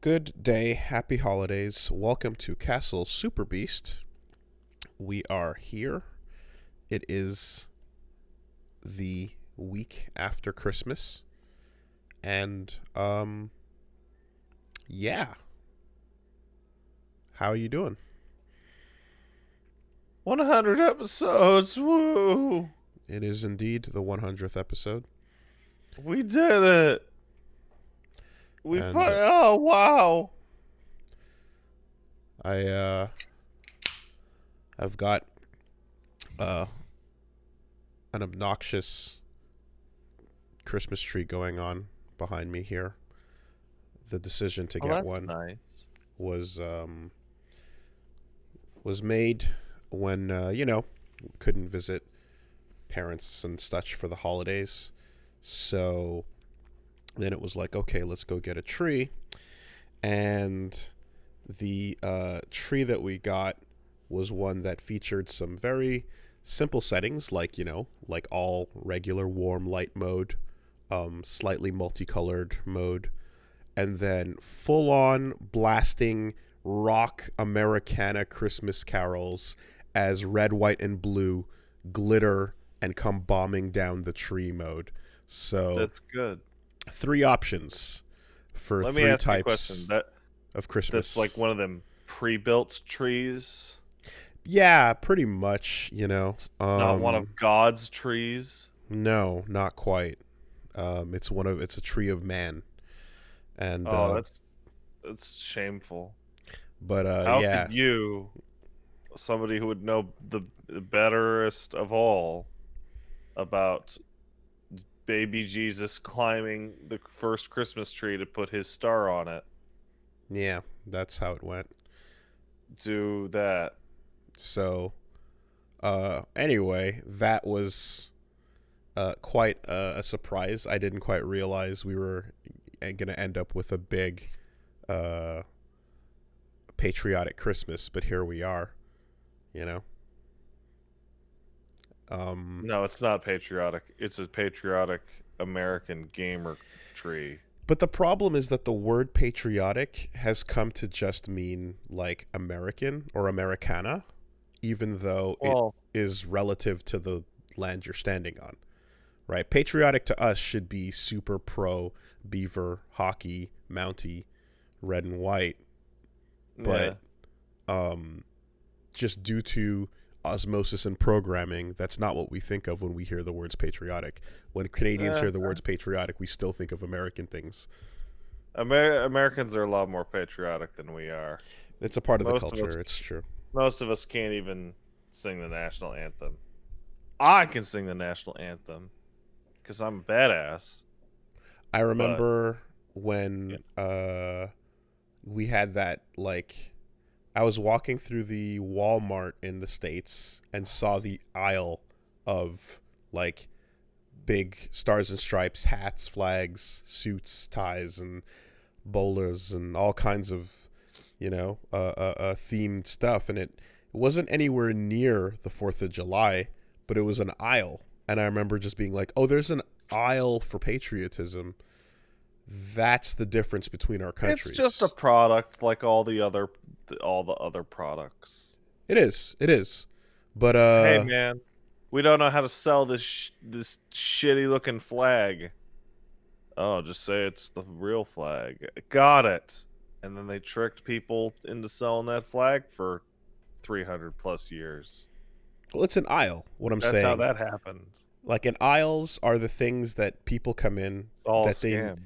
Good day, happy holidays. Welcome to Castle Super Beast. We are here. It is the week after Christmas. And yeah. How are you doing? 100 episodes. Woo! It is indeed the 100th episode. We did it. And, Oh, wow. I've got an obnoxious Christmas tree going on behind me here. The decision to get that's one nice. was made when couldn't visit parents and such for the holidays. So then it was like, okay, let's go get a tree. And the tree that we got was one that featured some very simple settings, like all regular warm light mode, slightly multicolored mode, and then full on blasting rock Americana Christmas carols as red, white, and blue glitter and come bombing down the tree mode. So That's good. Three options for Let me three ask you a types question. of Christmas. That's like one of them pre-built trees. Yeah, pretty much, Not one of God's trees. No, not quite. It's a tree of man. And that's shameful. But How yeah. could you, somebody who would know the betterest of all about baby Jesus climbing the first Christmas tree to put his star on it, Yeah, that's how it went. do that? So anyway, that was quite a surprise. I didn't quite realize we were going to end up with a big patriotic Christmas, but here we are, No, it's not patriotic. It's a patriotic American gamer tree. But the problem is that the word patriotic has come to just mean like American or Americana, even though it is relative to the land you're standing on, right? Patriotic to us should be super pro beaver, hockey, mountie, red and white. But just due to osmosis and programming, that's not what we think of when we hear the words patriotic. When Canadians hear the words patriotic, we still think of American things. Americans are a lot more patriotic than we are. It's a part of the culture. It's true. Most of us can't even sing the national anthem. I can sing the national anthem because I'm a badass. I remember when we had that, like, I was walking through the Walmart in the States and saw the aisle of, like, big Stars and Stripes hats, flags, suits, ties, and bowlers, and all kinds of, themed stuff. And it wasn't anywhere near the 4th of July, but it was an aisle. And I remember just being like, oh, there's an aisle for patriotism. That's the difference between our countries. It's just a product like all the other products. It is. But hey man, we don't know how to sell this shitty looking flag. Oh, just say it's the real flag. Got it. And then they tricked people into selling that flag for 300 plus years. Well, it's an aisle. What I'm saying. That's how that happened. Like, in aisles are the things that people come in. It's all a scam.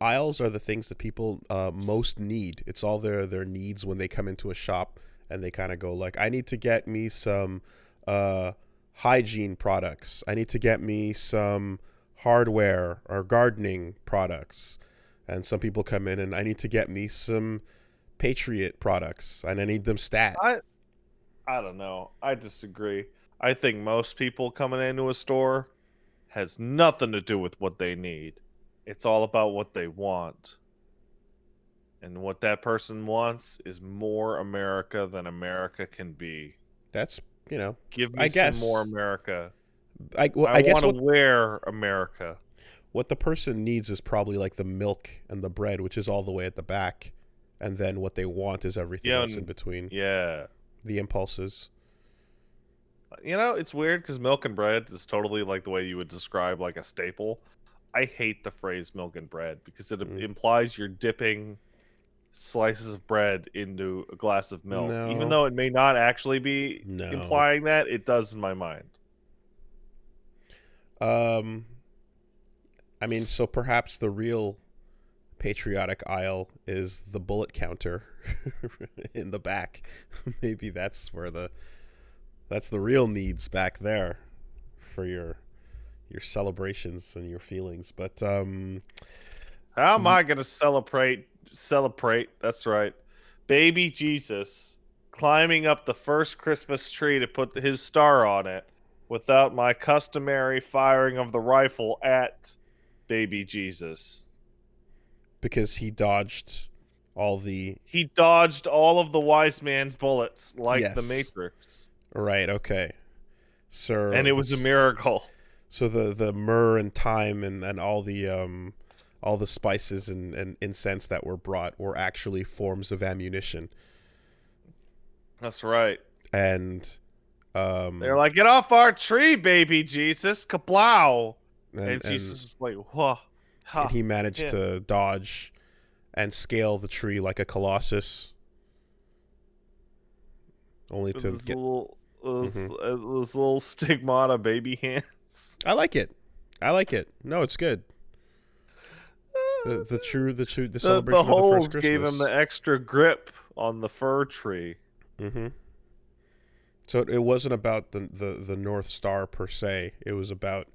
Aisles are the things that people most need. It's all their needs when they come into a shop and they kind of go like, I need to get me some hygiene products. I need to get me some hardware or gardening products. And some people come in and I need to get me some Patriot products and I need them stat. I don't know. I disagree. I think most people coming into a store has nothing to do with what they need. It's all about what they want. And what that person wants is more America than America can be. That's, give me some more America. I guess want to wear America. what the person needs is probably like the milk and the bread, which is all the way at the back, and then what they want is everything Yeah, else in between. yeah. The impulses. It's weird because milk and bread is totally like the way you would describe like a staple. I hate the phrase milk and bread because it implies you're dipping slices of bread into a glass of milk. Even No. though it may not actually be No. implying that, it does in my mind. I mean, so perhaps the real patriotic aisle is the bullet counter in the back. Maybe that's the real needs back there for your celebrations and your feelings. But how am I gonna celebrate? That's right, baby Jesus climbing up the first Christmas tree to put his star on it without my customary firing of the rifle at baby Jesus. because he dodged all the of the wise man's bullets like the Yes. Matrix. Right, okay. So And it was a miracle. So the myrrh and thyme and all the spices and incense that were brought were actually forms of ammunition. That's right. And They're like, get off our tree, baby Jesus. Kablow. And Jesus was like, whoa. And he managed to dodge and scale the tree like a colossus. Only to this get this little stigmata baby hands. I like it. No, it's good. The celebration The of the first holes Christmas gave him the extra grip on the fir tree. Mm-hmm. So it wasn't about the North Star per se. It was about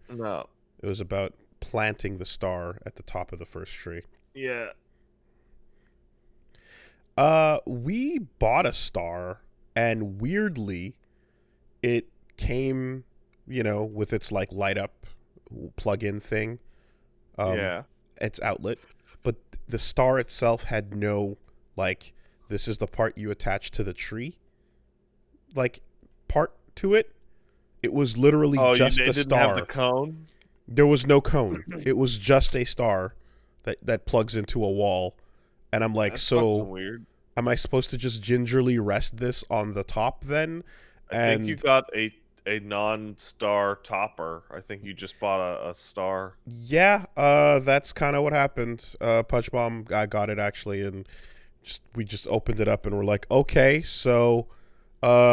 planting the star at the top of the first tree. Yeah. We bought a star, and weirdly, it came, with its like light up plug-in thing. Its outlet, but the star itself had no like. This is the part you attach to the tree. Like part to it. It was literally just a star. Didn't have the cone? There was no cone. It was just a star that plugs into a wall. And I'm like, That's so weird. Am I supposed to just gingerly rest this on the top then? I think you got a non-star topper. I think you just bought a star. Yeah, that's kind of what happened. Punch Bomb, I got it actually, and we just opened it up and we're like, okay, so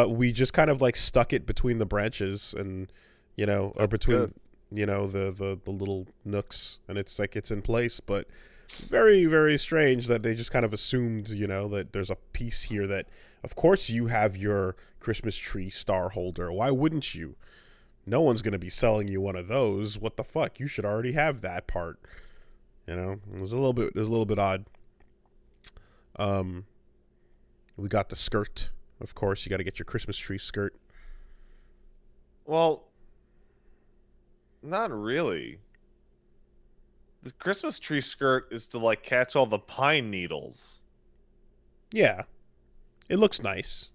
we just kind of like stuck it between the branches and or between the little nooks, and it's like it's in place, but very, very strange that they just kind of assumed that there's a piece here that of course you have your Christmas tree star holder. Why wouldn't you? No one's going to be selling you one of those. What the fuck? You should already have that part. It was a little bit odd. We got the skirt. Of course, you got to get your Christmas tree skirt. Well, not really. The Christmas tree skirt is to like catch all the pine needles. Yeah. It looks nice.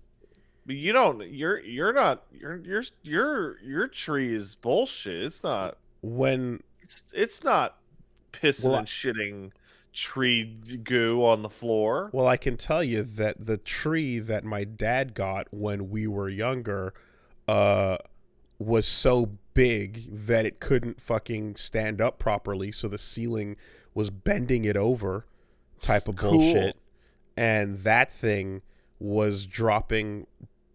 But you don't your tree is bullshit. It's not it's not pissing and shitting tree goo on the floor. Well, I can tell you that the tree that my dad got when we were younger was so big that it couldn't fucking stand up properly, so the ceiling was bending it over type of bullshit. And that thing was dropping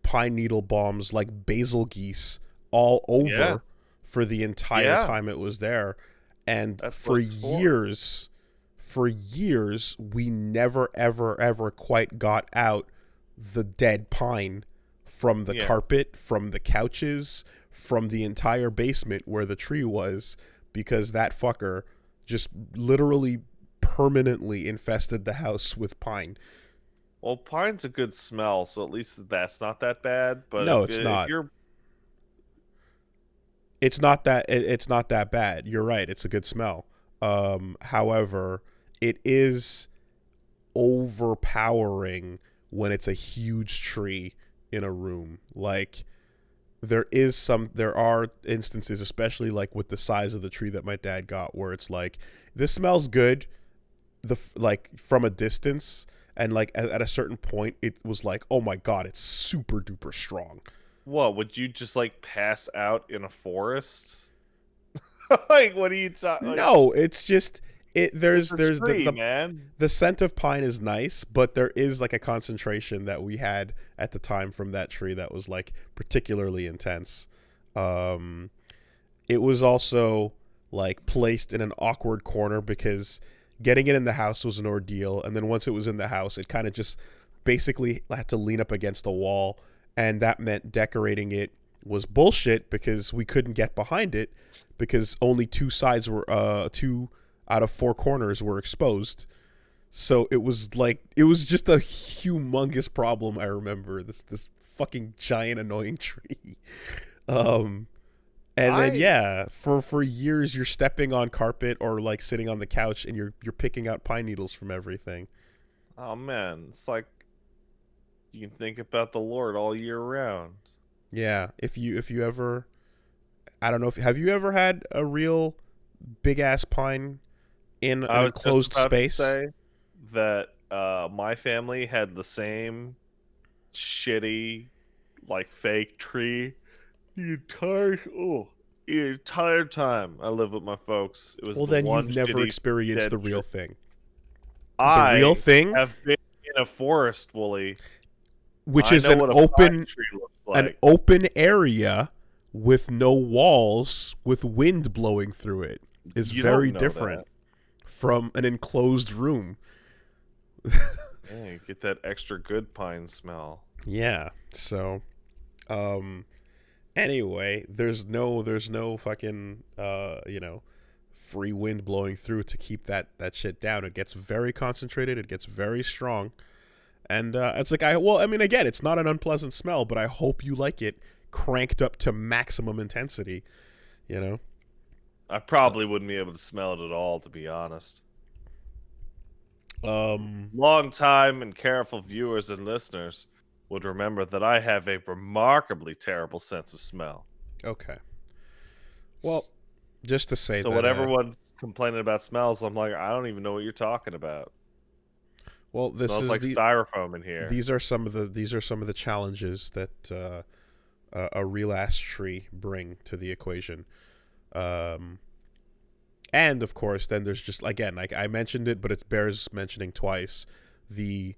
pine needle bombs like basil geese all over for the entire time it was there. And for years, we never, ever quite got out the dead pine from the carpet, from the couches, from the entire basement where the tree was, because that fucker just literally permanently infested the house with pine. Well, pine's a good smell, so at least that's not that bad. But no, it's not. It's not that bad. You're right. It's a good smell. However, it is overpowering when it's a huge tree in a room. Like, there are instances, especially like with the size of the tree that my dad got, where it's like, this smells good, like from a distance, and like at a certain point it was like, oh my god, it's super duper strong. What, would you just like pass out in a forest? Like, what are you talking? Like, No, it's just it's a there's tree, man. the scent of pine is nice, but there is like a concentration that we had at the time from that tree that was like particularly intense. It was also like placed in an awkward corner because getting it in the house was an ordeal, and then once it was in the house, it kind of just basically had to lean up against the wall, and that meant decorating it was bullshit because we couldn't get behind it because only two sides were 2 out of 4 corners were exposed. So it was just a humongous problem. I remember this fucking giant annoying tree. And then yeah, for years you're stepping on carpet or like sitting on the couch and you're picking out pine needles from everything. Oh man, it's like you can think about the Lord all year round. Yeah, if you ever, I don't know, if have you ever had a real big ass pine in an enclosed space? I was just about to say that my family had the same shitty, like, fake tree the entire time I lived with my folks. It was Well, the then one you've never shitty experienced dead the real tree. thing. The I real thing, have been in a forest, Woolie. which I is know what a pine tree looks an like. open area with no walls with wind blowing through it, is You very don't know different from an enclosed room. Yeah, you get that extra good pine smell. Yeah. So, anyway, there's no fucking free wind blowing through to keep that shit down. It gets very concentrated. It gets very strong, and it's like I mean, again, it's not an unpleasant smell, but I hope you like it cranked up to maximum intensity. You know. I probably wouldn't be able to smell it at all, to be honest. Long time and careful viewers and listeners would remember that I have a remarkably terrible sense of smell. Okay. Well, just to say So that. when everyone's complaining about smells, I'm like, I don't even know what you're talking about. Well, this Smells is like styrofoam in here. These are some of the challenges that a real ass tree bring to the equation. And of course, then there's just, again, like I mentioned it, but it bears mentioning twice, the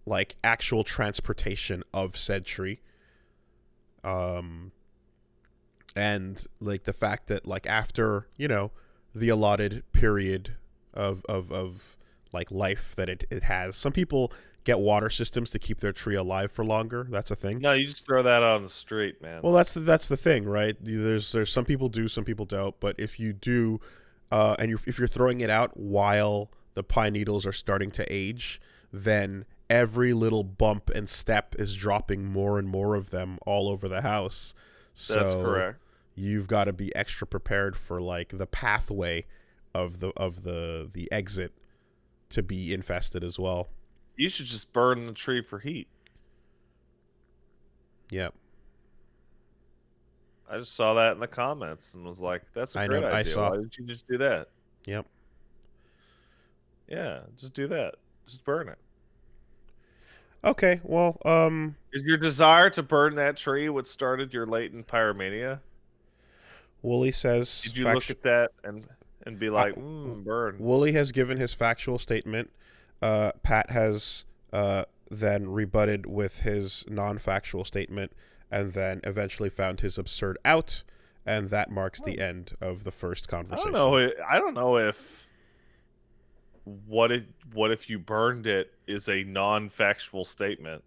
like actual transportation of said tree. And like the fact that like after, the allotted period of like life that it has, some people get water systems to keep their tree alive for longer. That's a thing. No, you just throw that out on the street, man. Well, that's the thing, right? There's some people do, some people don't. But if you do, if you're throwing it out while the pine needles are starting to age, then every little bump and step is dropping more and more of them all over the house. So That's correct. You've got to be extra prepared for like the pathway of the exit to be infested as well. You should just burn the tree for heat. Yep. I just saw that in the comments and was like, that's a great idea. Why didn't you just do that? Yep. Yeah, just do that. Just burn it. Okay, well, is your desire to burn that tree what started your latent pyromania? Woolie says... Did you look at that and be like, burn? Woolie has given his factual statement. Pat has then rebutted with his non-factual statement, and then eventually found his absurd out, and that marks the end of the first conversation. I don't know if what if you burned it is a non-factual statement.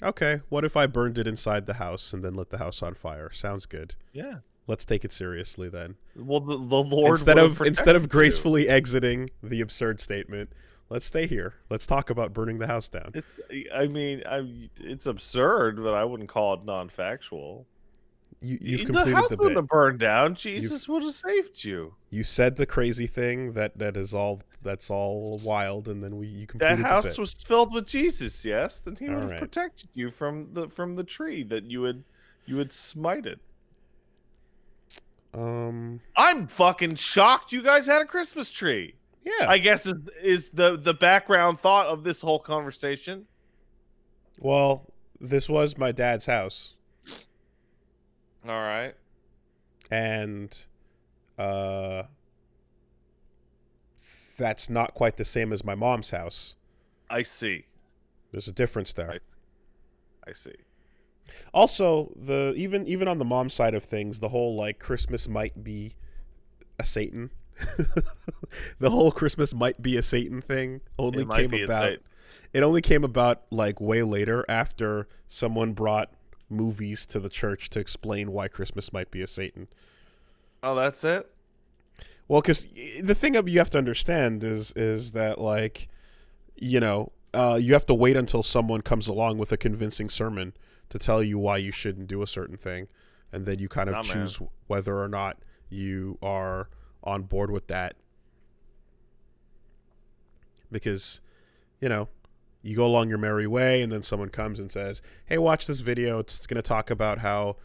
Okay, what if I burned it inside the house and then lit the house on fire? Sounds good. Yeah. Let's take it seriously then. Well, the Lord instead of gracefully exiting the absurd statement, let's stay here. Let's talk about burning the house down. It's absurd, but I wouldn't call it non-factual. You've completed the house the bit. Would have burned down. Jesus would have saved you. You said the crazy thing that's all wild, and then you completed that house the bit. was filled with Jesus. Yes, then he would have right. protected you from the tree that you had You would smite it. Um, I'm fucking shocked you guys had a Christmas tree. yeah. I guess is the background thought of this whole conversation. Well, this was my dad's house, All right. and that's not quite the same as my mom's house. I see. There's a difference there. I see. Also, the even on the mom side of things, the whole like Christmas might be a Satan. The whole Christmas might be a Satan thing only came about. It only came about like way later after someone brought movies to the church to explain why Christmas might be a Satan. Oh, that's it? Well, because the thing you have to understand is that, like, you know, you have to wait until someone comes along with a convincing sermon to tell you why you shouldn't do a certain thing, and then you kind of choose whether or not you are on board with that. Because, you know, you go along your merry way, and then someone comes and says, hey, watch this video. It's going to talk about how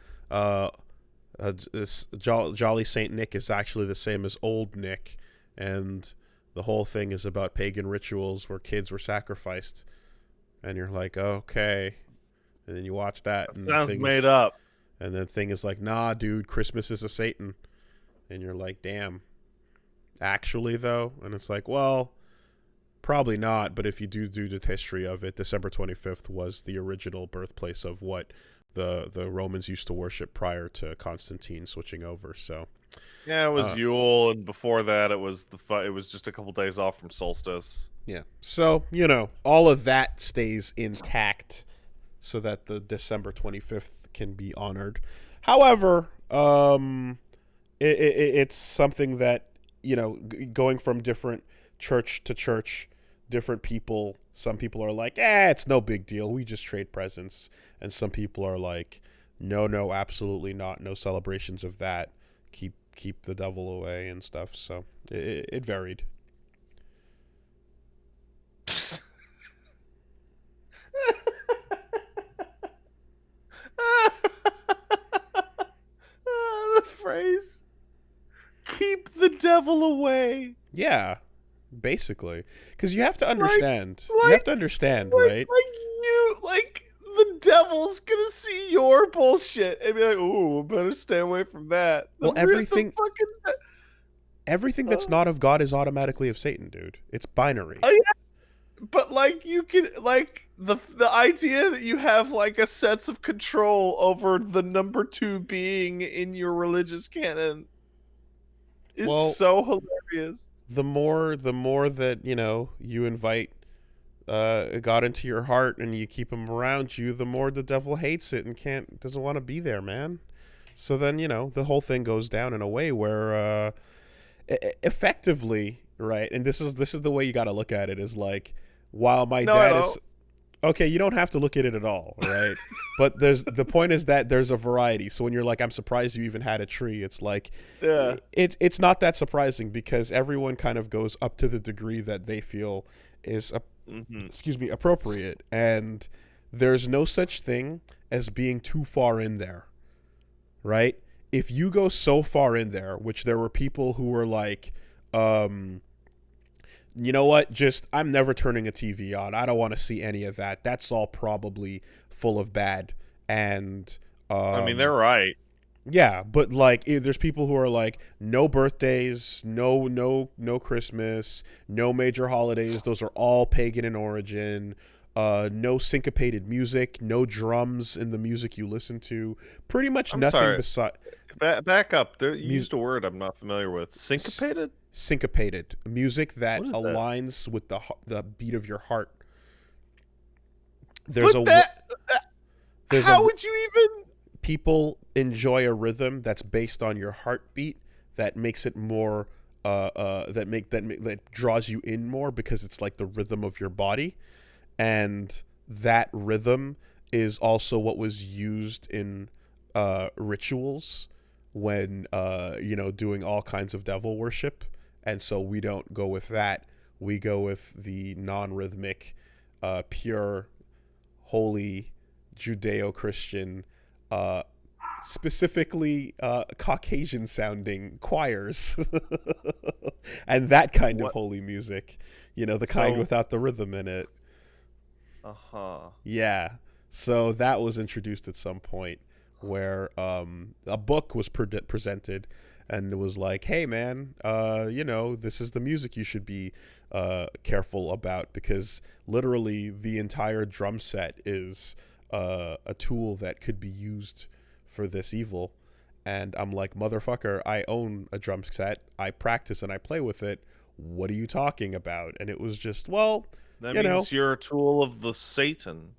this Jolly Saint Nick is actually the same as Old Nick, and the whole thing is about pagan rituals where kids were sacrificed. And you're like, okay. And then you watch that. And sounds made up. And the thing is like, nah, dude, Christmas is a Satan. And you're like, damn. Actually, though? And it's like, well, probably not. But if you do the history of it, December 25th was the original birthplace of what the Romans used to worship prior to Constantine switching over. So yeah, it was Yule, and before that, it was it was just a couple days off from solstice. Yeah. So, you know, all of that stays intact so that the December 25th can be honored. However, it's something that, you know, going from different church to church, different people, some people are like, it's no big deal. We just trade presents. And some people are like, no, absolutely not. No celebrations of that. Keep the devil away and stuff. So it varied. The phrase, keep the devil away. Yeah, basically. Because you have to understand. Right? The devil's gonna see your bullshit and be like, ooh, better stay away from that. Everything that's not of God is automatically of Satan, dude. It's binary. Oh, yeah. But, like, you can, like, the idea that you have, like, a sense of control over the number 2 being in your religious canon is so hilarious. The more that, you know, you invite God into your heart and you keep him around you, the more the devil hates it and doesn't want to be there, man. So then, you know, the whole thing goes down in a way where effectively, right, and this is the way you got to look at it, is like, while my dad is okay, you don't have to look at it at all, right? But the point is that there's a variety. So when you're like, I'm surprised you even had a tree, it's like, yeah, it's not that surprising, because everyone kind of goes up to the degree that they feel is appropriate, and there's no such thing as being too far in there, right? If you go so far in there, which there were people who were like, you know what? I'm never turning a TV on. I don't want to see any of that. That's all probably full of bad. And I mean, they're right. Yeah, but like, there's people who are like, no birthdays, no Christmas, no major holidays. Those are all pagan in origin. No syncopated music, no drums in the music you listen to. Pretty much nothing besides. Back up. You used a word I'm not familiar with. Syncopated? Syncopated music that aligns with the beat of your heart. How would you even? People enjoy a rhythm that's based on your heartbeat, that makes it more that draws you in more, because it's like the rhythm of your body, and that rhythm is also what was used in rituals when doing all kinds of devil worship. And so we don't go with that. We go with the non-rhythmic, pure, holy, Judeo-Christian specifically Caucasian sounding choirs and that kind of What? holy music, you know, the kind So, without the rhythm in it. uh-huh. Yeah. So that was introduced at some point where a book was presented and it was like, hey, man, you know, this is the music you should be careful about because literally the entire drum set is a tool that could be used for this evil. And I'm like, motherfucker, I own a drum set. I practice and I play with it. What are you talking about? And it was just, well, That you know, means you're a tool of the Satan.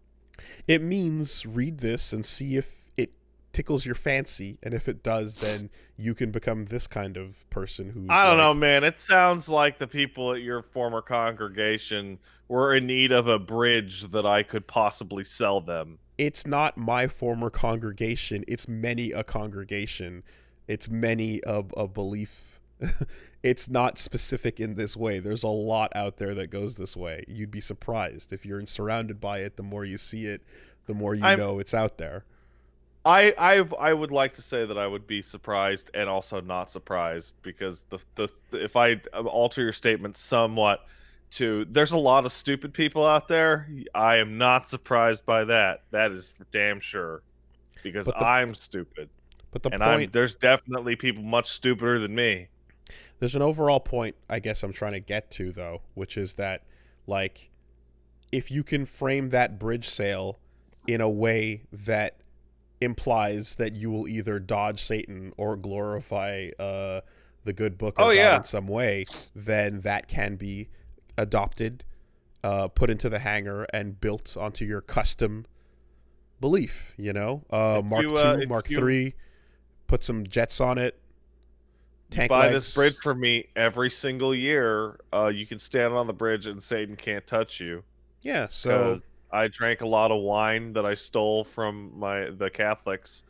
it means read this and see if it tickles your fancy. And if it does, then you can become this kind of person who's I don't know, like, man. It sounds like the people at your former congregation were in need of a bridge that I could possibly sell them. it's not my former congregation. It's many a congregation. It's many a belief. It's not specific in this way. There's a lot out there that goes this way. You'd be surprised if you're surrounded by it. The more you see it, the more you know it's out there. I would like to say that I would be surprised and also not surprised because the if I alter your statement somewhat to there's a lot of stupid people out there, I am not surprised by that. That is for damn sure because But the I'm stupid but the and point there's definitely people much stupider than me. there's an overall point I guess I'm trying to get to though, which is that like if you can frame that bridge sale in a way that implies that you will either dodge Satan or glorify the good book Oh or God yeah. in some way, then that can be adopted, put into the hanger, and built onto your custom belief. You know, Mark II, If Mark you III, put some jets on it, tank buy this bridge legs. for me every single year, you can stand on the bridge and Satan can't touch you. Yeah, so Because I drank a lot of wine that I stole from the Catholics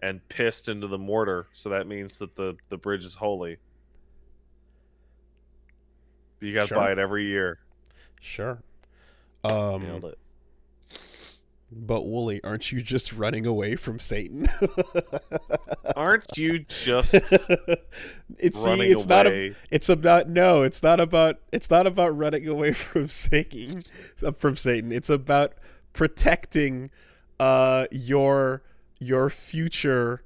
and pissed into the mortar. So that means that the bridge is holy. You got to buy sure, it every year. sure. Nailed Um, it. but Wooly, aren't you just running away from Satan? Aren't you just It's see, running it's not a. away? It's about no. It's not about. It's not about running away from Satan. From Satan. It's about protecting, your future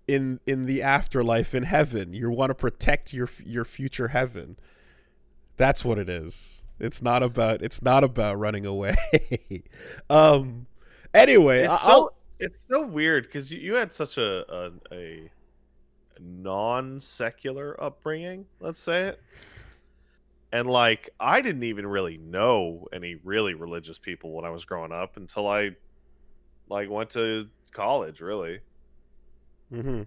in the afterlife in heaven. You want to protect your future heaven. That's what it is. It's not about. It's not about running away. um. Anyway, I'll. It's so weird because you had such a non secular upbringing. Let's say it. And like I didn't even really know any really religious people when I was growing up until I like went to college, really. Mm-hmm.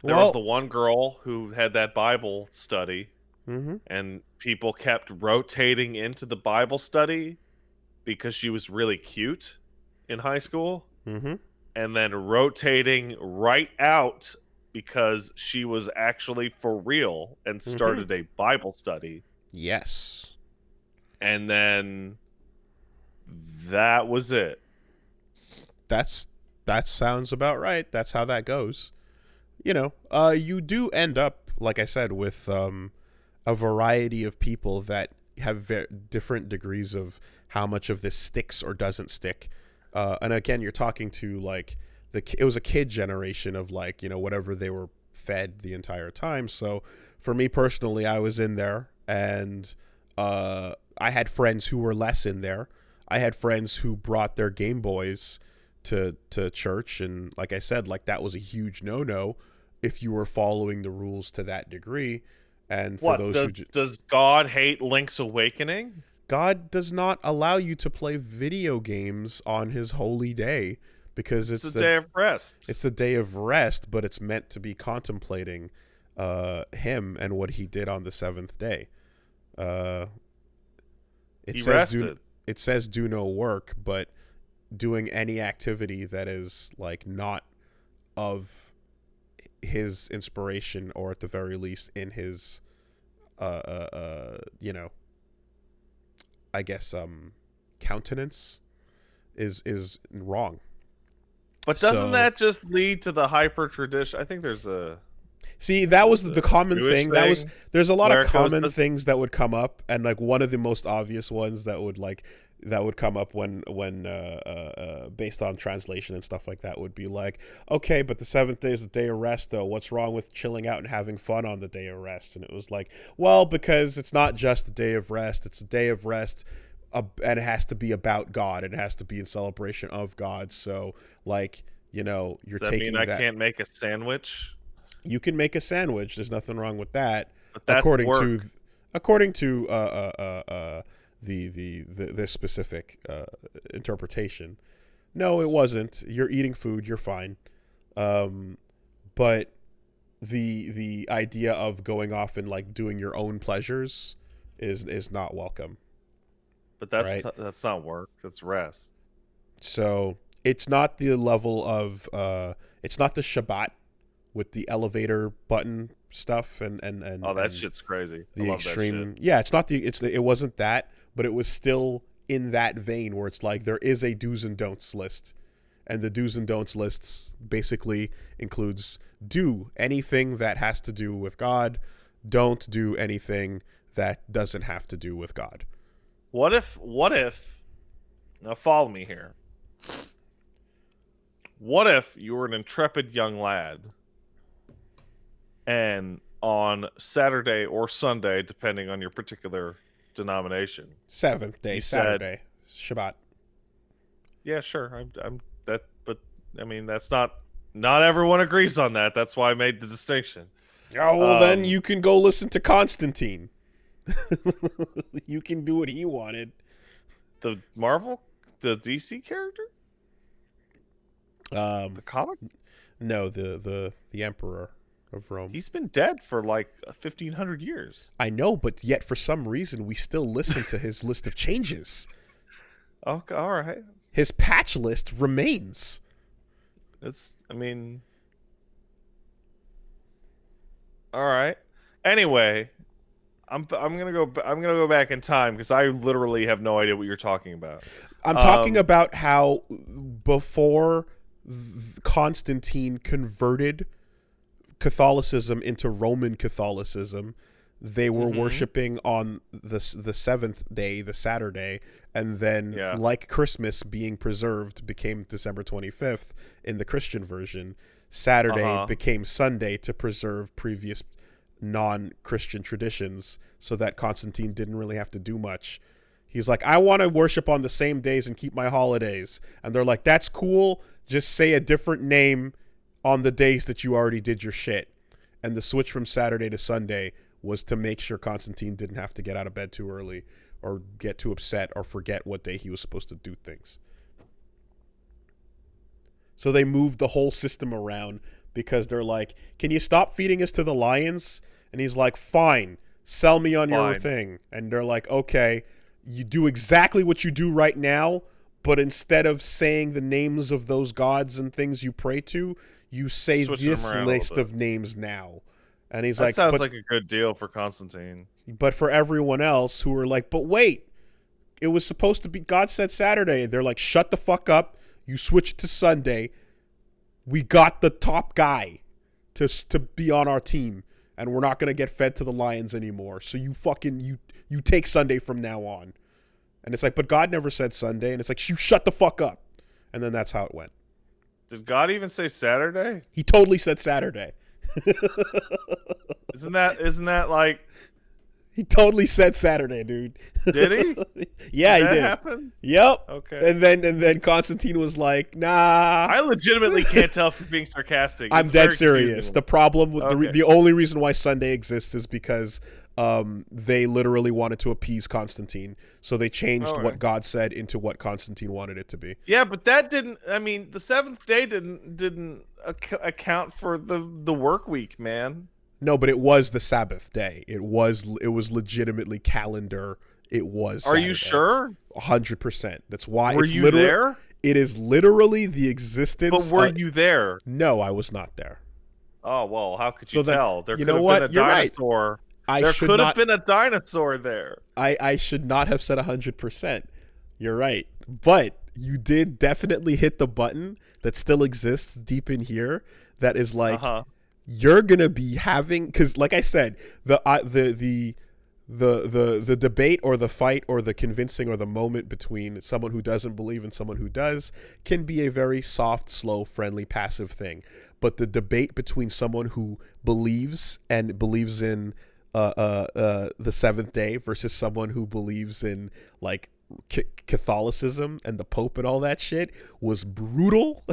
There was the Well. one girl who had that Bible study Mm-hmm. and people kept rotating into the Bible study because she was really cute in high school Mm-hmm. and then rotating right out because she was actually for real and Mm-hmm. started a Bible study. Yes. And then that was it. That's that sounds about right. That's how that goes. You know, you do end up, like I said, with a variety of people that have different degrees of how much of this sticks or doesn't stick. And again, you're talking to like it was a kid generation of like, you know, whatever they were fed the entire time. So for me personally, I was in there and I had friends who were less in there. I had friends who brought their Game Boys to church, and like I said, like that was a huge no if you were following the rules to that degree. And for What those who does God hate Link's Awakening? God does not allow you to play video games on his holy day because It's a day of rest. it's a day of rest, but it's meant to be contemplating him and what he did on the seventh day. Uh, it He says rested. do no work, but doing any activity that is like not of his inspiration or at the very least in his you know, I guess countenance is wrong. But doesn't that just lead to the hyper tradition? I think there's a See, that was the common Jewish thing. That was thing there's a lot where of it goes common to- things that would come up, and like one of the most obvious ones that would come up when based on translation and stuff like that would be like, okay, but the seventh day is the day of rest, though. What's wrong with chilling out and having fun on the day of rest? And it was like, well, because it's not just a day of rest; it's a day of rest, and it has to be about God, and it has to be in celebration of God. So, like, you know, you're Does that taking mean I that. can't make a sandwich? You can make a sandwich. There's nothing wrong with that. But that's according to this specific interpretation. No, it wasn't. You're eating food. You're fine. But the idea of going off and like doing your own pleasures is not welcome. But that's right? That's not work. That's rest. So it's not the level of it's not the Shabbat with the elevator button stuff and Oh, that shit's crazy. I the love extreme. that shit. Yeah, it wasn't that, but it was still in that vein where it's like there is a do's and don'ts list, and the do's and don'ts lists basically includes do anything that has to do with God, don't do anything that doesn't have to do with God. What if now follow me here. What if you were an intrepid young lad and on Saturday or Sunday, depending on your particular denomination, Seventh day, You Saturday, Shabbat. yeah, sure, I'm that, but I mean that's not everyone agrees on that. That's why I made the distinction. Oh, well, then you can go listen to Constantine. You can do what he wanted. The DC character, the comic. No, the Emperor of Rome. He's been dead for like 1,500 years. I know, but yet for some reason we still listen to his list of changes. Okay, all right. His patch list remains. I mean, all right. Anyway, I'm gonna go back in time because I literally have no idea what you're talking about. I'm talking about how before Constantine converted Catholicism into Roman Catholicism, they were worshiping on the seventh day, the Saturday, and then like Christmas being preserved became December 25th in the Christian version. Saturday became Sunday to preserve previous non-Christian traditions so that Constantine didn't really have to do much. He's like, I want to worship on the same days and keep my holidays. And they're like, that's cool. Just say a different name on the days that you already did your shit. And the switch from Saturday to Sunday was to make sure Constantine didn't have to get out of bed too early or get too upset or forget what day he was supposed to do things. So they moved the whole system around because they're like, can you stop feeding us to the lions? And he's like, fine, sell me on your thing. And they're like, okay, you do exactly what you do right now, but instead of saying the names of those gods and things you pray to, you say this list of names now. And he's like, sounds like a good deal for Constantine. But for everyone else who are like, but wait, it was supposed to be, God said Saturday. They're like, shut the fuck up. You switch it to Sunday. We got the top guy to be on our team, and we're not going to get fed to the lions anymore. So you fucking, you take Sunday from now on. And it's like, but God never said Sunday. And it's like, you shut the fuck up. And then that's how it went. Did God even say Saturday? He totally said Saturday. Isn't that like... He totally said Saturday, dude. Did he? Yeah, did he did. Happen? Yep. Okay. And then Constantine was like, nah. I legitimately can't tell if you're being sarcastic. I'm dead serious. The problem with the only reason why Sunday exists is because they literally wanted to appease Constantine. So they changed what God said into what Constantine wanted it to be. Yeah, but that didn't, I mean, the seventh day didn't account for the work week, man. No, but it was the Sabbath day. It was legitimately calendar. It was Saturday. Are you sure? 100%. That's why Were you there? It is literally the existence. But were you there? No, I was not there. Oh, well, how could you tell? There could have been a dinosaur. There could have been a dinosaur there. I should not have said 100%. You're right. But you did definitely hit the button that still exists deep in here. That is like, you're gonna be having, because like I said, the debate or the fight or the convincing or the moment between someone who doesn't believe and someone who does can be a very soft, slow, friendly, passive thing. But the debate between someone who believes and believes in the seventh day versus someone who believes in like Catholicism and the Pope and all that shit was brutal.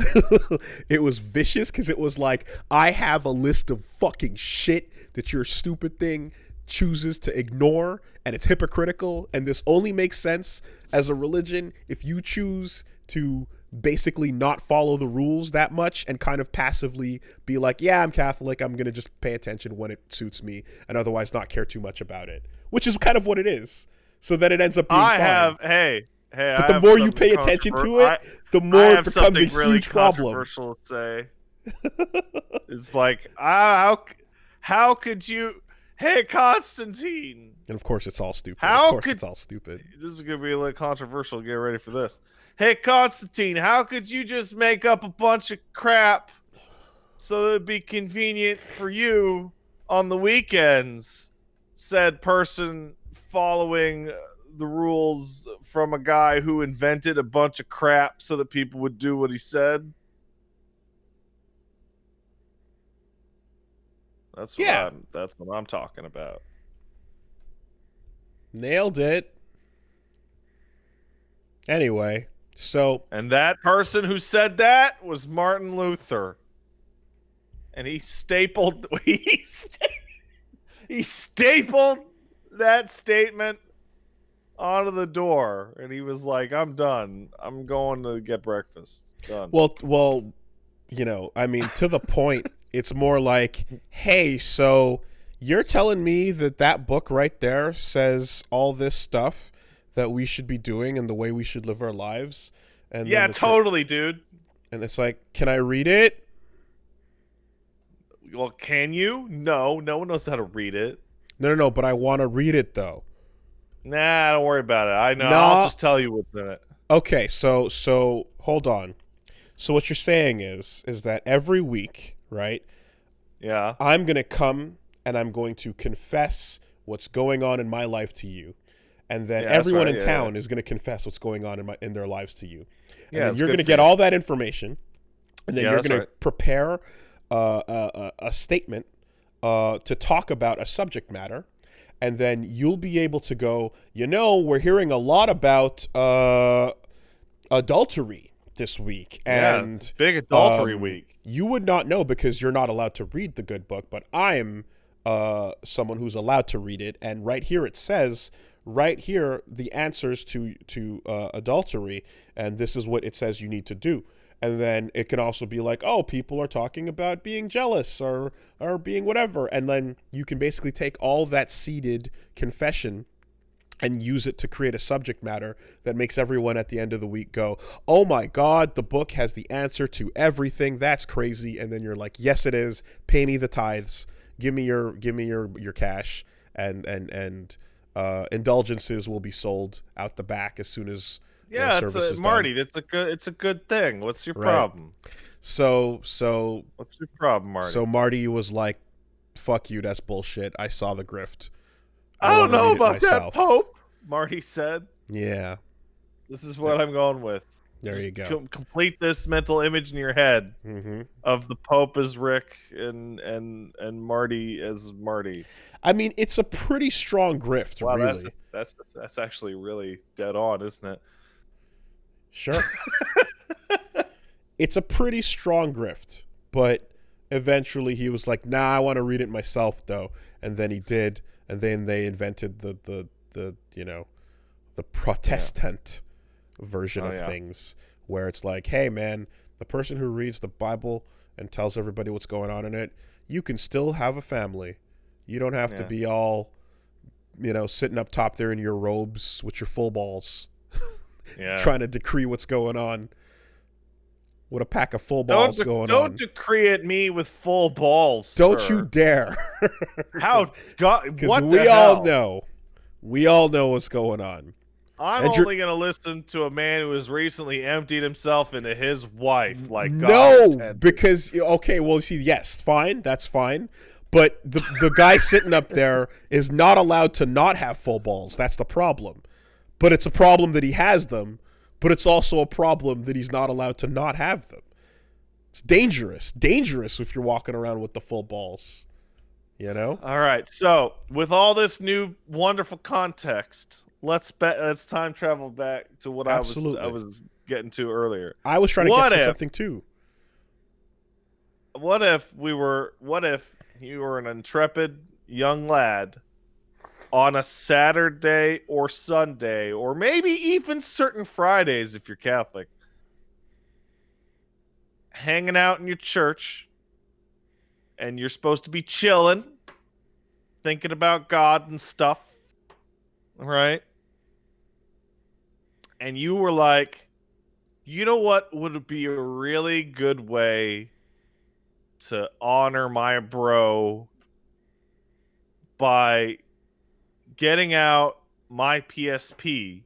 It was vicious because it was like, I have a list of fucking shit that your stupid thing chooses to ignore, and it's hypocritical, and this only makes sense as a religion if you choose to basically not follow the rules that much and kind of passively be like, yeah, I'm Catholic, I'm gonna just pay attention when it suits me and otherwise not care too much about it, which is kind of what it is. So that it ends up being fine. But the more you pay attention to it, the more it becomes a huge problem. Controversial to say. It's like, how could you? Hey, Constantine. And of course, it's all stupid. It's all stupid. This is gonna be a little controversial. Get ready for this. Hey, Constantine, how could you just make up a bunch of crap so that it'd be convenient for you on the weekends? Said person following the rules from a guy who invented a bunch of crap so that people would do what he said. That's what I'm talking about. Nailed it. Anyway, so, and that person who said that was Martin Luther. And he stapled he stapled that statement onto the door, and he was like, I'm done. I'm going to get breakfast. Done. Well, you know, I mean, to the point, it's more like, hey, so you're telling me that book right there says all this stuff that we should be doing and the way we should live our lives? And yeah, totally, dude. And it's like, can I read it? Well, can you? No one knows how to read it. No, but I want to read it, though. Nah, don't worry about it. I know. I'll just tell you what's in it. Okay, so hold on. So what you're saying is that every week, right? Yeah. I'm going to come and I'm going to confess what's going on in my life to you. And then everyone in town is going to confess what's going on in their lives to you. And then you're going to get all that information, and then you're going to prepare a statement to talk about a subject matter. And then you'll be able to go, we're hearing a lot about adultery this week. And big adultery week. You would not know because you're not allowed to read the good book, but I'm someone who's allowed to read it. And right here it says, the answers to adultery, and this is what it says you need to do. And then it can also be like, oh, people are talking about being jealous or being whatever. And then you can basically take all that seeded confession and use it to create a subject matter that makes everyone at the end of the week go, oh my God, the book has the answer to everything. That's crazy. And then you're like, yes, it is. Pay me the tithes. Give me your cash, and indulgences will be sold out the back as soon as it's Marty. It's a good thing. What's your problem? So what's your problem, Marty? So Marty was like, "Fuck you, that's bullshit. I saw the grift. I don't know about that, Pope." Marty said. Yeah. This is what I'm going with. There you go. Complete this mental image in your head of the Pope as Rick and Marty as Marty. I mean, it's a pretty strong grift, wow, really. That's actually really dead on, isn't it? Sure. It's a pretty strong grift, but eventually he was like, nah, I want to read it myself, though. And then he did, and then they invented the Protestant version of things, where it's like, hey, man, the person who reads the Bible and tells everybody what's going on in it, you can still have a family. You don't have to be all, sitting up top there in your robes with your full balls. Trying to decree what's going on. What a pack of full balls going on. Don't decree at me with full balls, Don't sir. you dare. How God? Because we all know what's going on. I'm And only going to listen to a man who has recently emptied himself into his wife like God no, intended. because okay, well, see, yes, fine, that's fine, but the guy sitting up there is not allowed to not have full balls. That's the problem. But it's a problem that he has them, but it's also a problem that he's not allowed to not have them. It's dangerous if you're walking around with the full balls. You know? All right. So, with all this new wonderful context, let's time travel back to what I was getting to earlier. I was trying to get to something too. What if you were an intrepid young lad on a Saturday or Sunday, or maybe even certain Fridays if you're Catholic, hanging out in your church, and you're supposed to be chilling, thinking about God and stuff, right? And you were like, you know what would be a really good way to honor my bro by getting out my PSP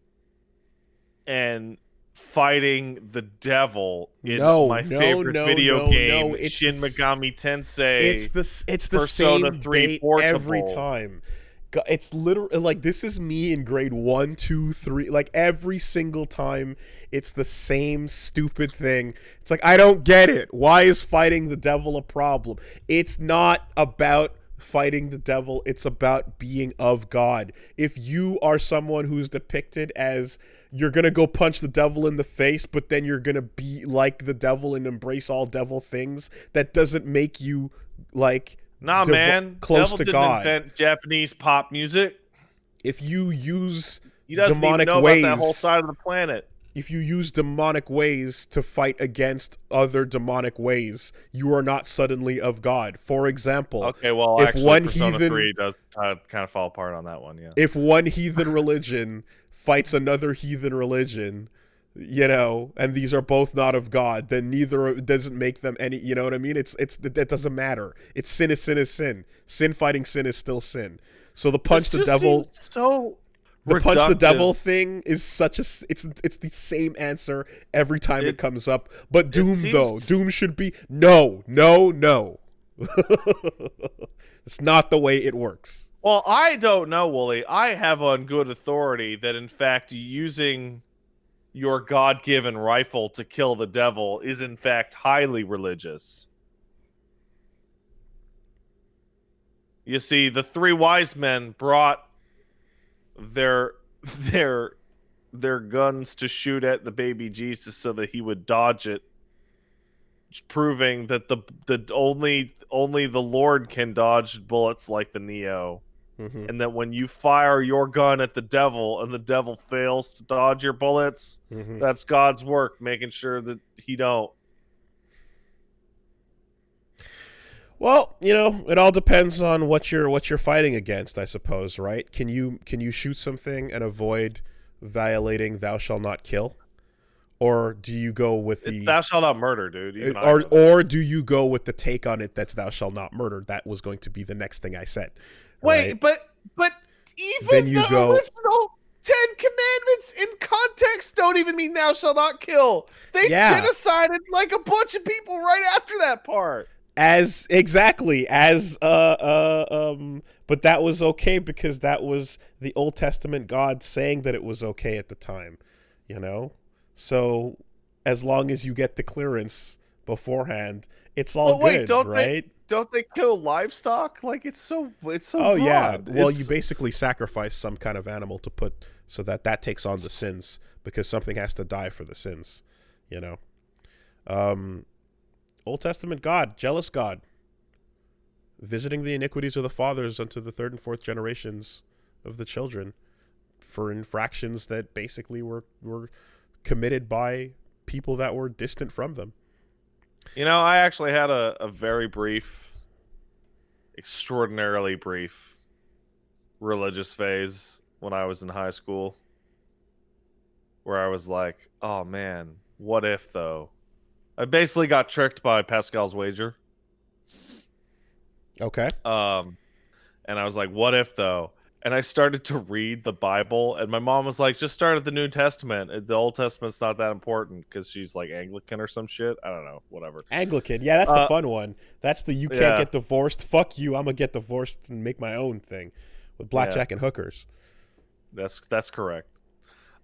and fighting the devil in my favorite video game, Shin Megami Tensei. It's the Persona same 3 bait Portable. every time. It's literally like, this is me in grade 1, 2, 3. Like, every single time, it's the same stupid thing. It's like, I don't get it. Why is fighting the devil a problem? It's not about fighting the devil. It's about being of God. If you are someone who's depicted as you're gonna go punch the devil in the face, but then you're gonna be like the devil and embrace all devil things, that doesn't make you like man, close devil to didn't God. Invent Japanese pop music. If you use he doesn't demonic even know ways, about that whole side of the planet. If you use demonic ways to fight against other demonic ways, you are not suddenly of God. For example, okay, well, if actually, one Persona heathen 3 does kind of fall apart on that one, yeah. If one heathen religion fights another heathen religion, you know, and these are both not of God, then neither doesn't make them any. You know what I mean? That doesn't matter. It's sin is sin is sin. Sin fighting sin is still sin. So the punch the devil. So the reductive. Punch the devil thing is such a it's the same answer every time it comes up. But Doom though, Doom should be no. It's not the way it works. Well, I don't know, Woolie. I have on good authority that in fact using your God-given rifle to kill the devil is in fact highly religious. You see, the three wise men brought their guns to shoot at the baby Jesus so that he would dodge it, proving that the only the Lord can dodge bullets like the Neo. Mm-hmm. And that when you fire your gun at the devil and the devil fails to dodge your bullets, mm-hmm. that's God's work, making sure that he don't. Well, you know, it all depends on what you're fighting against, I suppose, right? Can you shoot something and avoid violating "Thou shalt not kill"? Or do you go with the "Thou shalt not murder," dude? Or do you go with the take on it that's "Thou shalt not murder"? That was going to be the next thing I said. Wait, right? but even then you the original 10 Commandments in context don't even mean "Thou shalt not kill." They genocided like a bunch of people right after that part. But that was okay because that was the Old Testament God saying that it was okay at the time, you know? So as long as you get the clearance beforehand, it's all good, right? Don't they kill livestock? Like it's so oh broad. Yeah. Well, you basically sacrifice some kind of animal to put so that takes on the sins because something has to die for the sins, you know? Old Testament God, jealous God, visiting the iniquities of the fathers unto the third and fourth generations of the children for infractions that basically were committed by people that were distant from them. You know, I actually had a very brief, extraordinarily brief religious phase when I was in high school where I was like, oh man, what if though? I basically got tricked by Pascal's wager. Okay. And I was like, what if though? and I started to read the Bible, and my mom was like, just start at the New Testament. The Old Testament's not that important, because she's like Anglican or some shit. I don't know, whatever. Anglican. Yeah, that's the fun one. That's the you can't Yeah. get divorced. Fuck you. I'm gonna get divorced and make my own thing with blackjack and hookers. That's correct.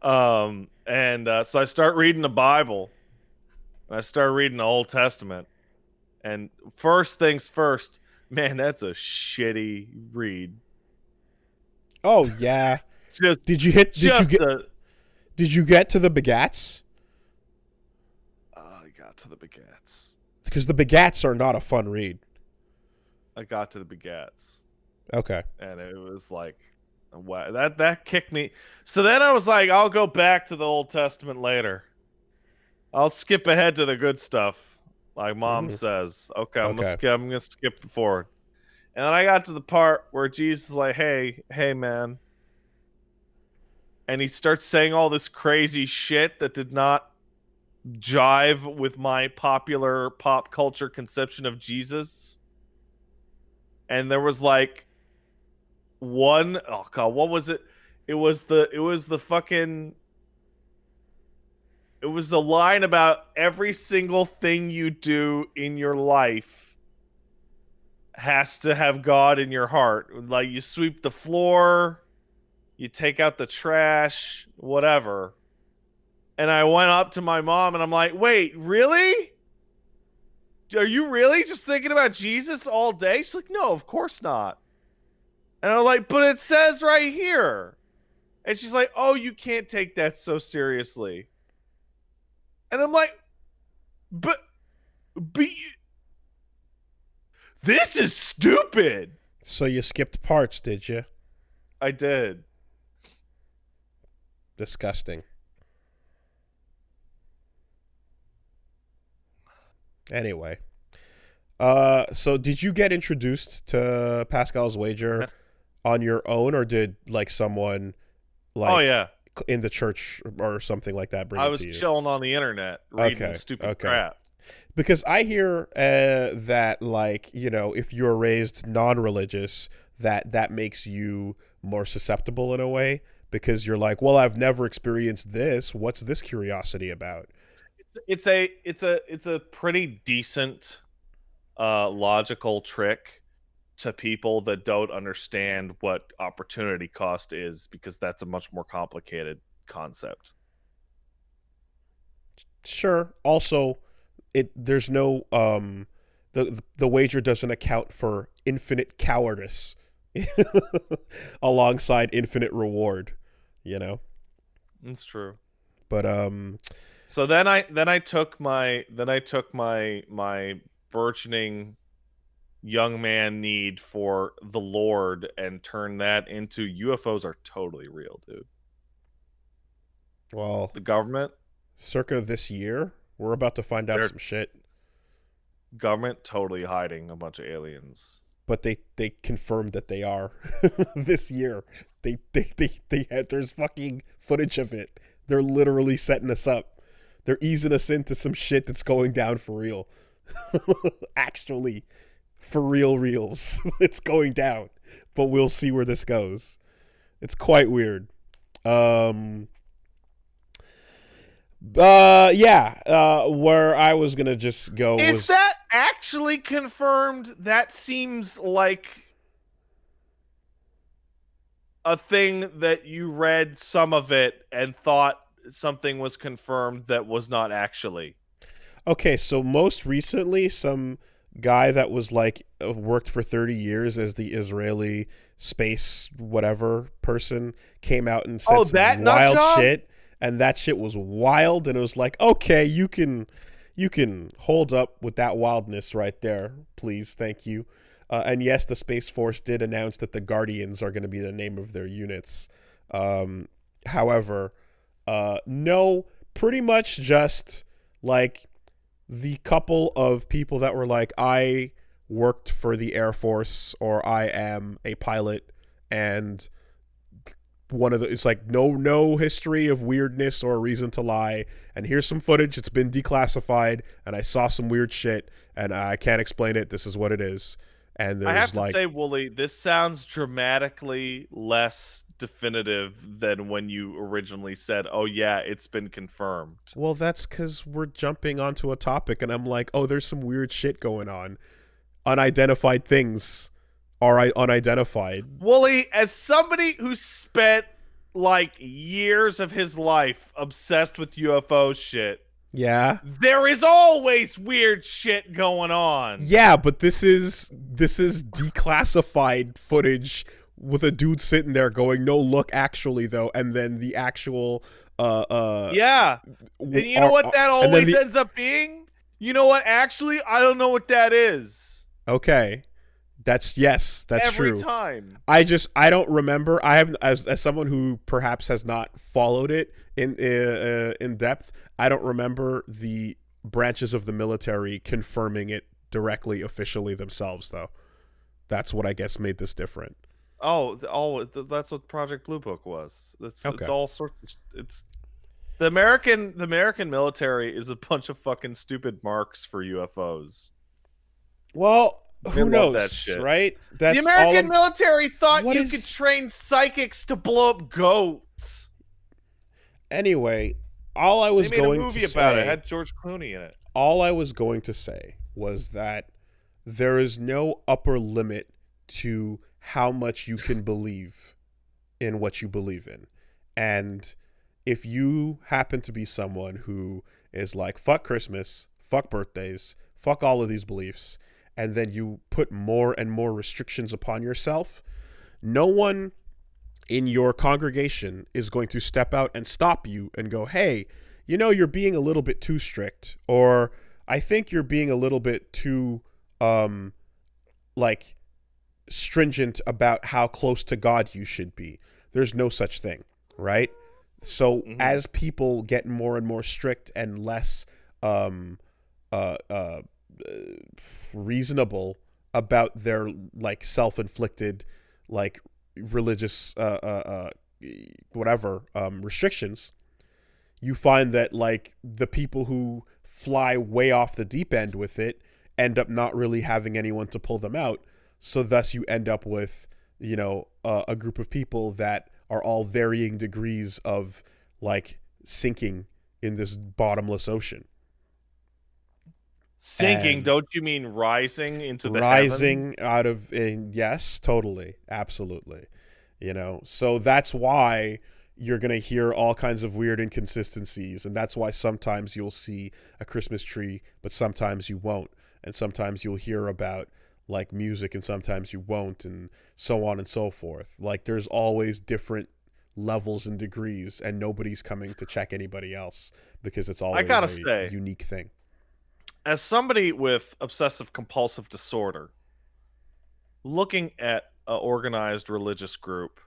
So I start reading the Bible, and I start reading the Old Testament, and first things first, man, that's a shitty read. Oh yeah. Just Did you get to the begats? I got to the begats. Because the begats are not a fun read. I got to the begats. Okay. And it was like, wow, that kicked me. So then I was like, I'll go back to the Old Testament later. I'll skip ahead to the good stuff, like Mom says. Okay, I'm gonna skip forward. And then I got to the part where Jesus is like, hey man. And he starts saying all this crazy shit that did not jive with my popular pop culture conception of Jesus. And there was like what was it? It was the line about every single thing you do in your life has to have God in your heart. Like, you sweep the floor, you take out the trash, whatever. And I went up to my mom and I'm like, wait, really? Are you really just thinking about Jesus all day? She's like, no, of course not. And I'm like, but it says right here. And she's like, oh, you can't take that so seriously. And I'm like, but this is stupid. So you skipped parts, did you? I did. Disgusting. Anyway. So did you get introduced to Pascal's Wager on your own, or did like someone like in the church or something like that bring it to you? I was chilling on the internet reading stupid crap. Because I hear that, like, you know, if you're raised non-religious, that makes you more susceptible in a way, because you're like, well, I've never experienced this. What's this curiosity about? It's a pretty decent logical trick to people that don't understand what opportunity cost is, because that's a much more complicated concept. Sure. Also, there's no the wager doesn't account for infinite cowardice alongside infinite reward, you know. That's true. But so then I took my burgeoning young man need for the Lord and turned that into UFOs are totally real, dude. Well, the government circa this year, we're about to find out some shit. Government totally hiding a bunch of aliens. But they confirmed that they are this year. They had, there's fucking footage of it. They're literally setting us up. They're easing us into some shit that's going down for real. Actually, for reals. It's going down. But we'll see where this goes. It's quite weird. Where I was gonna just go is that actually confirmed? That seems like a thing that you read some of it and thought something was confirmed that was not actually. Okay, so most recently, some guy that was like worked for 30 years as the Israeli space whatever person came out and said some wild shit. And that shit was wild, and it was like, okay, you can hold up with that wildness right there, please, thank you. And yes, the Space Force did announce that the Guardians are going to be the name of their units. However, no, pretty much just like the couple of people that were like, I worked for the Air Force, or I am a pilot, and one of the, it's like no history of weirdness or reason to lie, and here's some footage, it's been declassified, and I saw some weird shit and I can't explain it, this is what it is. And I have there's to like, say, Woolie, this sounds dramatically less definitive than when you originally said, "Oh yeah, it's been confirmed." well, that's because we're jumping onto a topic, and I'm like, oh, there's some weird shit going on. Unidentified things are unidentified. Woolie, as somebody who spent like years of his life obsessed with UFO shit, Yeah. there is always weird shit going on. Yeah, but this is declassified footage with a dude sitting there going, "No, look, actually though," and then the actual Yeah. And you know what that and then always ends up being? You know what? Actually, I don't know what that is. Okay. That's Every true. time. I don't remember. I have, as someone who perhaps has not followed it in depth, I don't remember the branches of the military confirming it directly officially themselves though. That's what I guess made this different. That's what Project Blue Book was. It's Okay. all sorts of it's the American military is a bunch of fucking stupid marks for UFOs. Well, They who love that knows, shit. right? The American military thought What you is- could train psychics to blow up goats. Anyway, all I was They made going a movie to about say, it. It had George Clooney in it. all I was going to say was that there is no upper limit to how much you can believe in what you believe in. And if you happen to be someone who is like, fuck Christmas, fuck birthdays, fuck all of these beliefs, and then you put more and more restrictions upon yourself, no one in your congregation is going to step out and stop you and go, hey, you know, you're being a little bit too strict, or I think you're being a little bit too like stringent about how close to God you should be. There's no such thing, right? So as people get more and more strict and less reasonable about their like self-inflicted like religious whatever restrictions, you find that like the people who fly way off the deep end with it end up not really having anyone to pull them out. So thus you end up with, you know, a group of people that are all varying degrees of like sinking in this bottomless ocean. Sinking, And don't you mean rising into the rising heavens? out of, yes, totally, absolutely. You know, so that's why you're going to hear all kinds of weird inconsistencies, and that's why sometimes you'll see a Christmas tree but sometimes you won't, and sometimes you'll hear about like music and sometimes you won't, and so on and so forth. Like there's always different levels and degrees, and nobody's coming to check anybody else because it's always a unique thing. As somebody with obsessive compulsive disorder, looking at an organized religious group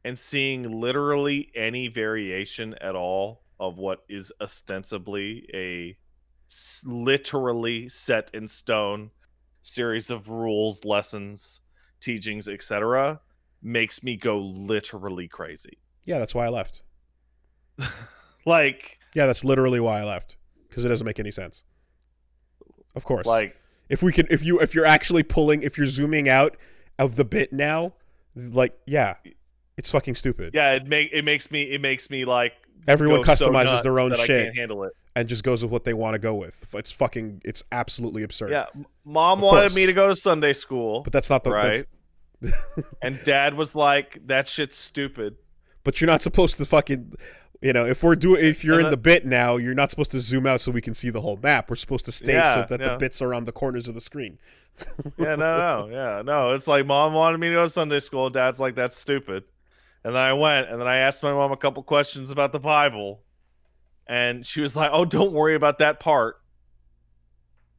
and seeing literally any variation at all of what is ostensibly a literally set in stone series of rules, lessons, teachings, etc., makes me go literally crazy. Yeah, that's why I left. Like, yeah, that's literally why I left, because it doesn't make any sense. Of course. Like, if you're actually pulling, if you're zooming out of the bit now, like, yeah, it's fucking stupid. Yeah, it makes me like everyone customizes their own shit. shit. I can't handle it. And just goes with what they want to go with. It's absolutely absurd. Yeah, Mom wanted me to go to Sunday school, but that's not the right. And Dad was like, "That shit's stupid." But you're not supposed to fucking, you know, if you're in the bit now, you're not supposed to zoom out so we can see the whole map. We're supposed to stay so that the bits are on the corners of the screen. No. It's like Mom wanted me to go to Sunday school. Dad's like, "That's stupid." And then I went, and then I asked my mom a couple questions about the Bible, and she was like, "Oh, don't worry about that part."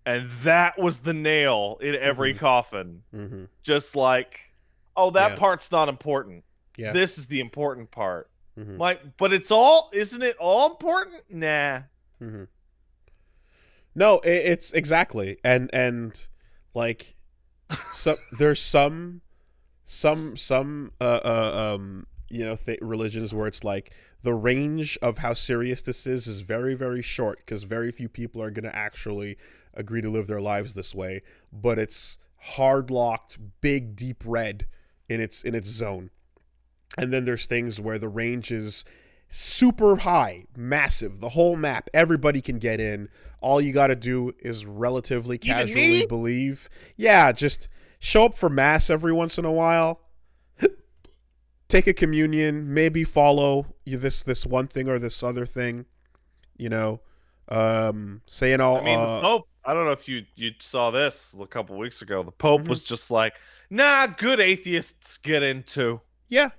And that was the nail in every coffin. Mm-hmm. Just like, oh, that part's not important. Yeah. This is the important part. Mm-hmm. Like, but isn't it all important? Nah. Mm-hmm. No, it's exactly. And like, so there's some you know, religions where it's like the range of how serious this is very, very short, because very few people are going to actually agree to live their lives this way. But it's hard locked, big, deep red in its zone. And then there's things where the range is super high, massive, the whole map, everybody can get in. All you got to do is relatively casually believe. Yeah, just show up for mass every once in a while. Take a communion, maybe follow this one thing or this other thing, you know. Saying all. I mean, the Pope. I don't know if you saw this a couple weeks ago. The Pope was just like, "Nah, good atheists get into." Yeah.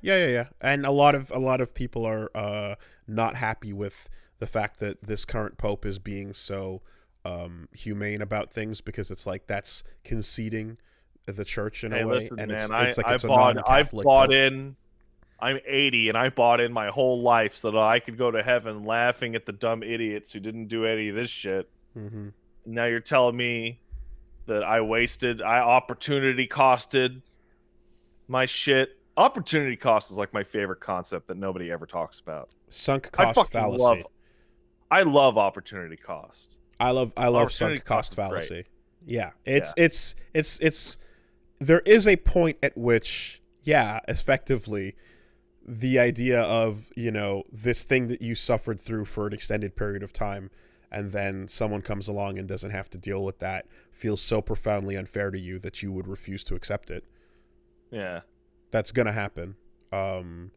And a lot of people are not happy with the fact that this current Pope is being so humane about things, because it's like that's conceding the church in a way, Listen, and man, it's like it's a I've non-Catholic bought Pope. in. I'm 80 and I bought in my whole life so that I could go to heaven laughing at the dumb idiots who didn't do any of this shit. Mm-hmm. Now you're telling me that I opportunity costed my shit. Opportunity cost is like my favorite concept that nobody ever talks about. Sunk cost fallacy. I love opportunity cost. I love sunk cost fallacy. Great. Yeah. It's there is a point at which, yeah, effectively the idea of, you know, this thing that you suffered through for an extended period of time, and then someone comes along and doesn't have to deal with that, feels so profoundly unfair to you that you would refuse to accept it. Yeah. That's going to happen. And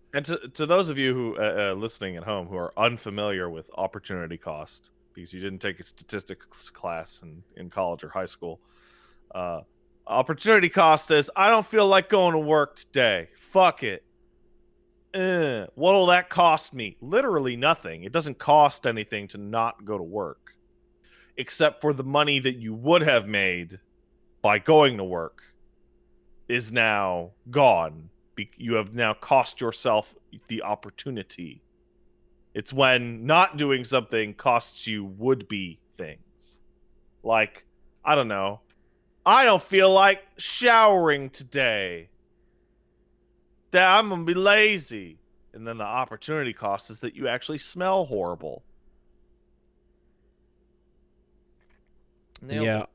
to those of you who listening at home who are unfamiliar with opportunity cost, because you didn't take a statistics class in college or high school, opportunity cost is, I don't feel like going to work today. Fuck it. What'll that cost me? Literally nothing. It doesn't cost anything to not go to work, except for the money that you would have made by going to work is now gone. You have now cost yourself the opportunity. It's when not doing something costs you would-be things. Like, I don't know. I don't feel like showering today. I'm going to be lazy. And then the opportunity cost is that you actually smell horrible. Yeah.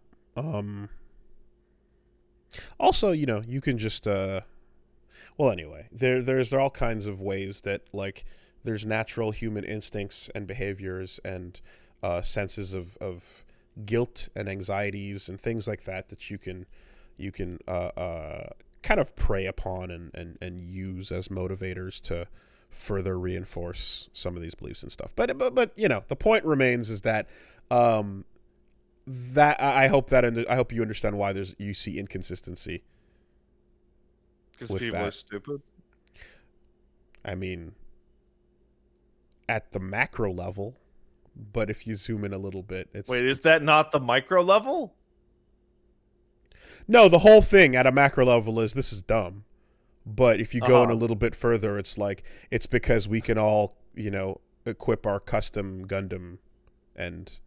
Also, you know, you can just well, anyway, there's all kinds of ways that, like, there's natural human instincts and behaviors and senses of guilt and anxieties and things like that you can kind of prey upon and use as motivators to further reinforce some of these beliefs and stuff. But you know, the point remains is that that I hope you understand why you see inconsistency. Because people are stupid. I mean, at the macro level, but if you zoom in a little bit, is that not the micro level? No, the whole thing at a macro level is, this is dumb. But if you go in a little bit further, it's like, it's because we can all, you know, equip our custom Gundam and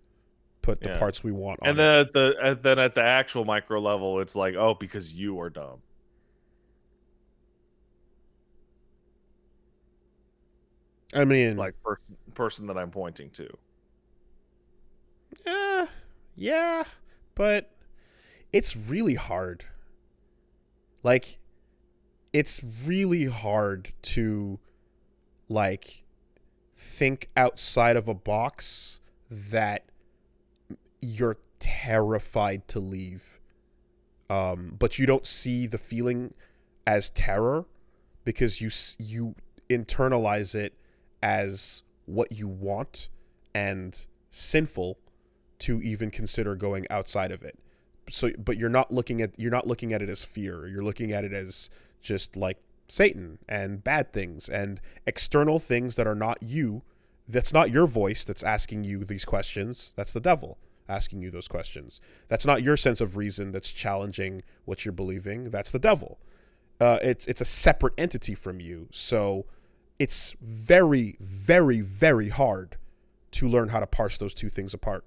put the parts we want on it. And then at the actual micro level, it's like, oh, because you are dumb. I mean, like person that I'm pointing to. Yeah, but it's really hard. Like, it's really hard to, like, think outside of a box that you're terrified to leave. But you don't see the feeling as terror because you internalize it as what you want and sinful to even consider going outside of it. So, but you're not looking at it as fear. You're looking at it as just like Satan and bad things and external things that are not you. That's not your voice that's asking you these questions. That's the devil asking you those questions. That's not your sense of reason that's challenging what you're believing. That's the devil. It's a separate entity from you. So it's very, very, very hard to learn how to parse those two things apart.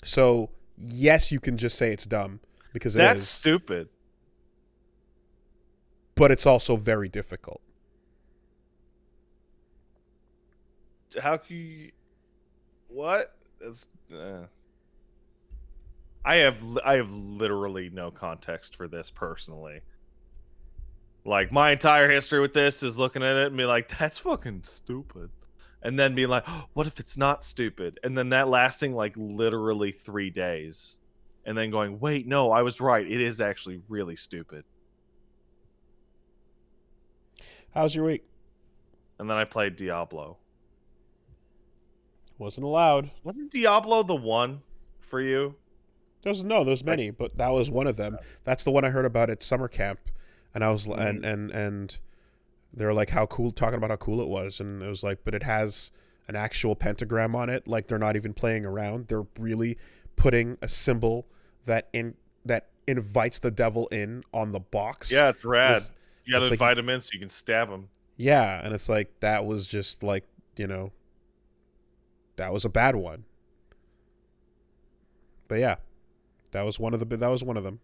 So, yes, you can just say it's dumb because that's stupid. But it's also very difficult. How can you... What? I have literally no context for this personally. Like, my entire history with this is looking at it and be like, that's fucking stupid. And then being like, oh, what if it's not stupid? And then that lasting like literally 3 days. And then going, wait, no, I was right. It is actually really stupid. How's your week? And then I played Diablo. Wasn't allowed. Wasn't Diablo the one for you? There's many, but that was one of them. That's the one I heard about at summer camp, and I was and they were like talking about how cool it was, and it was like, but it has an actual pentagram on it. Like, they're not even playing around. They're really putting a symbol that invites the devil in on the box. Yeah, it's rad. You gotta invite like, him in so you can stab him. Yeah, and it's like, that was just like, that was a bad one. But yeah, that was one of them.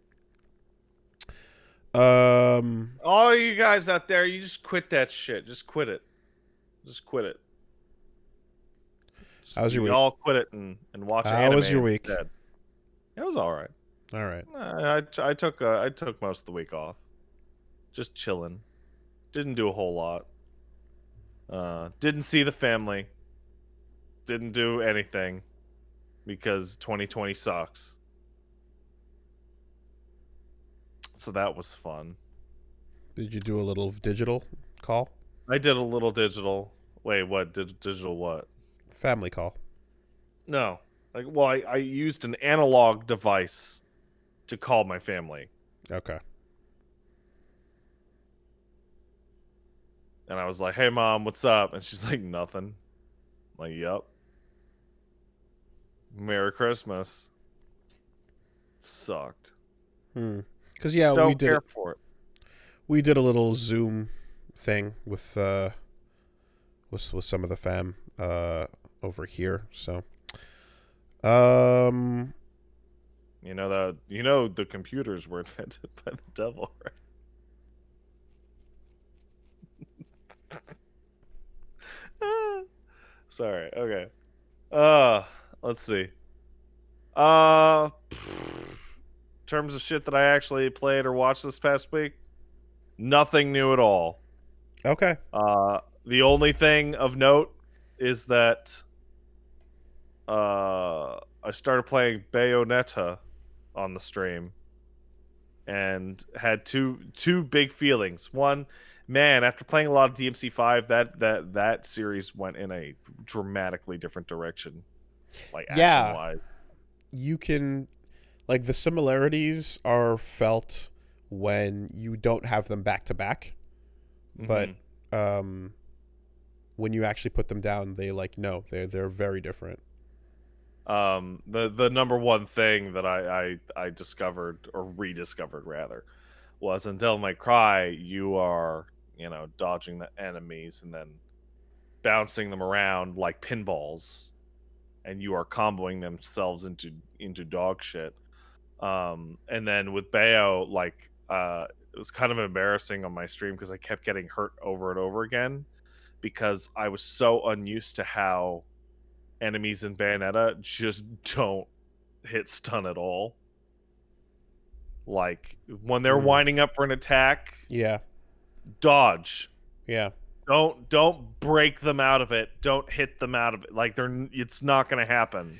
All you guys out there, you just quit that shit. Just quit it. Just quit it. How was your week? All quit it and watch anime. How was your week? Instead. It was all right. All right. I took most of the week off. Just chilling. Didn't do a whole lot. Didn't see the family. Didn't do anything because 2020 sucks. So that was fun. Did you do a little digital call? I did a little digital. Wait, what? Digital what? Family call. No. I used an analog device to call my family. Okay. And I was like, hey, Mom, what's up? And she's like, nothing. I'm like, yep. Merry Christmas. It sucked. Because, yeah, Don't we did care for it. We did a little Zoom thing with some of the fam over here. So, the computers were invented by the devil, right? Sorry. Okay. Let's see. In terms of shit that I actually played or watched this past week, nothing new at all. Okay. The only thing of note is that I started playing Bayonetta on the stream and had two big feelings. One, man, after playing a lot of DMC5, that series went in a dramatically different direction, like action-wise. You can, like, the similarities are felt when you don't have them back to back, but when you actually put them down, they're very different. The number one thing that I discovered, or rediscovered rather, was in Devil May Cry, you are, dodging the enemies and then bouncing them around like pinballs, and you are comboing themselves into dog shit. And then with Bayo, it was kind of embarrassing on my stream because I kept getting hurt over and over again because I was so unused to how enemies in Bayonetta just don't hit stun at all. Like, when they're winding up for an attack, dodge. Yeah. Don't break them out of it. Don't hit them out of it. Like, it's not gonna happen.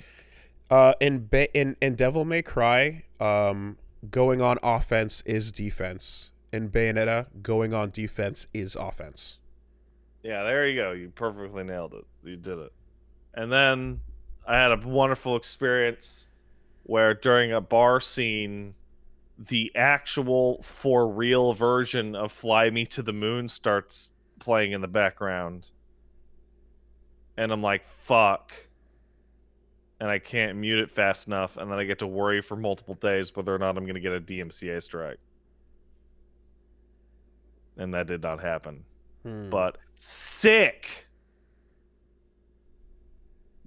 In Devil May Cry, going on offense is defense. In Bayonetta, going on defense is offense. Yeah, there you go. You perfectly nailed it. You did it. And then I had a wonderful experience where during a bar scene, the actual for real version of Fly Me to the Moon starts playing in the background. And I'm like, fuck. And I can't mute it fast enough, and then I get to worry for multiple days whether or not I'm going to get a DMCA strike. And that did not happen. But sick.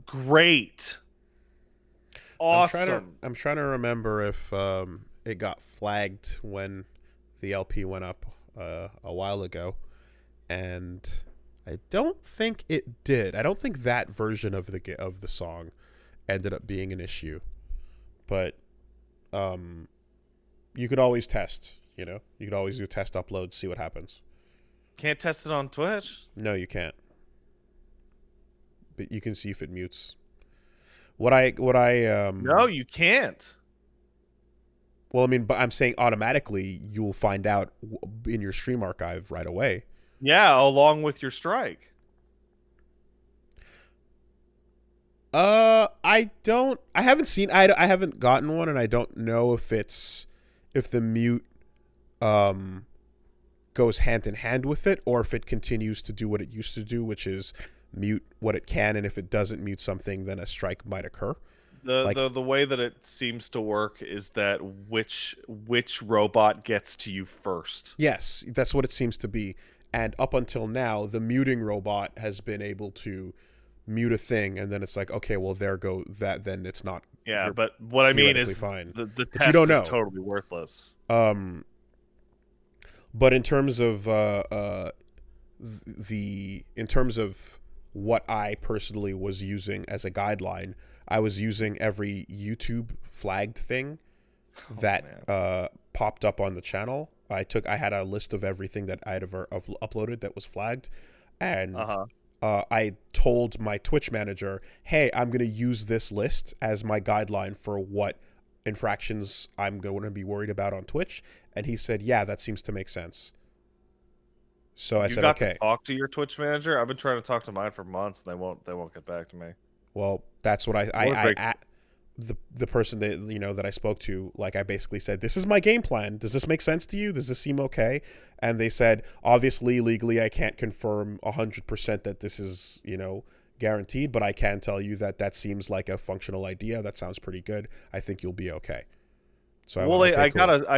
Great. Awesome. I'm trying to remember if it got flagged when the LP went up a while ago, and I don't think it did. I don't think that version of the song ended up being an issue, but You could always test. You know, you could always do test uploads, see what happens. Can't test it on Twitch? No, you can't. But you can see if it mutes. No, you can't. Well, I mean, but I'm saying automatically you'll find out in your stream archive right away. Yeah, along with your strike. I haven't gotten one, and I don't know if the mute goes hand in hand with it, or if it continues to do what it used to do, which is mute what it can, and if it doesn't mute something, then a strike might occur. The way that it seems to work is that which robot gets to you first. Yes, that's what it seems to be. And up until now, the muting robot has been able to mute a thing, and then it's like, okay, well, there go that. Then it's not. Yeah, but what I mean is fine. the test is totally worthless. But in terms of what I personally was using as a guideline, I was using every YouTube flagged thing that popped up on the channel. I had a list of everything that I'd ever uploaded that was flagged, and I told my Twitch manager, hey, I'm going to use this list as my guideline for what infractions I'm going to be worried about on Twitch. And he said, yeah, that seems to make sense. So I said, okay. To talk to your Twitch manager? I've been trying to talk to mine for months, and they won't get back to me. Well, that's what the person that I spoke to, like, I basically said, this is my game plan. Does this make sense to you? Does this seem okay? And they said, obviously, legally, I can't confirm 100% that this is, guaranteed, but I can tell you that seems like a functional idea. That sounds pretty good. I think you'll be okay. So I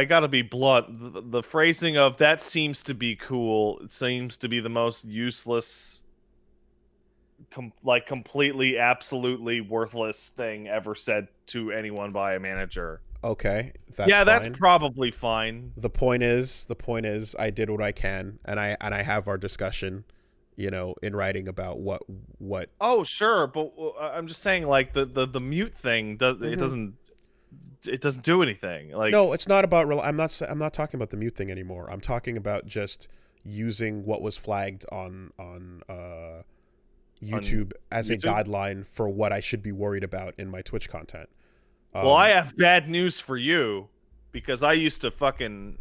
gotta be blunt. The phrasing of that seems to be cool. It seems to be the most useless, completely, absolutely worthless thing ever said to anyone by a manager. Okay, that's probably fine. The point is, I did what I can, and I have our discussion, in writing about what. Oh, sure, but I'm just saying, like the mute thing it doesn't do anything. Like, no, it's not about. I'm not talking about the mute thing anymore. I'm talking about just using what was flagged on YouTube as a guideline for what I should be worried about in my Twitch content. Well, I have bad news for you, because I used to fucking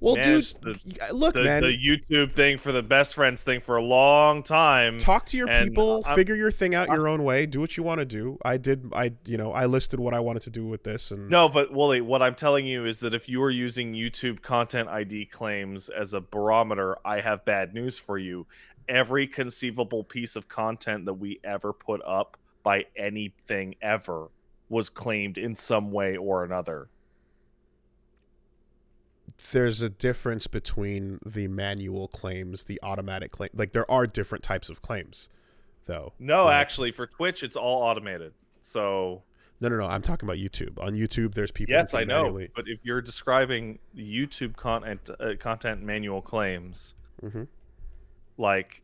dude, look, man, the YouTube thing for the best friends thing for a long time. Talk to your people, figure your thing out your own way, do what you want to do. I listed what I wanted to do with this, and no, but Woolie, what I'm telling you is that if you are using YouTube content ID claims as a barometer, I have bad news for you. Every conceivable piece of content that we ever put up by anything ever was claimed in some way or another. There's a difference between the manual claims, the automatic claim. Like, there are different types of claims, though. No, actually, for Twitch, it's all automated. So no. I'm talking about YouTube. On YouTube, there's people. Yes, I know. But if you're describing YouTube content manual claims, like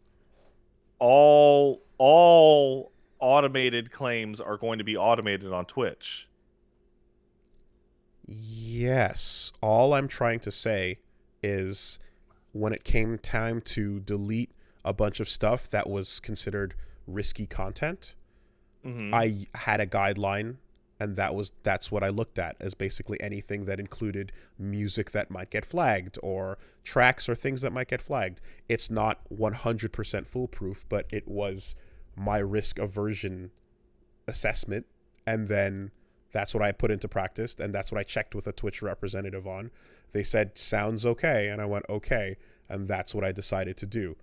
all automated claims are going to be automated on Twitch. Yes. All I'm trying to say is when it came time to delete a bunch of stuff that was considered risky content, I had a guideline, and that's what I looked at as basically anything that included music that might get flagged or tracks or things that might get flagged. It's not 100% foolproof, but it was my risk aversion assessment, and then that's what I put into practice, and that's what I checked with a Twitch representative on. They said, sounds okay, and I went, okay, and that's what I decided to do.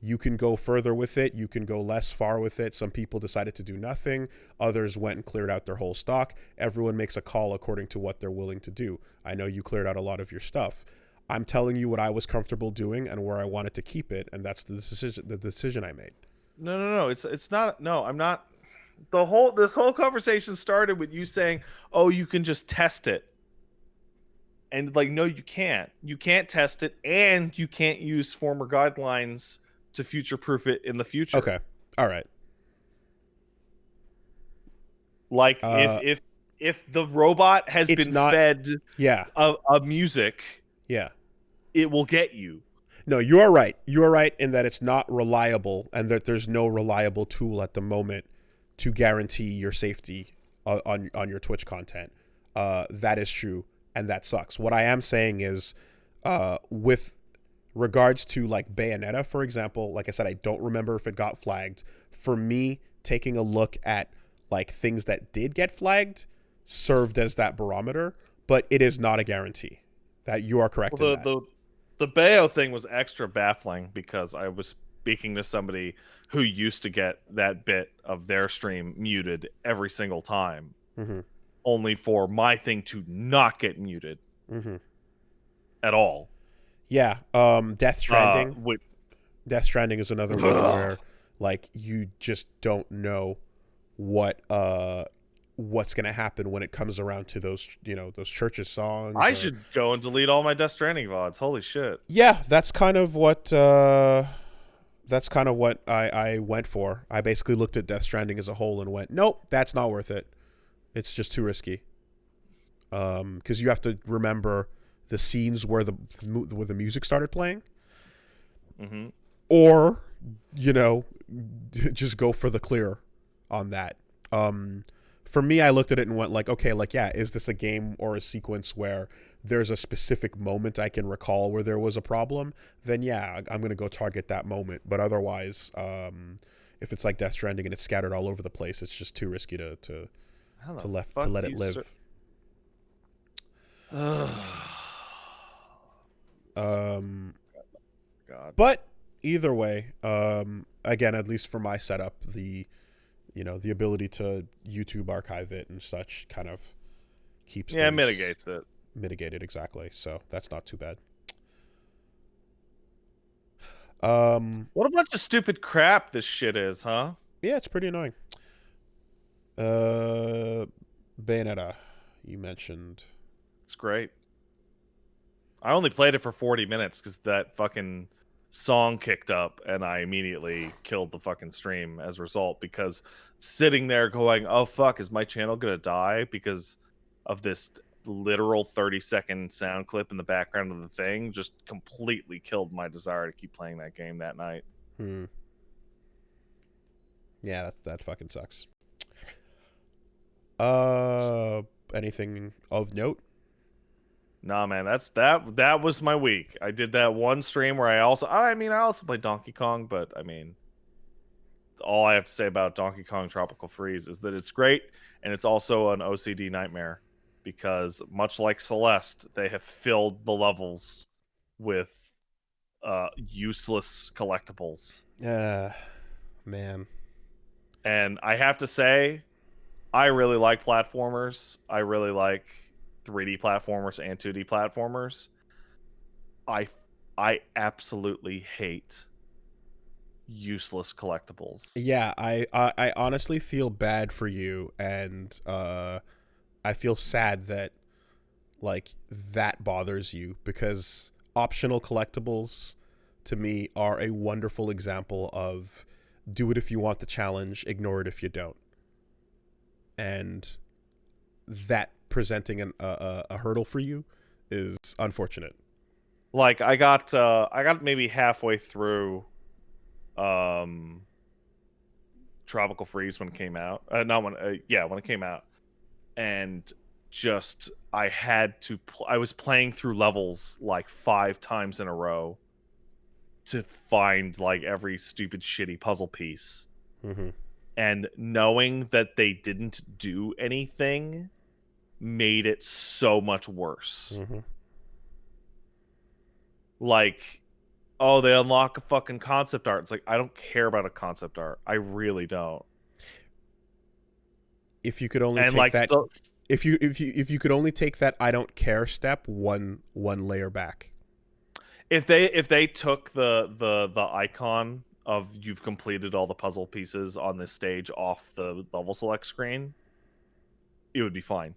You can go further with it. You can go less far with it. Some people decided to do nothing. Others went and cleared out their whole stock. Everyone makes a call according to what they're willing to do. I know you cleared out a lot of your stuff. I'm telling you what I was comfortable doing and where I wanted to keep it, and that's the decision I made. No. It's not. No, I'm not. This whole conversation started with you saying, "Oh, you can just test it," and like, no, you can't. You can't test it, and you can't use former guidelines to future-proof it in the future. Okay, all right. Like, if the robot has It's been not- fed Yeah. a music, Yeah. it will get you. No, you are right. You are right in that it's not reliable, and that there's no reliable tool at the moment to guarantee your safety on your Twitch content. That is true, and that sucks. What I am saying is, with regards to like Bayonetta, for example, like I said, I don't remember if it got flagged. For me, taking a look at like things that did get flagged served as that barometer, but it is not a guarantee. That you are correct in that. The Bayo thing was extra baffling because I was speaking to somebody who used to get that bit of their stream muted every single time, only for my thing to not get muted at all. Yeah, Death Stranding. Death Stranding is another one where, like, you just don't know what's gonna happen when it comes around to those, those churches songs. I should go and delete all my Death Stranding VODs. Holy shit! Yeah, that's kind of what I went for. I basically looked at Death Stranding as a whole and went, nope, that's not worth it. It's just too risky. Because you have to remember the scenes where the music started playing, or just go for the clear on that. For me, I looked at it and went like, okay, like, yeah, is this a game or a sequence where there's a specific moment I can recall where there was a problem? Then yeah, I'm gonna go target that moment. But otherwise, if it's like Death Stranding and it's scattered all over the place, it's just too risky to let it live. God. But either way, again, at least for my setup, the ability to YouTube archive it and such kind of keeps things mitigates it. Mitigated, exactly. So that's not too bad. What a bunch of stupid crap this shit is, huh? Yeah, it's pretty annoying. Bayonetta, you mentioned. It's great. I only played it for 40 minutes because that fucking song kicked up and I immediately killed the fucking stream as a result, because sitting there going, oh fuck, is my channel gonna die because of this literal 30-second sound clip in the background of the thing just completely killed my desire to keep playing that game that night. Yeah, that fucking sucks. Anything of note? Nah, man, that was my week. I did that one stream where I also played Donkey Kong, but I mean, all I have to say about Donkey Kong Tropical Freeze is that it's great, and it's also an OCD nightmare, because much like Celeste, they have filled the levels with useless collectibles. Man. And I have to say, I really like platformers. I really like 3D platformers and 2D platformers. I absolutely hate useless collectibles. Yeah, I honestly feel bad for you, and I feel sad that like that bothers you, because optional collectibles to me are a wonderful example of do it if you want the challenge, ignore it if you don't. And that presenting a hurdle for you is unfortunate. Like I got maybe halfway through Tropical Freeze when it came out. When it came out. And just I was playing through levels like 5 times in a row to find like every stupid shitty puzzle piece. And knowing that they didn't do anything made it so much worse. Like, oh, they unlock a fucking concept art. It's like, I don't care about a concept art. I really don't. If you could only take that, if you could only take that I don't care step one layer back. If they took the icon of you've completed all the puzzle pieces on this stage off the level select screen, it would be fine.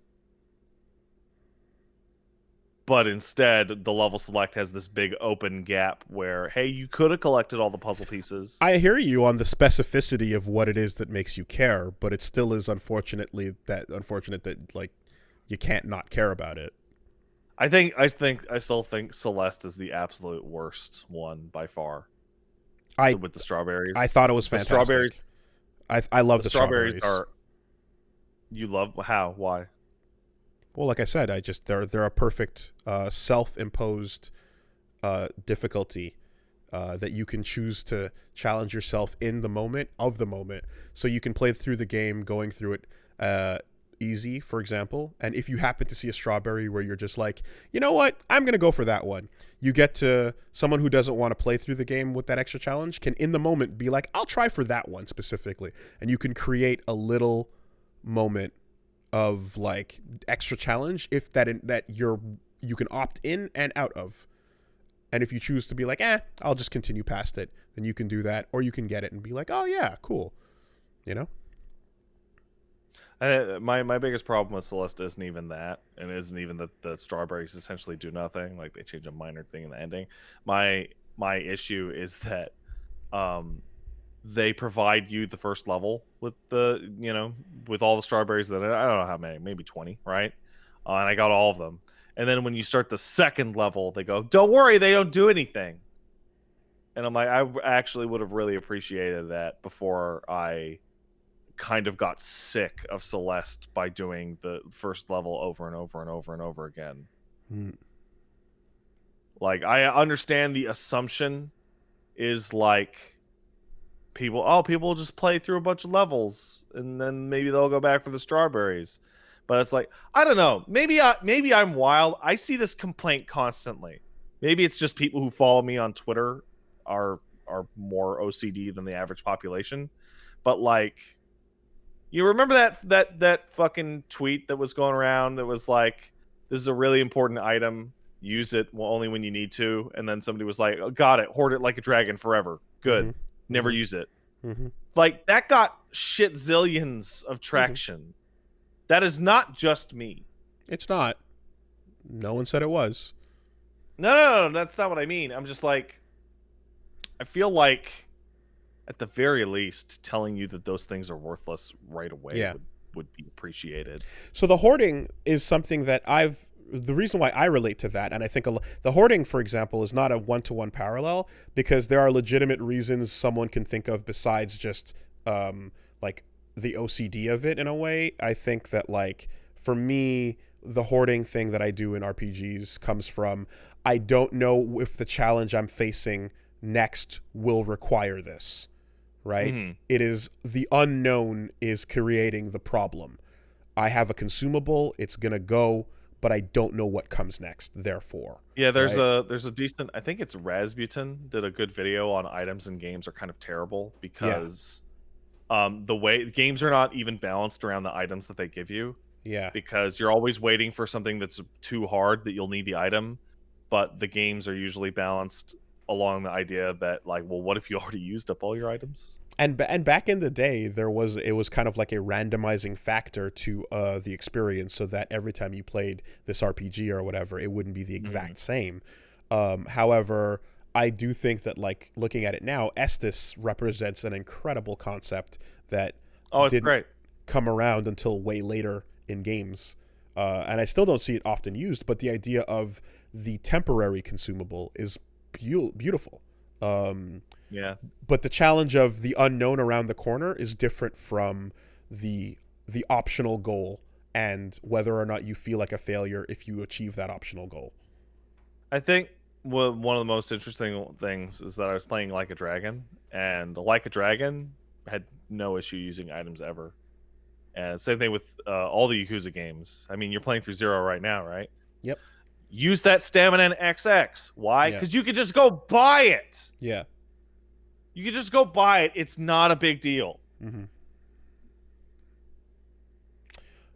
But instead, the level select has this big open gap where, hey, you could have collected all the puzzle pieces. I hear you on the specificity of what it is that makes you care, but it still is unfortunate that like you can't not care about it. I still think Celeste is the absolute worst one by far. With the strawberries. I thought it was fantastic. The strawberries. I love the strawberries. strawberries. You love how? Why? Well, like I said, they're a perfect self-imposed difficulty that you can choose to challenge yourself in the moment of the moment. So you can play through the game going through it easy, for example. And if you happen to see a strawberry where you're just like, you know what, I'm going to go for that one. You get to someone who doesn't want to play through the game with that extra challenge can in the moment be like, I'll try for that one specifically. And you can create a little moment of like extra challenge if you can opt in and out of. And if you choose to be like, I'll just continue past it, then you can do that, or you can get it and be like, oh yeah, cool, you know. My biggest problem with Celeste isn't even that, and isn't even that the strawberries essentially do nothing. Like they change a minor thing in the ending. My issue is that they provide you the first level with with all the strawberries that I don't know how many, maybe 20, right? And I got all of them. And then when you start the second level, they go, don't worry, they don't do anything. And I'm like, I actually would have really appreciated that before I kind of got sick of Celeste by doing the first level over and over and over and over again. Like, I understand the assumption is like people just play through a bunch of levels and then maybe they'll go back for the strawberries. But it's like, I don't know. Maybe I'm wild. I see this complaint constantly. Maybe it's just people who follow me on Twitter are more OCD than the average population. But like, you remember that fucking tweet that was going around that was like, this is a really important item. Use it only when you need to. And then somebody was like, oh, got it. Hoard it like a dragon forever. Good. Mm-hmm. Never use it. Mm-hmm. Like, that got shit zillions of traction. Mm-hmm. That is not just me. It's not. No one said it was. No, that's not what I mean. I'm just like, I feel like, at the very least, telling you that those things are worthless right away would be appreciated. So the hoarding is something that the reason why I relate to that, and I think the hoarding, for example, is not a one-to-one parallel, because there are legitimate reasons someone can think of besides just like the OCD of it in a way. I think that, like, for me, the hoarding thing that I do in RPGs comes from, I don't know if the challenge I'm facing next will require this, right? Mm-hmm. It is the unknown is creating the problem. I have a consumable, it's gonna go, but I don't know what comes next, therefore. Yeah, there's a decent, I think it's Rasputin did a good video on items in games are kind of terrible because the way games are not even balanced around the items that they give you. Yeah. Because you're always waiting for something that's too hard that you'll need the item, but the games are usually balanced along the idea that, like, well, what if you already used up all your items? And back in the day, it was kind of like a randomizing factor to the experience, so that every time you played this RPG or whatever, it wouldn't be the exact same. However, I do think that, like, looking at it now, Estus represents an incredible concept that didn't come around until way later in games. And I still don't see it often used, but the idea of the temporary consumable is beautiful. Yeah. But the challenge of the unknown around the corner is different from the optional goal and whether or not you feel like a failure if you achieve that optional goal. I think one of the most interesting things is that I was playing Like a Dragon, and Like a Dragon had no issue using items ever. And same thing with all the Yakuza games. I mean, you're playing through Zero right now, right? Yep. Use that stamina in XX. Why? Because you could just go buy it. Yeah. You could just go buy it. It's not a big deal.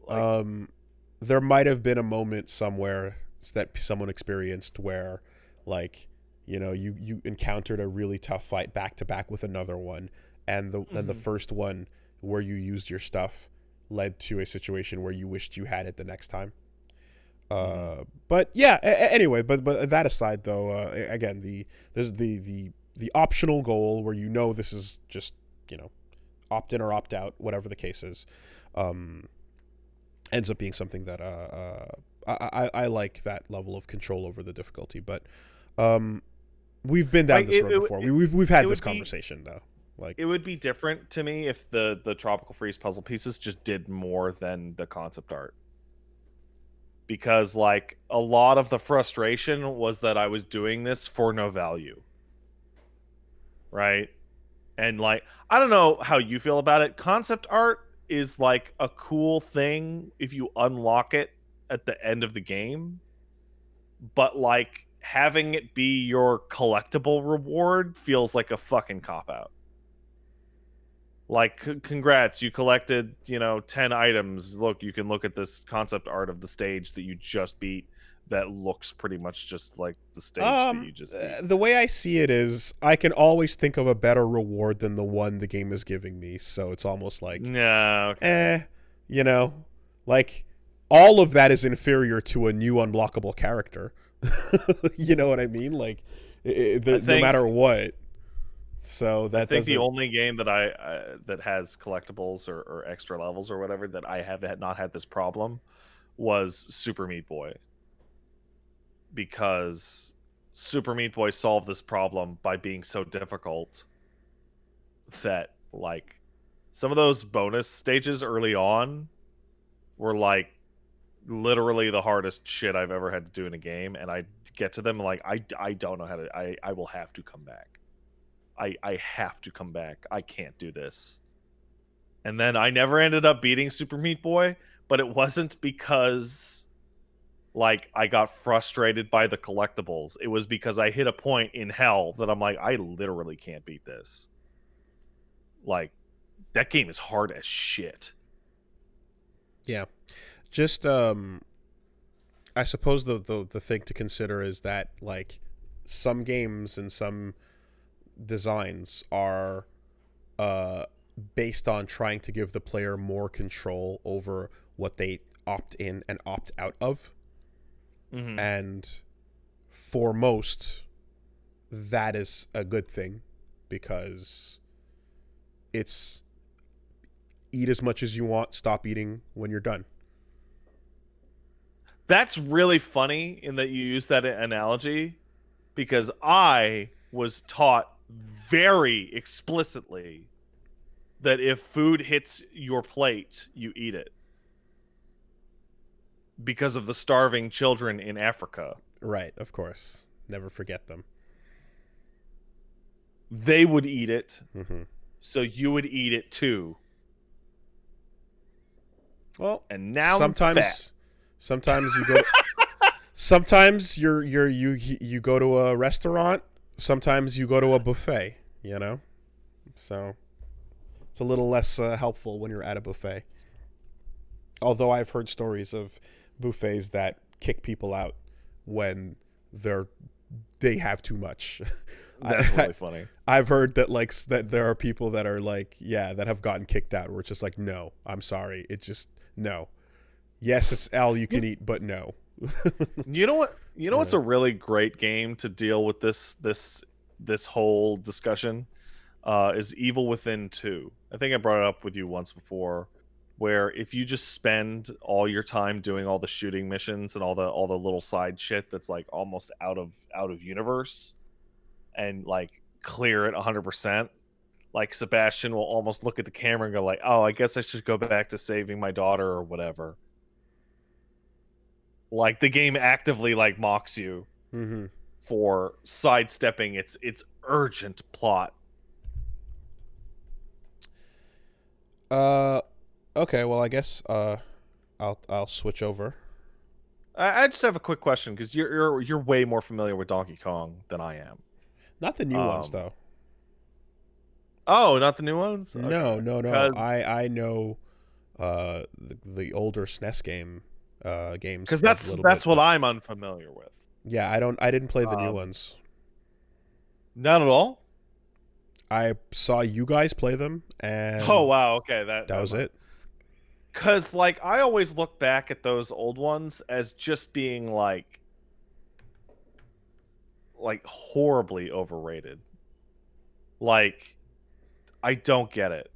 Mm-hmm. There might have been a moment somewhere that someone experienced where, like, you know, you encountered a really tough fight back to back with another one, and the first one where you used your stuff led to a situation where you wished you had it the next time. But yeah, anyway, but that aside, though, again, there's the optional goal where, you know, this is just, you know, opt in or opt out, whatever the case is. ends up being something that I like that level of control over the difficulty. But we've been down Like this road before. We've had it this would be conversation though. Like, it would be different to me if the tropical freeze puzzle pieces just did more than the concept art. Because like a lot of the frustration was that I was doing this for no value. Right? And like I don't know how you feel about it. Concept art is like a cool thing if you unlock it at the end of the game. But like having it be your collectible reward feels like a fucking cop out. Like congrats, you collected 10 items. Look, you can look at this concept art of the stage that you just beat that looks pretty much just like the stage that you just beat. The way I see it is, I can always think of a better reward than the one the game is giving me. So it's almost like, Yeah, okay. like all of that is inferior to a new unblockable character. You know what I mean? Like, no matter what. So that I think the only game that that has collectibles or extra levels or whatever that I have not had this problem was Super Meat Boy, because Super Meat Boy solved this problem by being so difficult that like some of those bonus stages early on were like literally the hardest shit I've ever had to do in a game, and I get to them like I don't know how to. I will have to come back. I have to come back. I can't do this. And then I never ended up beating Super Meat Boy, but it wasn't because like I got frustrated by the collectibles. It was because I hit a point in hell that I'm like, I literally can't beat this. Like, that game is hard as shit. Yeah. Just I suppose the thing to consider is that like some games and some designs are based on trying to give the player more control over what they opt in and opt out of. Mm-hmm. And for most, that is a good thing, because it's eat as much as you want, stop eating when you're done. That's really funny in that you use that analogy, because I was taught very explicitly that if food hits your plate, you eat it. Because of the starving children in Africa. Right, of course. Never forget them. They would eat it, Mm-hmm. so you would eat it too. Well, and now sometimes you go. Sometimes you go to a restaurant. Sometimes you go to a buffet. You know, so it's a little less helpful when you're at a buffet. Although I've heard stories of buffets that kick people out when they have too much. That's really funny. I've heard that that there are people that are like, that have gotten kicked out, where it's just like, no, I'm sorry, it just no. Yes, it's all you can eat, but no. You know what? What's a really great game to deal with this whole discussion is Evil Within 2. I think I brought it up with you once before, where if you just spend all your time doing all the shooting missions and all the little side shit that's like almost out of universe, and like clear it 100%, like Sebastian will almost look at the camera and go like, oh, I guess I should go back to saving my daughter or whatever. Like the game actively like mocks you for sidestepping its urgent plot. Okay, well, I guess I'll switch over. I just have a quick question, because you're way more familiar with Donkey Kong than I am. Not the new ones though. Oh, not the new ones? No, Okay. no, no. I know the older SNES games. Because that's what I'm unfamiliar with. Yeah, I didn't play the new ones. Not at all? I saw you guys play them, and oh wow, okay, that was it. Because like I always look back at those old ones as just being like horribly overrated. Like, I don't get it.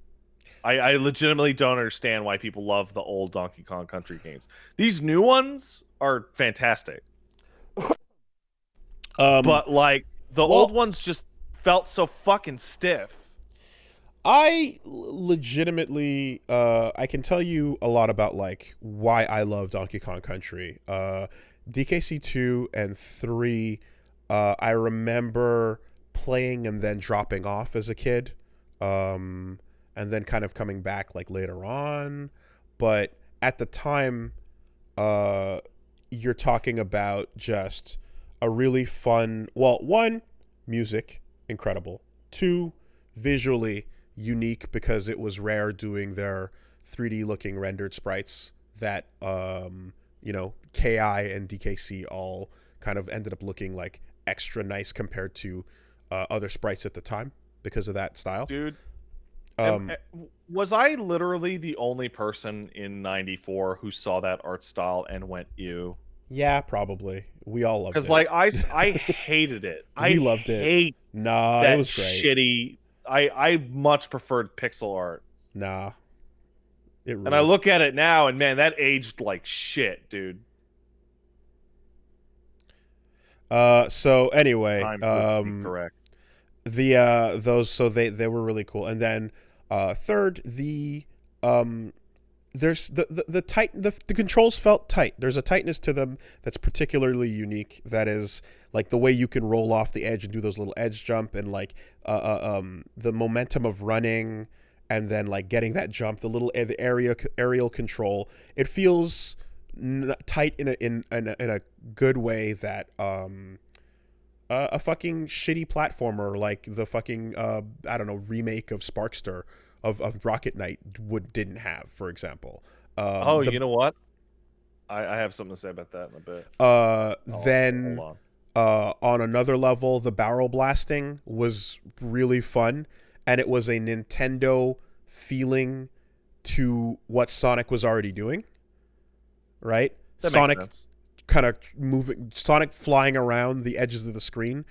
I legitimately don't understand why people love the old Donkey Kong Country games. These new ones are fantastic, Um, but like the old well, ones just felt so fucking stiff. legitimately, I can tell you a lot about like why I love Donkey Kong Country. DKC 2 and 3, I remember playing and then dropping off as a kid, and then kind of coming back like later on. But at the time, uh, you're talking about just a really fun. Well, one, music incredible. Two, visually unique because it was Rare doing their 3D looking rendered sprites that KI and DKC all kind of ended up looking like extra nice compared to other sprites at the time because of that style. Dude, Um, was I literally the only person in '94 who saw that art style and went ew? yeah, probably. We all loved Because it. like I hated it. I We loved it. hate Nah, it that was great. shitty. I much preferred pixel art. Nah, it And I ruled. look at it now, and man, that aged like shit, dude. So anyway, Time proved to be correct. the those so they were really cool. And then third, the there's the tight the controls felt tight. There's a tightness to them that's particularly unique. That is like the way you can roll off the edge and do those little edge jump, and like the momentum of running and then like getting that jump, the aerial control. It feels tight in a good way that a fucking shitty platformer like the fucking I don't know, remake of Sparkster of Rocket Knight didn't have, for example. Oh, you know what? I have something to say about that in a bit. Then Hold on. on another level, the barrel blasting was really fun, and it was a Nintendo feeling to what Sonic was already doing. Right? That makes Sonic sense. kind of moving, Sonic flying around the edges of the screen.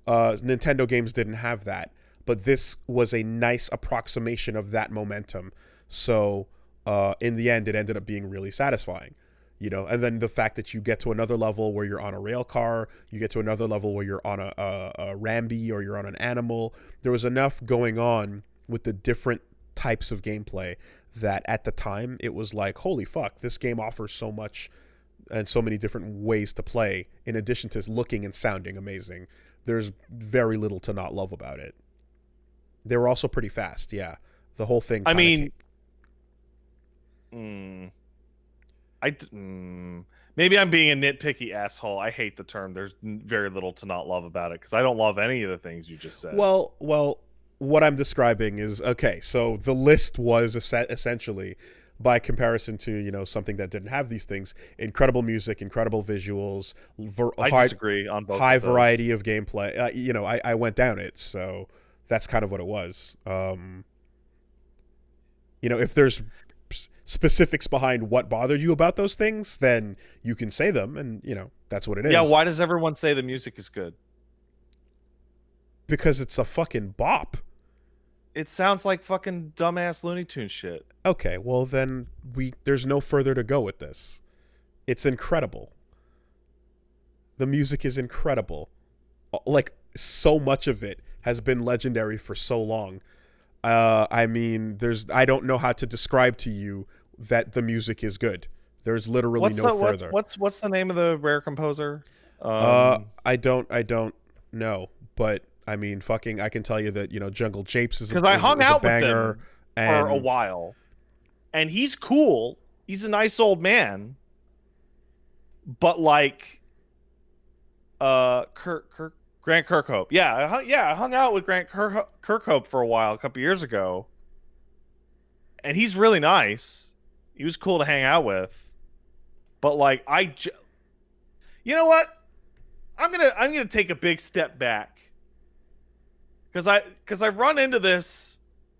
Nintendo games didn't have that, but this was a nice approximation of that momentum. So in the end, it ended up being really satisfying. And then the fact that you get to another level where you're on a rail car, you get to another level where you're on a Rambi or you're on an animal. There was enough going on with the different types of gameplay that at the time it was like, holy fuck, this game offers so much and so many different ways to play, in addition to looking and sounding amazing. There's very little to not love about it. They were also pretty fast, yeah. The whole thing. I mean, maybe I'm being a nitpicky asshole. I hate the term. There's very little to not love about it because I don't love any of the things you just said. Well, what I'm describing is okay. So the list was essentially, by comparison to something that didn't have these things, incredible music, incredible visuals, I disagree on both high of those. variety of gameplay. I went down it, so that's kind of what it was. If there's specifics behind what bothered you about those things, then you can say them, and that's what it is. Yeah, why does everyone say the music is good? Because it's a fucking bop. It sounds like fucking dumbass Looney Tunes shit. Okay, well then there's no further to go with this. It's incredible. The music is incredible. Like, so much of it has been legendary for so long. I mean, I don't know how to describe to you that the music is good. There's literally no further. What's the name of the Rare composer? I don't know, but I mean, fucking, I can tell you that Jungle Japes is because I hung out with banger, him for a while, and he's cool. He's a nice old man, but like, Grant Kirkhope. Yeah, I hung out with Grant Kirkhope for a while a couple years ago, and he's really nice. He was cool to hang out with, but like, you know what? I'm gonna take a big step back. Because I've run into this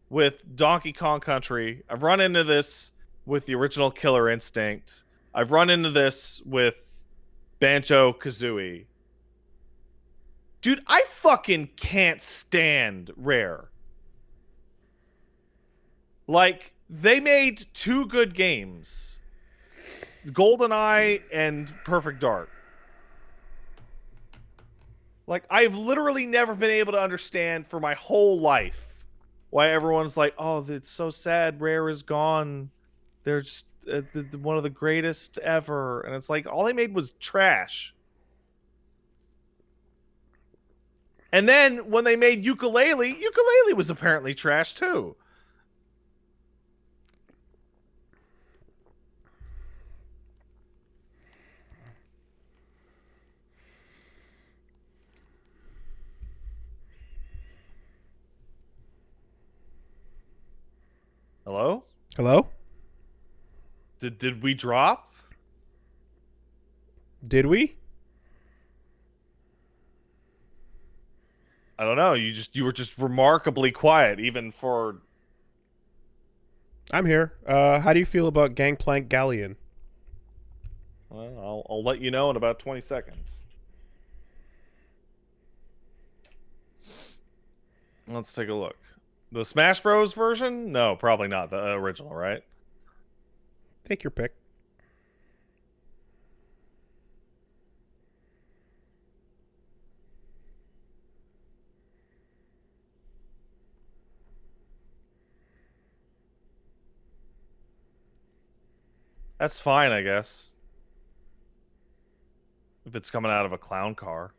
with Donkey Kong Country. I've run into this with the original Killer Instinct. I've run into this with Banjo-Kazooie. Dude, I fucking can't stand Rare. Like, they made 2 good games. GoldenEye and Perfect Dark. Like, I've literally never been able to understand for my whole life why everyone's like, oh, it's so sad Rare is gone. They're just one of the greatest ever. And it's like, all they made was trash. And then when they made Ukulele was apparently trash too. Hello? Hello? Did we drop? Did we? I don't know. You were just remarkably quiet, even for. I'm here. How do you feel about Gangplank Galleon? Well, I'll let you know in about 20 seconds. Let's take a look. The Smash Bros. Version? No, probably not the original, right? Take your pick. That's fine, I guess. If it's coming out of a clown car.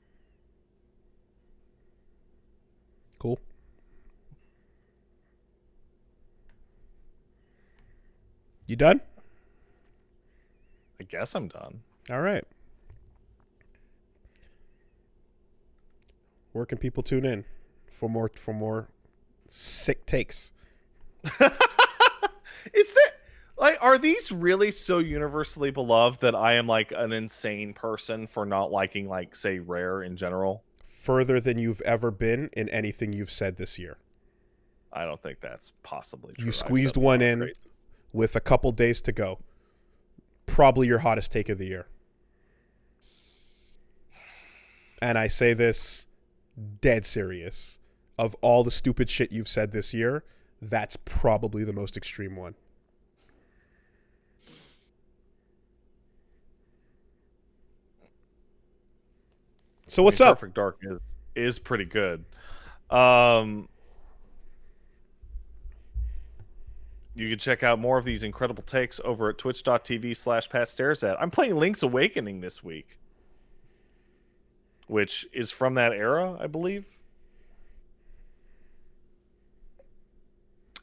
Cool. You done? I guess I'm done. All right. Where can people tune in for more sick takes? Is that like, are these really so universally beloved that I am like an insane person for not liking, like, say, Rare in general? Further than you've ever been in anything you've said this year. I don't think that's possibly true. You squeezed one in with a couple days to go. Probably your hottest take of the year. And I say this dead serious. Of all the stupid shit you've said this year, that's probably the most extreme one. So what's up? Perfect Dark is pretty good. You can check out more of these incredible takes over at twitch.tv/PatStaresAt. I'm playing Link's Awakening this week, which is from that era, I believe.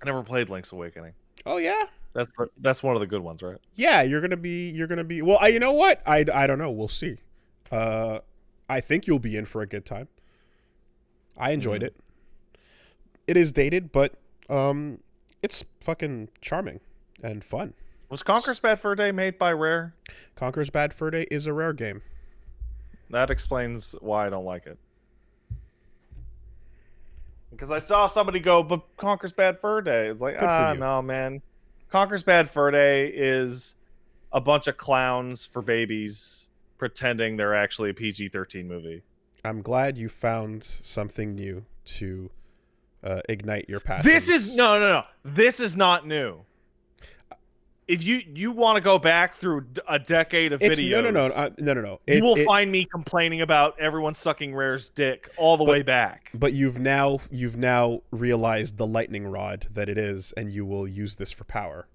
I never played Link's Awakening. Oh yeah, that's one of the good ones, right? Yeah, you're gonna be. Well, you know what? I don't know. We'll see. I think you'll be in for a good time. I enjoyed it. It is dated, but it's fucking charming and fun. Was Conker's Bad Fur Day made by Rare? Conker's Bad Fur Day is a Rare game. That explains why I don't like it. Because I saw somebody go, but Conker's Bad Fur Day. It's like, no, man. Conker's Bad Fur Day is a bunch of clowns for babies pretending they're actually a PG-13 movie. I'm glad you found something new to ignite your passion. This is no. This is not new. If you want to go back through a decade of videos, no. You will find me complaining about everyone sucking Rare's dick all the way back. But you've now realized the lightning rod that it is, and you will use this for power.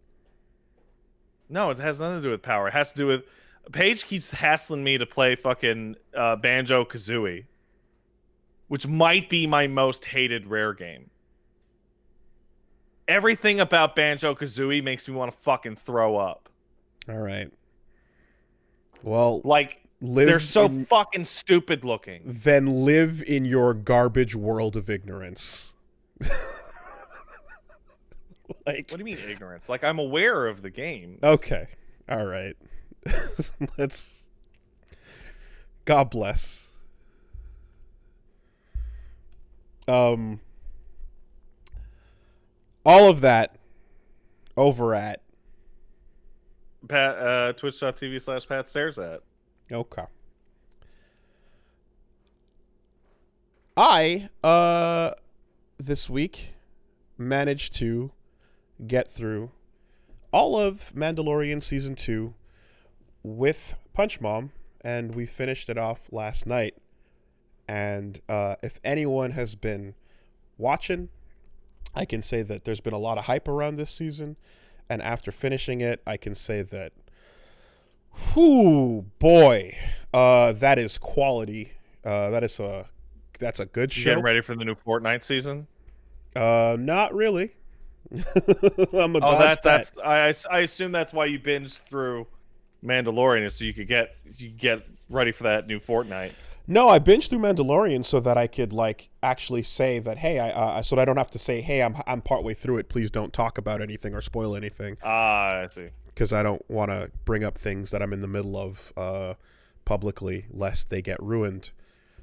No, it has nothing to do with power. It has to do with Paige keeps hassling me to play fucking Banjo-Kazooie, which might be my most hated Rare game. Everything about Banjo-Kazooie makes me want to fucking throw up. All right. Well, like, they're so fucking stupid looking. Then live in your garbage world of ignorance. Like, what do you mean ignorance? Like, I'm aware of the game. Okay. All right. Let's. God bless. All of that over at twitch.tv/PatStaresAt. Okay. I this week managed to get through all of Mandalorian Season 2 with Punch Mom, and we finished it off last night. And if anyone has been watching, I can say that there's been a lot of hype around this season. And after finishing it, I can say that, whoo, boy, that is quality. That's a good show. Getting ready for the new Fortnite season? Not really. I'm a dodge that. I assume that's why you binged through Mandalorian, is so you could get ready for that new Fortnite. No, I binged through Mandalorian so that I could like actually say that, hey, so that I don't have to say, hey, I'm partway through it. Please don't talk about anything or spoil anything. I see. Because I don't want to bring up things that I'm in the middle of publicly, lest they get ruined.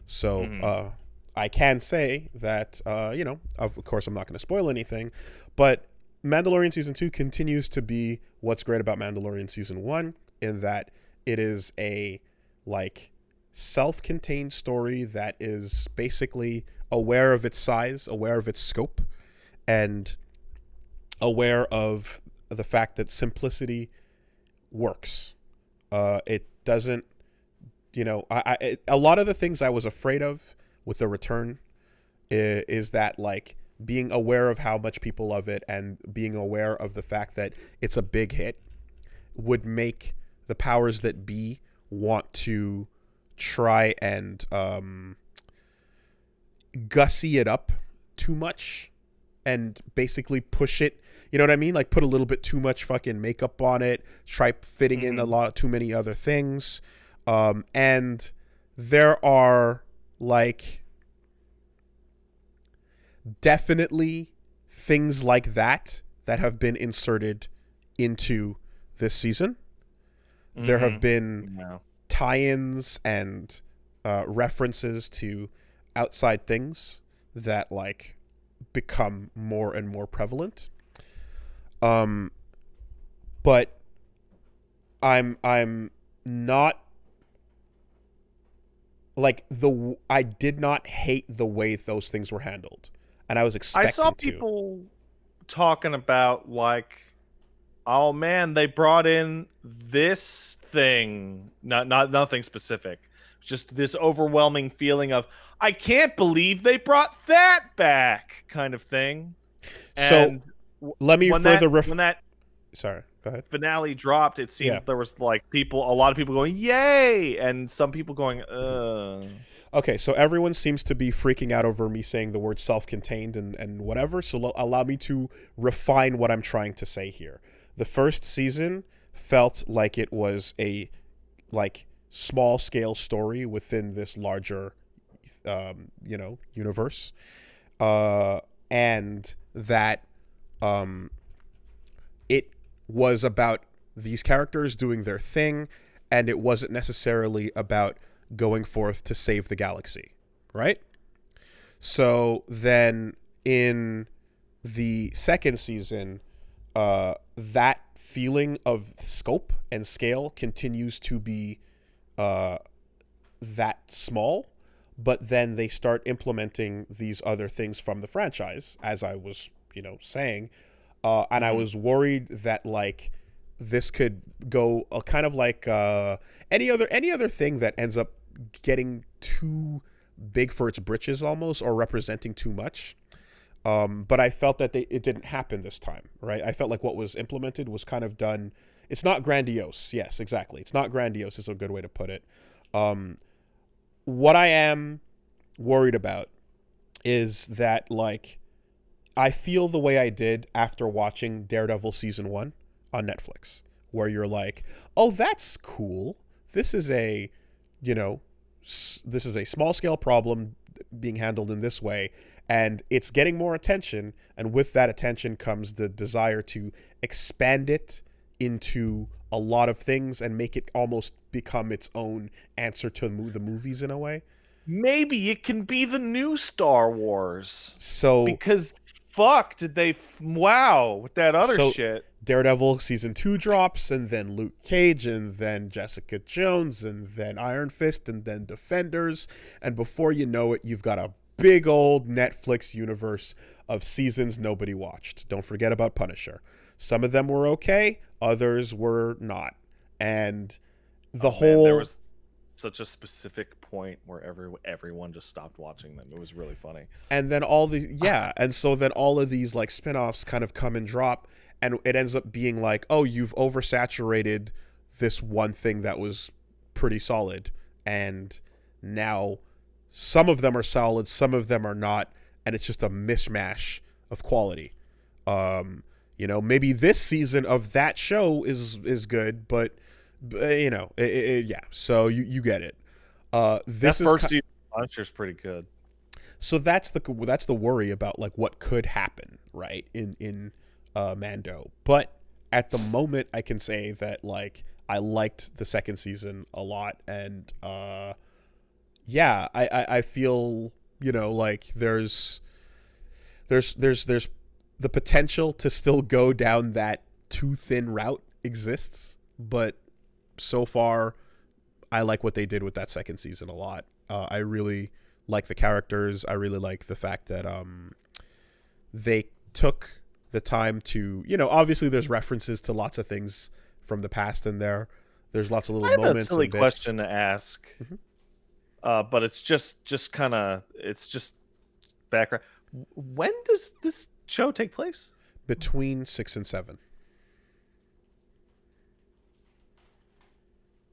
So I can say that, of course, I'm not going to spoil anything, but Mandalorian Season 2 continues to be what's great about Mandalorian Season 1, in that it is a, like, self-contained story that is basically aware of its size, aware of its scope, and aware of the fact that simplicity works. It doesn't, a lot of the things I was afraid of with the return is that, like, being aware of how much people love it and being aware of the fact that it's a big hit would make the powers that be want to try and gussy it up too much and basically push it, you know what I mean? Like, put a little bit too much fucking makeup on it, try fitting in a lot too many other things. And there are, like, definitely things like that have been inserted into this season. There have been tie-ins and references to outside things that, like, become more and more prevalent. But I'm not, like, I did not hate the way those things were handled, and I was expecting I saw people talking about, like, oh man, they brought in this thing, nothing specific, just this overwhelming feeling of, I can't believe they brought that back, kind of thing. And so let me further when that sorry, go ahead. finale dropped, it seemed there was, like, a lot of people going yay, and some people going Okay, so everyone seems to be freaking out over me saying the word self-contained and whatever, so allow me to refine what I'm trying to say here. The first season felt like it was a, like, small-scale story within this larger, universe, and that it was about these characters doing their thing, and it wasn't necessarily about going forth to save the galaxy, right? So then in the second season, that feeling of scope and scale continues to be that small, but then they start implementing these other things from the franchise, as I was, saying, and I was worried that, like, this could go kind of like any other thing that ends up getting too big for its britches almost, or representing too much. But I felt that it didn't happen this time, right? I felt like what was implemented was kind of done. It's not grandiose. Yes, exactly. It's not grandiose is a good way to put it. What I am worried about is that, like, I feel the way I did after watching Daredevil Season 1 on Netflix, where you're like, oh, that's cool. This is a small scale problem being handled in this way, and it's getting more attention, and with that attention comes the desire to expand it into a lot of things and make it almost become its own answer to the movies in a way. Maybe it can be the new Star Wars. So, because fuck, did they wow with that other shit. Daredevil Season 2 drops, and then Luke Cage, and then Jessica Jones, and then Iron Fist, and then Defenders, and before you know it, you've got a big old Netflix universe of seasons nobody watched. Don't forget about Punisher. Some of them were okay, others were not. And there was such a specific point where everyone just stopped watching them. It was really funny. And then and so then all of these like spin-offs kind of come and drop, and it ends up being like, oh, you've oversaturated this one thing that was pretty solid, and now some of them are solid, some of them are not, and it's just a mishmash of quality. Maybe this season of that show is good, but yeah. So you get it. This that first season of Punisher's pretty good. So that's the worry about like what could happen, right, in Mando. But at the moment, I can say that like I liked the second season a lot, and yeah, I feel like there's the potential to still go down that too thin route exists, but so far I like what they did with that second season a lot. I really like the characters. I really like the fact that they took the time to, obviously there's references to lots of things from the past in there. There's lots of little moments. I have a silly question to ask, but it's just kind of, it's just background. When does this show take place? Between 6 and 7.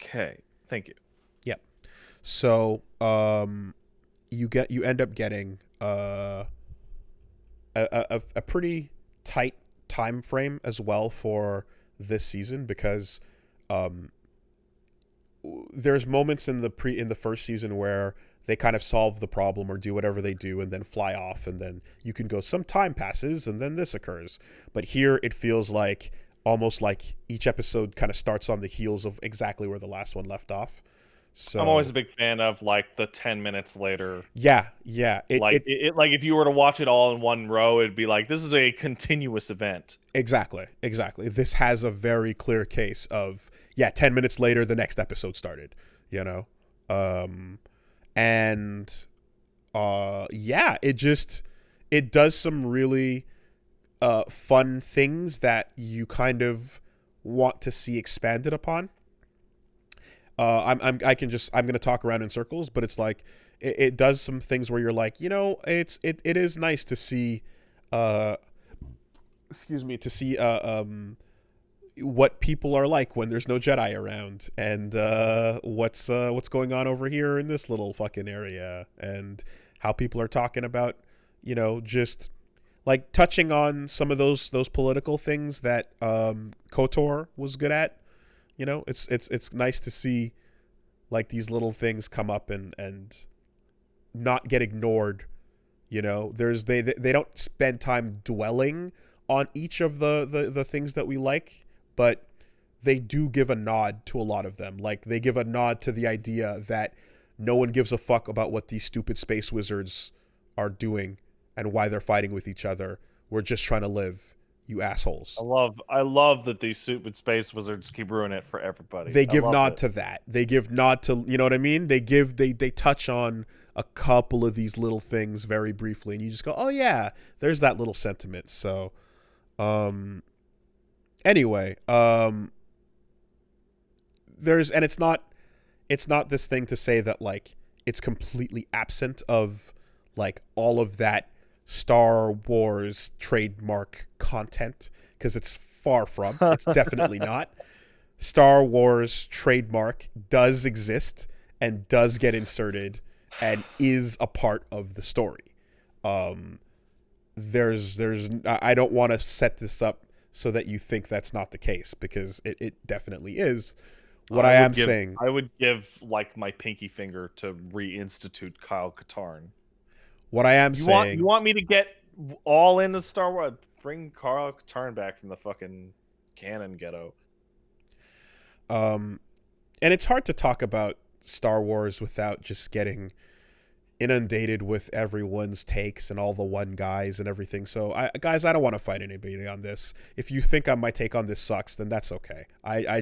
Okay, thank you. Yep. So you end up getting a pretty tight time frame as well for this season, because there's moments in the first season where they kind of solve the problem or do whatever they do and then fly off, and then you can go, some time passes and then this occurs. But here it feels like almost like each episode kind of starts on the heels of exactly where the last one left off. So I'm always a big fan of like the 10 minutes later. Yeah. Like if you were to watch it all in one row, it'd be like, this is a continuous event. Exactly. This has a very clear case of 10 minutes later the next episode started, it does some really fun things that you kind of want to see expanded upon. I'm going to talk around in circles, but it's like it does some things where you're like, it is nice to see what people are like when there's no Jedi around, and what's going on over here in this little fucking area, and how people are talking about, just like touching on some of those political things that KOTOR was good at. It's nice to see like these little things come up and not get ignored. They don't spend time dwelling on each of the things that we like, but they do give a nod to a lot of them. Like they give a nod to the idea that no one gives a fuck about what these stupid space wizards are doing and why they're fighting with each other. We're just trying to live, you assholes. I love that these stupid space wizards keep ruining it for everybody. They give nod to that. They give nod to, you know what I mean? They touch on a couple of these little things very briefly, and you just go, oh yeah, there's that little sentiment. So anyway, it's not this thing to say that like it's completely absent of like all of that Star Wars trademark content, because it's far from. It's definitely not. Star Wars trademark does exist and does get inserted and is a part of the story. There's I don't want to set this up so that you think that's not the case, because it definitely is. I would give like my pinky finger to reinstitute Kyle Katarn. What I am saying... You want me to get all into Star Wars? Bring Kyle Katarn back from the fucking canon ghetto. And it's hard to talk about Star Wars without just getting inundated with everyone's takes and all the one guys and everything. So, I don't want to fight anybody on this. If you think my take on this sucks, then that's okay. I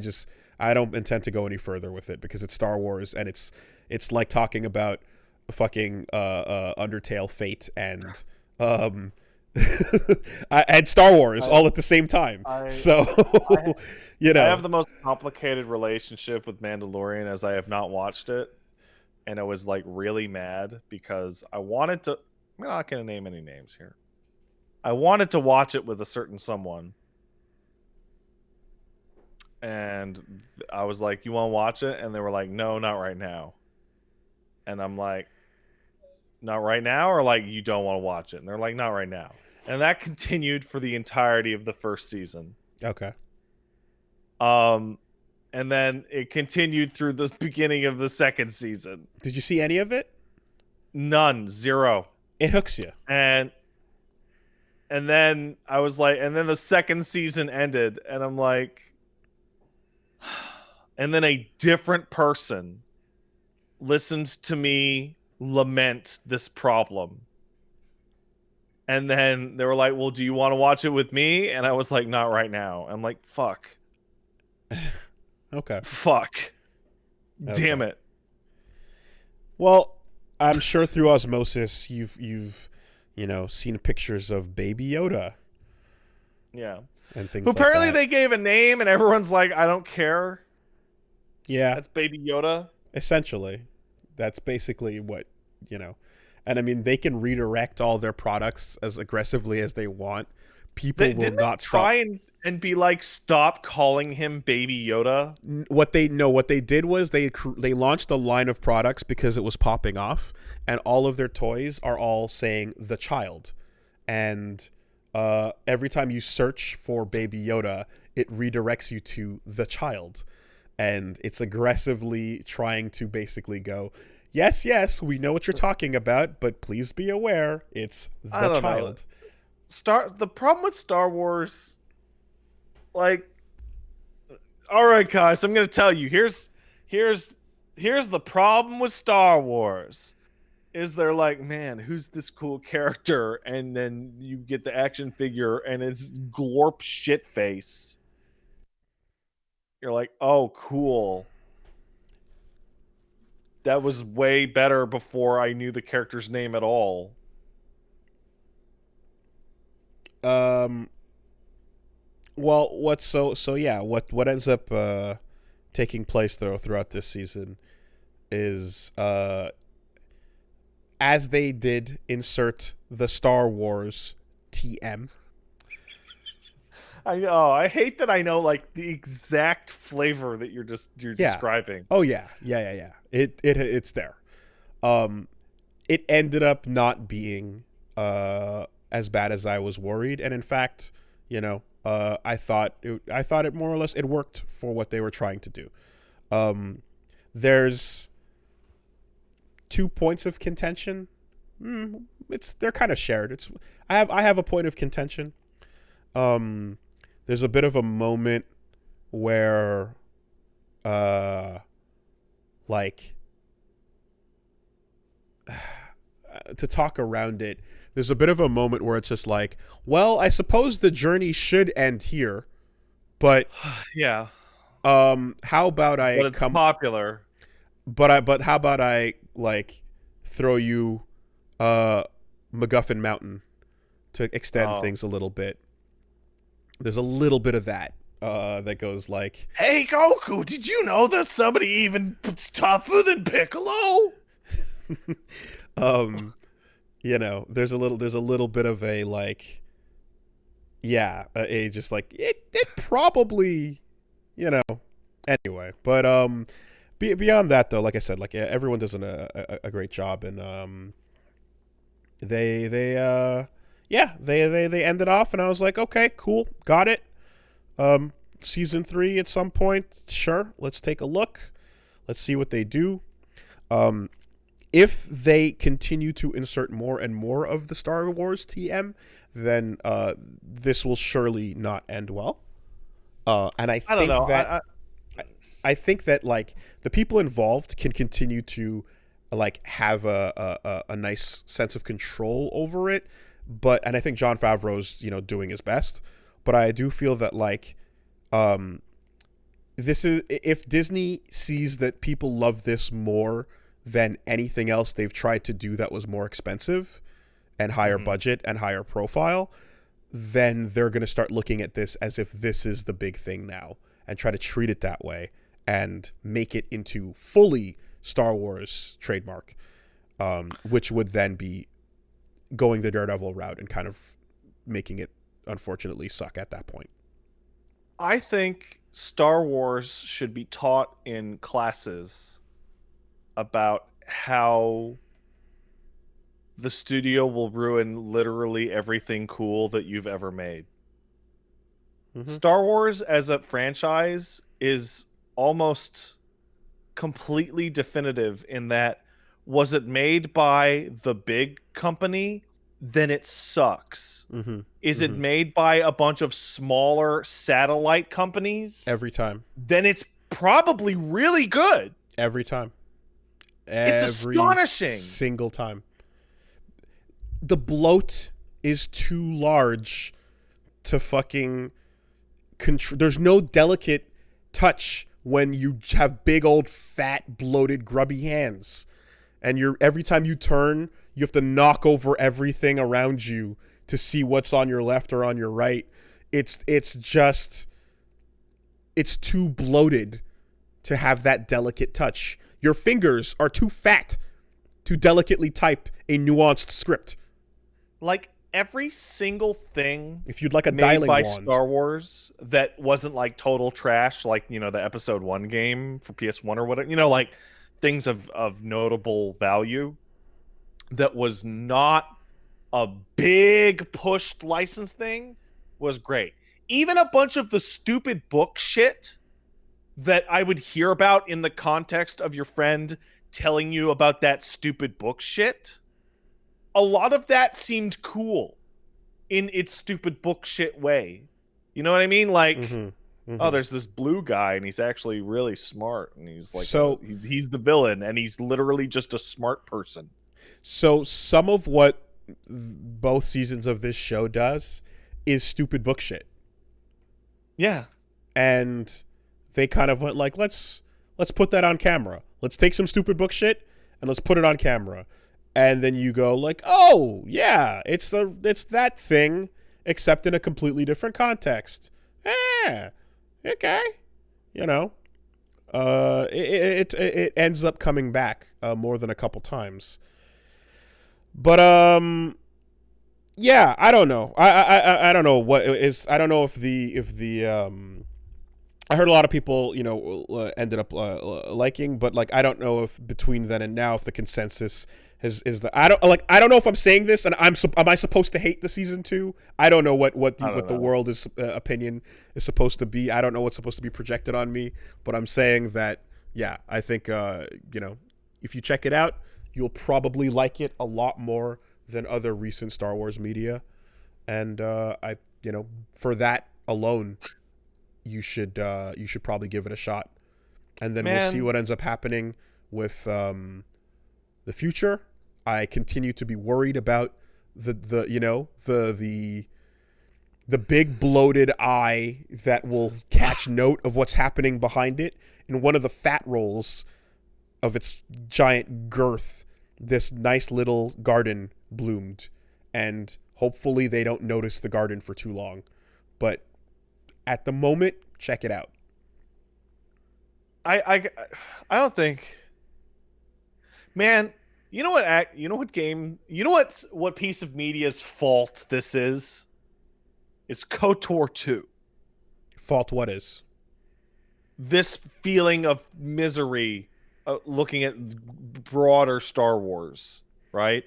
don't intend to go any further with it, because it's Star Wars, and it's like talking about fucking Undertale Fate and and Star Wars all at the same time. I So, I you I know, have the most complicated relationship with Mandalorian as I have not watched it, and I was like really mad because I wanted to. I'm not going to name any names here. I wanted to watch it with a certain someone, and I was like, "You want to watch it?" And they were like, "No, not right now." And I'm like, "Not right now," or like, "You don't want to watch it?" And they're like, "Not right now." And that continued for the entirety of the first season. okay. Um, and then it continued through the beginning of the second season. Did you see any of it? None, zero. It hooks you. And then I was like, and then the second season ended, and I'm like, and then a different person listens to me lament this problem. And then they were like, well, do you want to watch it with me? And I was like, not right now. I'm like, fuck. Okay. Fuck. Damn it. Well, I'm sure through osmosis you've seen pictures of Baby Yoda. Yeah. And things But apparently like that. they gave a name and everyone's like, I don't care. Yeah. That's Baby Yoda. Essentially. That's basically what, And I mean, they can redirect all their products as aggressively as they want. People will not try and be like, stop calling him Baby Yoda. What they did was they launched a line of products because it was popping off, and all of their toys are all saying the child, and every time you search for Baby Yoda, it redirects you to the child, and it's aggressively trying to basically go, yes, we know what you're talking about, but please be aware it's the child. The problem with Star Wars, like, all right, guys, I'm gonna tell you. Here's the problem with Star Wars. Is they're like, man, who's this cool character? And then you get the action figure, and it's Glorp shitface. You're like, oh, cool. That was way better before I knew the character's name at all. Well, what ends up taking place throughout this season is as they did insert the Star Wars TM. I know. I hate that I know like the exact flavor that you're describing. Oh yeah. It's there. It ended up not being as bad as I was worried, and in fact, I thought it more or less it worked for what they were trying to do. There's 2 points of contention. They're kind of shared. I have a point of contention. There's a bit of a moment where to talk around it, there's a bit of a moment where it's just like, well, I suppose the journey should end here, but yeah. How about I but it's popular. But how about I like throw you MacGuffin Mountain to extend things a little bit. There's a little bit of that that goes like, hey Goku, did you know that somebody even tougher than Piccolo? There's a little bit of a like, a just like it probably, anyway. But beyond that though, like I said, like everyone does a great job, and they ended off, and I was like, okay, cool, got it. Season 3 at some point, sure, let's take a look, let's see what they do. If they continue to insert more and more of the Star Wars TM, then this will surely not end well. And I don't know. I think that like the people involved can continue to like have a nice sense of control over it, and I think Jon Favreau's doing his best. But I do feel that like this is, if Disney sees that people love this more than anything else they've tried to do that was more expensive, and higher budget and higher profile, then they're going to start looking at this as if this is the big thing now and try to treat it that way and make it into fully Star Wars trademark, which would then be going the Daredevil route and kind of making it, unfortunately, suck at that point. I think Star Wars should be taught in classes about how the studio will ruin literally everything cool that you've ever made. Star Wars as a franchise is almost completely definitive in that, was it made by the big company? Then it sucks. Is it made by a bunch of smaller satellite companies? Every time. Then it's probably really good. Every time. It's astonishing. Single time. The bloat is too large to fucking control. There's no delicate touch when you have big old fat bloated grubby hands, and every time you turn you have to knock over everything around you to see what's on your left or on your right. It's too bloated to have that delicate touch. Your fingers are too fat to delicately type a nuanced script. Like every single thing, if you'd like a made dialing by wand, Star Wars that wasn't like total trash, like, you know, the Episode 1 game for PS1 or whatever, you know, like things of notable value that was not a big pushed license thing, was great. Even a bunch of the stupid book shit that I would hear about in the context of your friend telling you about that stupid book shit, a lot of that seemed cool in its stupid book shit way. You know what I mean? Like, oh, there's this blue guy and he's actually really smart, and he's like, so he's the villain and he's literally just a smart person. So some of what both seasons of this show does is stupid book shit. Yeah. And they kind of went like, let's put that on camera. Let's take some stupid book shit and let's put it on camera. And then you go like, oh yeah, it's that thing, except in a completely different context. Okay. You know, it ends up coming back more than a couple times. But yeah, I don't know. I don't know what is. I don't know if the I heard a lot of people, you know, ended up liking, but like I don't know if between then and now if the consensus is the I don't know if I'm saying this and am I supposed to hate the season 2? I don't know what the world is opinion is supposed to be. I don't know what's supposed to be projected on me, but I'm saying that yeah, I think you know, if you check it out, you'll probably like it a lot more than other recent Star Wars media, and I, you know, for that alone, you should probably give it a shot, and then we'll see what ends up happening with the future. I continue to be worried about the you know, the big bloated eye that will catch note of what's happening behind it. In one of the fat rolls of its giant girth, this nice little garden bloomed, and hopefully they don't notice the garden for too long. But at the moment, check it out. I don't think, man, you know what piece of media's fault this is? It's KOTOR 2. Fault what is? This feeling of misery looking at broader Star Wars, right?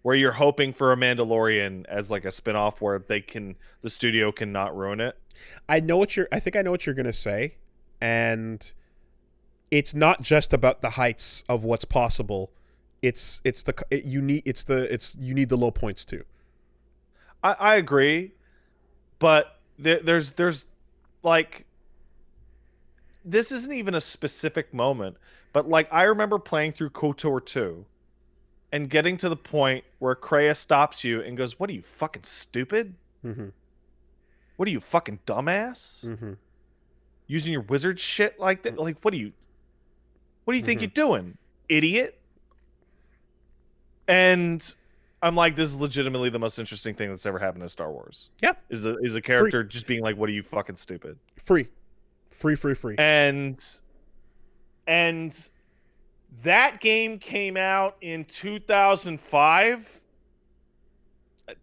Where you're hoping for a Mandalorian as like a spinoff where the studio cannot ruin it. I think I know what you're gonna say, and it's not just about the heights of what's possible. You need the low points too. I agree, but there's like, this isn't even a specific moment, but like I remember playing through KOTOR 2 and getting to the point where Kreia stops you and goes, "What are you, fucking stupid? Mm-hmm. What are you, fucking dumbass? Mm-hmm. Using your wizard shit like that? Like, what do you think you're doing, idiot?" And I'm like, this is legitimately the most interesting thing that's ever happened in Star Wars. Yeah. Is a character just being like, what are you fucking stupid? Free. And that game came out in 2005.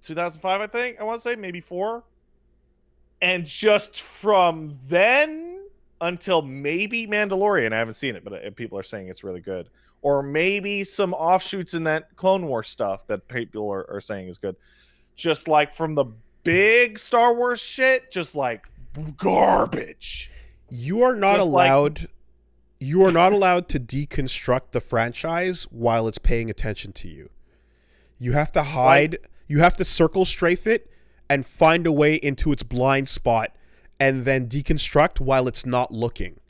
2005, I think. I want to say maybe 4. And just from then until maybe Mandalorian, I haven't seen it, but people are saying it's really good. Or maybe some offshoots in that Clone Wars stuff that people are saying is good. Just like from the big Star Wars shit, just like garbage. You are not Just allowed. You are not allowed to deconstruct the franchise while it's paying attention to you. You have to hide. You have to circle strafe it and find a way into its blind spot, and then deconstruct while it's not looking.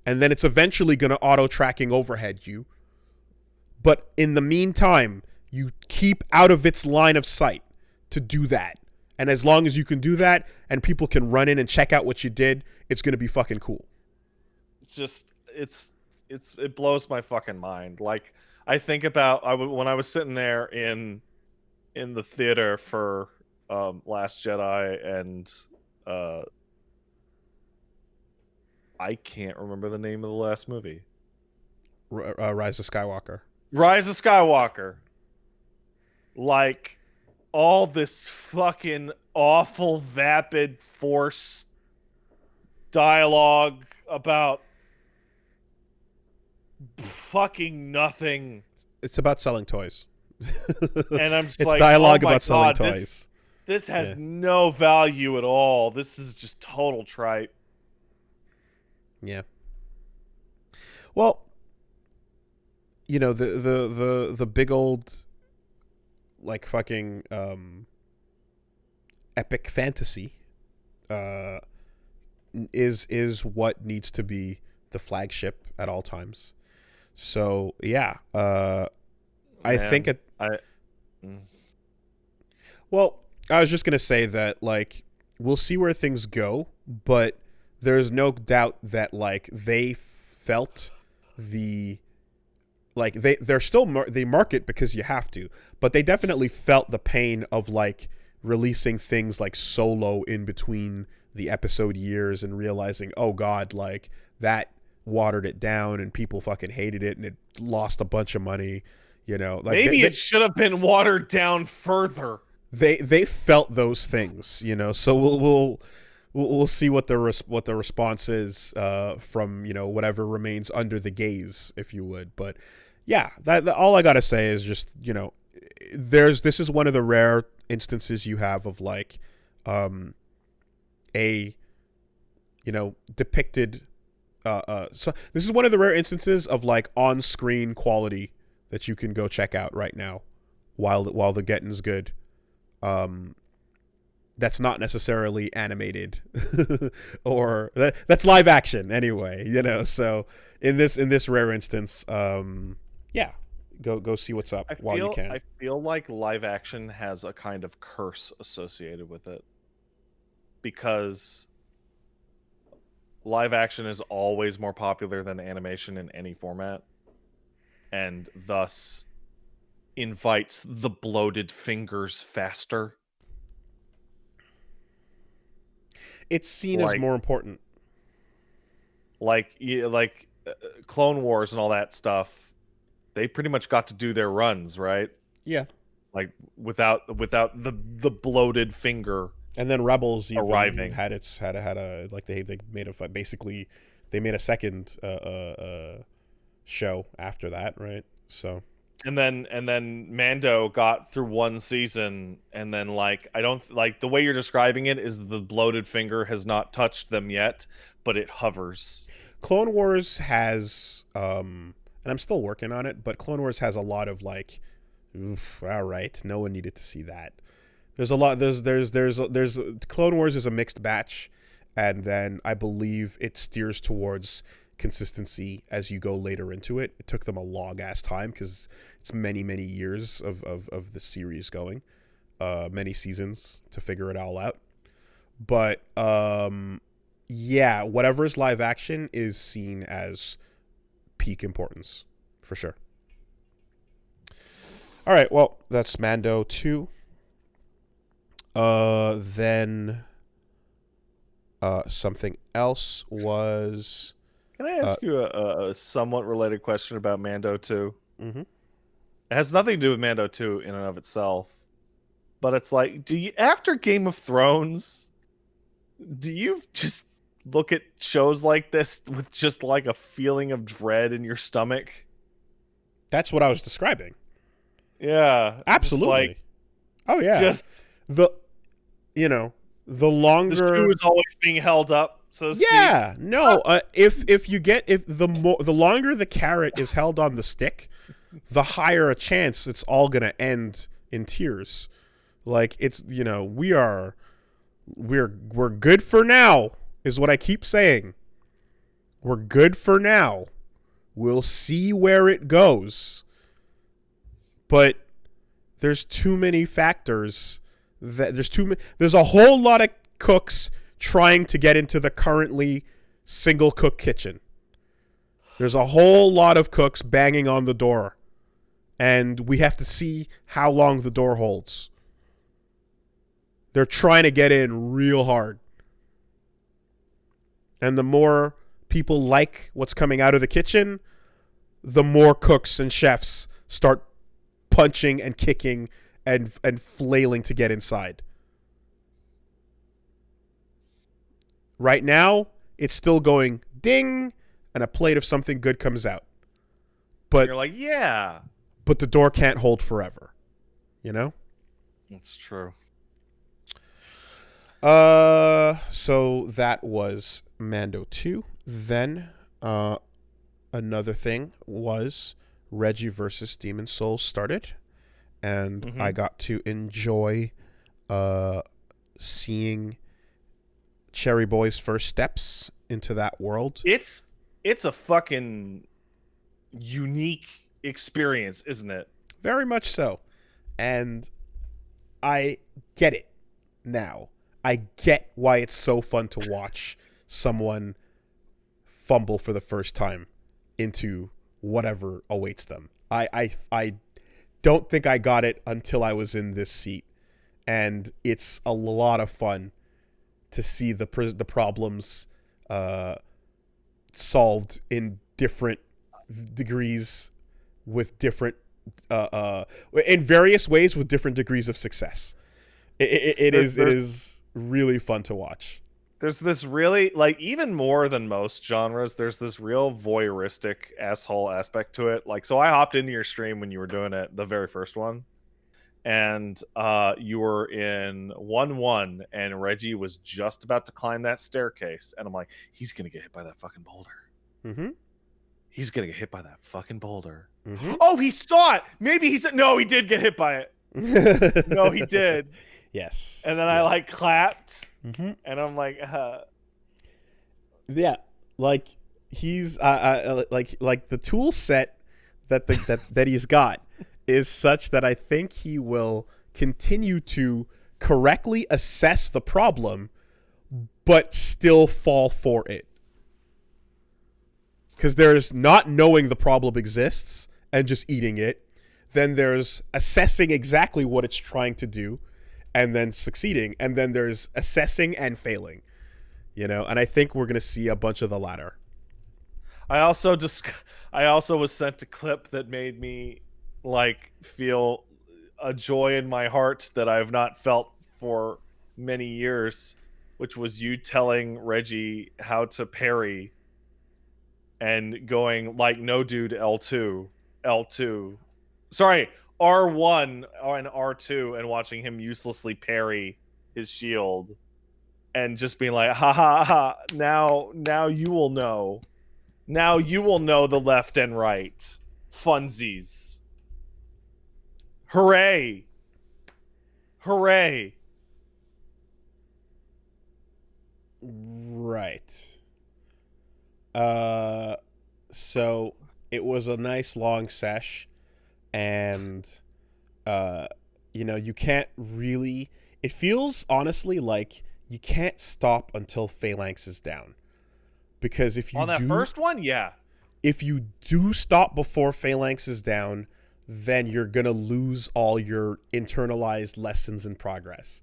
And then it's eventually going to auto-tracking overhead you. But in the meantime, you keep out of its line of sight to do that. And as long as you can do that and people can run in and check out what you did, it's going to be fucking cool. It's just, it blows my fucking mind. Like, I think about when I was sitting there in the theater for Last Jedi, and I can't remember the name of the last movie. Rise of Skywalker. Rise of Skywalker. Like, all this fucking awful, vapid Force dialogue about fucking nothing. It's about selling toys. And I'm just it's like, dialogue oh my about selling God, toys. This has no value at all. This is just total tripe. Yeah. Well, you know, the big old, like, fucking epic fantasy is what needs to be the flagship at all times. So yeah, I think it. Well, I was just gonna say that, like, we'll see where things go, but there's no doubt that, like, they felt the, like, they're still they market because you have to, but they definitely felt the pain of, like, releasing things like Solo in between the episode years and realizing, oh God, like, that watered it down and people fucking hated it and it lost a bunch of money, you know. Like, maybe it should have been watered down further. They felt those things, you know. So we'll see what the response is from, you know, whatever remains under the gaze, if you would. But yeah, that all I gotta say is just, you know, this is one of the rare instances you have of, like, a, you know, depicted. So this is one of the rare instances of, like, on-screen quality that you can go check out right now, while the getting's good. That's not necessarily animated, or that's live action anyway, you know. So in this rare instance, yeah, go see what's up while you can. I feel like live action has a kind of curse associated with it, because live action is always more popular than animation in any format, and thus invites the bloated fingers faster. It's seen as more important. Like Clone Wars and all that stuff, they pretty much got to do their runs, right? Yeah. Like, without the bloated finger. And then Rebels even arriving had a like they made a basically they made a second show after that, right? So and then Mando got through one season, and then, like, I don't like the way you're describing it is the bloated finger has not touched them yet, but it hovers. Clone Wars has and I'm still working on it, but Clone Wars has a lot of, like, oof, all right, no one needed to see that. There's a lot. There's Clone Wars is a mixed batch, and then I believe it steers towards consistency as you go later into it. It took them a long ass time because it's many years of the series going, many seasons to figure it all out. But yeah, whatever is live action is seen as peak importance for sure. All right, well, that's Mando 2. Then something else was... Can I ask you a somewhat related question about Mando 2? Mm-hmm. It has nothing to do with Mando 2 in and of itself. But it's like, do you, after Game of Thrones, do you just look at shows like this with just like a feeling of dread in your stomach? That's what I was describing. Yeah. Absolutely. Like, oh, yeah. Just the longer... the shoe is always being held up, so to speak. Yeah. No, if the longer the carrot is held on the stick, the higher a chance it's all going to end in tears. Like, it's, we're good for now, is what I keep saying. We're good for now. We'll see where it goes. But there's too many factors there's a whole lot of cooks trying to get into the currently single cook kitchen. There's a whole lot of cooks banging on the door, and we have to see how long the door holds. They're trying to get in real hard. And the more people like what's coming out of the kitchen, the more cooks and chefs start punching and kicking and flailing to get inside. Right now, it's still going ding, and a plate of something good comes out. But you're like, yeah. But the door can't hold forever. That's true. So that was Mando 2. Then another thing was Reggie versus Demon Souls started, and I got to enjoy seeing Cherry Boy's first steps into that world. It's a fucking unique experience, isn't it? Very much so. And I get it now. I get why it's so fun to watch someone fumble for the first time into whatever awaits them. I don't think I got it until I was in this seat. And it's a lot of fun to see the problems solved in different degrees with different in various ways with different degrees of success. It is really fun to watch. There's this really, like, even more than most genres, there's this real voyeuristic asshole aspect to it. Like, so I hopped into your stream when you were doing it, the very first one, and you were in 1-1, and Reggie was just about to climb that staircase, and I'm like, he's gonna get hit by that fucking boulder. Mm-hmm. He's gonna get hit by that fucking boulder. Mm-hmm. Oh, he saw it. Maybe he said no. He did get hit by it. No, he did. Yes. And then I like clapped, mm-hmm. and I'm like, yeah, like he's like the tool set that he's got is such that I think he will continue to correctly assess the problem, but still fall for it. Because there's not knowing the problem exists and just eating it. Then there's assessing exactly what it's trying to do and then succeeding. And then there's assessing and failing. And I think we're going to see a bunch of the latter. I also was sent a clip that made me like feel a joy in my heart that I've not felt for many years, which was you telling Reggie how to parry and going like, no dude, L2, sorry, R1 and R2, and watching him uselessly parry his shield and just being like, ha ha ha, now you will know. Now you will know the left and right. Funsies. Hooray. Hooray. Right. So it was a nice long sesh, and you can't really, it feels honestly like you can't stop until Phalanx is down. Because if you on that first one, yeah. If you do stop before Phalanx is down, then you're gonna lose all your internalized lessons and progress.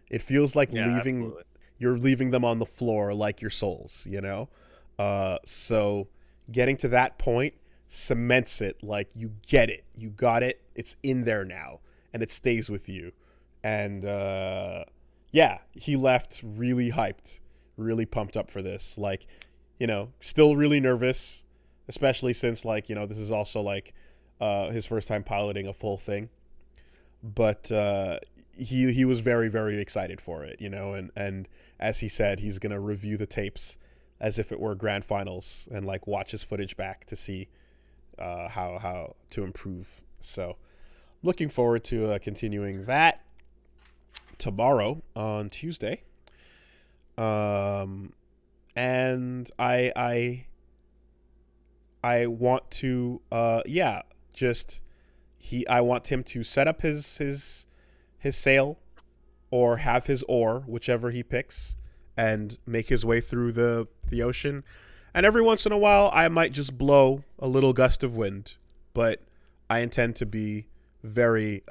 It feels like absolutely. you're leaving them on the floor like your souls, so getting to that point cements it. Like, you get it, you got it, it's in there now, and it stays with you. And yeah, he left really hyped, really pumped up for this. Like, still really nervous, especially since, like, this is also like his first time piloting a full thing. But he was very, very excited for it, and as he said, he's gonna review the tapes as if it were grand finals and like watch his footage back to see how to improve. So looking forward to continuing that tomorrow on Tuesday. And I want to I want him to set up his sail or have his oar, whichever he picks, and make his way through the ocean. And every once in a while, I might just blow a little gust of wind, but I intend to be very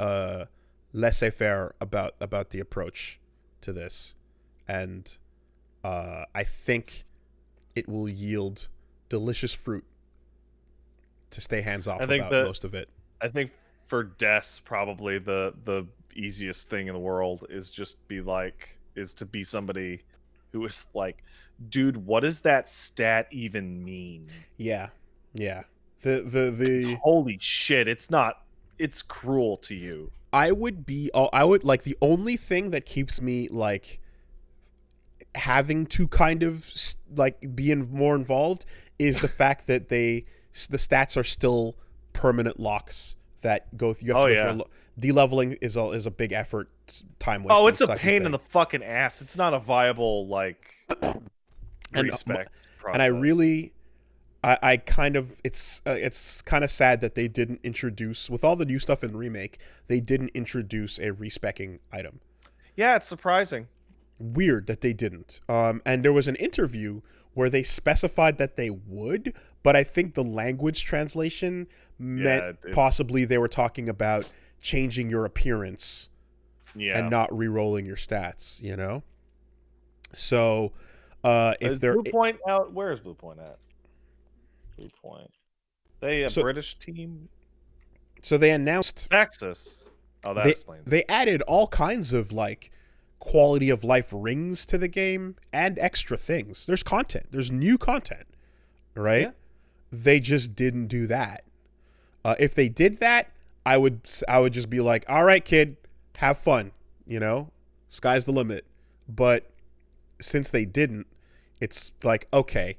laissez-faire about the approach to this. And I think it will yield delicious fruit to stay hands off about most of it. I think for Des, probably the easiest thing in the world is to be somebody who is like, dude, what does that stat even mean? Yeah. The holy shit, it's cruel to you. I would like, the only thing that keeps me like having to kind of like be more involved is the fact that the stats are still permanent locks that go through. You have to go through de-leveling is a big effort, time wasting. Oh, it's a pain in the fucking ass. It's not a viable like respect process. And I really, I kind of, it's kind of sad that they didn't introduce, with all the new stuff in the remake, they didn't introduce a respecking item. Yeah, it's surprising. Weird that they didn't. And there was an interview where they specified that they would, but I think the language translation meant possibly they were talking about changing your appearance and not re-rolling your stats, So if they're Blue Point out, where is Blue Point at? Blue Point. They a British team? So they announced Texas. Oh, that explains. They added all kinds of like quality of life rings to the game and extra things. There's content. There's new content, right? Yeah. They just didn't do that. If they did that, I would just be like, all right, kid, have fun. Sky's the limit. But since they didn't, it's like, okay,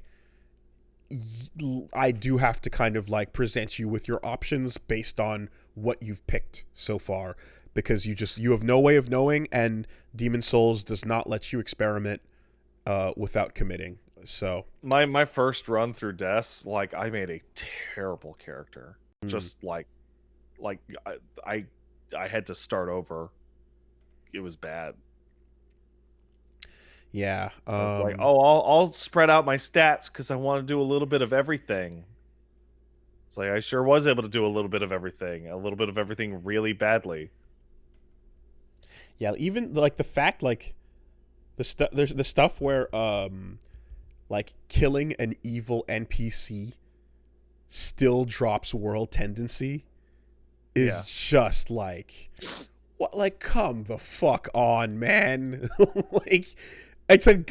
I do have to kind of like present you with your options based on what you've picked so far, because you have no way of knowing, and Demon Souls does not let you experiment without committing. So my first run through Des, like, I made a terrible character. Just like I had to start over. It was bad. Yeah. Like, I'll spread out my stats because I want to do a little bit of everything. It's like, I sure was able to do a little bit of everything really badly. Yeah, even like the fact, like there's the stuff where like killing an evil NPC still drops world tendency is just like, what? Like, come the fuck on, man. Like, it's like,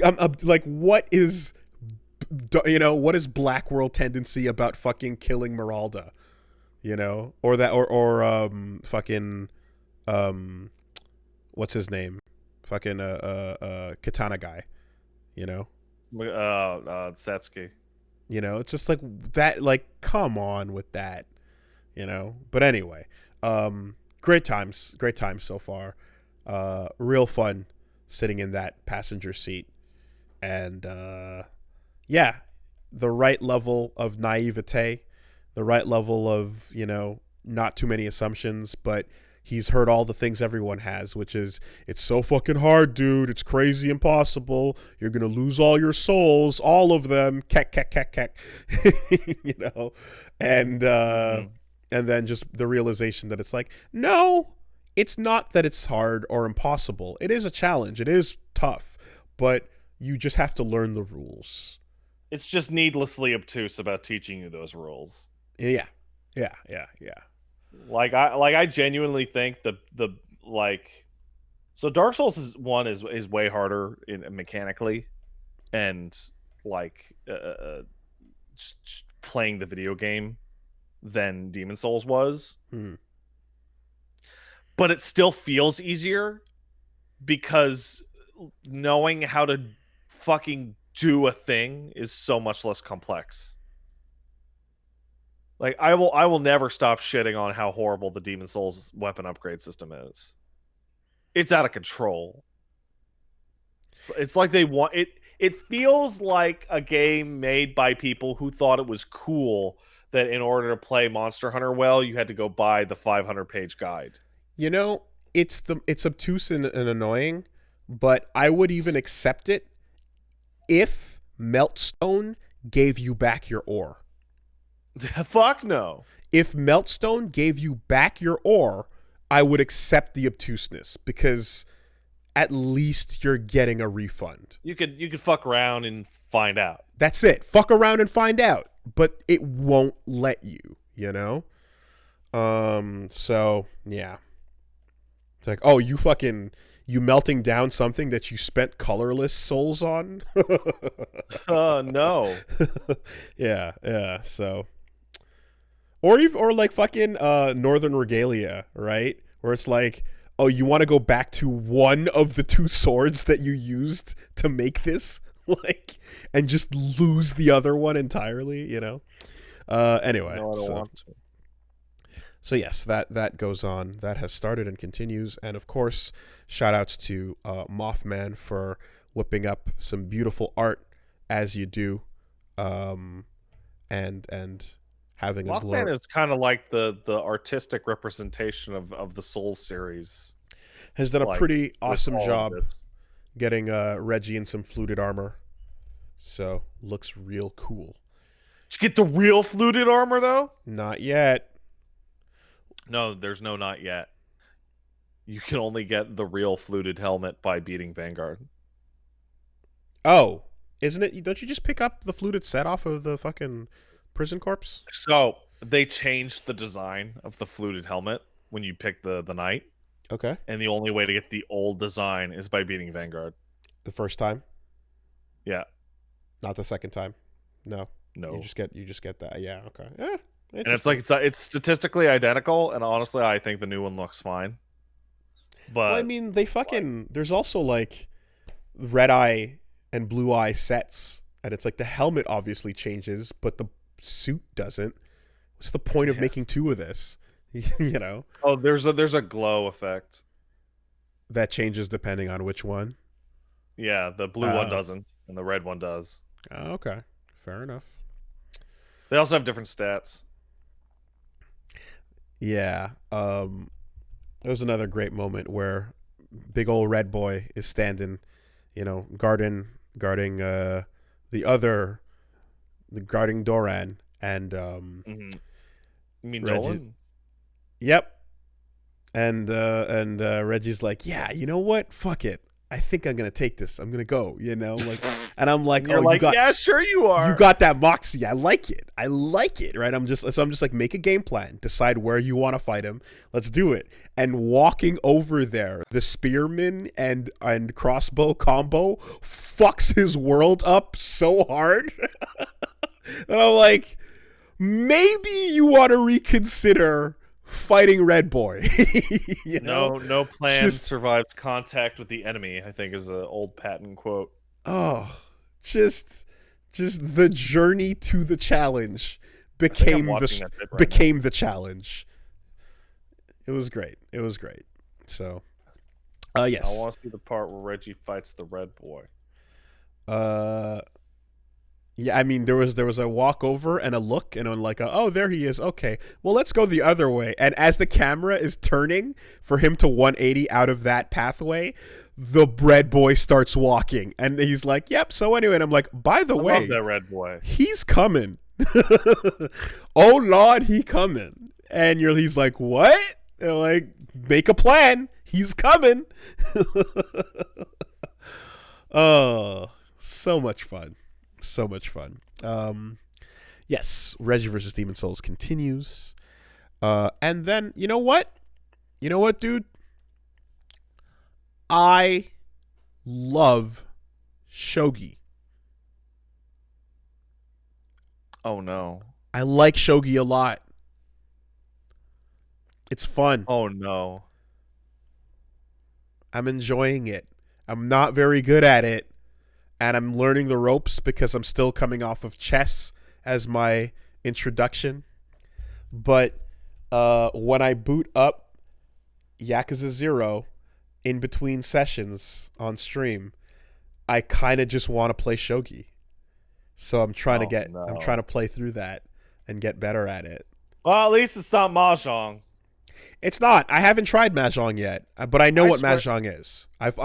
what is black world tendency about fucking killing Meralda, or that, or fucking what's his name, fucking katana guy, Satsuki. It's just like that, like, come on with that, but anyway, great times so far. Real fun sitting in that passenger seat, and the right level of naivete, the right level of not too many assumptions, but he's heard all the things everyone has, which is, it's so fucking hard, dude, it's crazy impossible, you're gonna lose all your souls, all of them, kek. And And then just the realization that it's like, no, it's not that it's hard or impossible. It is a challenge. It is tough, but you just have to learn the rules. It's just needlessly obtuse about teaching you those rules. Yeah. Like I genuinely think so Dark Souls 1 is way harder mechanically, and just playing the video game than Demon Souls was. But it still feels easier because knowing how to fucking do a thing is so much less complex. Like I will never stop shitting on how horrible the Demon Souls weapon upgrade system is. It's out of control. It's like they want it. It feels like a game made by people who thought it was cool that in order to play Monster Hunter well, you had to go buy the 500-page guide. You know, it's obtuse and annoying, but I would even accept it if Meltstone gave you back your ore. Fuck no. If Meltstone gave you back your ore, I would accept the obtuseness because at least you're getting a refund. You could fuck around and find out. That's it. Fuck around and find out, but it won't let you, you know? So, yeah. It's like, oh, you melting down something that you spent colorless souls on? No. Yeah, so. Or like fucking Northern Regalia, right? Where it's like, oh, you want to go back to one of the two swords that you used to make this? Like, and just lose the other one entirely, you know? Anyway. No, I don't want to. So yes, that goes on. That has started and continues. And of course, shout outs to Mothman for whipping up some beautiful art as you do. And having a Mothman is kind of like the artistic representation of the Soul series. Has done a pretty awesome job this. Getting Reggie in some fluted armor. So looks real cool. Did you get the real fluted armor though? Not yet. No, there's no not yet. You can only get the real fluted helmet by beating Vanguard. Oh, isn't it? Don't you just pick up the fluted set off of the fucking prison corpse? So they changed the design of the fluted helmet when you pick the knight. Okay. And the only way to get the old design is by beating Vanguard. The first time? Yeah. Not the second time. No. No. You just get that. Yeah. Okay. Yeah. And it's like it's statistically identical, and honestly, I think the new one looks fine. But well, I mean, they fucking there's also like red eye and blue eye sets, and it's like the helmet obviously changes, but the suit doesn't. What's the point of making two of this? You know? Oh, there's a glow effect that changes depending on which one. Yeah, the blue one doesn't, and the red one does. Oh, okay, fair enough. They also have different stats. Yeah, there was another great moment where big old red boy is standing, you know, guarding guarding Doran and You mean Reggie, Dolan? Yep. And Reggie's like, yeah, you know what? Fuck it. I think I'm gonna take this. I'm gonna go. You know, like, and I'm like, You're like, yeah, sure you are. You got that moxie. I like it. Right? I'm just like, make a game plan. Decide where you want to fight him. Let's do it. And walking over there, the spearman and crossbow combo fucks his world up so hard. And I'm like, maybe you want to reconsider fighting Red Boy. You know? No plan survives contact with the enemy, I think is an old Patton quote. Oh, just the journey to the challenge became the challenge. It was great. So, yes. I want to see the part where Reggie fights the Red Boy. Yeah, I mean, there was a walk over and a look, and I'm like, oh, there he is. Okay, well, let's go the other way. And as the camera is turning for him to 180 out of that pathway, the Red Boy starts walking, and he's like, yep. So anyway, and I'm like, by the way, I love that Red Boy. He's coming. Oh Lord, he coming. And he's like, what? They're like, make a plan. He's coming. Oh, so much fun. So much fun. Yes, Reggie versus Demon Souls continues. And then, you know what? You know what, dude? I love Shogi. Oh no. I like Shogi a lot. It's fun. Oh no. I'm enjoying it. I'm not very good at it, and I'm learning the ropes because I'm still coming off of chess as my introduction. But when I boot up Yakuza 0 in between sessions on stream, I kind of just want to play Shogi. So I'm trying to play through that and get better at it. Well, at least it's not Mahjong. It's not. I haven't tried Mahjong yet, but I know what Mahjong is. I've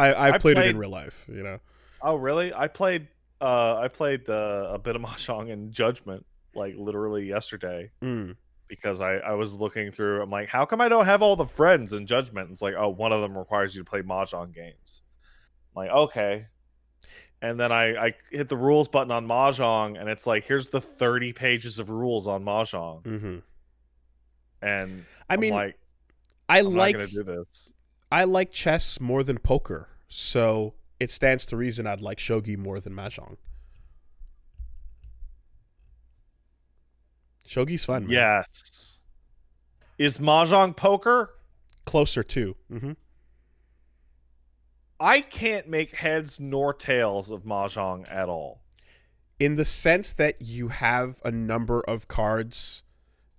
played it in real life, you know. Oh, really? I played a bit of Mahjong in Judgment, like literally yesterday. Because I was looking through, I'm like, how come I don't have all the friends in Judgment? And it's like, oh, one of them requires you to play Mahjong games. I'm like, okay. And then I hit the rules button on Mahjong, and it's like, here's the 30 pages of rules on Mahjong. Mm-hmm. And I mean, like, I'm not gonna do this. I like chess more than poker, so it stands to reason I'd like Shogi more than Mahjong. Shogi's fun, man. Yes. Is Mahjong poker? Closer to. Mm-hmm. I can't make heads nor tails of Mahjong at all. In the sense that you have a number of cards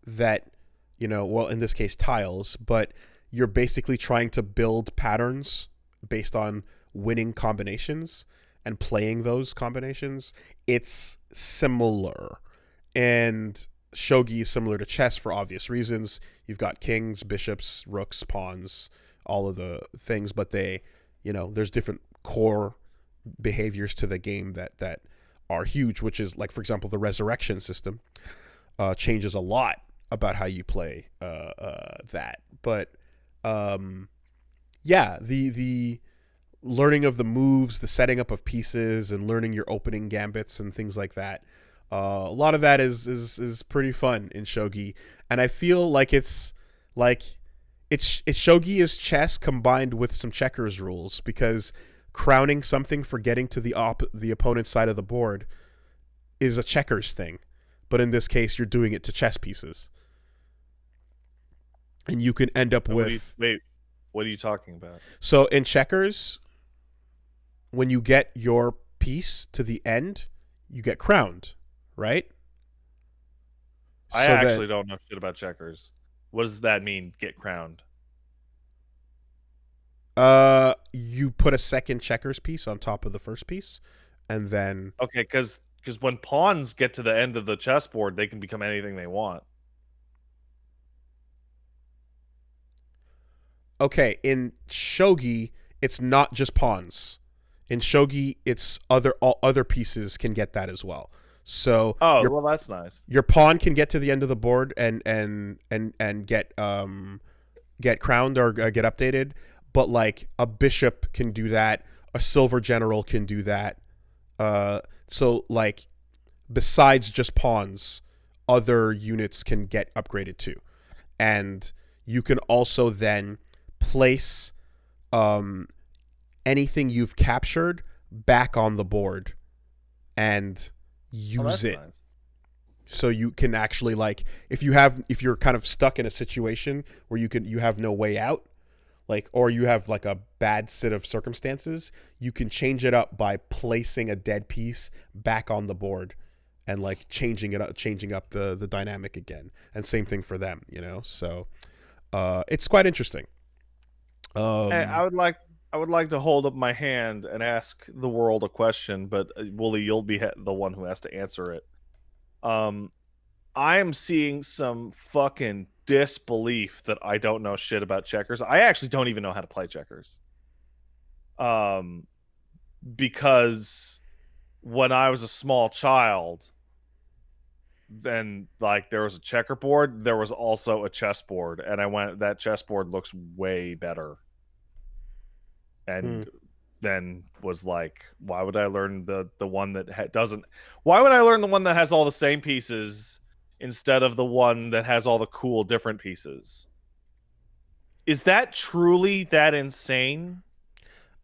that, you know, well, in this case, tiles, but you're basically trying to build patterns based on winning combinations and playing those combinations. It's similar. And Shogi is similar to chess for obvious reasons. You've got kings, bishops, rooks, pawns, all of the things, but they, you know, there's different core behaviors to the game that are huge, which is like, for example, the resurrection system changes a lot about how you play that. But yeah, the learning of the moves, the setting up of pieces, and learning your opening gambits and things like that. A lot of that is pretty fun in Shogi, and I feel like it's Shogi is chess combined with some checkers rules, because crowning something for getting to the opponent's side of the board is a checkers thing, but in this case you're doing it to chess pieces, and you can end up with what are you talking about? So in checkers, when you get your piece to the end, you get crowned, right? I actually don't know shit about checkers. What does that mean, get crowned? You put a second checkers piece on top of the first piece, and then... Okay, because when pawns get to the end of the chessboard, they can become anything they want. Okay, in Shogi, it's not just pawns. In Shogi, it's all other pieces can get that as well. So well, that's nice. Your pawn can get to the end of the board and get crowned or get updated, but like a bishop can do that, a silver general can do that. So like besides just pawns, other units can get upgraded too, and you can also then place anything you've captured back on the board and use it. Nice. So you can actually, like, if you're kind of stuck in a situation where you have no way out, like, or you have like a bad set of circumstances, you can change it up by placing a dead piece back on the board and like changing up the dynamic again. And same thing for them, you know. So it's quite interesting. Hey, I would like to hold up my hand and ask the world a question, but Woolie, you'll be the one who has to answer it. I'm seeing some fucking disbelief that I don't know shit about checkers. I actually don't even know how to play checkers. Because when I was a small child, then like there was a checkerboard, there was also a chessboard, and I went, that chessboard looks way better. Hmm. And then was like, why would I learn the one that doesn't? Why would I learn the one that has all the same pieces instead of the one that has all the cool different pieces? Is that truly that insane?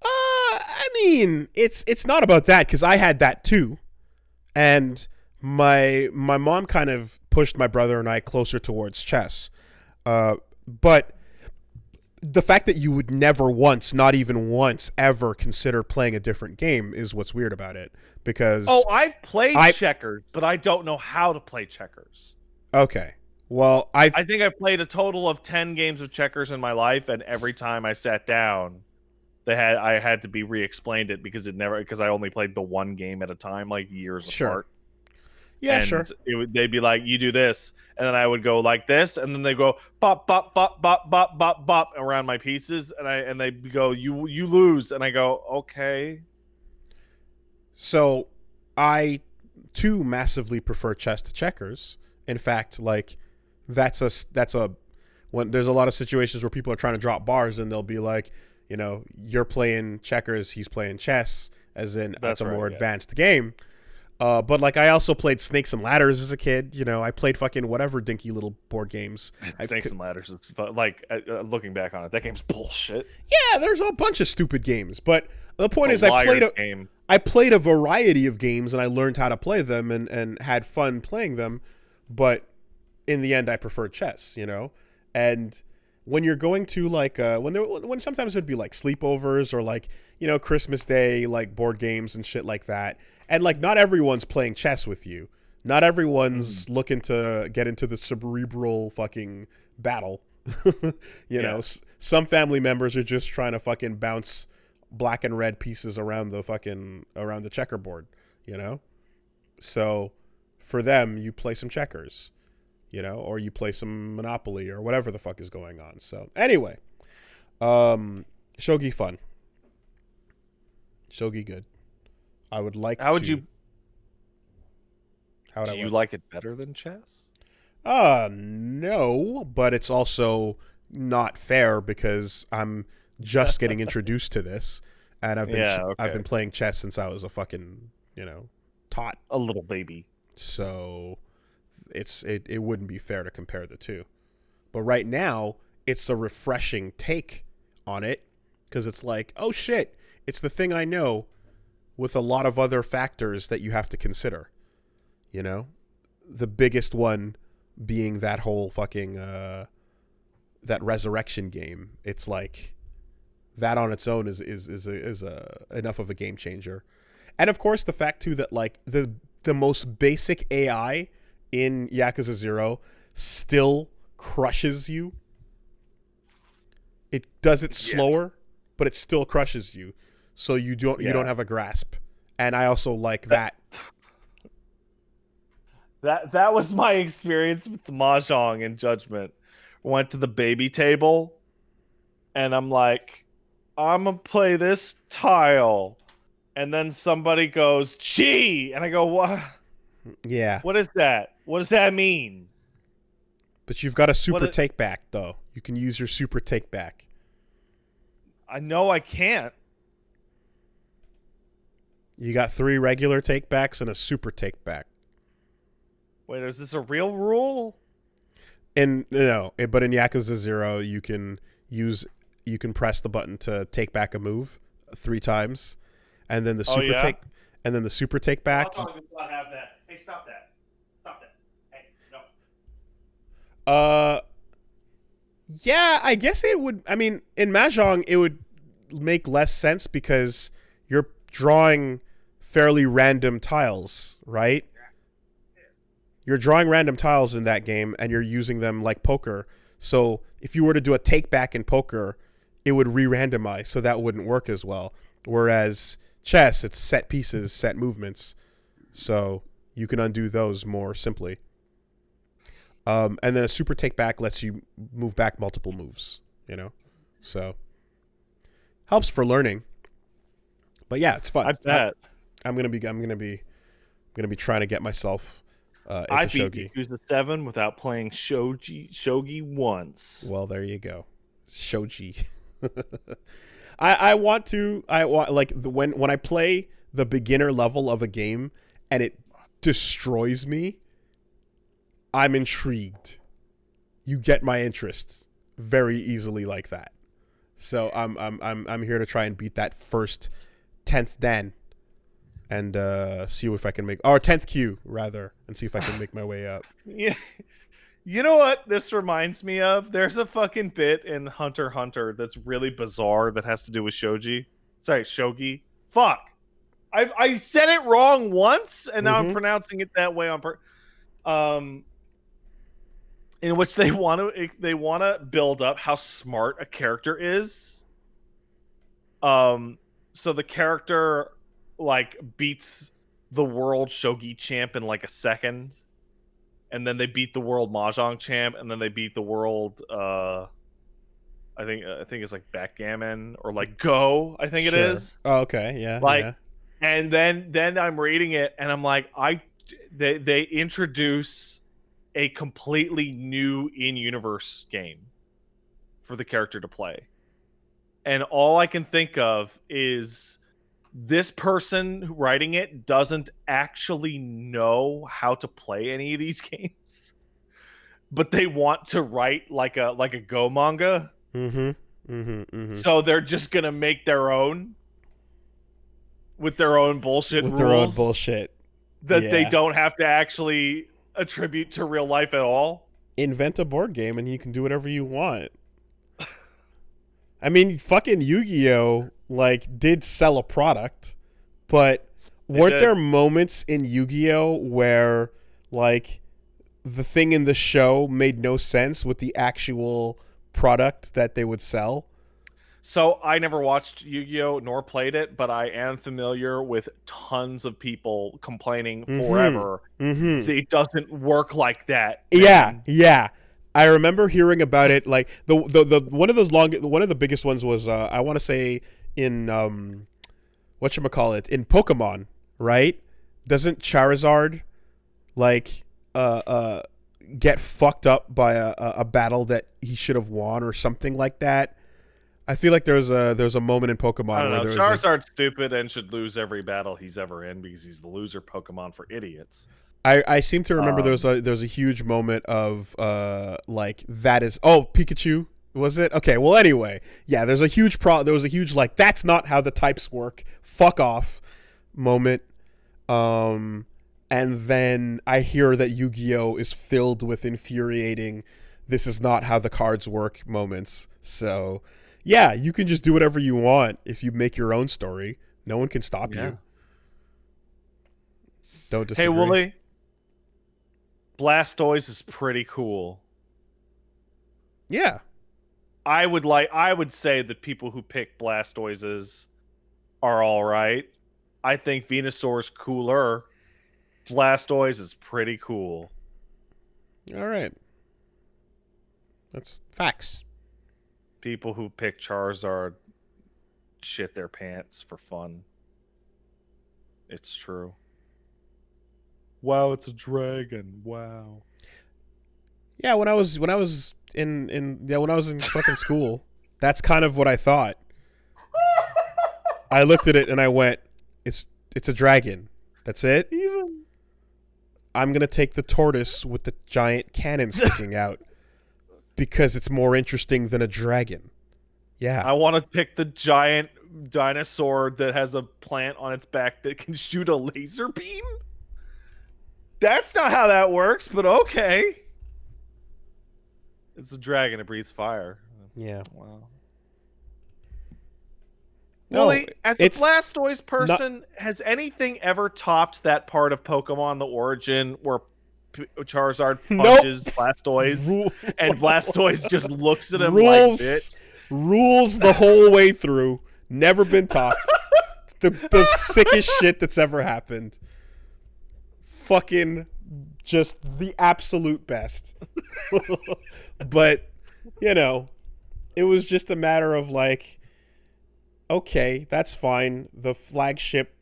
I mean, it's not about that because I had that too, and my mom kind of pushed my brother and I closer towards chess. But the fact that you would never once, not even once, ever consider playing a different game is what's weird about it. Because Oh, I've played checkers, but I don't know how to play checkers. Okay, well, I think I've played a total of 10 games of checkers in my life, and every time I sat down, I had to be re-explained it because I only played the one game at a time, like years apart. Yeah, and sure. They'd be like, you do this, and then I would go like this, and then they go bop bop bop bop bop bop bop around my pieces, and they go, you lose, and I go, okay. So I too massively prefer chess to checkers. In fact, like that's a when there's a lot of situations where people are trying to drop bars and they'll be like, you're playing checkers, he's playing chess, as in that's a more advanced game. But like I also played Snakes and Ladders as a kid. I played fucking whatever dinky little board games. Snakes and Ladders. It's fun. Like looking back on it, that game's bullshit. Yeah, there's a bunch of stupid games. But the point is, I played a variety of games and I learned how to play them and had fun playing them. But in the end, I preferred chess. And when you're going to like when sometimes it'd be like sleepovers or like Christmas Day like board games and shit like that. And, like, not everyone's playing chess with you. Not everyone's looking to get into the cerebral fucking battle. Some family members are just trying to fucking bounce black and red pieces around the checkerboard, So, for them, you play some checkers, or you play some Monopoly or whatever the fuck is going on. So, anyway. Shogi fun. Shogi good. I would like How would you... Do you like it better than chess? No, but it's also not fair because I'm just getting introduced to this, and I've been playing chess since I was a fucking, tot. A little baby. So it wouldn't be fair to compare the two. But right now, it's a refreshing take on it because it's like, oh shit, it's the thing I know, with a lot of other factors that you have to consider, the biggest one being that whole fucking, that resurrection game. It's like that on its own is enough of a game changer. And of course the fact too that like the most basic AI in Yakuza 0 still crushes you. It does it slower, but it still crushes you. So you don't have a grasp. And I also like that. That was my experience with the Mahjong and Judgment. Went to the baby table, and I'm like, I'm gonna play this tile. And then somebody goes, "Chi!" And I go, what? Yeah. What is that? What does that mean? But you've got a super take back, though. You can use your super take back. I know I can't. You got 3 regular takebacks and a super takeback. Wait, is this a real rule? But in Yakuza 0, you can press the button to take back a move 3 times, and then the super take back. I'll not have that. Hey, stop that! Stop that! Hey, no. Yeah, I guess it would. I mean, in Mahjong, it would make less sense because you're drawing fairly random tiles, right? You're drawing random tiles in that game, and you're using them like poker. So if you were to do a take back in poker, it would re-randomize, so that wouldn't work as well. Whereas chess, it's set pieces, set movements, so you can undo those more simply. And then a super take back lets you move back multiple moves, so helps for learning. But yeah, it's fun. I bet. I'm gonna be trying to get myself I It's a beat shogi. Yakuza 7 without playing Shogi once. Well, there you go. Shogi. I want like when I play the beginner level of a game and it destroys me, I'm intrigued. You get my interest very easily like that. So I'm here to try and beat that first 10th Dan and see if I can make, or 10th Q rather, and see if I can make my way up. Yeah. You know what this reminds me of? There's a fucking bit in Hunter x Hunter that's really bizarre that has to do with Shogi. Fuck. I said it wrong once, and now I'm pronouncing it that way on in which they want to build up how smart a character is. So the character like beats the world shogi champ in like a second, and then they beat the world mahjong champ, and then they beat the world I think it's like backgammon or like Go, I think it is. Oh, okay, yeah. Like, yeah. and then I'm reading it and I'm like, they introduce a completely new in-universe game for the character to play. And all I can think of is this person writing it doesn't actually know how to play any of these games, but they want to write like a Go manga. So they're just gonna make their own with their own bullshit rules. Their own bullshit that they don't have to actually attribute to real life at all. Invent a board game and you can do whatever you want. I mean, fucking Yu-Gi-Oh! Like, did sell a product, but weren't there moments in Yu-Gi-Oh! Where, like, the thing in the show made no sense with the actual product that they would sell? So I never watched Yu-Gi-Oh! Nor played it, but I am familiar with tons of people complaining forever. It doesn't work like that. Man. Yeah. I remember hearing about it. Like the one of the biggest ones was I want to say in whatchamacallit, in Pokemon, right? Doesn't Charizard like get fucked up by a battle that he should have won or something like that? I feel like there's a moment in Pokemon I don't know. where Charizard's stupid and should lose every battle he's ever in because he's the loser Pokemon for idiots. I seem to remember there's a huge moment of like that is Pikachu, was it? Okay, well anyway, yeah, there was a huge like that's not how the types work. Fuck off moment. And then I hear that Yu-Gi-Oh! Is filled with infuriating this is not how the cards work moments. So yeah, you can just do whatever you want if you make your own story. No one can stop you. Don't disagree. Hey, Woolie. Blastoise is pretty cool. Yeah. I would say that people who pick Blastoises are all right. I think Venusaur's cooler. Blastoise is pretty cool. All right. That's facts. People who pick Charizard shit their pants for fun. It's true. Wow, it's a dragon. Wow. Yeah, when I was in fucking school, that's kind of what I thought. I looked at it and I went, it's a dragon. That's it? I'm going to take the tortoise with the giant cannon sticking out because it's more interesting than a dragon. Yeah. I want to pick the giant dinosaur that has a plant on its back that can shoot a laser beam? That's not how that works, but okay. It's a dragon. It breathes fire. Yeah. Wow. No, Woolie, as a Blastoise person, has anything ever topped that part of Pokemon, the origin, where Charizard punches Blastoise and Blastoise just looks at him like bitch? Rules the whole way through. Never been topped. the sickest shit that's ever happened. Fucking just the absolute best. But, you know, it was just a matter of like, okay, that's fine. The flagship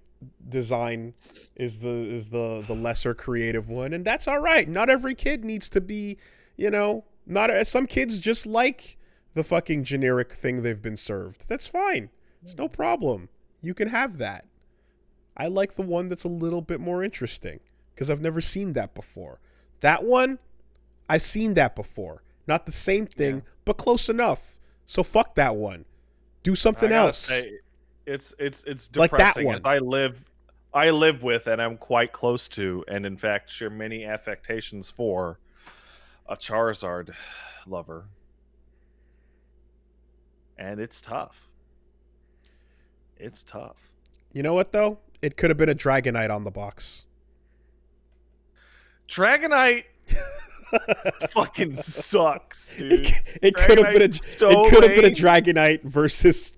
design is the lesser creative one, and that's all right. Not every kid needs to be, not some kids just like the fucking generic thing they've been served. That's fine. It's no problem. You can have that. I like the one that's a little bit more interesting because I've never seen that before. That one, I've seen that before. Not the same thing, but close enough. So fuck that one. Do something else. Say, it's depressing. Like that one. As I live with, and I'm quite close to, and in fact share many affectations for, a Charizard lover. And it's tough. It's tough. You know what, though? It could have been a Dragonite on the box. Dragonite fucking sucks, dude. It could have been a Dragonite versus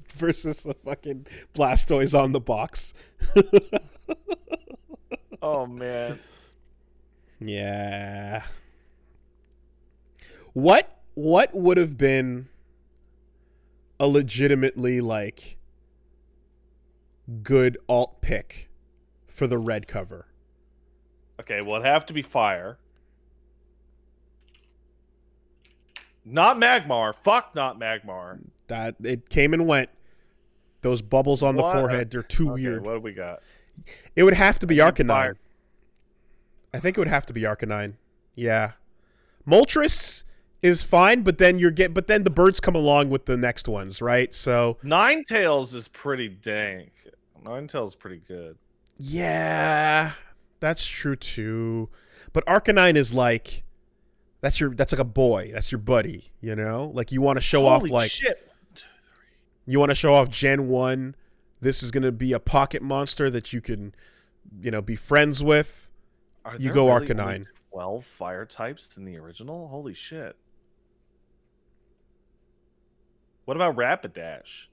a fucking Blastoise on the box. Oh man. Yeah. What would have been a legitimately like good alt pick for the red cover? Okay, well, it'd have to be fire. Not Magmar. Fuck not Magmar. That it came and went. Those bubbles on the forehead, they're too weird. What do we got? It would have to be Arcanine. I think it would have to be Arcanine. Yeah. Moltres is fine, but then the birds come along with the next ones, right? So Ninetales is pretty dank. Ninetales is pretty good. Yeah. That's true too. But Arcanine is like that's like a boy. That's your buddy, you know? Like you want to show off like shit. 1, 2, 3. You want to show off Gen 1. This is going to be a pocket monster that you can, be friends with. You go really Arcanine. 12 fire types in the original? Holy shit. What about Rapidash?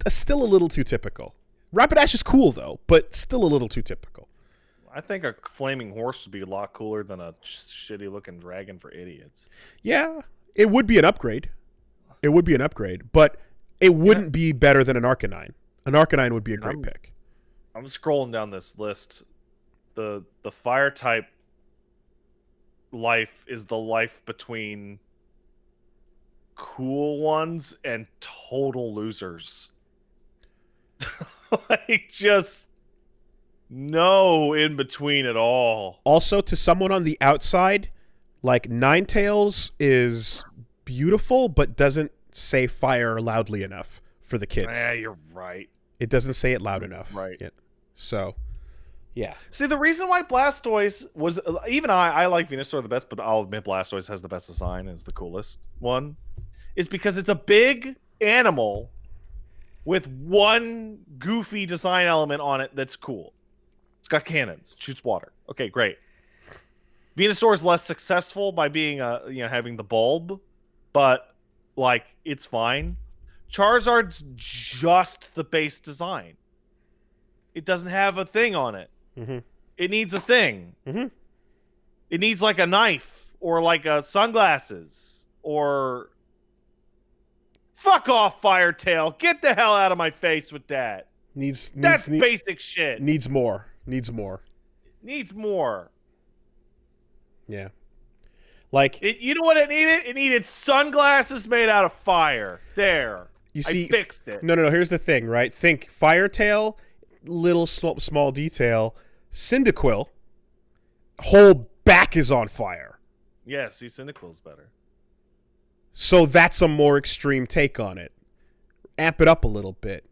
Still a little too typical. Rapidash is cool though, but still a little too typical. I think a flaming horse would be a lot cooler than a shitty looking dragon for idiots. Yeah, it would be an upgrade. But it wouldn't be better than an Arcanine. An Arcanine would be a great pick. I'm scrolling down this list. The fire type life is the life between cool ones and total losers. Like just no in between at all. Also, to someone on the outside, like Ninetales is beautiful, but doesn't say fire loudly enough for the kids. Yeah, you're right. It doesn't say it loud enough. Right. Yet. So, yeah. See, the reason why Blastoise was... Even I like Venusaur the best, but I'll admit Blastoise has the best design, is the coolest one, is because it's a big animal with one goofy design element on it that's cool. It's got cannons. It shoots water. Okay, great. Venusaur is less successful by being having the bulb, but like it's fine. Charizard's just the base design. It doesn't have a thing on it. Mm-hmm. It needs a thing. Mm-hmm. It needs like a knife or like a sunglasses or fuck off, Firetail. Get the hell out of my face with that. That's basic shit. Needs more. Needs more. Yeah. Like you know what it needed? It needed sunglasses made out of fire. There. You see, I fixed it. No. Here's the thing, right? Think Firetail, little small detail. Cyndaquil, whole back is on fire. Yeah, see, Cyndaquil's better. So that's a more extreme take on it. Amp it up a little bit.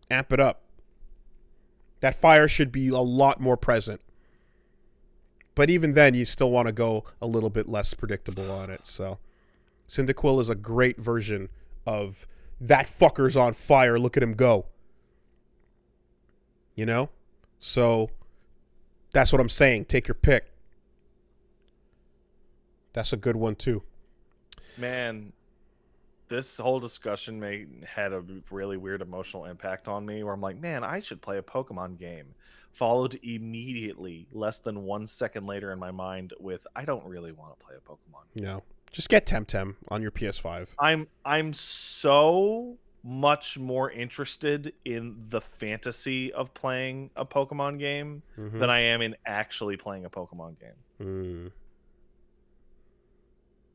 Amp it up. That fire should be a lot more present. But even then, you still want to go a little bit less predictable on it. So, Cyndaquil is a great version of that fucker's on fire. Look at him go. You know? So, that's what I'm saying. Take your pick. That's a good one, too. Man, this whole discussion had a really weird emotional impact on me where I'm like, man, I should play a Pokemon game. Followed immediately, less than 1 second later in my mind with, I don't really want to play a Pokemon game. No. Just get Temtem on your PS5. I'm so much more interested in the fantasy of playing a Pokemon game than I am in actually playing a Pokemon game.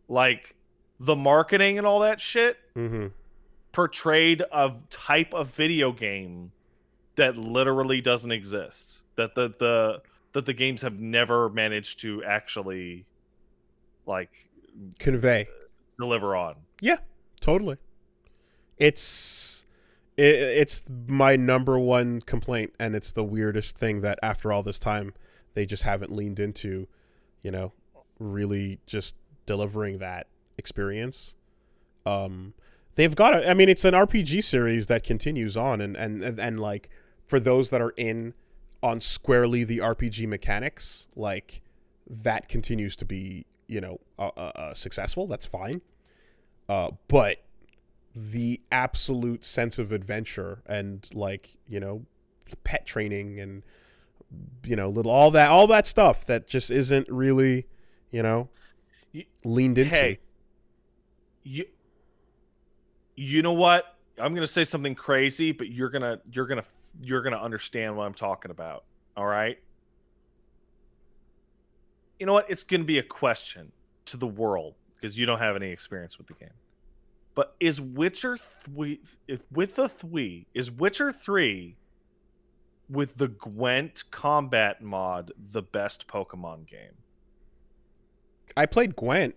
Like, the marketing and all that shit portrayed a type of video game that literally doesn't exist. That the games have never managed to actually, like, convey, deliver on. Yeah, totally. It's my number one complaint, and it's the weirdest thing that after all this time, they just haven't leaned into, you know, really just delivering that experience. They've got I mean, it's an RPG series that continues on, and like, for those that are in on squarely the RPG mechanics, like, that continues to be, you know, successful. That's fine. But the absolute sense of adventure and, like, you know, pet training and, you know, all that stuff that just isn't really, you know, leaned into. Hey, you know what? I'm gonna say something crazy, but you're gonna understand what I'm talking about. All right. You know what? It's gonna be a question to the world because you don't have any experience with the game. But is Witcher 3 with the Gwent combat mod the best Pokemon game? I played Gwent.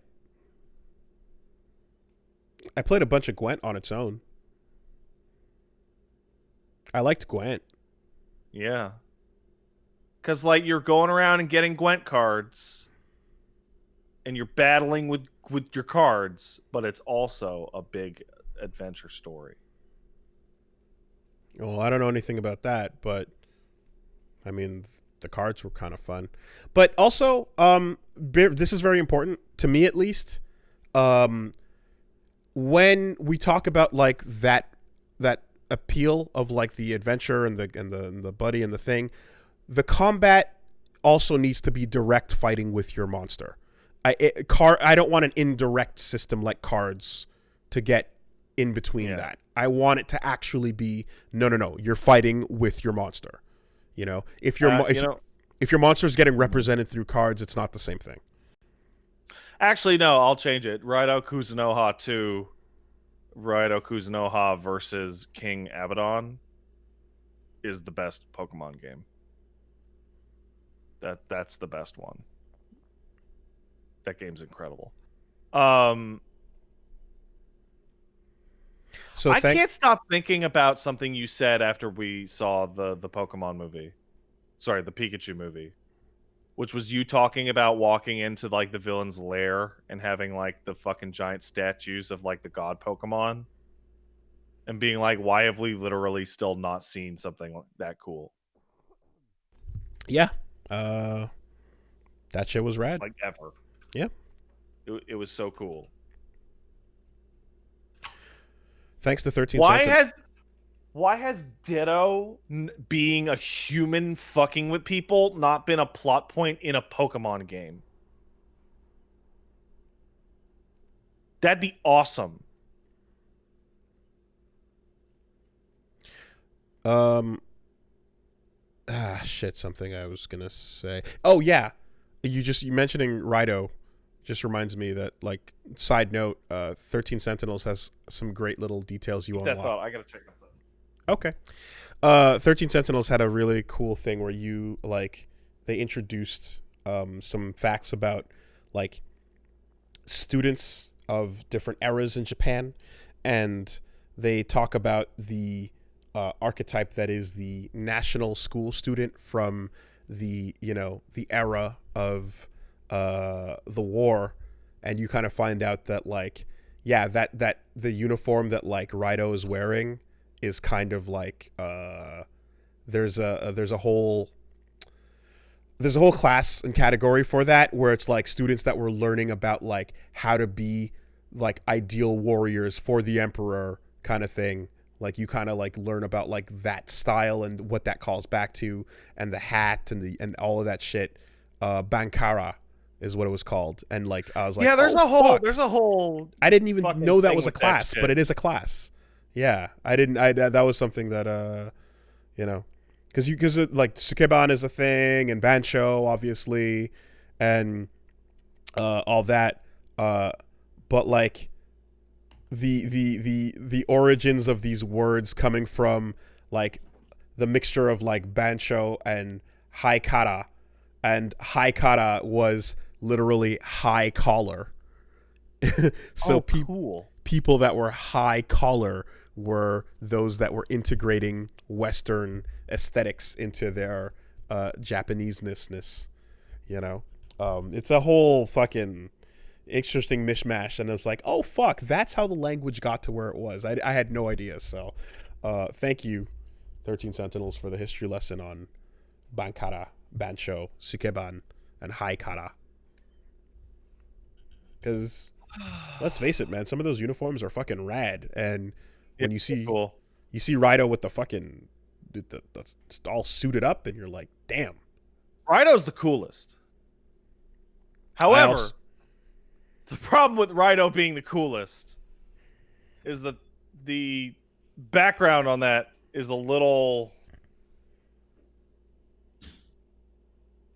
I played a bunch of Gwent on its own. I liked Gwent. Yeah. Because, like, you're going around and getting Gwent cards, and you're battling with your cards, but it's also a big adventure story. Well, I don't know anything about that, but I mean, the cards were kind of fun. But also, this is very important to me, at least. When we talk about, like, that appeal of, like, the adventure and the buddy and the thing, the combat also needs to be direct fighting with your monster. I don't want an indirect system like cards to get in between that. I want it to actually be no. You're fighting with your monster. You know, if your monster is getting represented through cards, it's not the same thing. Actually, no, I'll change it. Raido Kuzunoha 2, Raido Kuzunoha versus King Abaddon is the best Pokemon game. That's the best one. That game's incredible. So I can't stop thinking about something you said after we saw the Pokemon movie. Sorry, the Pikachu movie. Which was you talking about walking into, like, the villain's lair and having, like, the fucking giant statues of, like, the god Pokemon. And being like, why have we literally still not seen something that cool? Yeah. That shit was rad. Like, ever. Yeah. It was so cool. Thanks to 13 Sentinels. Why has Ditto being a human fucking with people not been a plot point in a Pokemon game? That'd be awesome. Something I was gonna say. Oh yeah, you mentioning Raido just reminds me that, like, side note, 13 Sentinels has some great little details you unlock. That's all. I gotta check this out. Okay. 13 Sentinels had a really cool thing where you, like, they introduced some facts about, like, students of different eras in Japan, and they talk about the archetype that is the national school student from the era of the war, and you kind of find out that, like, yeah, that the uniform that, like, Raido is wearing is kind of like there's a whole class and category for that, where it's like students that were learning about, like, how to be, like, ideal warriors for the emperor kind of thing. Like, you kind of, like, learn about, like, that style and what that calls back to, and the hat and all of that shit. Bankara is what it was called, and, like, I was like, yeah, there's a whole I didn't even know that was a class, but it is a class. Yeah, I didn't. That was something that you know, because like Sukeban is a thing and Bancho obviously, and all that. But like the origins of these words coming from like the mixture of like Bancho and Haikara, and Haikara was literally high collar. So cool. people that were high collar were those that were integrating Western aesthetics into their Japanese-ness, you know? It's a whole fucking interesting mishmash, and it was like, oh fuck, that's how the language got to where it was. I had no idea. So thank you, 13 Sentinels, for the history lesson on Bankara, Bancho, Sukeban, and Haikara. Because let's face it, man, some of those uniforms are fucking rad, and when you see Raido with the fucking that's all suited up, and you're like, damn, Raido's the coolest. However, the problem with Raido being the coolest is that the background on that is a little.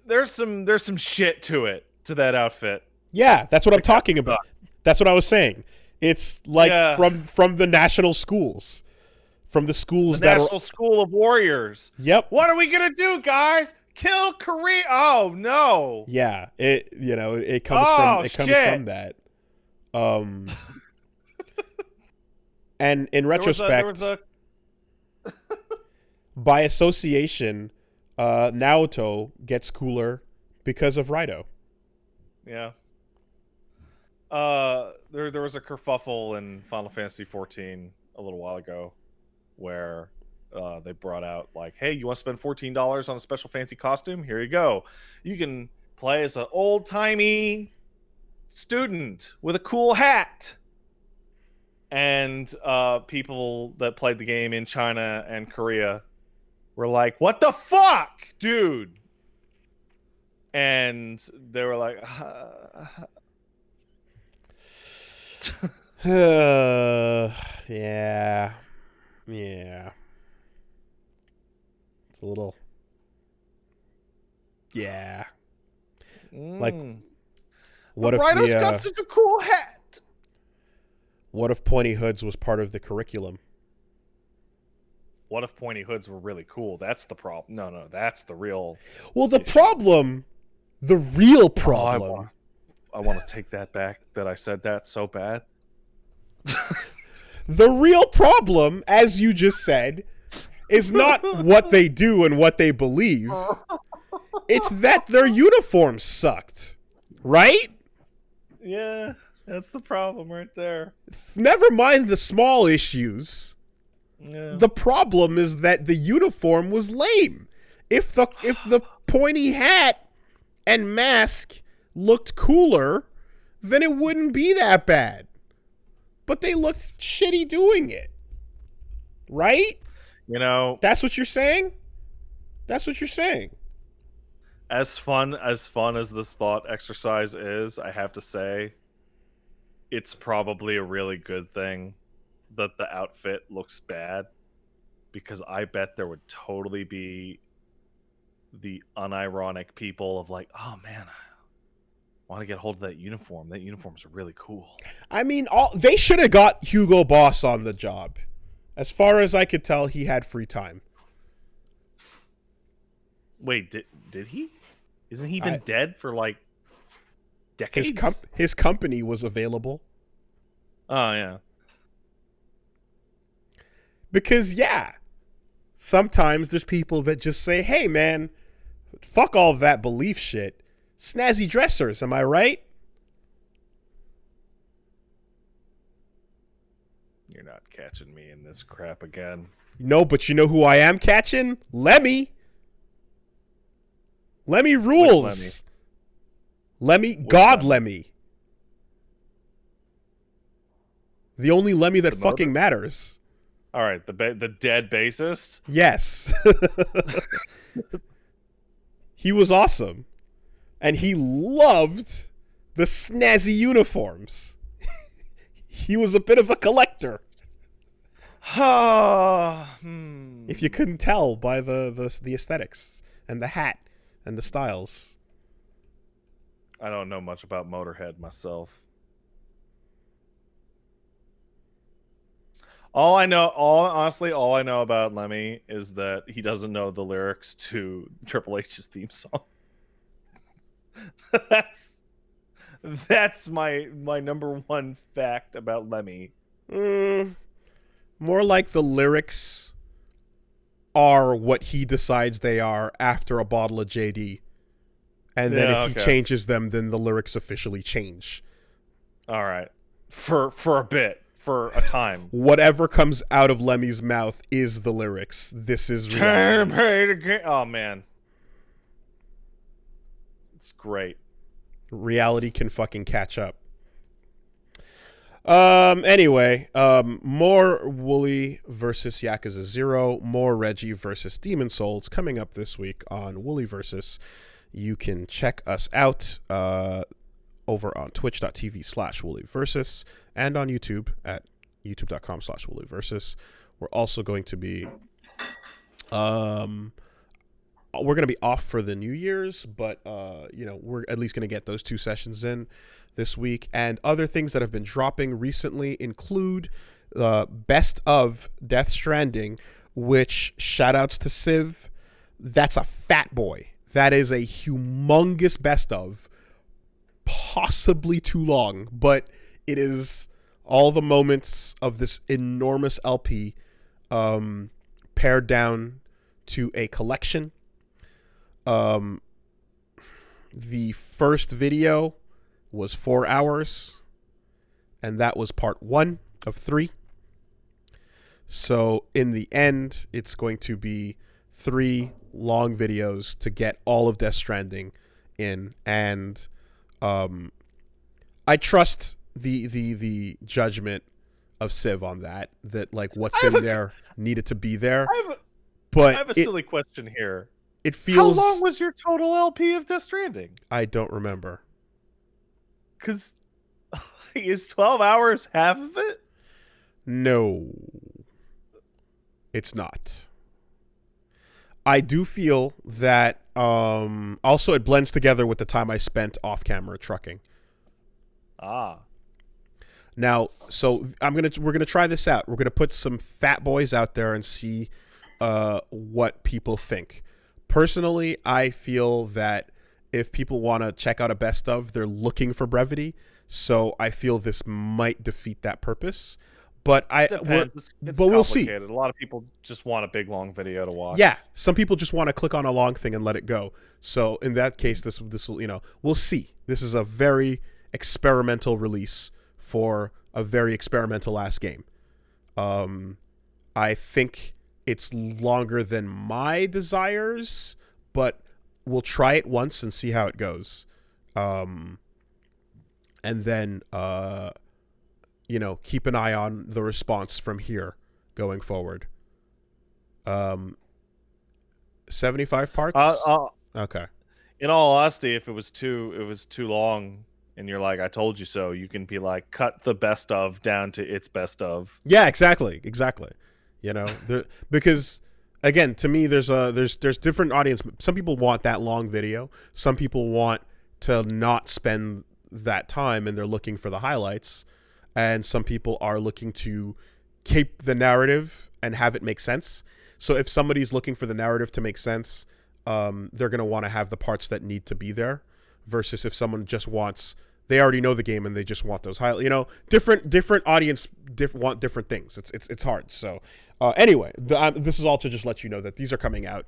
There's some shit to it, to that outfit. Yeah, that's what I'm talking about. That's what I was saying. It's like from the national schools, from the schools the National School of Warriors. Yep. What are we gonna do, guys? Kill Korea? Oh no. Yeah, it comes from that. And in retrospect, by association, Naoto gets cooler because of Raido. Yeah. There was a kerfuffle in Final Fantasy XIV a little while ago where they brought out like, hey, you want to spend $14 on a special fancy costume? Here you go. You can play as an old-timey student with a cool hat. And people that played the game in China and Korea were like, what the fuck, dude? And they were like, yeah. It's a little, yeah. Like, what if Raido's got such a cool hat? What if pointy hoods was part of the curriculum? What if pointy hoods were really cool? That's the problem. No, that's the real. Well, the real problem. I want to take that back. That I said that so bad. The real problem, as you just said, is not what they do and what they believe. It's that their uniforms sucked, right? Yeah, that's the problem right there. Never mind the small issues. Yeah. The problem is that the uniform was lame. If the pointy hat and mask looked cooler, then it wouldn't be that bad. But they looked shitty doing it. Right? You know, that's what you're saying? That's what you're saying. As fun as this thought exercise is, I have to say, it's probably a really good thing that the outfit looks bad, because I bet there would totally be the unironic people of like, oh man, I want to get hold of that uniform. That uniform's really cool. I mean, they should have got Hugo Boss on the job. As far as I could tell, he had free time. Wait, did he? Isn't he been dead for like decades? His company was available. Oh, yeah. Because, yeah, sometimes there's people that just say, hey, man, fuck all that belief shit. Snazzy dressers, am I right? You're not catching me in this crap again. No, but you know who I am catching? Lemmy. Lemmy rules. Lemmy, God Lemmy. The only Lemmy that fucking matters. All right, the dead bassist? Yes. He was awesome. And he loved the snazzy uniforms. He was a bit of a collector. If you couldn't tell by the aesthetics and the hat and the styles. I don't know much about Motorhead myself. All I know about Lemmy is that he doesn't know the lyrics to Triple H's theme song. That's my number one fact about Lemmy. More like the lyrics are what he decides they are after a bottle of JD. And then if he changes them, then the lyrics officially change. All right. For a bit. For a time. Whatever comes out of Lemmy's mouth is the lyrics. This is reality. Oh, man. It's great. Reality can fucking catch up. Anyway, more Woolie versus Yakuza 0, more Reggie versus Demon Souls coming up this week on Woolie versus. You can check us out over on twitch.tv/WoolieVersus and on YouTube at youtube.com/WoolieVersus. We're also going to be off for the New Year's, but we're at least going to get those 2 sessions in this week. And other things that have been dropping recently include Best of Death Stranding, which shout outs to Civ. That's a fat boy. That is a humongous best of, possibly too long, but it is all the moments of this enormous LP pared down to a collection. The first video was 4 hours, and that was part 1 of 3. So in the end, it's going to be 3 long videos to get all of Death Stranding in, and I trust the judgment of Civ on that like what's in there needed to be there. I have a silly question here. It feels. How long was your total LP of Death Stranding? I don't remember. Because is 12 hours half of it? No, it's not. I do feel that also it blends together with the time I spent off camera trucking. Now, so we're gonna try this out. We're gonna put some fat boys out there and see what people think. Personally, I feel that if people want to check out a best of, they're looking for brevity. So I feel this might defeat that purpose. But we'll see. A lot of people just want a big long video to watch. Yeah, some people just want to click on a long thing and let it go. So in that case, this will we'll see. This is a very experimental release for a very experimental ass game. I think it's longer than my desires, but we'll try it once and see how it goes. And then keep an eye on the response from here going forward. 75 parts? Okay. In all honesty, if it was too long and you're like, I told you so, you can be like, cut the best of down to its best of. Yeah, exactly. Because again, to me, there's different audience. Some people want that long video. Some people want to not spend that time and they're looking for the highlights. And some people are looking to keep the narrative and have it make sense. So if somebody's looking for the narrative to make sense, they're going to want to have the parts that need to be there, versus if someone just wants, they already know the game and they just want those highlights. Different audience want different things. It's hard. So anyway, this is all to just let you know that these are coming out.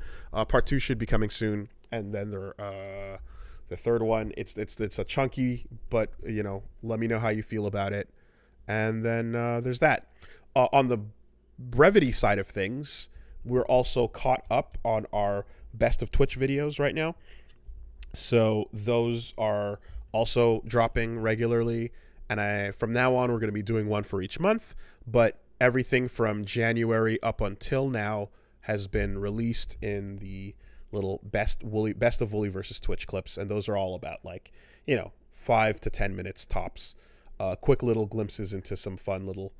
Part 2 should be coming soon, and then the third one, it's a chunky, but let me know how you feel about it. And then there's that. On the brevity side of things, we're also caught up on our best of Twitch videos right now. So those are also dropping regularly. And from now on, we're going to be doing one for each month. But everything from January up until now has been released in the little best of Woolie versus Twitch clips. And those are all about 5 to 10 minutes tops. Quick little glimpses into some fun little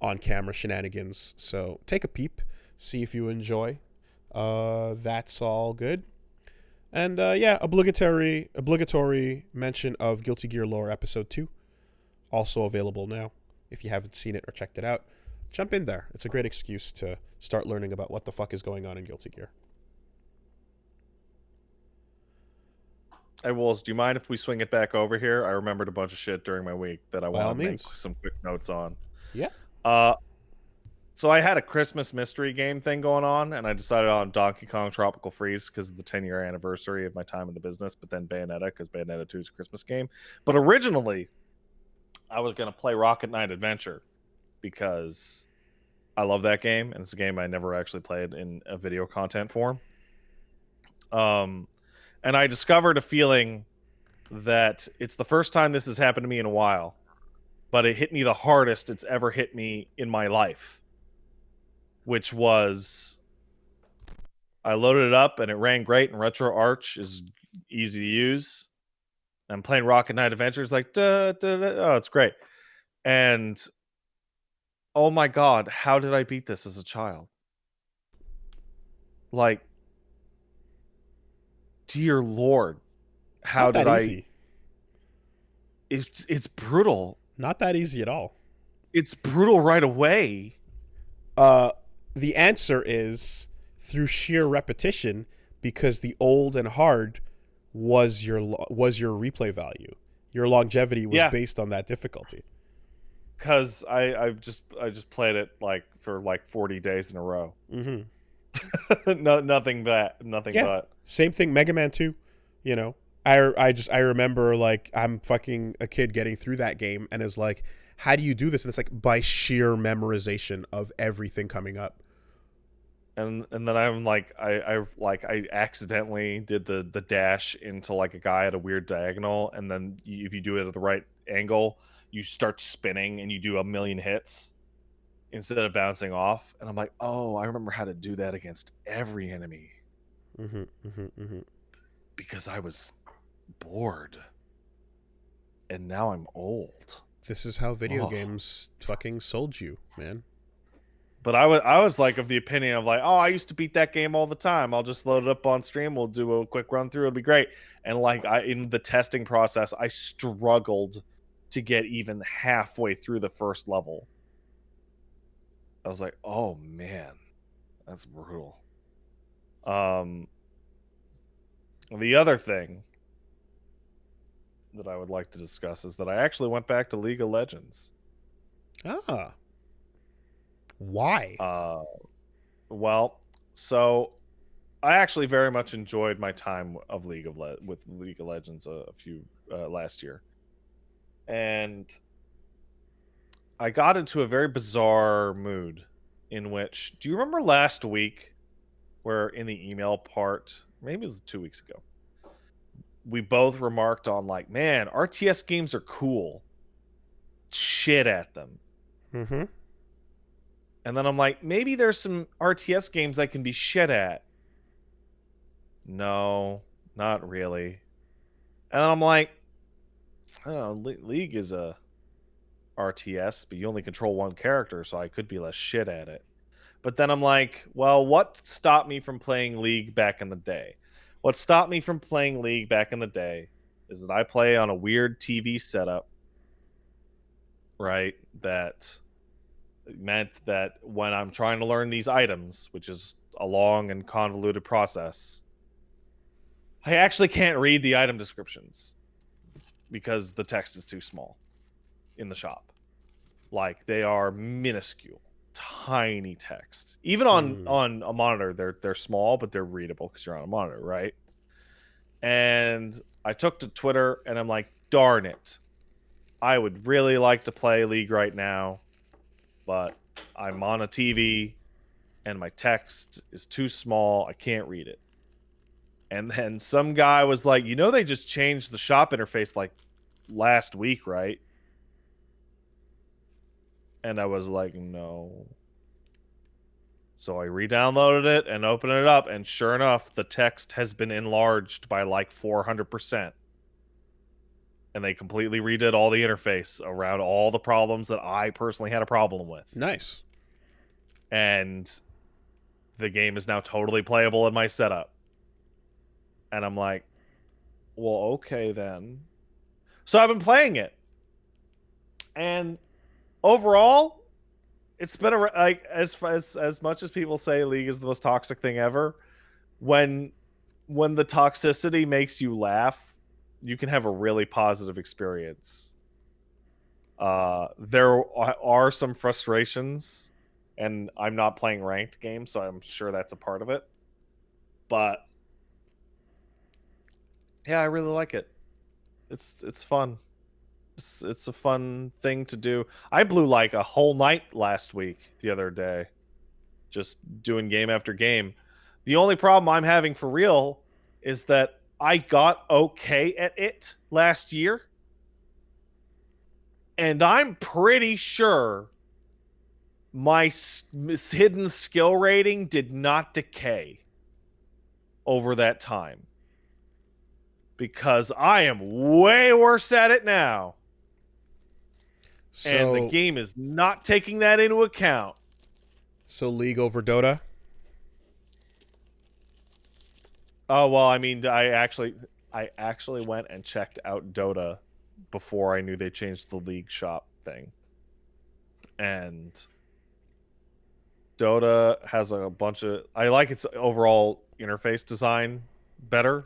on camera shenanigans. So take a peep, see if you enjoy. That's all good. And yeah, obligatory mention of Guilty Gear Lore Episode 2, also available now. If you haven't seen it or checked it out, jump in there. It's a great excuse to start learning about what the fuck is going on in Guilty Gear. Hey, Wolves, do you mind if we swing it back over here? I remembered a bunch of shit during my week that I want to make some quick notes on. Yeah. So I had a Christmas mystery game thing going on, and I decided on Donkey Kong Tropical Freeze because of the 10-year anniversary of my time in the business, but then Bayonetta because Bayonetta 2 is a Christmas game. But originally, I was going to play Rocket Knight Adventure because I love that game, and it's a game I never actually played in a video content form. And I discovered a feeling that it's the first time this has happened to me in a while, but it hit me the hardest it's ever hit me in my life, which was I loaded it up and it ran great, and RetroArch is easy to use. I'm playing Rocket Knight Adventure. It's like, oh, it's great. And oh my God, how did I beat this as a child? Like, dear Lord, how did I? Easy. It's brutal. Not that easy at all. It's brutal right away. The answer is through sheer repetition, because the old and hard was your replay value. Your longevity was based on that difficulty. Because I just played it like for like 40 days in a row. Mm-hmm. Nothing but. Same thing. Mega Man 2. You know, I remember like I'm fucking a kid getting through that game, and is like, how do you do this? And it's like by sheer memorization of everything coming up. And then I'm like I accidentally did the dash into like a guy at a weird diagonal, and then if you do it at the right angle, you start spinning and you do a million hits instead of bouncing off. And I'm like, oh, I remember how to do that against every enemy. Because I was bored, and now I'm old. This is how video games fucking sold you, man. But I was like of the opinion of like, oh, I used to beat that game all the time. I'll just load it up on stream. We'll do a quick run through. It'll be great. And like in the testing process, I struggled to get even halfway through the first level. I was like, oh man, that's brutal. The other thing that I would like to discuss is that I actually went back to League of Legends. Ah. Why? Well, so I actually very much enjoyed my time of with League of Legends a few last year, and I got into a very bizarre mood in which, do you remember last week where in the email part, maybe it was 2 weeks ago, we both remarked on like, man, RTS games are cool. Shit at them. Mm-hmm. And then I'm like, maybe there's some RTS games I can be shit at. No, not really. And then I'm like, oh, League is a RTS, but you only control one character, so I could be less shit at it. But then I'm like, well, what stopped me from playing League back in the day? What stopped me from playing League back in the day is that I play on a weird TV setup, right? That meant that when I'm trying to learn these items, which is a long and convoluted process, I actually can't read the item descriptions because the text is too small in the shop. Like, they are minuscule, tiny text. Even on a monitor, they're small, but they're readable because you're on a monitor, right? And I took to Twitter and I'm like, darn it. I would really like to play League right now, but I'm on a TV and my text is too small. I can't read it. And then some guy was like, you know, they just changed the shop interface like last week, right? And I was like, no. So I re-downloaded it and opened it up, and sure enough, the text has been enlarged by like 400%. and they completely redid all the interface around all the problems that I personally had a problem with. Nice. And the game is now totally playable in my setup. And I'm like, well, okay then. So I've been playing it. And overall, it's been like as much as people say League is the most toxic thing ever, when the toxicity makes you laugh, you can have a really positive experience. There are some frustrations, and I'm not playing ranked games, so I'm sure that's a part of it. But yeah, I really like it. It's fun. It's a fun thing to do. I blew like a whole night last week, the other day, just doing game after game. The only problem I'm having for real is that I got okay at it last year, and I'm pretty sure my hidden skill rating did not decay over that time, because I am way worse at it now. So, And the game is not taking that into account. So League over Dota? Oh, well, I mean, I actually went and checked out Dota before I knew they changed the League shop thing. And Dota has a bunch of... I like its overall interface design better,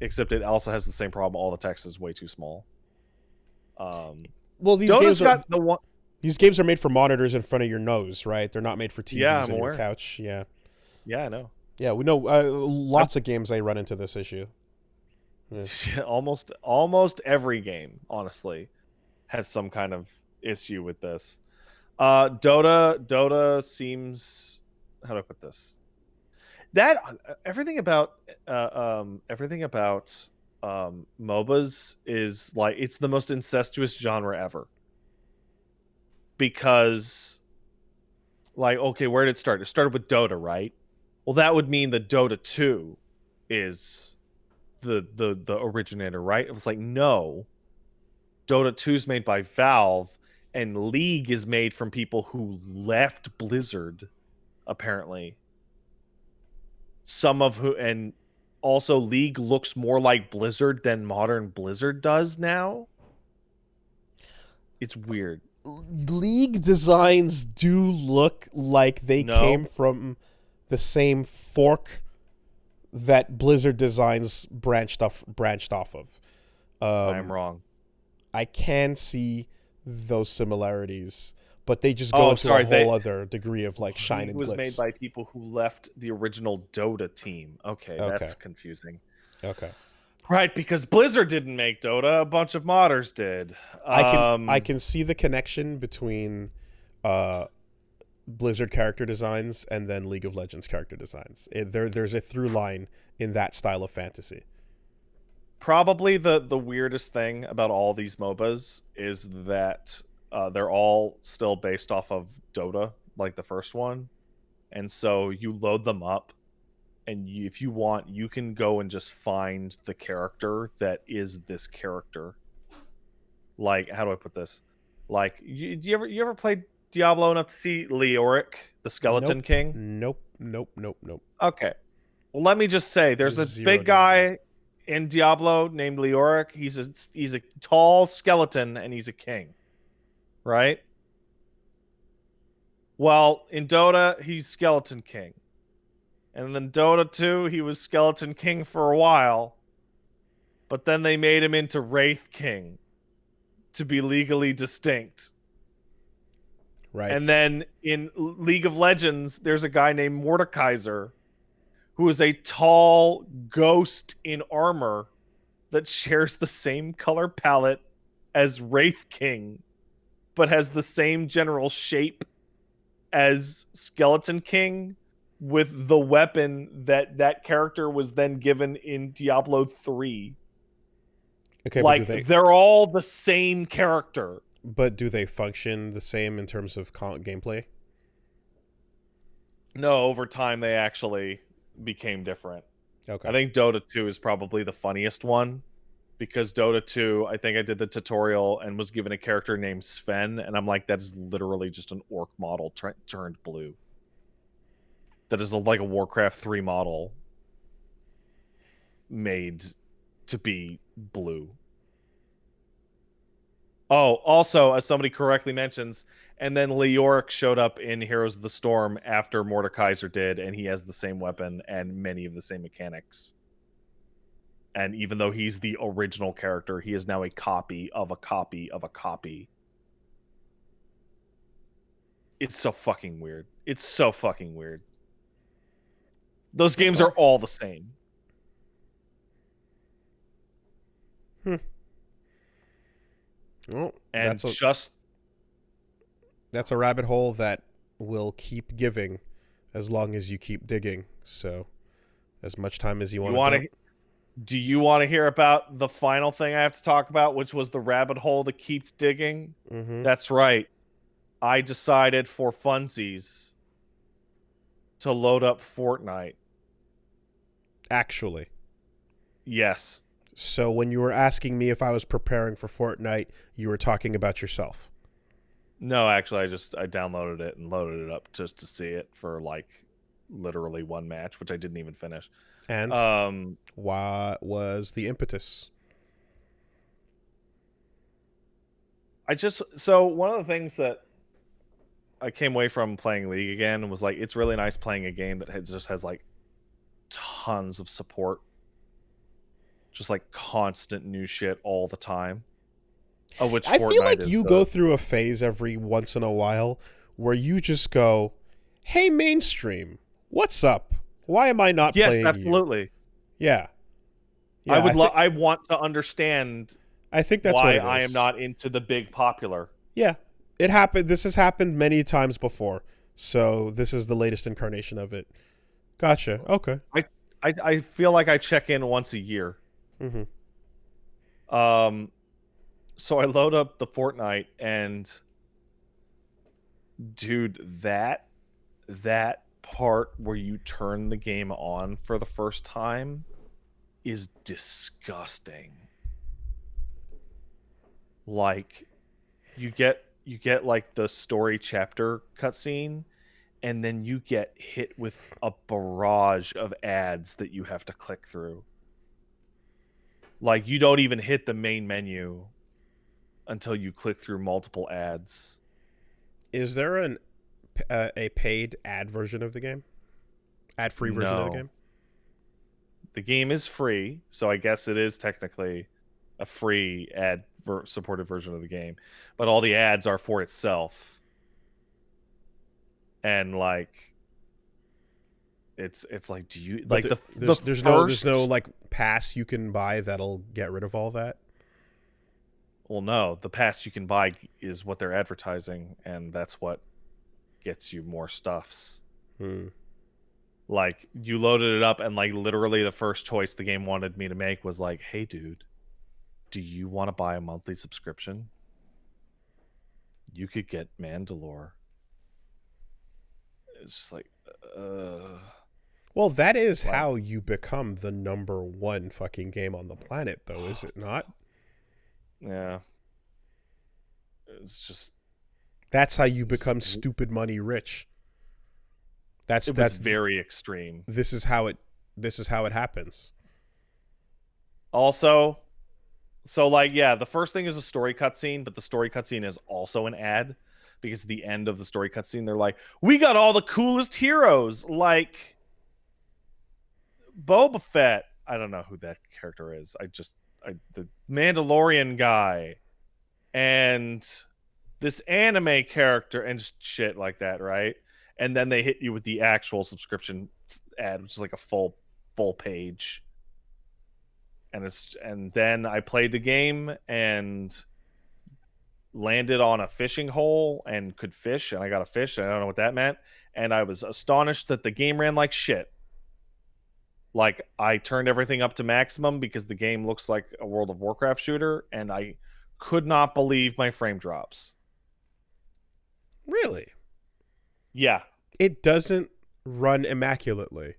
except it also has the same problem. All the text is way too small. Well, these games are made for monitors in front of your nose, right? They're not made for TVs on your couch. Yeah. Yeah, I know. Yeah, we know lots of games they run into this issue. Yeah. Almost every game, honestly, has some kind of issue with this. Dota seems... How do I put this? That everything about MOBAs is like, it's the most incestuous genre ever. Because, like, okay, where did it start? It started with Dota, right? Well, that would mean that Dota 2 is the originator, right? It was like, no. Dota 2 is made by Valve, and League is made from people who left Blizzard, apparently. Some of who... And also, League looks more like Blizzard than modern Blizzard does now. It's weird. League designs do look like they came from the same fork that Blizzard designs branched off of. I'm wrong. I can see those similarities, but they just go into a whole other degree of like shine and glitz. It was made by people who left the original Dota team. Okay, that's confusing. Okay. Right, because Blizzard didn't make Dota, a bunch of modders did. I can see the connection between Blizzard character designs and then League of Legends character designs. There's a through line in that style of fantasy. Probably the weirdest thing about all these MOBAs is that they're all still based off of Dota, like the first one. And so you load them up, and if you want, you can go and just find the character that is this character. Like, how do I put this? Like, you ever played Diablo enough to see Leoric, the Skeleton King? Nope. Okay. Well, let me just say, there's a big guy in Diablo named Leoric. He's a tall skeleton, and he's a king. Right? Well, in Dota, he's Skeleton King. And then Dota 2, he was Skeleton King for a while. But then they made him into Wraith King to be legally distinct. Right. And then in League of Legends, there's a guy named Mordekaiser, who is a tall ghost in armor that shares the same color palette as Wraith King, but has the same general shape as Skeleton King, with the weapon that character was then given in Diablo 3. Okay, like, they're all the same character. But do they function the same in terms of gameplay? No, over time they actually became different. Okay. I think Dota 2 is probably the funniest one, because Dota 2, I think I did the tutorial and was given a character named Sven, and I'm like, that is literally just an orc model turned blue. That is like a Warcraft 3 model made to be blue. Oh, also, as somebody correctly mentions, and then Leoric showed up in Heroes of the Storm after Mordekaiser did, and he has the same weapon and many of the same mechanics. And even though he's the original character, he is now a copy of a copy of a copy. It's so fucking weird. It's so fucking weird. Those games are all the same. Well, And that's a rabbit hole that will keep giving as long as you keep digging. So, as much time as you want to. Do you want to hear about the final thing I have to talk about, which was the rabbit hole that keeps digging? Mm-hmm. That's right. I decided for funsies to load up Fortnite. Actually. Yes. So when you were asking me if I was preparing for Fortnite, you were talking about yourself. No, actually, I downloaded it and loaded it up just to see it for like literally one match, which I didn't even finish. And what was the impetus? So one of the things that I came away from playing League again was like, it's really nice playing a game that just has like tons of support. Just like constant new shit all the time. Of which I Fortnite feel like you go through a phase every once in a while where you just go, "Hey, mainstream, what's up? Why am I not playing?" Yes, absolutely. You? Yeah. I want to understand. I think that's why what it is. I am not into the big popular. Yeah, it happened. This has happened many times before, so this is the latest incarnation of it. Gotcha. Okay. I feel like I check in once a year. Mm-hmm. So I load up the Fortnite and dude, that part where you turn the game on for the first time is disgusting. Like you get like the story chapter cutscene, and then you get hit with a barrage of ads that you have to click through. Like you don't even hit the main menu until you click through multiple ads. Is there a paid ad version of the game? Ad-free version of the game? The game is free, so I guess it is technically a free ad-supported version of the game. But all the ads are for itself. And like it's like, do you like there's no like pass you can buy that'll get rid of all that? Well, no, the pass you can buy is what they're advertising, and that's what gets you more stuffs. Like, you loaded it up, and like literally the first choice the game wanted me to make was like, hey dude, do you want to buy a monthly subscription? You could get Mandalorian. It's just like, Well, that is how you become the #1 fucking game on the planet, though, is it not? Yeah. It's just... That's how you become stupid money rich. That's very extreme. This is how it happens. Also, so like, yeah, the first thing is a story cutscene, but the story cutscene is also an ad, because at the end of the story cutscene, they're like, we got all the coolest heroes, like Boba Fett. I don't know who that character is. The Mandalorian guy and this anime character and just shit like that, right? And then they hit you with the actual subscription ad, which is like a full page. And then I played the game and landed on a fishing hole and could fish, and I got a fish, and I don't know what that meant. And I was astonished that the game ran like shit. Like, I turned everything up to maximum because the game looks like a World of Warcraft shooter, and I could not believe my frame drops. Really? Yeah. It doesn't run immaculately.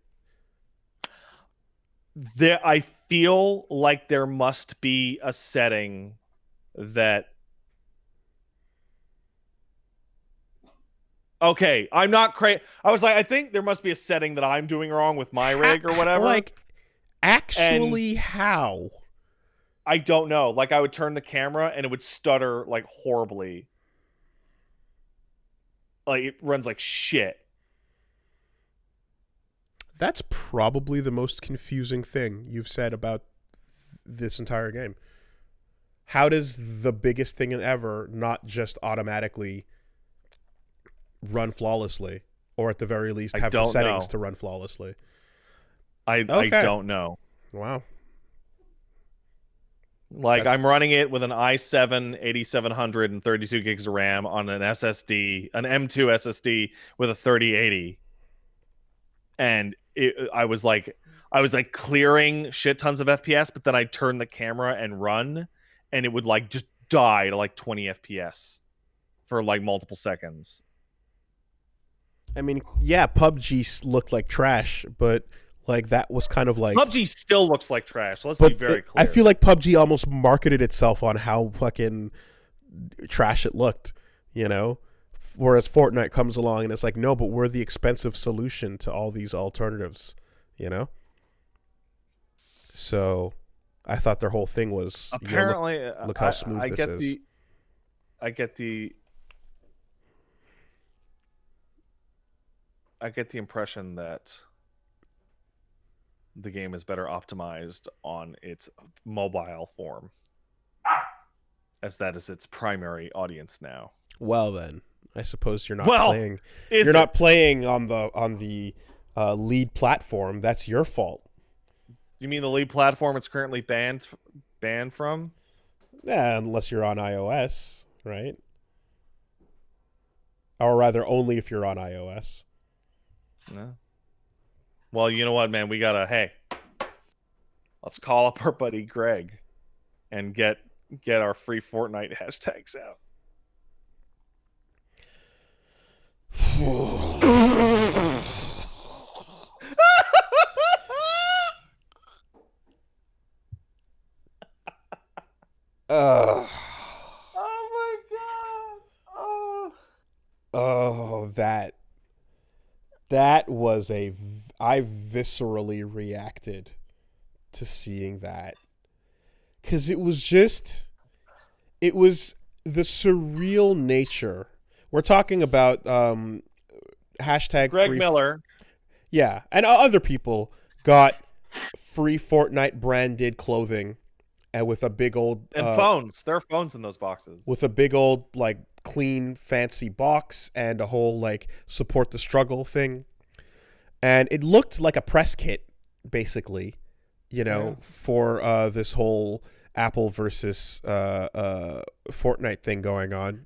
I feel like there must be a setting that. Okay, I'm not crazy. I was like, I think there must be a setting that I'm doing wrong with my rig or whatever. Like, actually, how? I don't know. Like, I would turn the camera and it would stutter like horribly. Like, it runs like shit. That's probably the most confusing thing you've said about this entire game. How does the biggest thing ever not just automatically run flawlessly, or at the very least have the settings to run flawlessly? I don't know. Wow. Like, I'm running it with an i7 8700 and 32 gigs of RAM on an SSD, an M2 SSD with a 3080. And I was like clearing shit tons of FPS, but then I'd turn the camera and run, and it would like just die to like 20 FPS for like multiple seconds. I mean, yeah, PUBG looked like trash, but like that was kind of like PUBG still looks like trash. Let's be very clear. I feel like PUBG almost marketed itself on how fucking trash it looked, you know? Whereas Fortnite comes along and it's like, no, but we're the expensive solution to all these alternatives, you know? So I thought their whole thing was, apparently, you know, look how smooth this is. I get the impression that the game is better optimized on its mobile form, as that is its primary audience now. Well, then I suppose you're not playing. Not playing on the lead platform. That's your fault. You mean the lead platform it's currently banned from? Yeah, unless you're on iOS, right? Or rather, only if you're on iOS. No. Well, you know what, man? We gotta let's call up our buddy Greg and get our free Fortnite hashtags out. Oh my god! Oh, that was I viscerally reacted to seeing that, because it was the surreal nature. We're talking about hashtag Greg Miller. Yeah, and other people got free Fortnite branded clothing, and with a big old and phones. There are phones in those boxes. With a big old like clean fancy box and a whole like support the struggle thing. And it looked like a press kit, basically, you know, for this whole Apple versus Fortnite thing going on.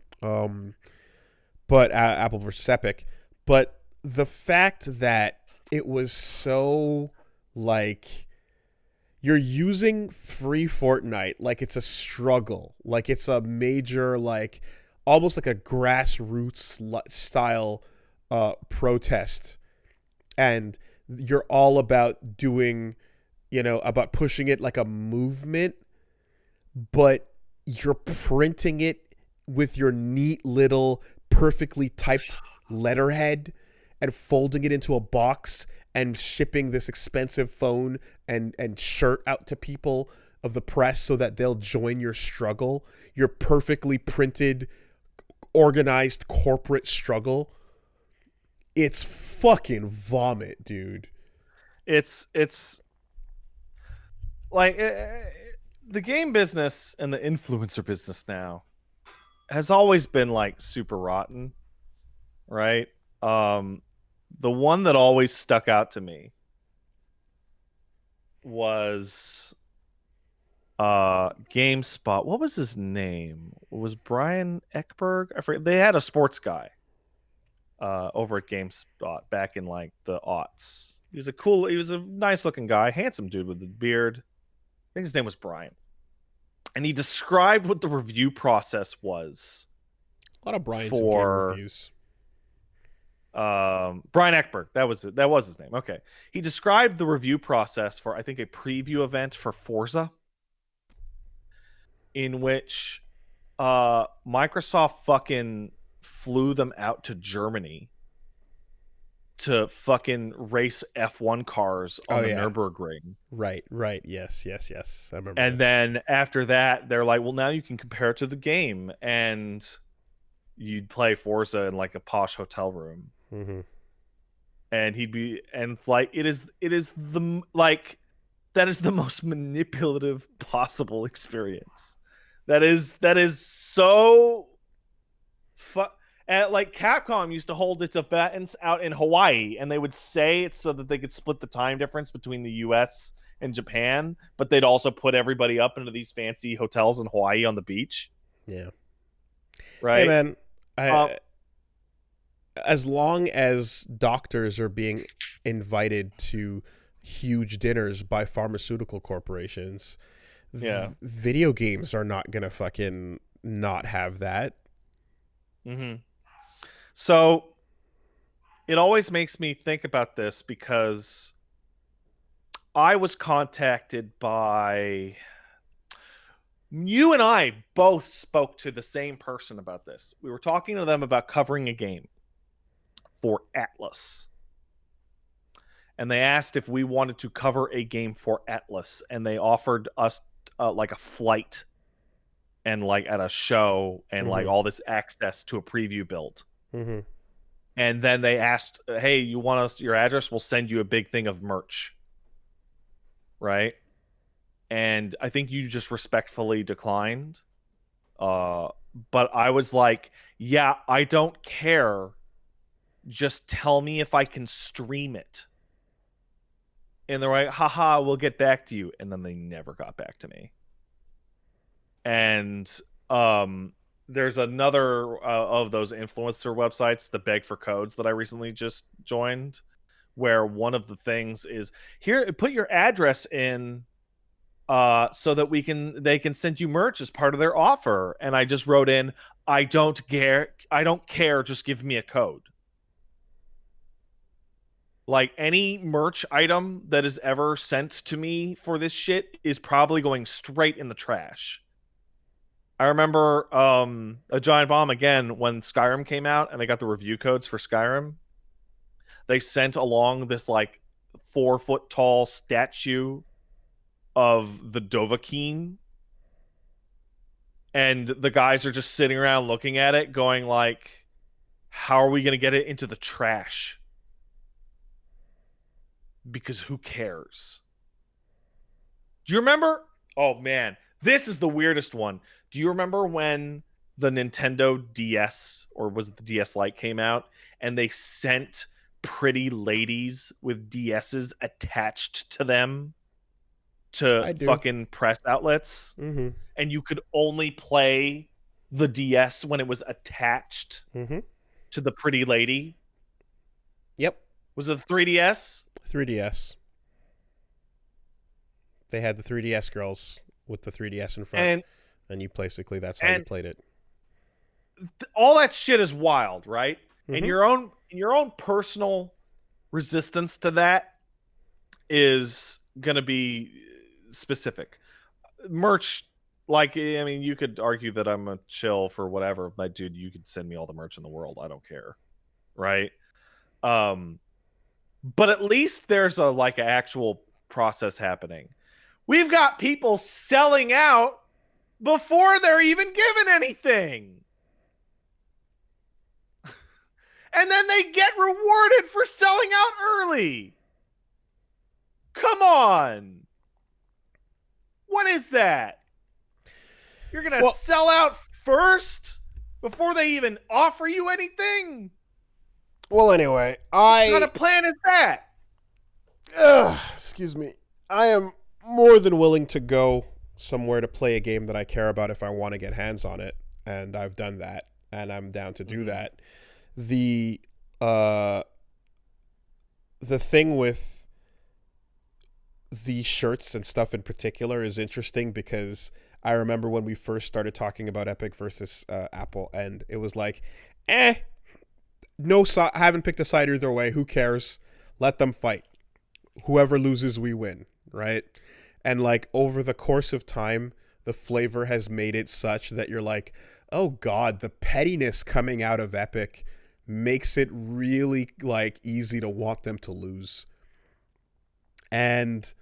But Apple versus Epic. But the fact that it was so like you're using free Fortnite like it's a struggle, like it's a major, like almost like a grassroots style protest. And you're all about doing, you know, about pushing it like a movement, but you're printing it with your neat little perfectly typed letterhead and folding it into a box and shipping this expensive phone and shirt out to people of the press so that they'll join your struggle, your perfectly printed, organized corporate struggle. It's fucking vomit, dude. It's like the game business and the influencer business now has always been like super rotten, right? The one that always stuck out to me was GameSpot. What was his name? It was Brian Ekberg? I forget. They had a sports guy over at GameSpot back in like the aughts. He was a nice looking guy, handsome dude with a beard. I think his name was Brian. And he described what the review process was. A lot of Brian's in game reviews. Brian Eckberg, that was his name. Okay. He described the review process for, I think, a preview event for Forza, in which Microsoft fucking flew them out to Germany to fucking race F1 cars on the Nürburgring. Right. Yes. I remember. And then after that, they're like, well, now you can compare it to the game, and you'd play Forza in like a posh hotel room. Mm-hmm. And it is the like, that is the most manipulative possible experience. That is so like Capcom used to hold its events out in Hawaii, and they would say it's so that they could split the time difference between the US and Japan, but they'd also put everybody up into these fancy hotels in Hawaii on the beach. Yeah. Right. Hey man, as long as doctors are being invited to huge dinners by pharmaceutical corporations, video games are not gonna fucking not have that. Mm-hmm. So it always makes me think about this, because I was contacted by, you and I both spoke to the same person about this. We were talking to them about covering a game for Atlas. And they asked if we wanted to cover a game for Atlas, and they offered us like a flight and like at a show and like all this access to a preview build. Mm-hmm. And then they asked, hey, you want us your address? We'll send you a big thing of merch. Right? And I think you just respectfully declined. But I was like, yeah, I don't care. Just tell me if I can stream it. And they're like, haha, we'll get back to you. And then they never got back to me. And there's another of those influencer websites, the Beg for Codes, that I recently just joined, where one of the things is, here, put your address in so that they can send you merch as part of their offer. And I just wrote in, I don't care, just give me a code. Like, any merch item that is ever sent to me for this shit is probably going straight in the trash. I remember a giant bomb again when Skyrim came out and they got the review codes for Skyrim. They sent along this like 4-foot tall statue of the Dovahkiin. And the guys are just sitting around looking at it going like, how are we going to get it into the trash? Because who cares? Do you remember? Oh man, this is the weirdest one. Do you remember when the Nintendo DS, or was it the DS Lite, came out, and they sent pretty ladies with DSs attached to them to fucking press outlets? Mm-hmm. And you could only play the DS when it was attached to the pretty lady? Yep. Was it the 3DS? 3DS. They had the 3DS girls with the 3DS in front, and you basically, that's how you played it. All that shit is wild, right? And your own personal resistance to that is gonna be specific. Merch, like, I mean, you could argue that I'm a chill for whatever, but dude, you could send me all the merch in the world. I don't care, right? But at least there's a like an actual process happening. We've got people selling out before they're even given anything. And then they get rewarded for selling out early. Come on. What is that? You're going to sell out first before they even offer you anything? Well, anyway, what kind of plan is that? Excuse me. I am more than willing to go somewhere to play a game that I care about if I want to get hands on it, and I've done that, and I'm down to do that. The thing with the shirts and stuff in particular is interesting, because I remember when we first started talking about Epic versus Apple, and it was like, haven't picked a side either way. Who cares? Let them fight. Whoever loses, we win, right? And like over the course of time, the flavor has made it such that you're like, oh god, the pettiness coming out of Epic makes it really like easy to want them to lose. And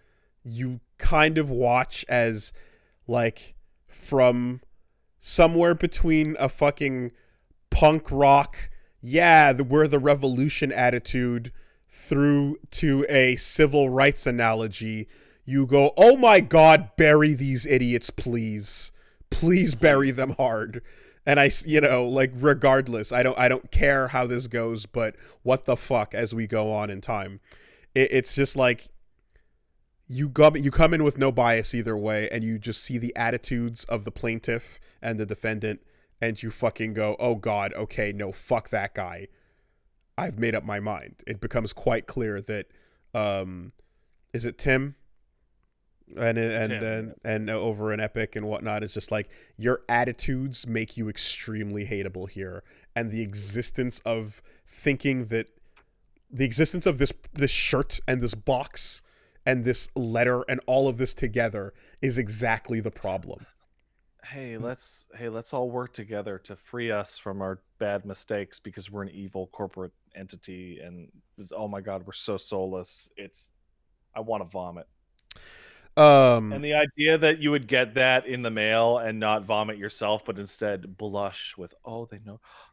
you kind of watch as like from somewhere between a fucking punk rock, we're the revolution attitude, through to a civil rights analogy, you go, oh my god, bury these idiots, please. Please bury them hard. And like regardless, I don't care how this goes, but what the fuck as we go on in time. It's just like you come in with no bias either way, and you just see the attitudes of the plaintiff and the defendant, and you fucking go, oh god, okay, no, fuck that guy. I've made up my mind. It becomes quite clear that, is it Tim? And over an Epic and whatnot, it's just like your attitudes make you extremely hateable here, and the existence of this shirt and this box and this letter and all of this together is exactly the problem. Hey, let's all work together to free us from our bad mistakes, because we're an evil corporate entity, and oh my god, we're so soulless. I want to vomit. And the idea that you would get that in the mail and not vomit yourself, but instead blush with, oh,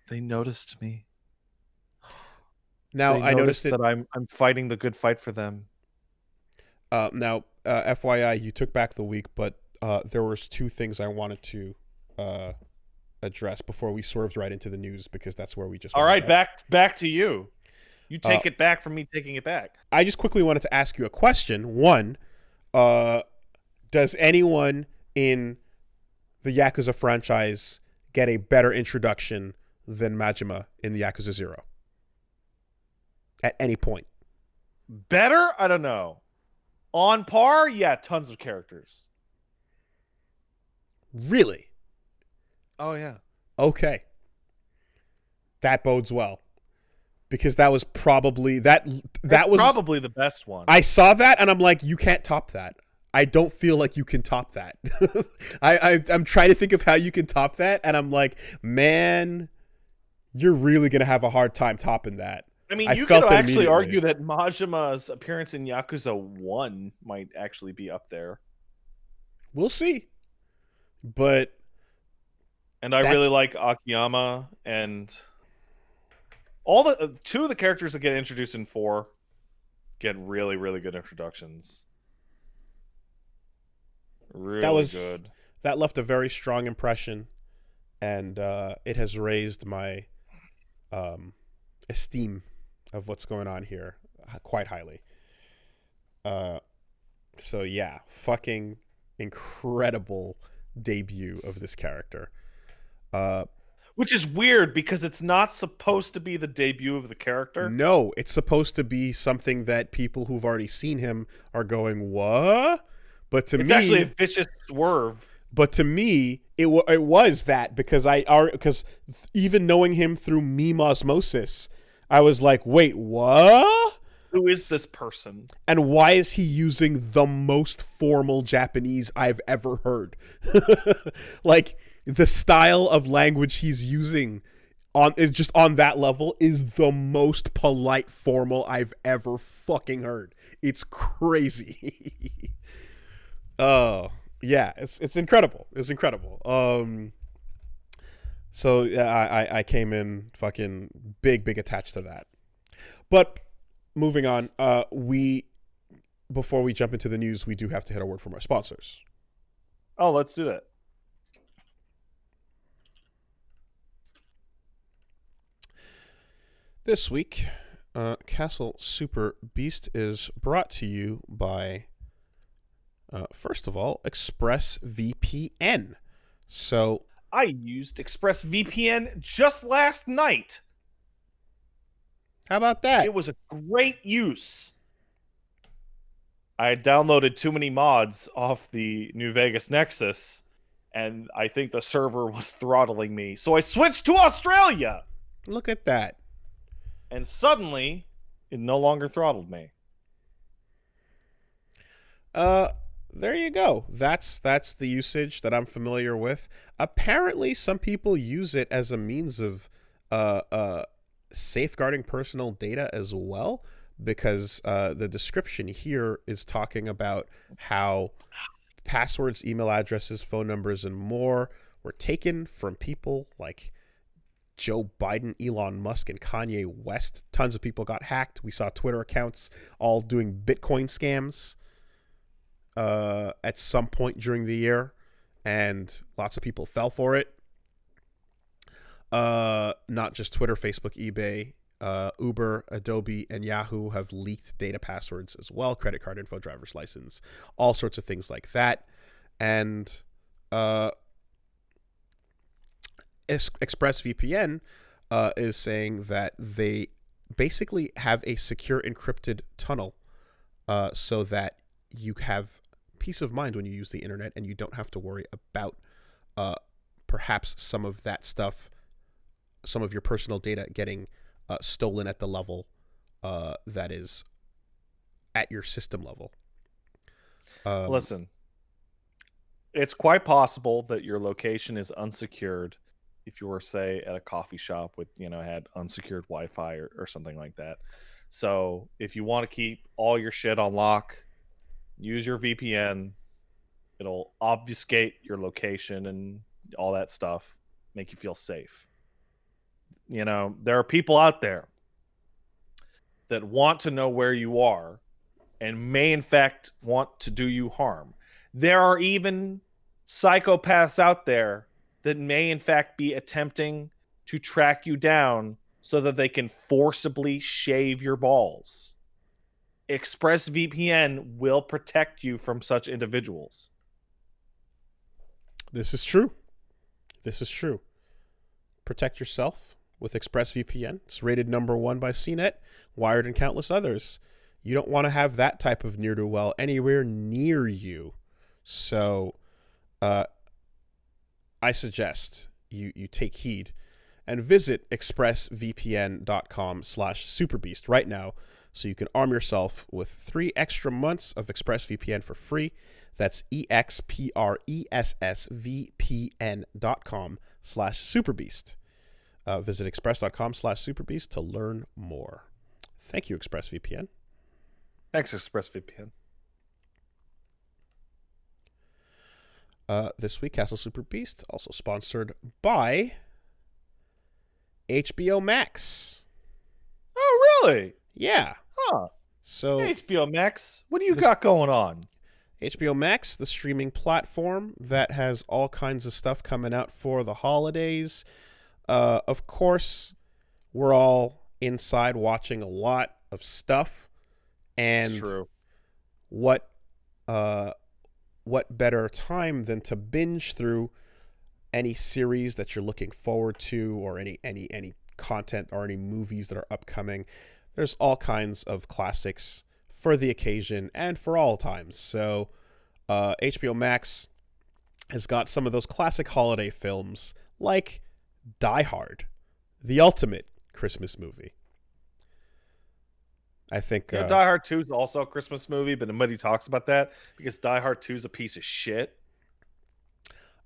they noticed me. Now I noticed that I'm fighting the good fight for them. Now, FYI, you took back the week, but there was two things I wanted to address before we swerved right into the news, because that's where we just all right, back to you. You take it back from me taking it back. I just quickly wanted to ask you a question. One, does anyone in the Yakuza franchise get a better introduction than Majima in the Yakuza 0? At any point? Better? I don't know. On par? Yeah, tons of characters. Really? Oh, yeah. Okay. That bodes well. Because that was probably that was probably the best one. I saw that and I'm like, you can't top that. I don't feel like you can top that. I'm trying to think of how you can top that, and I'm like, man, you're really gonna have a hard time topping that. I mean, you could actually argue that Majima's appearance in Yakuza 1 might actually be up there. We'll see. But and I really like Akiyama, and all the two of the characters that get introduced in 4 get really, really good introductions. Really good. That left a very strong impression, and it has raised my esteem of what's going on here quite highly. So yeah, fucking incredible debut of this character. Which is weird, because it's not supposed to be the debut of the character. No, it's supposed to be something that people who've already seen him are going, what? But to me, it's actually a vicious swerve. But to me, it was that, because even knowing him through meme osmosis, I was like, wait, what? Who is this person? And why is he using the most formal Japanese I've ever heard? Like, the style of language he's using is just on that level is the most polite formal I've ever fucking heard. It's crazy. Oh, yeah, it's incredible. It's incredible. So yeah, I came in fucking big attached to that. But moving on, before we jump into the news, we do have to hit a word from our sponsors. Oh, let's do that. This week, Castle Super Beast is brought to you by, first of all, ExpressVPN. So I used ExpressVPN just last night. How about that? It was a great use. I had downloaded too many mods off the New Vegas Nexus, and I think the server was throttling me. So I switched to Australia. Look at that. and suddenly it no longer throttled me. There you go. That's the usage that I'm familiar with. Apparently, some people use it as a means of safeguarding personal data as well, because the description here is talking about how passwords, email addresses, phone numbers, and more were taken from people like Joe Biden, Elon Musk, and Kanye West. Tons of people got hacked. We saw Twitter accounts all doing Bitcoin scams at some point during the year, and lots of people fell for it. Not just Twitter, Facebook, eBay, Uber, Adobe, and Yahoo have leaked data passwords as well, credit card info, driver's license, all sorts of things like that. And ExpressVPN is saying that they basically have a secure encrypted tunnel so that you have peace of mind when you use the internet and you don't have to worry about perhaps some of that stuff, some of your personal data getting stolen at the level that is at your system level. Listen, it's quite possible that your location is unsecured if you were, say, at a coffee shop with, had unsecured Wi-Fi or something like that. So if you want to keep all your shit on lock, use your VPN. It'll obfuscate your location and all that stuff, make you feel safe. There are people out there that want to know where you are and may in fact want to do you harm. There are even psychopaths out there that may in fact be attempting to track you down so that they can forcibly shave your balls. ExpressVPN will protect you from such individuals. This is true. Protect yourself with ExpressVPN. It's rated #1 by CNET, Wired, and countless others. You don't want to have that type of NieR Duel anywhere near you. So I suggest you take heed and visit expressvpn.com/superbeast right now so you can arm yourself with 3 extra months of ExpressVPN for free. That's expressvpn.com/superbeast. Visit express.com/superbeast to learn more. Thank you, ExpressVPN. Thanks, ExpressVPN. This week, Castle Super Beast also sponsored by HBO Max. Oh, really? Yeah. Huh. So HBO Max, what do you got going on? HBO Max, the streaming platform that has all kinds of stuff coming out for the holidays. Of course, we're all inside watching a lot of stuff. And it's true. What better time than to binge through any series that you're looking forward to, or any content or any movies that are upcoming. There's all kinds of classics for the occasion and for all times. So HBO Max has got some of those classic holiday films like Die Hard, the ultimate Christmas movie. I think Die Hard 2 is also a Christmas movie, but nobody talks about that because Die Hard 2 is a piece of shit.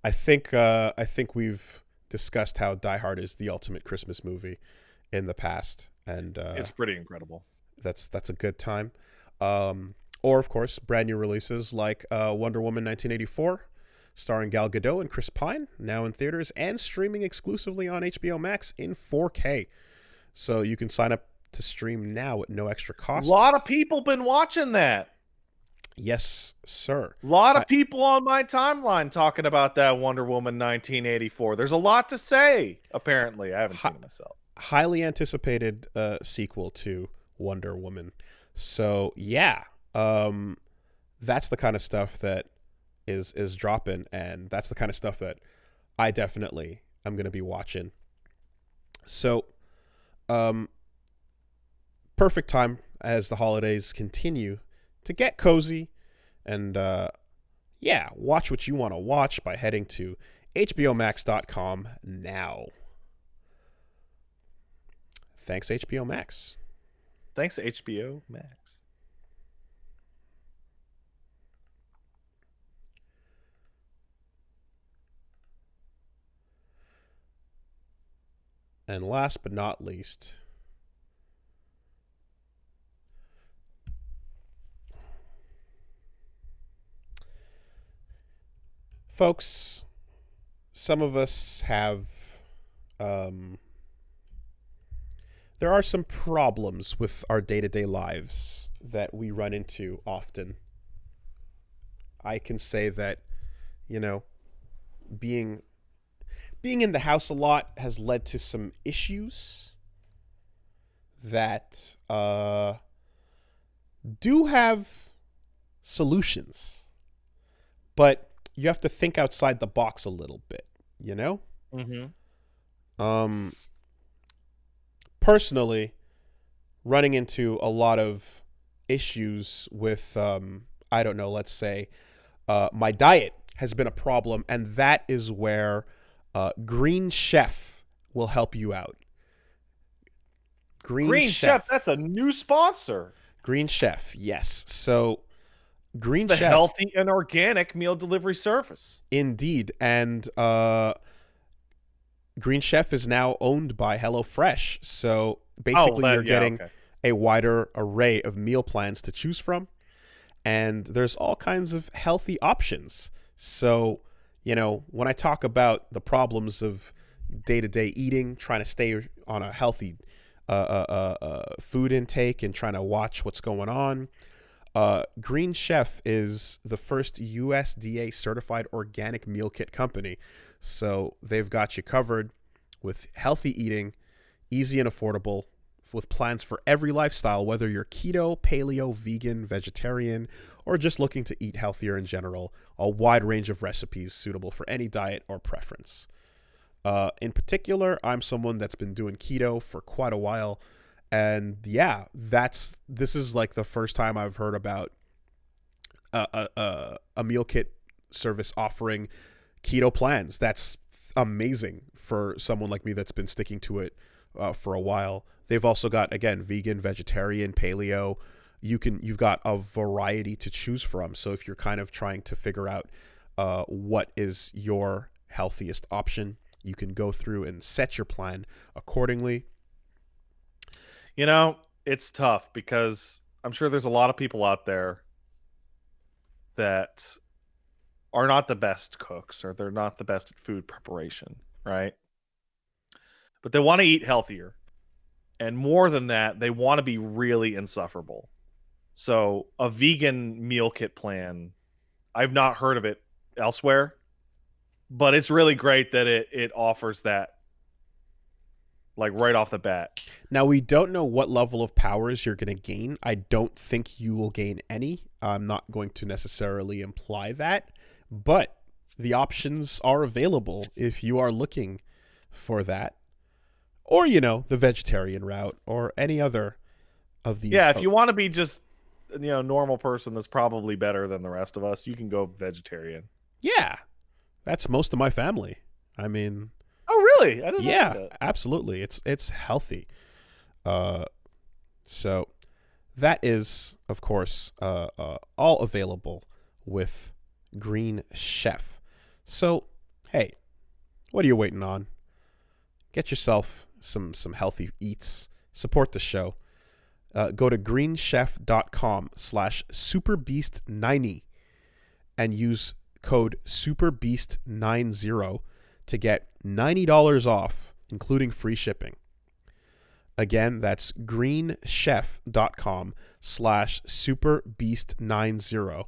I think we've discussed how Die Hard is the ultimate Christmas movie in the past, and it's pretty incredible. That's a good time. Or of course, brand new releases like Wonder Woman 1984, starring Gal Gadot and Chris Pine, now in theaters and streaming exclusively on HBO Max in 4K. So you can sign up to stream now at no extra cost. A lot of people been watching that. Yes, sir. A lot of people on my timeline talking about that Wonder Woman 1984. There's a lot to say, apparently. I haven't seen it myself. Highly anticipated sequel to Wonder Woman. So, yeah. That's the kind of stuff that is dropping, and that's the kind of stuff that I definitely am going to be watching. So, perfect time as the holidays continue to get cozy and watch what you want to watch by heading to hbomax.com now. Thanks, HBO Max. Thanks, HBO Max. And last but not least, folks, some of us have, there are some problems with our day-to-day lives that we run into often. I can say that, you know, being in the house a lot has led to some issues that do have solutions, but you have to think outside the box a little bit, you know? Personally, running into a lot of issues with, I don't know, let's say, my diet has been a problem, and that is where Green Chef will help you out. Green Chef, that's a new sponsor. Green Chef, yes. So Green Chef, the Chef, healthy and organic meal delivery service. Indeed, and Green Chef is now owned by HelloFresh. So basically, you're getting a wider array of meal plans to choose from, and there's all kinds of healthy options. So, you know, when I talk about the problems of day-to-day eating, trying to stay on a healthy food intake and trying to watch what's going on, Green Chef is the first USDA certified organic meal kit company. So they've got you covered with healthy eating, easy and affordable, with plans for every lifestyle, whether you're keto, paleo, vegan, vegetarian, or just looking to eat healthier in general. A wide range of recipes suitable for any diet or preference. In particular, I'm someone that's been doing keto for quite a while, and yeah, this is like the first time I've heard about a meal kit service offering keto plans. That's amazing for someone like me that's been sticking to it for a while. They've also got, again, vegan, vegetarian, paleo. You've got a variety to choose from. So if you're kind of trying to figure out what is your healthiest option, you can go through and set your plan accordingly. You know, it's tough because I'm sure there's a lot of people out there that are not the best cooks, or they're not the best at food preparation, right? But they want to eat healthier. And more than that, they want to be really insufferable. So a vegan meal kit plan, I've not heard of it elsewhere, but it's really great that it offers that, like, right off the bat. Now, we don't know what level of powers you're going to gain. I don't think you will gain any. I'm not going to necessarily imply that, but the options are available if you are looking for that. Or, you know, the vegetarian route, or any other of these. Yeah, if you want to be just, you know, normal person that's probably better than the rest of us, you can go vegetarian. Yeah, that's most of my family. I mean, oh really? I didn't know that. Absolutely. It's healthy. So that is, of course, all available with Green Chef. So hey, what are you waiting on? Get yourself some healthy eats. Support the show. Go to greenchef.com/superbeast90 and use code superbeast90 to get $90 off, including free shipping. Again, that's greenchef.com/superbeast90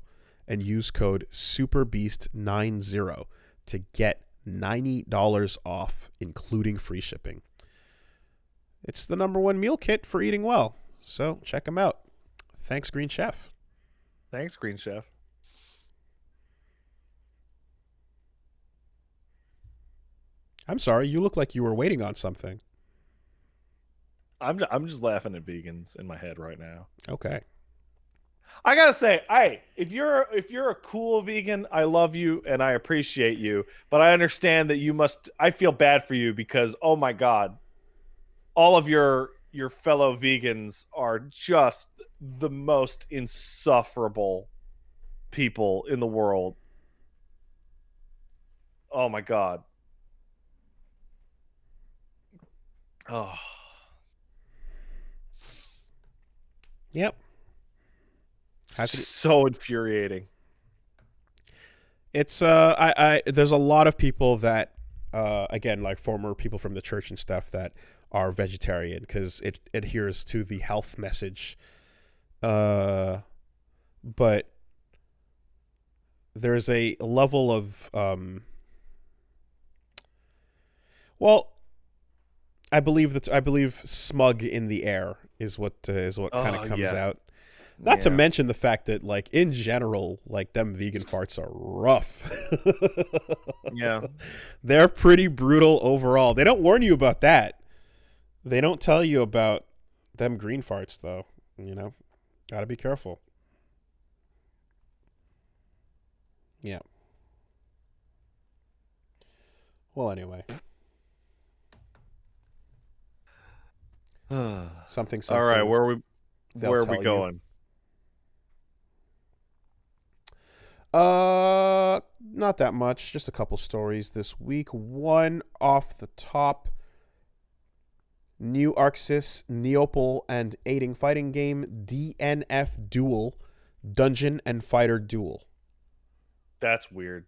and use code superbeast90 to get $90 off, including free shipping. It's the #1 meal kit for eating well, so check them out. Thanks, Green Chef. Thanks, Green Chef. I'm sorry, you look like you were waiting on something. I'm just laughing at vegans in my head right now. Okay. I gotta say, if you're a cool vegan, I love you and I appreciate you, but I understand that I feel bad for you because, oh my God, all of your your fellow vegans are just the most insufferable people in the world. Oh my god. Oh. Yep. It's just so infuriating. It's there's a lot of people that again, like former people from the church and stuff, that are vegetarian because it adheres to the health message. But there's a level of well, I believe smug in the air is what kind of comes out. Not to mention the fact that, like, in general, like, them vegan farts are rough. Yeah. They're pretty brutal overall. They don't warn you about that. They don't tell you about them green farts, though. You know? Gotta be careful. Yeah. Well, anyway. Something. All right, where are we you. going? Not that much. Just a couple stories this week. One off the top. New ArcSys Neople and Eighting fighting game, DNF Duel, Dungeon and Fighter Duel. That's weird.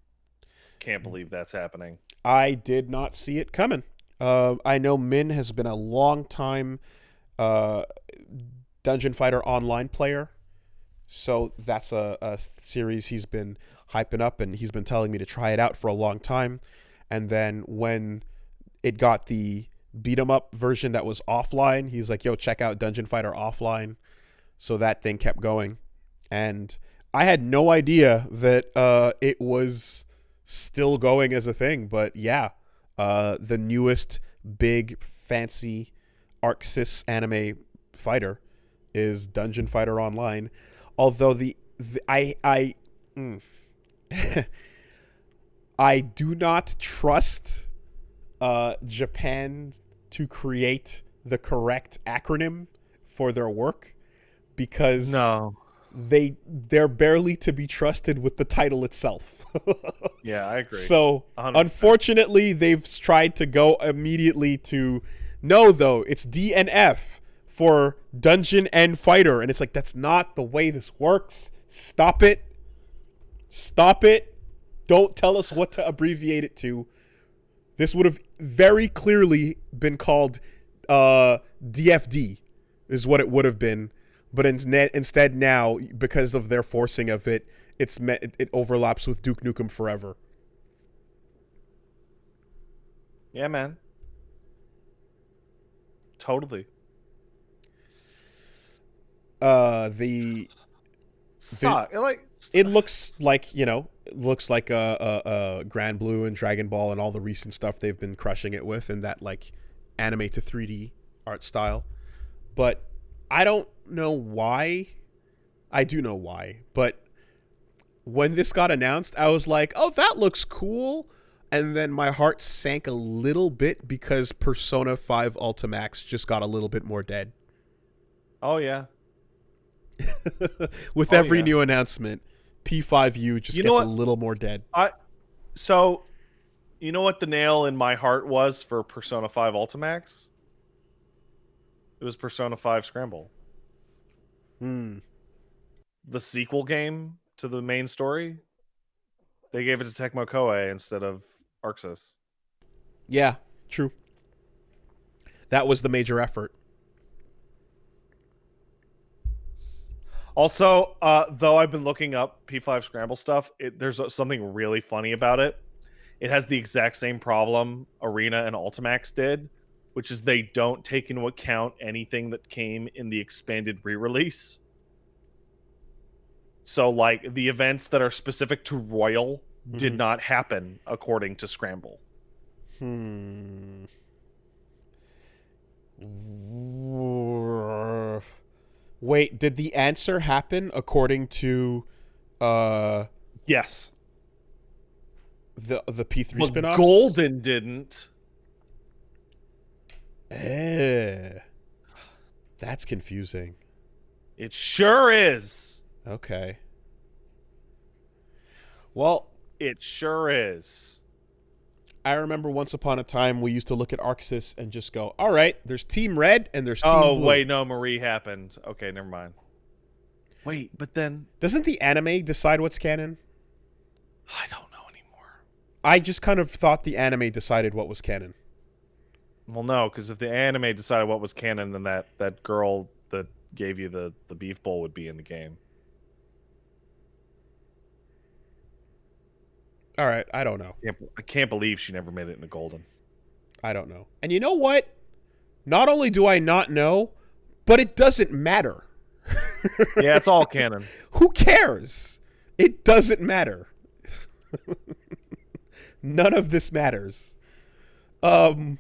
Can't believe that's happening. I did not see it coming. I know Min has been a long time Dungeon Fighter Online player. So that's a series he's been hyping up, and he's been telling me to try it out for a long time. And then when it got the beat 'em up version that was offline, he's like, yo, check out Dungeon Fighter Offline. So that thing kept going. And I had no idea that it was still going as a thing. But yeah, the newest big fancy ArcSys anime fighter is Dungeon Fighter Online. Although I do not trust Japan to create the correct acronym for their work, because they're barely to be trusted with the title itself. Yeah, I agree. So 100%. Unfortunately, they've tried to go immediately to no, though it's DNF for Dungeon and Fighter, and it's like, that's not the way this works. Stop it. Don't tell us what to abbreviate it to. This would have very clearly been called DFD is what it would have been, but instead now, because of their forcing of it, it overlaps with Duke Nukem Forever. Yeah, man. Totally. It looks like, you know, it looks like a Grand Blue and Dragon Ball and all the recent stuff they've been crushing it with, in that like anime to 3D art style. But I don't know why. I do know why, but when this got announced, I was like, oh, that looks cool. And then my heart sank a little bit because Persona 5 Ultimax just got a little bit more dead. Oh, yeah. With every new announcement, P5U just gets a little more dead. So, you know what the nail in my heart was for Persona 5 Ultimax? It was Persona 5 Scramble. The sequel game to the main story, they gave it to Tecmo Koei instead of ArcSys. Yeah, true. That was the major effort. Also, though I've been looking up P5 Scramble stuff, there's something really funny about it. It has the exact same problem Arena and Ultimax did, which is they don't take into account anything that came in the expanded re-release. So, like, the events that are specific to Royal did not happen according to Scramble. Wait, did the answer happen according to yes, the P3 spin-offs? Golden didn't. That's confusing. It sure is. Okay. Well, It sure is. I remember once upon a time we used to look at ArcSys and just go, all right, there's Team Red and there's Team Blue. Oh, wait, no, Marie happened. Okay, never mind. Wait, but then... Doesn't the anime decide what's canon? I don't know anymore. I just kind of thought the anime decided what was canon. Well, no, because if the anime decided what was canon, then that girl that gave you the beef bowl would be in the game. All right, I don't know. I can't believe she never made it into Golden. I don't know. And you know what? Not only do I not know, but it doesn't matter. Yeah, it's all canon. Who cares? It doesn't matter. None of this matters. So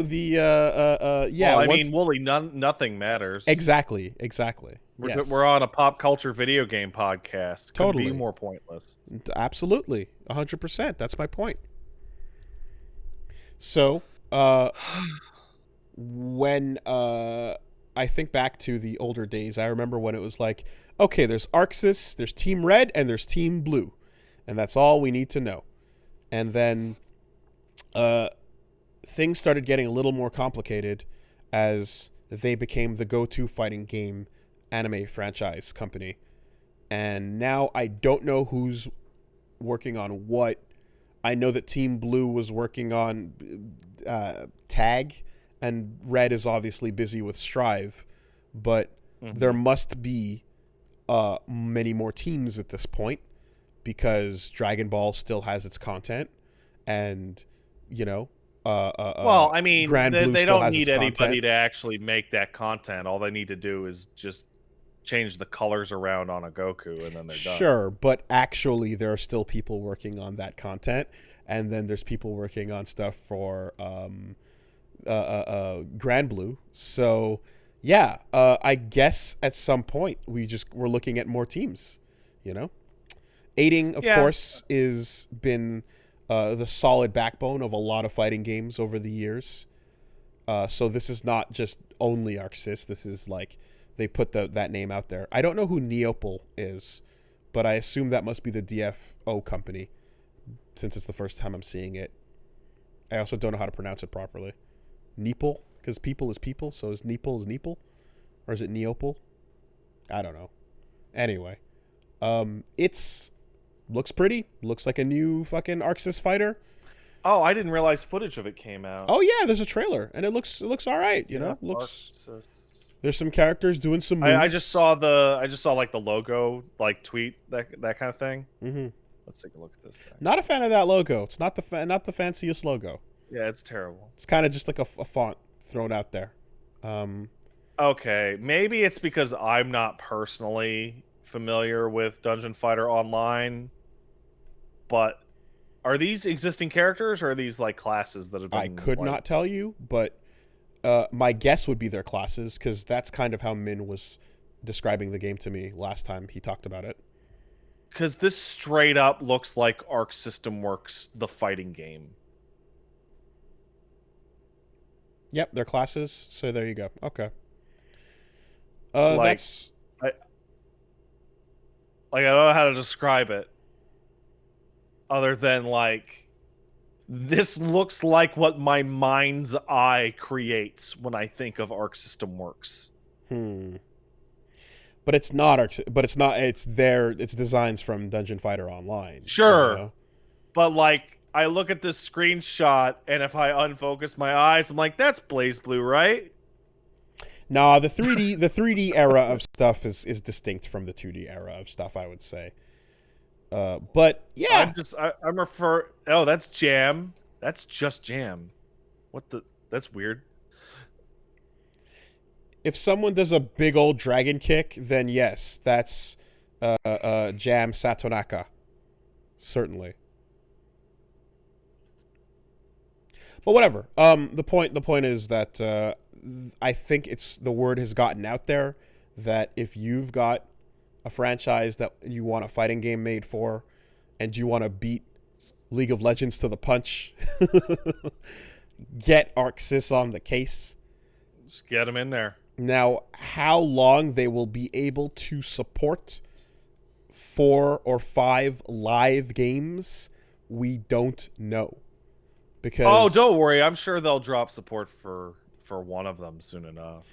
the yeah. Well, I mean, Woolie, nothing matters. Exactly. We're on a pop culture video game podcast. Couldn't Totally. be more pointless. Absolutely, 100%. That's my point. So, when I think back to the older days, I remember when it was like, okay, there's ArcSys, there's Team Red, and there's Team Blue, and that's all we need to know. And then, things started getting a little more complicated as they became the go-to fighting game anime franchise company. And now I don't know who's working on what. I know that Team Blue was working on Tag, and Red is obviously busy with Strive, but there must be many more teams at this point because Dragon Ball still has its content, and you know, well, I mean, Grand Blue they still don't has need its anybody content. to actually make that content. All they need to do is just change the colors around on a Goku, and then they're done. Sure, but actually there are still people working on that content, and then there's people working on stuff for Grand Blue. So yeah, I guess at some point we're looking at more teams, you know. Eighting, of course, is been the solid backbone of a lot of fighting games over the years. So this is not just only ArcSys. This is like they put that name out there. I don't know who Neople is, but I assume that must be the DFO company, since it's the first time I'm seeing it. I also don't know how to pronounce it properly. Neeple, because people is people, so is Neeple, or is it Neople? I don't know. Anyway, it's looks pretty. Looks like a new fucking ArcSys fighter. Oh, I didn't realize footage of it came out. Oh yeah, there's a trailer, and it looks all right. You know, looks. There's some characters doing some moves. I just saw like the logo, like tweet that kind of thing. Mm-hmm. Let's take a look at this thing. Not a fan of that logo. It's not the fanciest logo. Yeah, it's terrible. It's kind of just like a font thrown out there. Okay, maybe it's because I'm not personally familiar with Dungeon Fighter Online, but are these existing characters or are these like classes that have been... I could not tell you, but my guess would be their classes, because that's kind of how Min was describing the game to me last time he talked about it. Because this straight up looks like Arc System Works, the fighting game. Yep, their classes. So there you go. Okay. Like, I don't know how to describe it, other than like, this looks like what my mind's eye creates when I think of Arc System Works. But it's not it's designs from Dungeon Fighter Online. Sure. You know? But like, I look at this screenshot, and if I unfocus my eyes, I'm like, that's Blaze Blue, right? Nah, the 3D era of stuff is distinct from the 2D era of stuff, I would say. But yeah, I'm refer. Oh, that's Jam. That's just Jam. That's weird. If someone does a big old dragon kick, then yes, that's Jam Satonaka. Certainly. But whatever. The point is that I think the word has gotten out there that if you've got a franchise that you want a fighting game made for, and you want to beat League of Legends to the punch, get ArcSys on the case. Just get them in there. Now, how long they will be able to support 4 or 5 live games, we don't know. Because don't worry. I'm sure they'll drop support for one of them soon enough.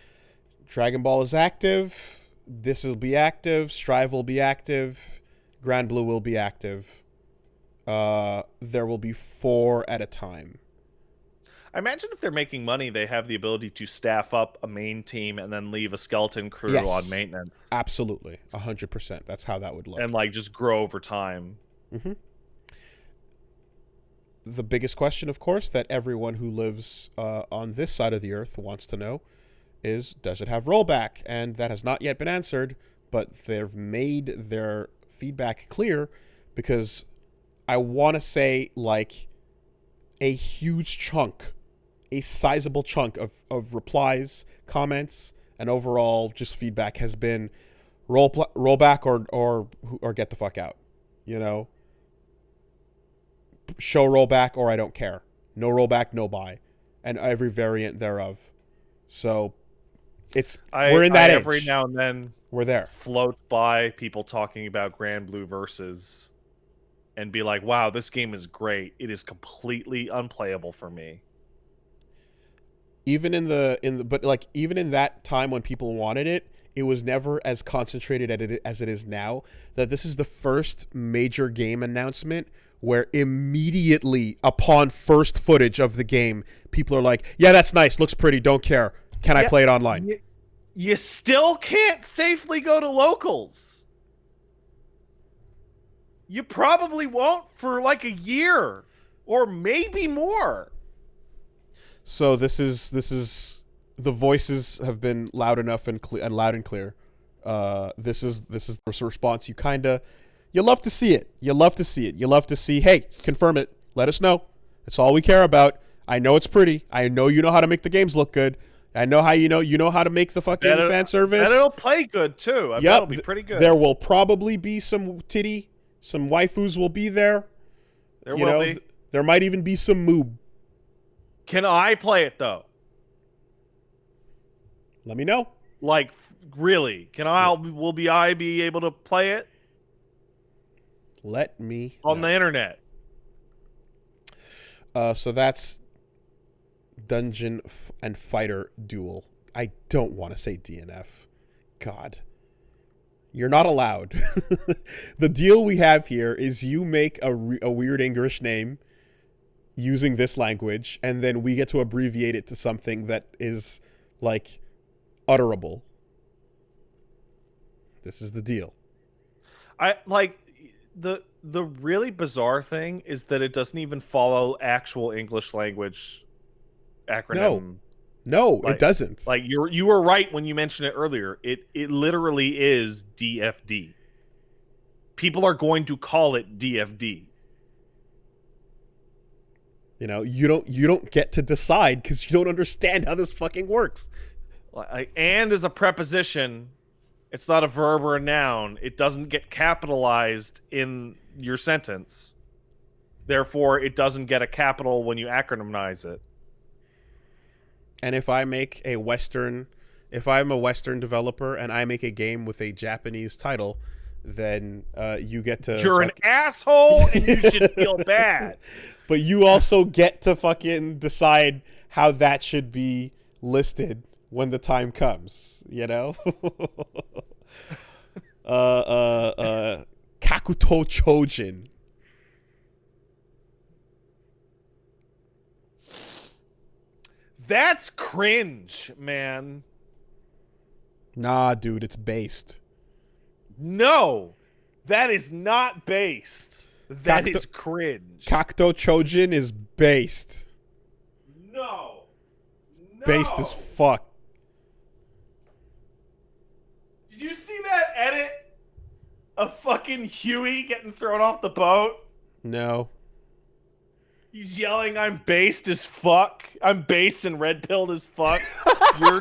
Dragon Ball is active. This will be active. Strive will be active. Grand Blue will be active. There will be 4 at a time. I imagine if they're making money, they have the ability to staff up a main team and then leave a skeleton crew on maintenance. Absolutely. 100%. That's how that would look. And, like, just grow over time. Mm-hmm. The biggest question, of course, that everyone who lives on this side of the earth wants to know is, does it have rollback? And that has not yet been answered, but they've made their feedback clear, because I want to say, like, a huge chunk, a sizable chunk of replies, comments, and overall just feedback has been rollback or get the fuck out. You know? Show rollback or I don't care. No rollback, no buy. And every variant thereof. So we're in that every age. now and then We're there. Float by people talking about Grand Blue Versus and be like, wow, this game is great. It is completely unplayable for me. Even in that time when people wanted it, it was never as concentrated as it is now. That this is the first major game announcement where immediately upon first footage of the game, people are like, yeah, that's nice, looks pretty, don't care. Can I play it online? You still can't safely go to locals. You probably won't for like a year or maybe more. So this is the voices have been loud enough and loud and clear. This is the response you love to see it. You love to see it. You love to see, hey, confirm it. Let us know. That's all we care about. I know it's pretty. I know you know how to make the games look good. I know how you know how to make the fucking fan service. And it'll play good too. I bet it'll be pretty good. There will probably be some titty, some waifus will be there. There will be. There might even be some moob. Can I play it though? Let me know. Like, really? Will I be able to play it? Let me on the internet. So that's Dungeon and Fighter Duel. I don't want to say DNF. God. You're not allowed. The deal we have here is you make a weird English name using this language, and then we get to abbreviate it to something that is, like, utterable. This is the deal. The really bizarre thing is that it doesn't even follow actual English language acronym. No, it doesn't. Like you were right when you mentioned it earlier. It literally is DFD. People are going to call it DFD. You know, you don't get to decide because you don't understand how this fucking works. And is a preposition. It's not a verb or a noun. It doesn't get capitalized in your sentence. Therefore, it doesn't get a capital when you acronymize it. And if I'm a Western developer and I make a game with a Japanese title, then you get to... You're an asshole and you should feel bad. But you also get to fucking decide how that should be listed when the time comes, you know? Kakuto Chojin. That's cringe, man. Nah, dude, it's based. No, that is not based. That is cringe. Kakuto Chojin is based. No. Based as fuck. Did you see that edit of fucking Huey getting thrown off the boat? No. He's yelling, I'm based as fuck. I'm based and red-pilled as fuck. You're...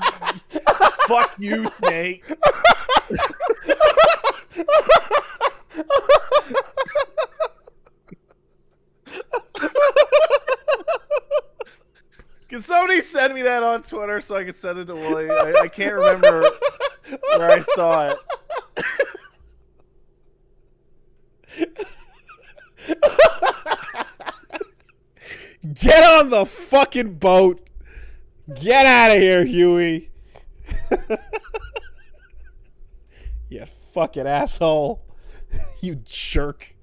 Fuck you, Snake. Can somebody send me that on Twitter so I can send it to Woolie? I can't remember where I saw it. Get on the fucking boat. Get out of here, Huey. You fucking asshole. You jerk.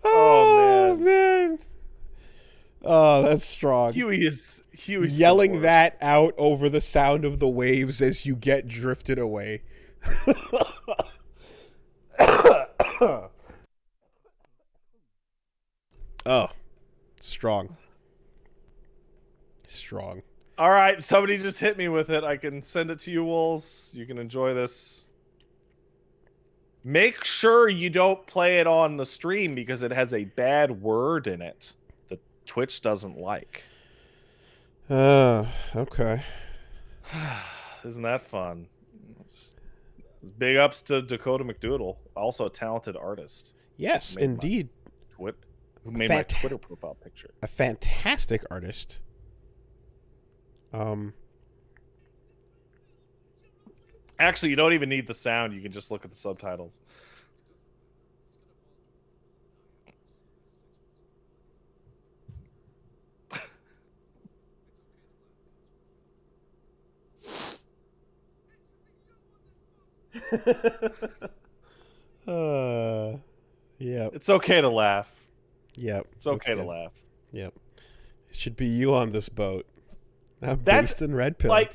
Oh man. Oh, that's strong. Huey's yelling that out over the sound of the waves as you get drifted away. Oh, strong. Strong. All right, somebody just hit me with it. I can send it to you, Wolves. You can enjoy this. Make sure you don't play it on the stream because it has a bad word in it that Twitch doesn't like. Okay. Isn't that fun? Big ups to Dakota McDoodle, also a talented artist. Yes, indeed. Who made my Twitter profile picture. A fantastic artist. Actually, you don't even need the sound. You can just look at the subtitles. Yeah. It's okay to laugh. Yep. It's okay to laugh. Yep. It should be you on this boat. Based in red pill. Like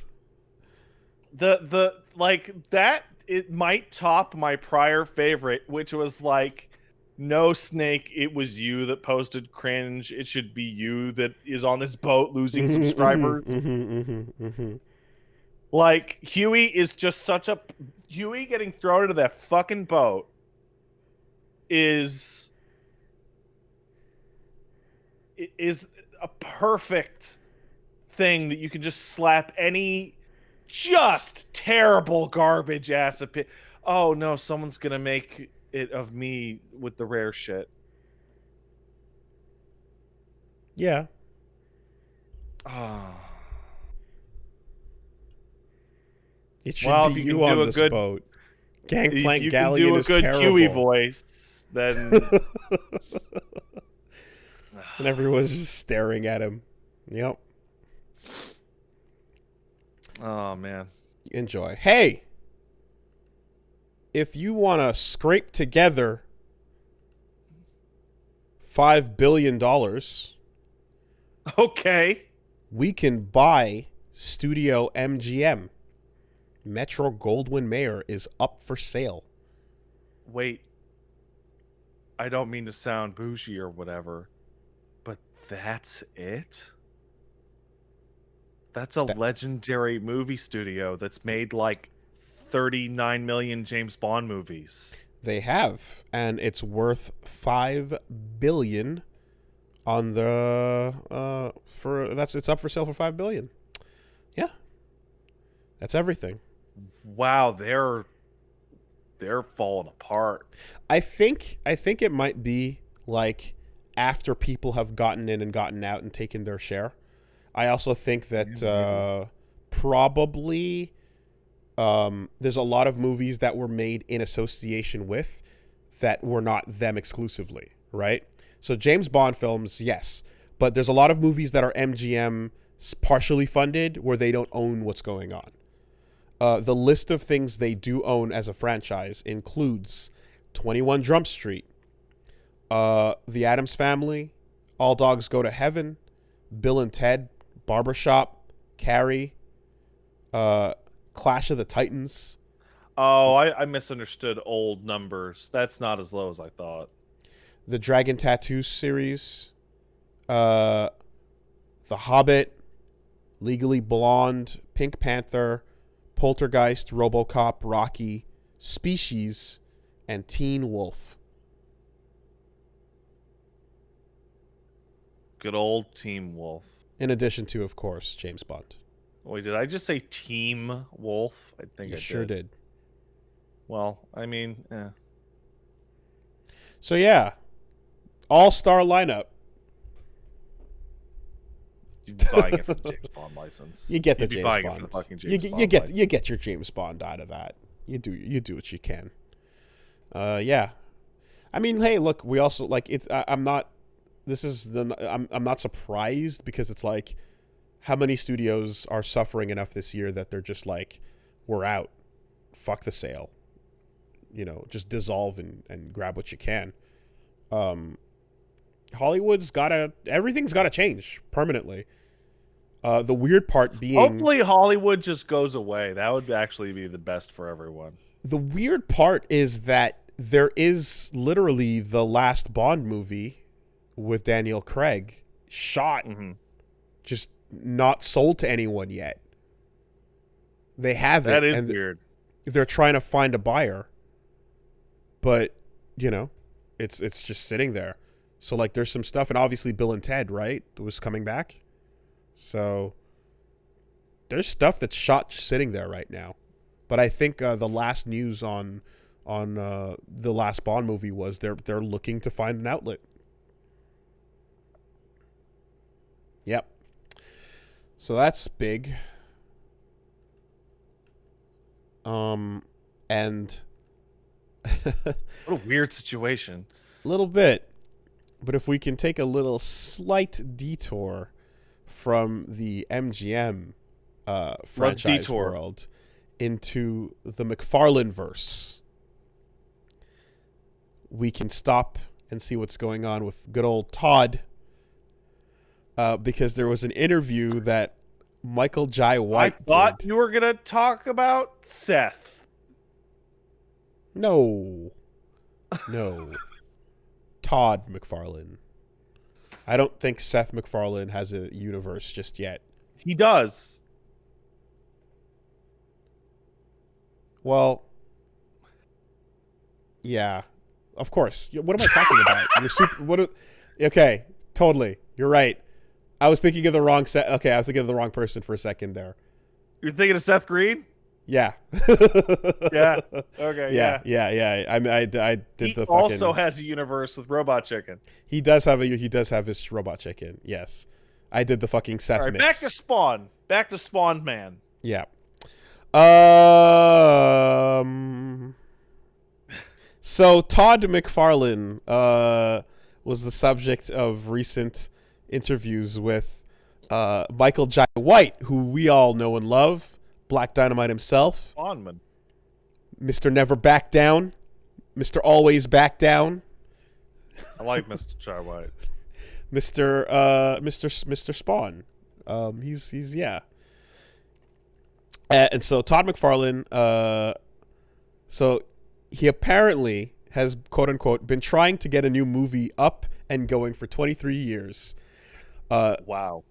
the like that. It might top my prior favorite, which was like, no Snake, it was you that posted cringe. It should be you that is on this boat losing subscribers. Like Huey is just such a Huey getting thrown into that fucking boat is a perfect thing that you can just slap any just terrible garbage ass opinion. Oh no, someone's gonna make it of me with the rare shit. Yeah. Oh. It should be you on this boat. Gangplank Galleon is terrible. If you can do a good Huey voice, then... And everyone's just staring at him. Yep. Oh, man. Enjoy. Hey! If you want to scrape together $5 billion... Okay. We can buy Studio MGM. Metro Goldwyn Mayer is up for sale. Wait. I don't mean to sound bougie or whatever, but that's it? That's a legendary movie studio that's made like 39 million James Bond movies. They have, and it's worth $5 billion on the it's up for sale for $5 billion. Yeah. That's everything. Wow, they're falling apart. I think it might be like after people have gotten in and gotten out and taken their share. I also think that probably there's a lot of movies that were made in association with that were not them exclusively, right? So James Bond films, yes, but there's a lot of movies that are MGM partially funded where they don't own what's going on. The list of things they do own as a franchise includes 21 Jump Street, The Addams Family, All Dogs Go to Heaven, Bill and Ted, Barbershop, Carrie, Clash of the Titans. Oh, I misunderstood old numbers. That's not as low as I thought. The Dragon Tattoo series, The Hobbit, Legally Blonde, Pink Panther, Poltergeist, RoboCop, Rocky, Species, and Teen Wolf. Good old Team Wolf. In addition to, of course, James Bond. Wait, did I just say Team Wolf? I think You I sure did. Well, I mean, So yeah, all-star lineup. You'd be buying it for the James Bond license. You get the You'd be James buying Bond. it for the fucking You James Bond get license. you get your James Bond out of that. You do what you can. Yeah. I mean, hey, look, we also like it's. I'm not. This is the. I'm not surprised because it's like, how many studios are suffering enough this year that they're just like, we're out. Fuck the sale. You know, just dissolve and grab what you can. Hollywood's everything's gotta change permanently. The weird part being, hopefully Hollywood just goes away. That would actually be the best for everyone. the weird part is that there is literally the last Bond movie with Daniel Craig shot, just not sold to anyone yet. They have it. That is weird. They're trying to find a buyer, but you know, it's just sitting there. So like, there's some stuff, and obviously Bill and Ted, right, was coming back. So there's stuff that's shot just sitting there right now. But I think the last news on the last Bond movie was they're looking to find an outlet. Yep. So that's big. And What a weird situation. a little bit. But if we can take a little slight detour from the MGM franchise detour. world into the McFarlane verse, we can stop and see what's going on with good old Todd, because there was an interview that Michael Jai White I thought did. you were gonna talk about Seth. No. Todd McFarlane. I don't think Seth MacFarlane has a universe just yet. He does. Well, yeah, of course. What am I talking about? You're super. Okay, totally. You're right. I was thinking of the wrong set. Okay, I was thinking of the wrong person for a second there. You're thinking of Seth Green? Yeah. Yeah. Okay. Yeah. I did He the fucking. also has a universe with Robot Chicken. He does have his Robot Chicken. Yes, I did the fucking Seth All right, mix. back to Spawn. Back to Spawn Man. Yeah. So Todd McFarlane was the subject of recent interviews with Michael Jai White, who we all know and love, Black Dynamite himself, Spawnman. Mr. Never Back Down, Mr. Always Back Down, I like Mr. Char White. Mr. Spawn. He's yeah. And so Todd McFarlane, so he apparently has, quote unquote, been trying to get a new movie up and going for 23 years. Wow.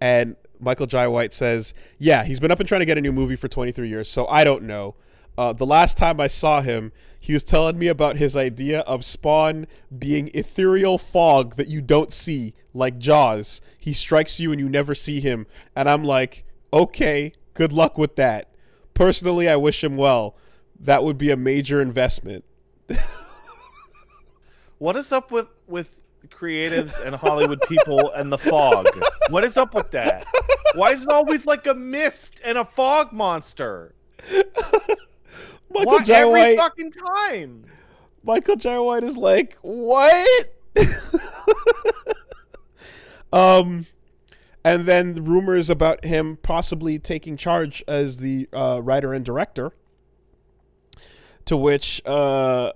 And Michael Jai White says, yeah, he's been up and trying to get a new movie for 23 years, so I don't know. The last time I saw him, he was telling me about his idea of Spawn being ethereal fog that you don't see, like Jaws. He strikes you and you never see him. And I'm like, okay, good luck with that. Personally, I wish him well. That would be a major investment. What is up with creatives and Hollywood people and the fog? What is up with that? Why is it always like a mist and a fog monster? Michael Jai every White, fucking time? Michael Jai White is like, what? And then the rumors about him possibly taking charge as the writer and director, to which Michael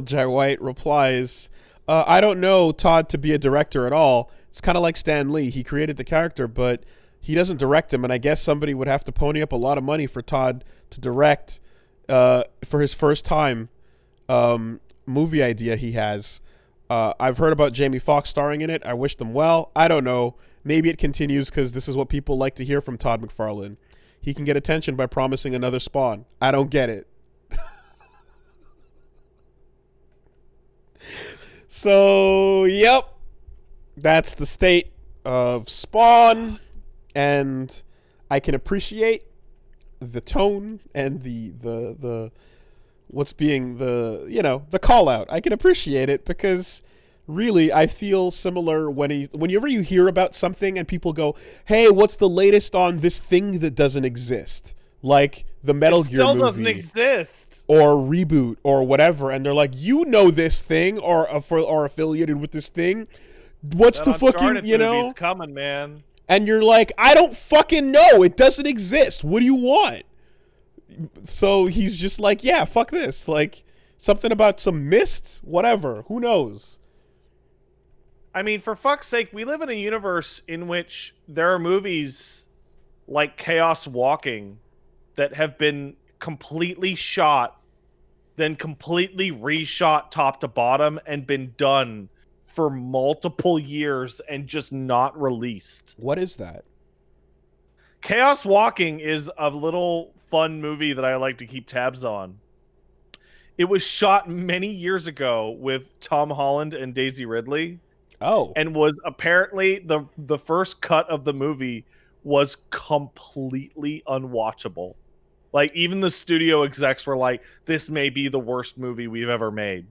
Jai White replies, I don't know Todd to be a director at all. It's kind of like Stan Lee. He created the character, but he doesn't direct him, and I guess somebody would have to pony up a lot of money for Todd to direct for his first time movie idea he has. I've heard about Jamie Foxx starring in it. I wish them well. I don't know. Maybe it continues because this is what people like to hear from Todd McFarlane. He can get attention by promising another Spawn. I don't get it. So, yep. That's the state of Spawn. And I can appreciate the tone and the what's being the call out. I can appreciate it because Really, I feel similar whenever you hear about something and people go, "Hey, what's the latest on this thing that doesn't exist?" Like the It Metal Gear still doesn't movie exist. or Reboot or whatever, and they're like, "You know this thing or affiliated with this thing. What's That the fucking, Uncharted movie's coming, man. And you're like, "I don't fucking know. It doesn't exist. What do you want?" So he's just like, "Yeah, fuck this." Like something about some mist, whatever. Who knows? I mean, for fuck's sake, we live in a universe in which there are movies like Chaos Walking that have been completely shot, then completely reshot top to bottom and been done for multiple years and just not released. What is that? Chaos Walking is a little fun movie that I like to keep tabs on. It was shot many years ago with Tom Holland and Daisy Ridley. Oh. And was apparently the first cut of the movie was completely unwatchable. Like, even the studio execs were like, this may be the worst movie we've ever made.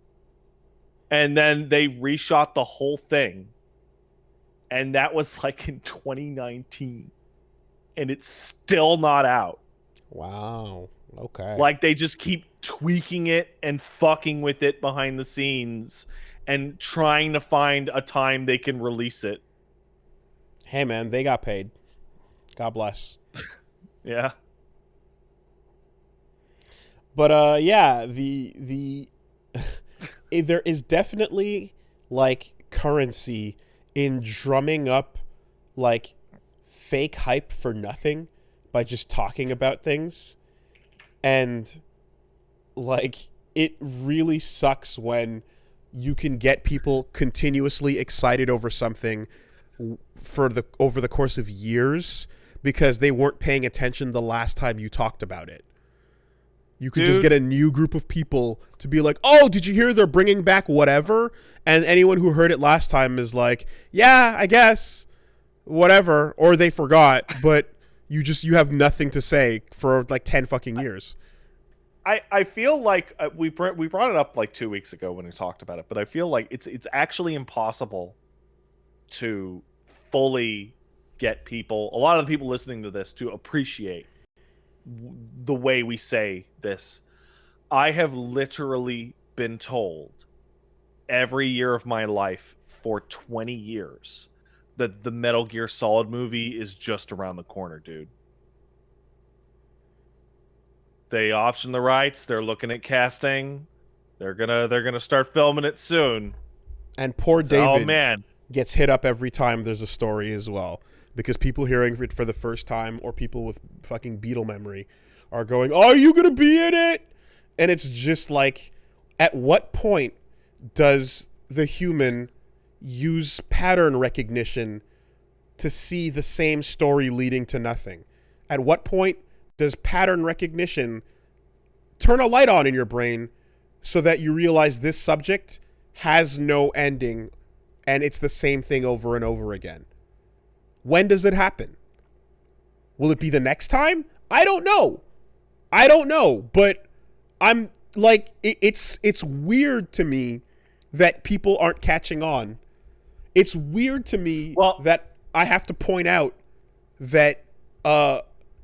And then they reshot the whole thing. And that was like in 2019. And it's still not out. Wow. Okay. Like, they just keep tweaking it and fucking with it behind the scenes and trying to find a time they can release it. Hey, man, they got paid. God bless. Yeah. But yeah, the there is definitely like currency in drumming up like fake hype for nothing by just talking about things. And like it really sucks when you can get people continuously excited over something over the course of years because they weren't paying attention the last time you talked about it. You could just get a new group of people to be like, "Oh, did you hear they're bringing back whatever?" And anyone who heard it last time is like, "Yeah, I guess, whatever," or they forgot. But you have nothing to say for like 10 fucking years. I feel like we brought it up like 2 weeks ago when we talked about it, but I feel like it's actually impossible to fully get people, a lot of the people listening to this, to appreciate the way we say this. I have literally been told every year of my life for 20 years that the Metal Gear Solid movie is just around the corner, dude. They option the rights, they're looking at casting. They're gonna start filming it soon. And poor David Oh man, gets hit up every time there's a story as well. Because people hearing it for the first time or people with fucking Beatle memory are going, "Are you going to be in it?" And it's just like, at what point does the human use pattern recognition to see the same story leading to nothing? At what point does pattern recognition turn a light on in your brain so that you realize this subject has no ending and it's the same thing over and over again? When does it happen? Will it be the next time? I don't know. But I'm like, it's weird to me that people aren't catching on. It's weird to me that I have to point out that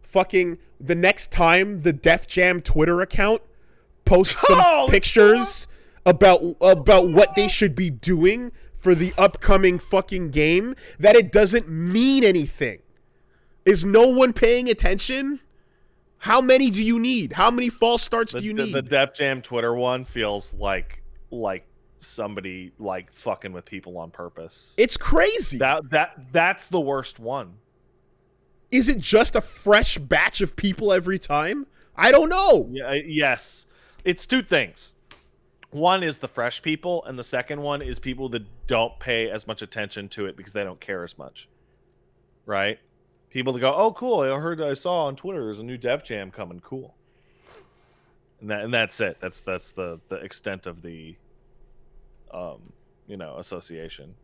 fucking the next time the Def Jam Twitter account posts some pictures about what they should be doing for the upcoming fucking game, that it doesn't mean anything. Is no one paying attention? How many do you need? How many false starts do you need? The Def Jam Twitter one feels like somebody like fucking with people on purpose. It's crazy. That's the worst one. Is it just a fresh batch of people every time? I don't know. Yeah, yes. It's two things. One is the fresh people, and the second one is people that don't pay as much attention to it because they don't care as much. Right? People that go, "Oh, cool! I saw on Twitter there's a new Def Jam coming. Cool." And that's it. That's the extent of the association.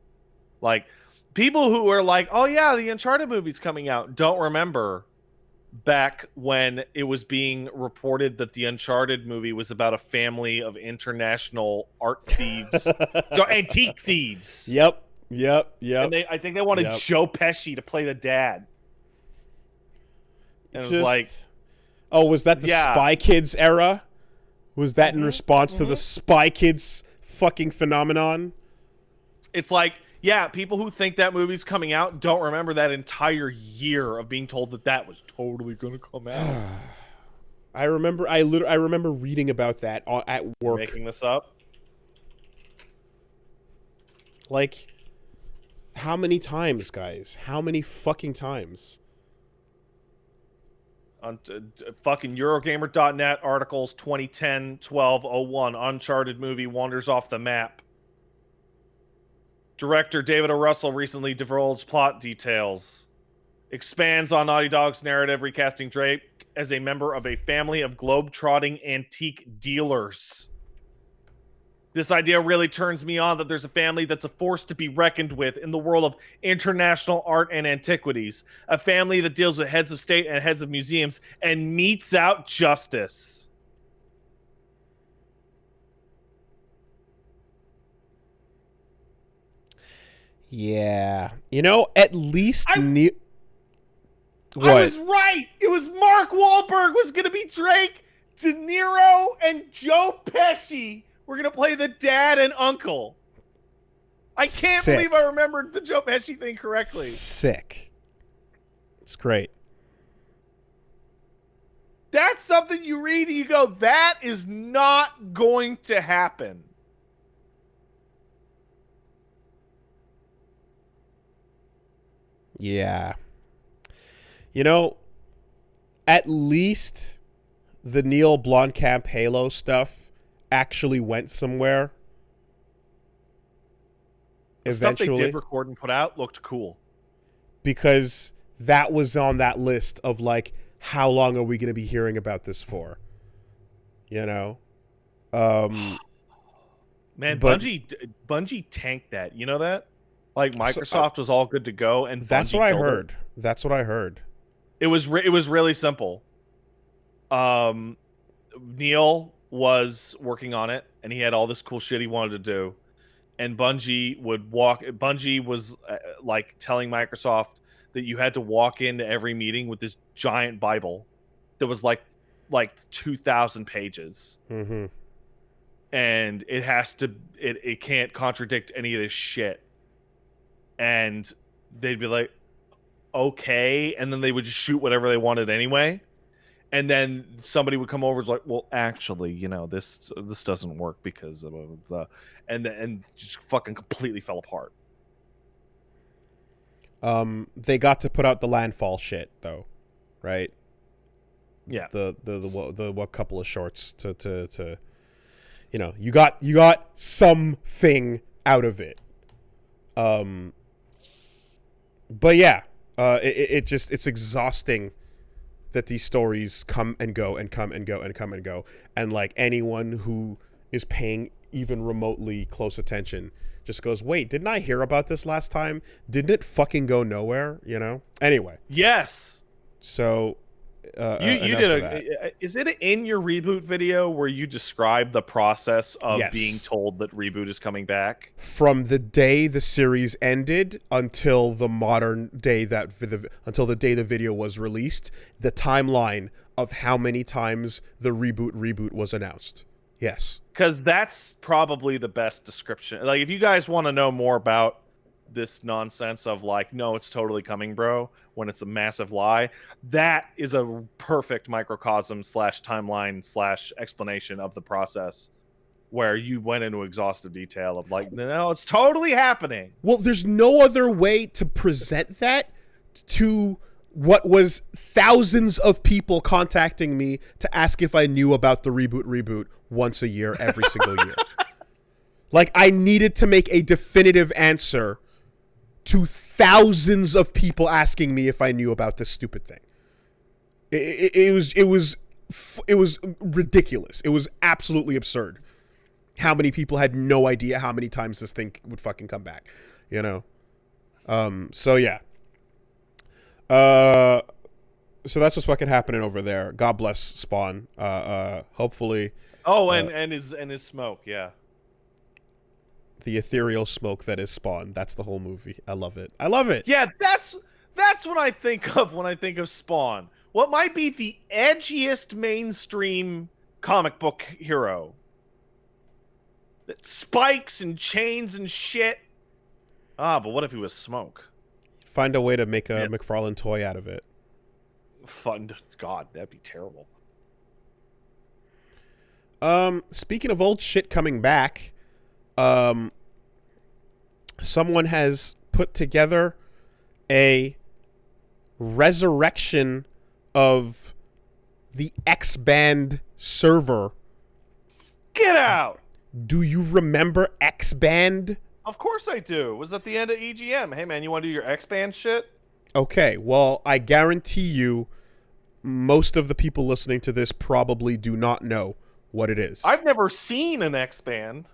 Like, people who are like, "Oh yeah, the Uncharted movie's coming out," don't remember back when it was being reported that the Uncharted movie was about a family of international art thieves, so antique thieves. Yep. And I think they wanted Yep. Joe Pesci to play the dad. And it was like, oh, was that the Spy Kids era? Was that in response to the Spy Kids fucking phenomenon? It's like, yeah, people who think that movie's coming out don't remember that entire year of being told that was totally gonna come out. I remember reading about that at work. Making this up. Like, how many times, guys? How many fucking times? On fucking Eurogamer.net articles 2010-12-01, Uncharted movie wanders off the map. Director David O. Russell recently divulged plot details. Expands on Naughty Dog's narrative, recasting Drake as a member of a family of globe-trotting antique dealers. This idea really turns me on, that there's a family that's a force to be reckoned with in the world of international art and antiquities. A family that deals with heads of state and heads of museums and metes out justice. Yeah. You know, at least... I was right! It was Mark Wahlberg was going to be Drake, De Niro, and Joe Pesci were going to play the dad and uncle. I can't believe I remembered the Joe Pesci thing correctly. Sick. It's great. That's something you read and you go, that is not going to happen. Yeah. You know, at least the Neil Blomkamp Halo stuff actually went somewhere. The stuff they did record and put out looked cool. Because that was on that list of, like, how long are we going to be hearing about this for? You know? Man, Bungie tanked that. You know that? Like, Microsoft was all good to go, and that's Bungie what I heard. That's what I heard. It was really simple. Neil was working on it, and he had all this cool shit he wanted to do. And Bungie was like telling Microsoft that you had to walk into every meeting with this giant Bible that was like 2,000 pages. Mm-hmm. And it can't contradict any of this shit. And they'd be like, okay, and then they would just shoot whatever they wanted anyway. And then somebody would come over and was like, well, actually, you know, this doesn't work because of the, and just fucking completely fell apart. They got to put out the landfall shit though, right? Yeah. The what couple of shorts to you know, you got something out of it. But yeah, it's exhausting that these stories come and go and come and go and come and go, and like anyone who is paying even remotely close attention just goes, wait, didn't I hear about this last time? Didn't it fucking go nowhere? You know. Anyway. Yes. So. You did is it in your reboot video where you describe the process of being told that reboot is coming back from the day the series ended until the modern day until the day the video was released, the timeline of how many times the reboot was announced? Yes, because that's probably the best description. Like, if you guys want to know more about this nonsense of like, no, it's totally coming, bro, when it's a massive lie, that is a perfect microcosm / timeline / explanation of the process, where you went into exhaustive detail of like, no, it's totally happening. Well, there's no other way to present that to what was thousands of people contacting me to ask if I knew about the reboot once a year, every single year. Like, I needed to make a definitive answer to thousands of people asking me if I knew about this stupid thing. It was ridiculous. It was absolutely absurd how many people had no idea how many times this thing would fucking come back, you know? So yeah. So that's what's fucking happening over there. God bless Spawn. Hopefully. Oh, and his smoke, yeah. The ethereal smoke that is Spawn. That's the whole movie. I love it. I love it. Yeah, that's what I think of when I think of Spawn. What might be the edgiest mainstream comic book hero? Spikes and chains and shit. Ah, but what if he was smoke? Find a way to make a McFarlane toy out of it. Fun. God, that'd be terrible. Speaking of old shit coming back, someone has put together a resurrection of the XBAND server. Get out! Do you remember XBAND? Of course I do. It was at the end of EGM. Hey man, you want to do your XBAND shit? Okay, well, I guarantee you most of the people listening to this probably do not know what it is. I've never seen an XBAND.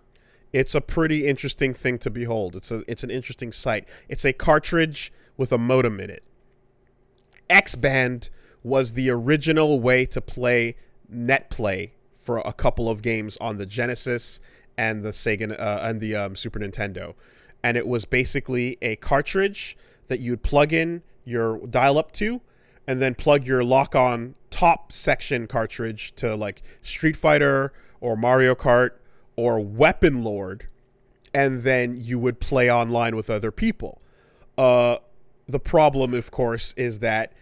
It's a pretty interesting thing to behold. It's an interesting sight. It's a cartridge with a modem in it. XBAND was the original way to play NetPlay for a couple of games on the Genesis and the Sega and the Super Nintendo, and it was basically a cartridge that you'd plug in your dial-up to, and then plug your lock-on top section cartridge to like Street Fighter or Mario Kart or Weapon Lord, and then you would play online with other people. The problem, of course, is that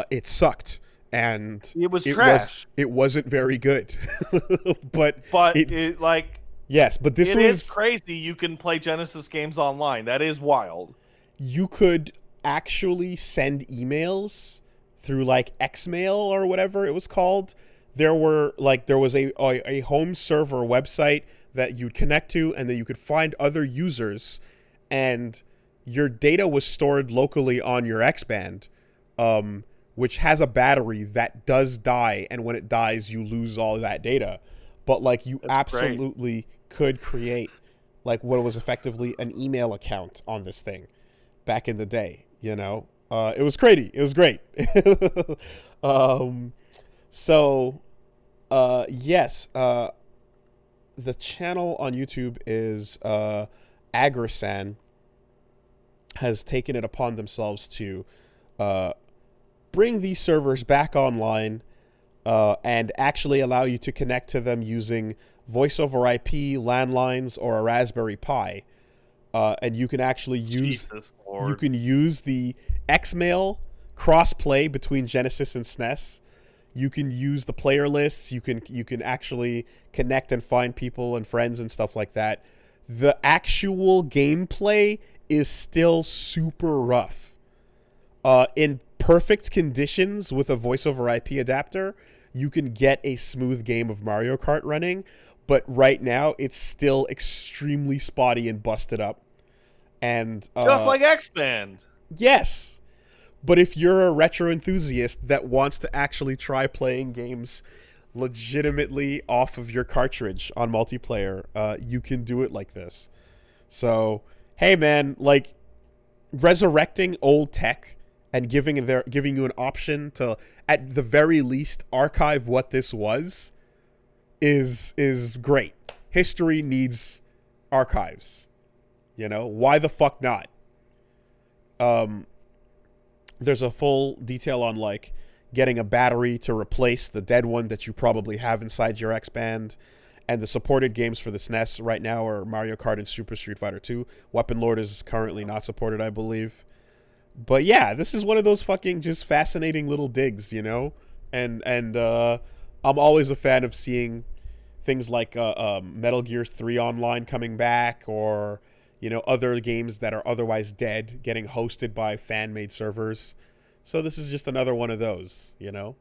it sucked, and it was trash. It wasn't very good, but it like yes, but this is crazy. You can play Genesis games online. That is wild. You could actually send emails through like Xmail or whatever it was called. There was a home server website that you'd connect to, and then you could find other users, and your data was stored locally on your XBAND, which has a battery that does die, and when it dies, you lose all that data. But like you absolutely could create like what was effectively an email account on this thing back in the day, you know? It was crazy. It was great. Yes, the channel on YouTube is Agrisan has taken it upon themselves to bring these servers back online and actually allow you to connect to them using voice over IP, landlines, or a Raspberry Pi. And you can actually use the Xmail cross-play between Genesis and SNES. You can use the player lists. You can actually connect and find people and friends and stuff like that. The actual gameplay is still super rough. In perfect conditions with a voice over IP adapter, you can get a smooth game of Mario Kart running, but right now it's still extremely spotty and busted up. And just like XBAND. Yes. But if you're a retro enthusiast that wants to actually try playing games legitimately off of your cartridge on multiplayer, you can do it like this. So, hey man, like resurrecting old tech and giving you an option to, at the very least, archive what this was is great. History needs archives. You know, why the fuck not? There's a full detail on like getting a battery to replace the dead one that you probably have inside your XBAND. And the supported games for the SNES right now are Mario Kart and Super Street Fighter 2. Weapon Lord is currently not supported, I believe. But yeah, this is one of those fucking just fascinating little digs, you know? And I'm always a fan of seeing things like Metal Gear 3 Online coming back, or, you know, other games that are otherwise dead getting hosted by fan-made servers. So this is just another one of those, you know?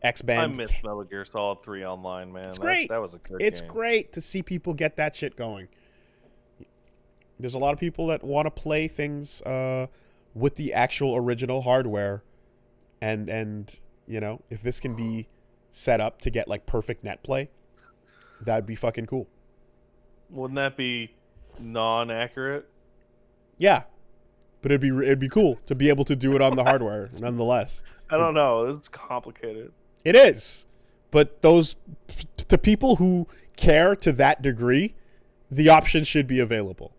XBAND. I miss Metal Gear Solid 3 Online, man. It's great. That was a good It's game. great to see people get that shit going. There's a lot of people that want to play things with the actual original hardware. And you know, if this can be set up to get like perfect net play, that'd be fucking cool. Wouldn't that be non-accurate? Yeah. but it'd be cool to be able to do it on the hardware nonetheless. I don't know. It's complicated. It is, but to people who care to that degree, the option should be available.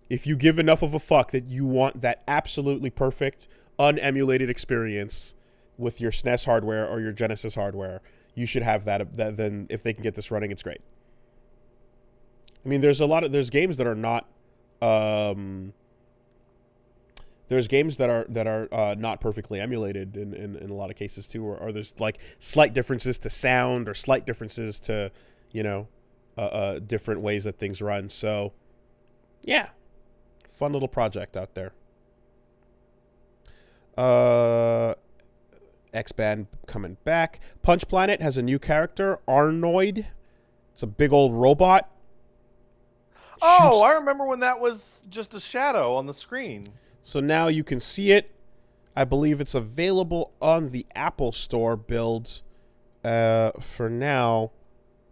If you give enough of a fuck that you want that absolutely perfect, unemulated experience with your SNES hardware or your Genesis hardware, you should have that. Then, if they can get this running, it's great. I mean, there's games that are not. There's games that are not perfectly emulated in a lot of cases too, or there's like slight differences to sound or slight differences to, different ways that things run. So, yeah, fun little project out there. XBAND coming back. Punch Planet has a new character, Arnoid. It's a big old robot. Oh, I remember when that was just a shadow on the screen. So now you can see it. I believe it's available on the Apple Store build for now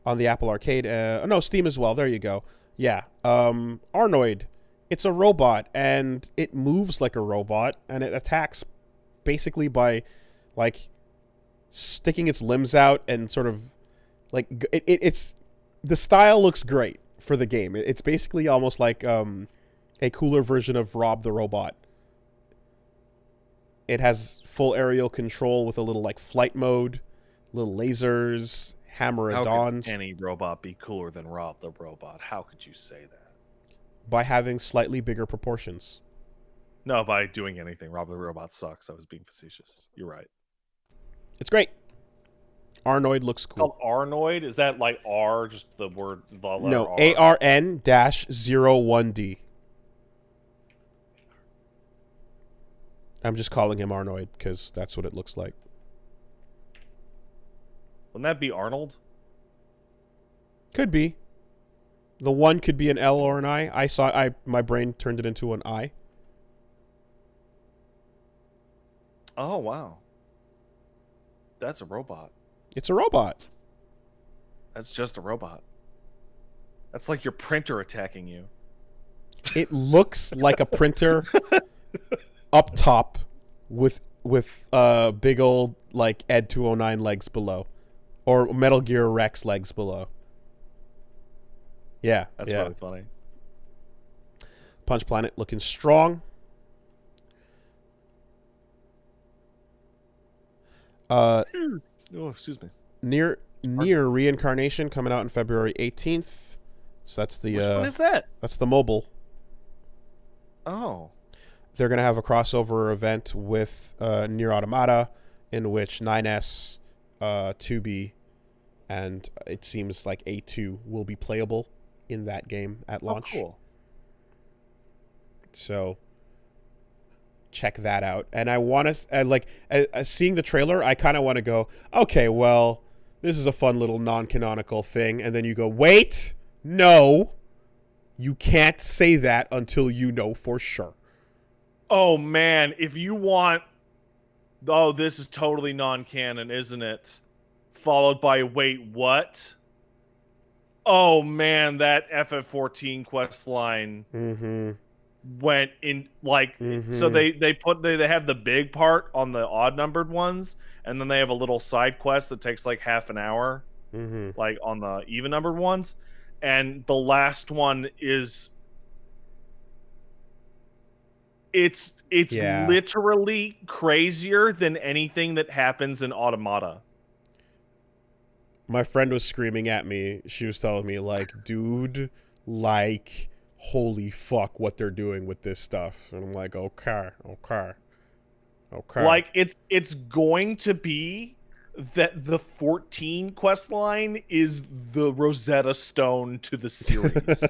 on the Apple Arcade. No, Steam as well. There you go. Yeah. Arnoid. It's a robot, and it moves like a robot, and it attacks basically by, like, sticking its limbs out and sort of, like, it's... The style looks great for the game. It's basically almost like a cooler version of Rob the Robot. It has full aerial control with a little, like, flight mode, little lasers, hammer of dawns. How could any robot be cooler than Rob the Robot? How could you say that? By having slightly bigger proportions. No, by doing anything. Rob the Robot sucks. I was being facetious. You're right. It's great. Arnoid looks cool. Called Arnoid? Is that like R, just the word, the letter No, R? ARN-01D. I'm just calling him Arnoid because that's what it looks like. Wouldn't that be Arnold? Could be. The one could be an L or an I. My brain turned it into an I. Oh, wow. That's a robot. It's a robot. That's just a robot. That's like your printer attacking you. It looks like a printer up top with big old, like, Ed 209 legs below. Or Metal Gear Rex legs below. Yeah. That's really funny. Punch Planet looking strong. Oh, excuse me. NieR Reincarnation coming out on February 18th. So that's the Which one is that? That's the mobile. Oh. They're going to have a crossover event with NieR Automata, in which 9S, 2B, and it seems like A2 will be playable in that game at launch. Oh, cool. So check that out. And I want to, seeing the trailer, I kind of want to go, okay, well, this is a fun little non-canonical thing. And then you go, wait, no, you can't say that until you know for sure. Oh, man, if you want, oh, this is totally non-canon, isn't it? Followed by, wait, what? Oh, man, that FF14 quest line went in, like, so they have the big part on the odd-numbered ones, and then they have a little side quest that takes, like, half an hour, like, on the even-numbered ones, and the last one is... It's literally crazier than anything that happens in Automata. My friend was screaming at me. She was telling me, like, dude, like, holy fuck what they're doing with this stuff. And I'm like, okay. Like, it's going to be that the 14 quest line is the Rosetta Stone to the series.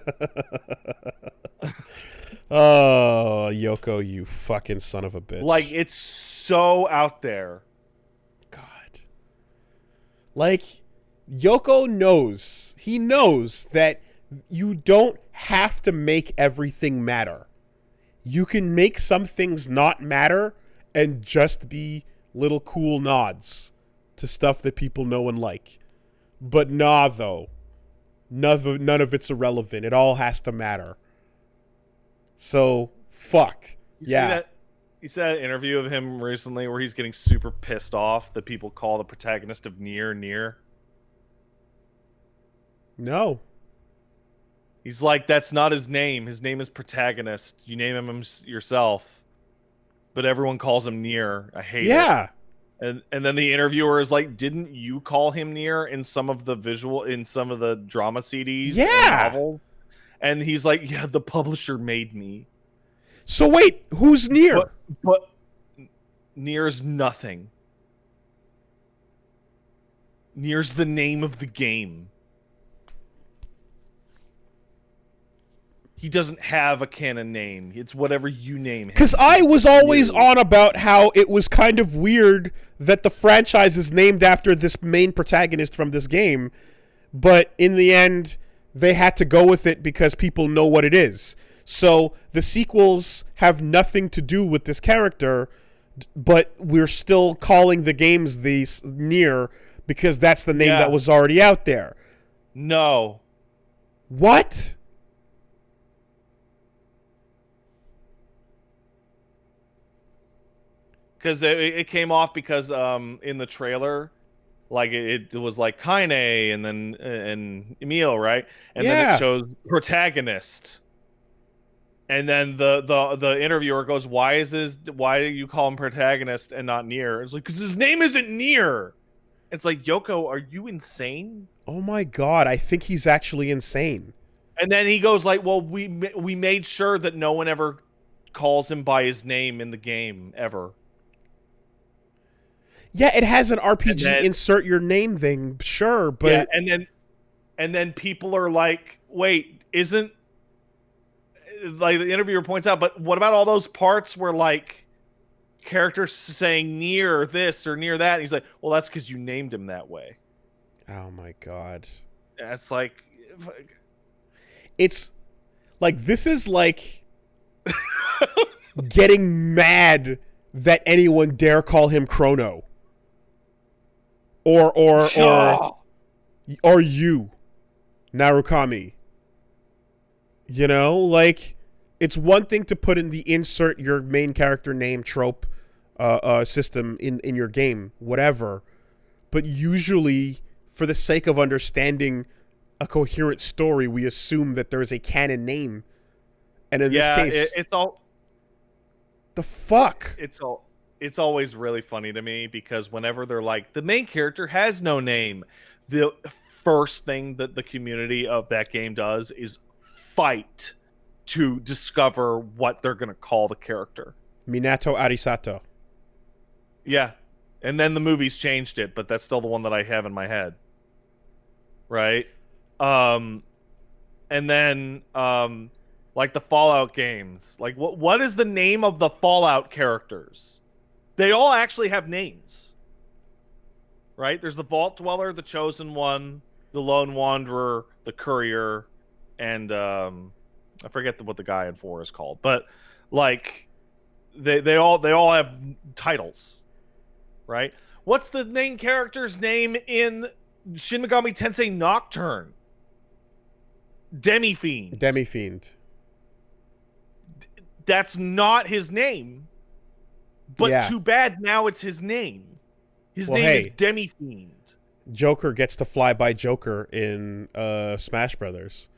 Oh, Yoko, you fucking son of a bitch. Like, it's so out there. God. Like, Yoko knows. He knows that you don't have to make everything matter. You can make some things not matter and just be little cool nods to stuff that people know and like. But nah, though. None of it's irrelevant. It all has to matter. So, Fuck. You Yeah. see that? You saw an interview of him recently where he's getting super pissed off that people call the protagonist of NieR. No. He's like, that's not his name. His name is Protagonist. You name him yourself. But everyone calls him NieR. I hate it. And then the interviewer is like, didn't you call him NieR in some of the drama CDs and novels? And he's like, yeah, the publisher made me. So wait, who's NieR? But NieR's nothing. NieR's the name of the game. He doesn't have a canon name. It's whatever you name him. Because I was always on about how it was kind of weird that the franchise is named after this main protagonist from this game, but in the end, they had to go with it because people know what it is. So the sequels have nothing to do with this character, but we're still calling the games these NieR because that's the name that was already out there. No. What? Because it came off because in the trailer, like it was like Kaine and then and Emil, right? And then it shows protagonist. And then the interviewer goes, why do you call him protagonist and not NieR? It's like, because his name isn't NieR. It's like, Yoko, are you insane? Oh my god, I think he's actually insane. And then he goes like, well, we made sure that no one ever calls him by his name in the game ever. Yeah, it has an RPG insert your name thing, sure, but yeah, and then people are like, wait, isn't, like the interviewer points out, but what about all those parts where like characters saying NieR this or NieR that? And he's like, well, that's because you named him that way. Oh my god. That's like, it's like, this is like getting mad that anyone dare call him Chrono. Or you, Narukami. You know, like, it's one thing to put in the insert your main character name trope system in your game, whatever. But usually, for the sake of understanding a coherent story, we assume that there's a canon name. And in this case, it's all the fuck. It's always really funny to me because whenever they're like, the main character has no name, the first thing that the community of that game does is fight to discover what they're going to call the character. Minato Arisato. Yeah. And then the movies changed it, but that's still the one that I have in my head. Right? And then like the Fallout games. Like what is the name of the Fallout characters? They all actually have names, right? There's the Vault Dweller, the Chosen One, the Lone Wanderer, the Courier, and I forget what the guy in 4 is called. But like, they all have titles, right? What's the main character's name in Shin Megami Tensei Nocturne? Demi-Fiend. Demi-Fiend. That's not his name. But too bad now it's his name. His name is Demi-Fiend. Joker gets to fly by Joker in Smash Brothers.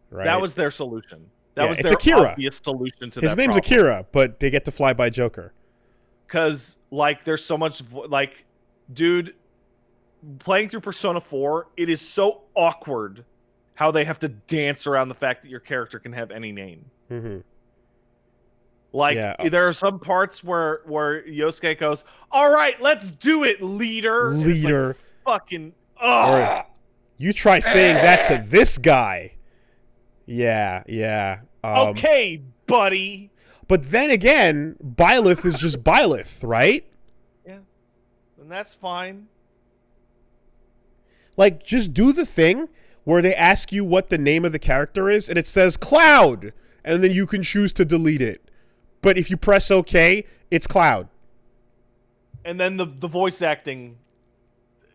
Right? That was their solution. That was their obvious solution to that His name's problem. Akira, but they get to fly by Joker. Because, like, there's so much... Like, dude, playing through Persona 4, it is so awkward how they have to dance around the fact that your character can have any name. Mm-hmm. Like, there are some parts where Yosuke goes, all right, let's do it, leader. Leader. Like, fucking, ugh. You try saying that to this guy. Yeah. Okay, buddy. But then again, Byleth is just Byleth, right? Yeah. And that's fine. Like, just do the thing where they ask you what the name of the character is, and it says Cloud, and then you can choose to delete it. But if you press OK, it's Cloud. And then the voice acting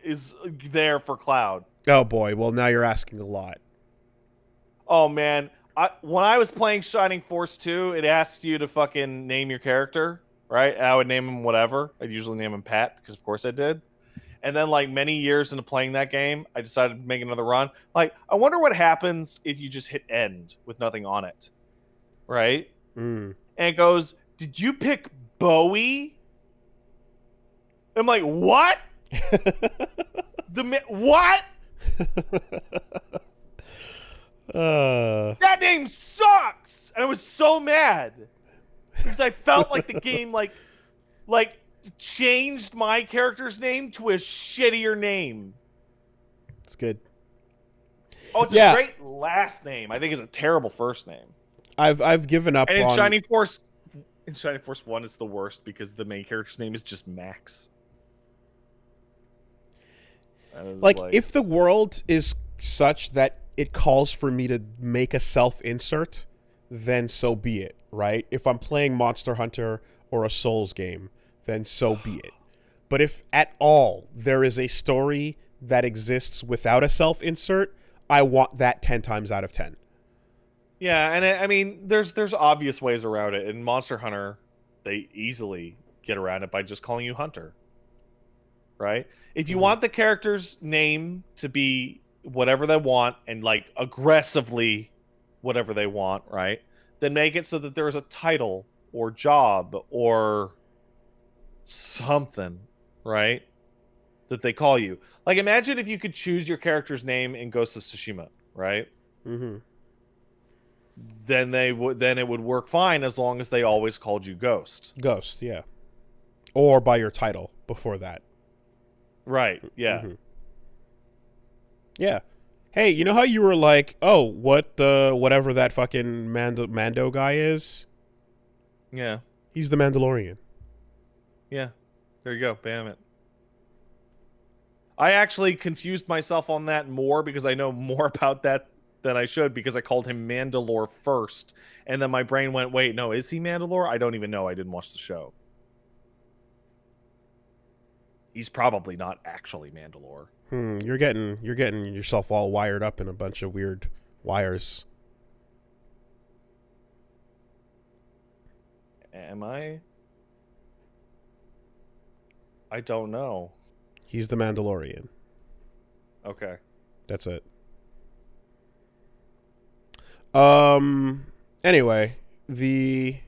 is there for Cloud. Oh, boy. Well, now you're asking a lot. Oh, man. when I was playing Shining Force 2, it asked you to fucking name your character, right? I would name him whatever. I'd usually name him Pat because of course I did. And then like many years into playing that game, I decided to make another run. Like, I wonder what happens if you just hit end with nothing on it, right? Mm. And it goes, "Did you pick Bowie?" I'm like, "What? What? That name sucks!" And I was so mad because I felt like the game like changed my character's name to a shittier name. It's good. Oh, it's a great last name. I think it's a terrible first name. I've given up And in on Shining Force 1, it's the worst because the main character's name is just Max. Like, if the world is such that it calls for me to make a self-insert, then so be it, right? If I'm playing Monster Hunter or a Souls game, then so be it. But if at all there is a story that exists without a self-insert, I want that 10 times out of 10. Yeah, and I mean, there's obvious ways around it. In Monster Hunter, they easily get around it by just calling you Hunter. Right? If you want the character's name to be whatever they want and like aggressively whatever they want, right? Then make it so that there's a title or job or something, right? That they call you. Like, imagine if you could choose your character's name in Ghost of Tsushima, right? Mm-hmm. Then it would work fine as long as they always called you Ghost. Ghost, yeah. Or by your title before that. Right, yeah. Mm-hmm. Yeah. Hey, you know how you were like, oh, whatever that fucking Mando guy is? Yeah. He's the Mandalorian. Yeah. There you go. Bam it. I actually confused myself on that more because I know more about that than I should because I called him Mandalore first. And then my brain went, wait, no, is he Mandalore? I don't even know. I didn't watch the show. He's probably not actually Mandalore. You're getting yourself all wired up in a bunch of weird wires. Am I? I don't know. He's the Mandalorian. Okay. That's it. Anyway, that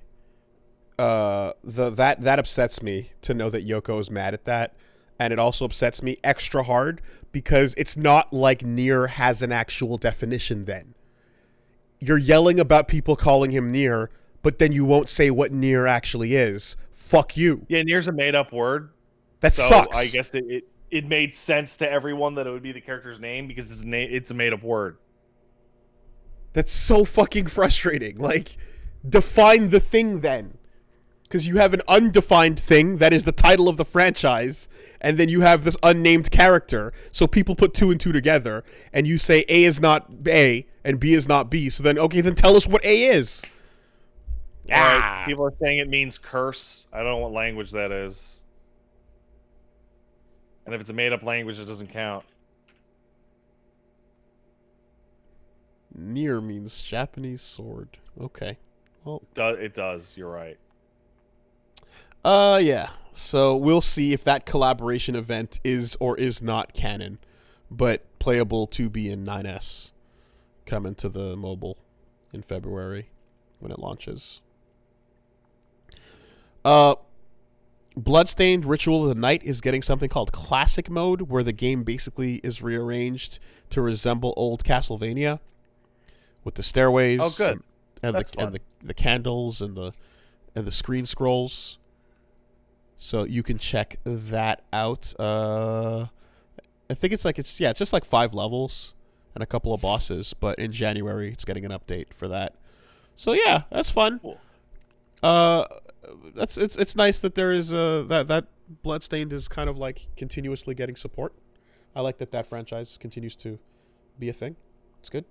upsets me to know that Yoko is mad at that. And it also upsets me extra hard because it's not like NieR has an actual definition then. You're yelling about people calling him NieR, but then you won't say what NieR actually is. Fuck you. Yeah, NieR's a made-up word. That sucks. I guess it made sense to everyone that it would be the character's name because it's a made-up word. That's so fucking frustrating. Like, define the thing then. Because you have an undefined thing that is the title of the franchise, and then you have this unnamed character, so people put 2 and 2 together, and you say A is not A, and B is not B, so then, okay, then tell us what A is. Right. People are saying it means curse. I don't know what language that is. And if it's a made-up language, it doesn't count. NieR means Japanese sword. Okay. Well, It does. You're right. Yeah. So we'll see if that collaboration event is or is not canon, but playable to be in 9S coming to the mobile in February when it launches. Bloodstained Ritual of the Night is getting something called Classic Mode, where the game basically is rearranged to resemble old Castlevania with the stairways. Oh, good. And the candles and the screen scrolls. So you can check that out. I think it's just like 5 levels and a couple of bosses, but in January it's getting an update for that. So yeah, that's fun. Cool. It's nice that there is that Bloodstained is kind of like continuously getting support. I like that franchise continues to be a thing. It's good.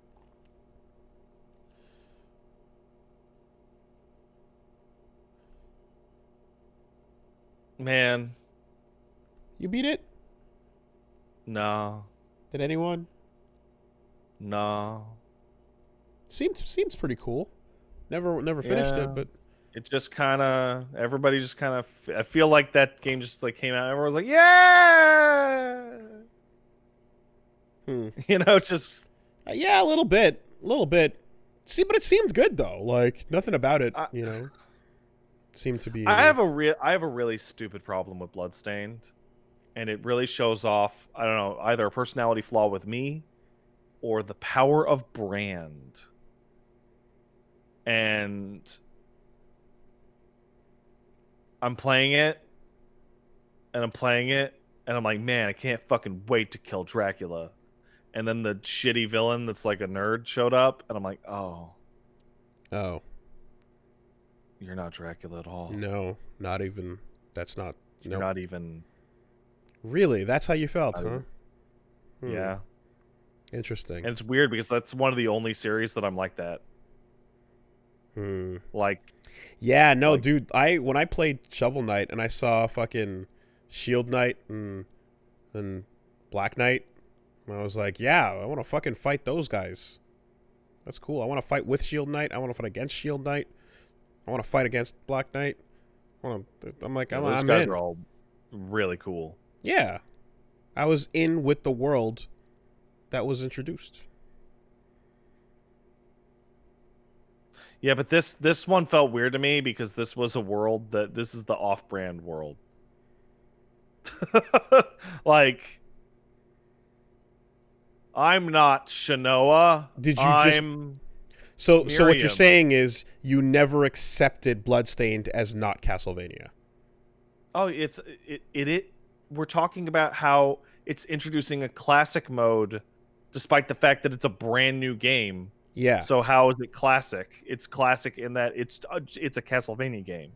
Man. You beat it? No. Did anyone? No. Seems pretty cool. Never finished it, but it just kind of everybody just kind of. I feel like that game just like came out. And everyone was like, yeah, you know, just yeah, a little bit. See, but it seemed good though. Like nothing about it, you know, seemed to be. I have a really stupid problem with Bloodstained, and it really shows off. I don't know, either a personality flaw with me, or the power of brand. And I'm playing it, and I'm like, man, I can't fucking wait to kill Dracula. And then the shitty villain that's like a nerd showed up, and I'm like, oh, you're not Dracula at all. No, not even. That's not. You're not even. Really, that's how you felt, huh? Yeah. Interesting. And it's weird because that's one of the only series that I'm like that. Like, yeah, no, like, dude. When I played Shovel Knight and I saw fucking Shield Knight and Black Knight, I was like, yeah, I want to fucking fight those guys. That's cool. I want to fight with Shield Knight. I want to fight against Shield Knight. I want to fight against Black Knight. I'm like, those guys are all really cool. Yeah, I was in with the world that was introduced. Yeah, but this one felt weird to me because this was a world this is the off-brand world. Like, I'm not Shanoa. So what you're saying is you never accepted Bloodstained as not Castlevania. Oh, we're talking about how it's introducing a classic mode despite the fact that it's a brand new game. Yeah. So how is it classic? It's classic in that it's a Castlevania game.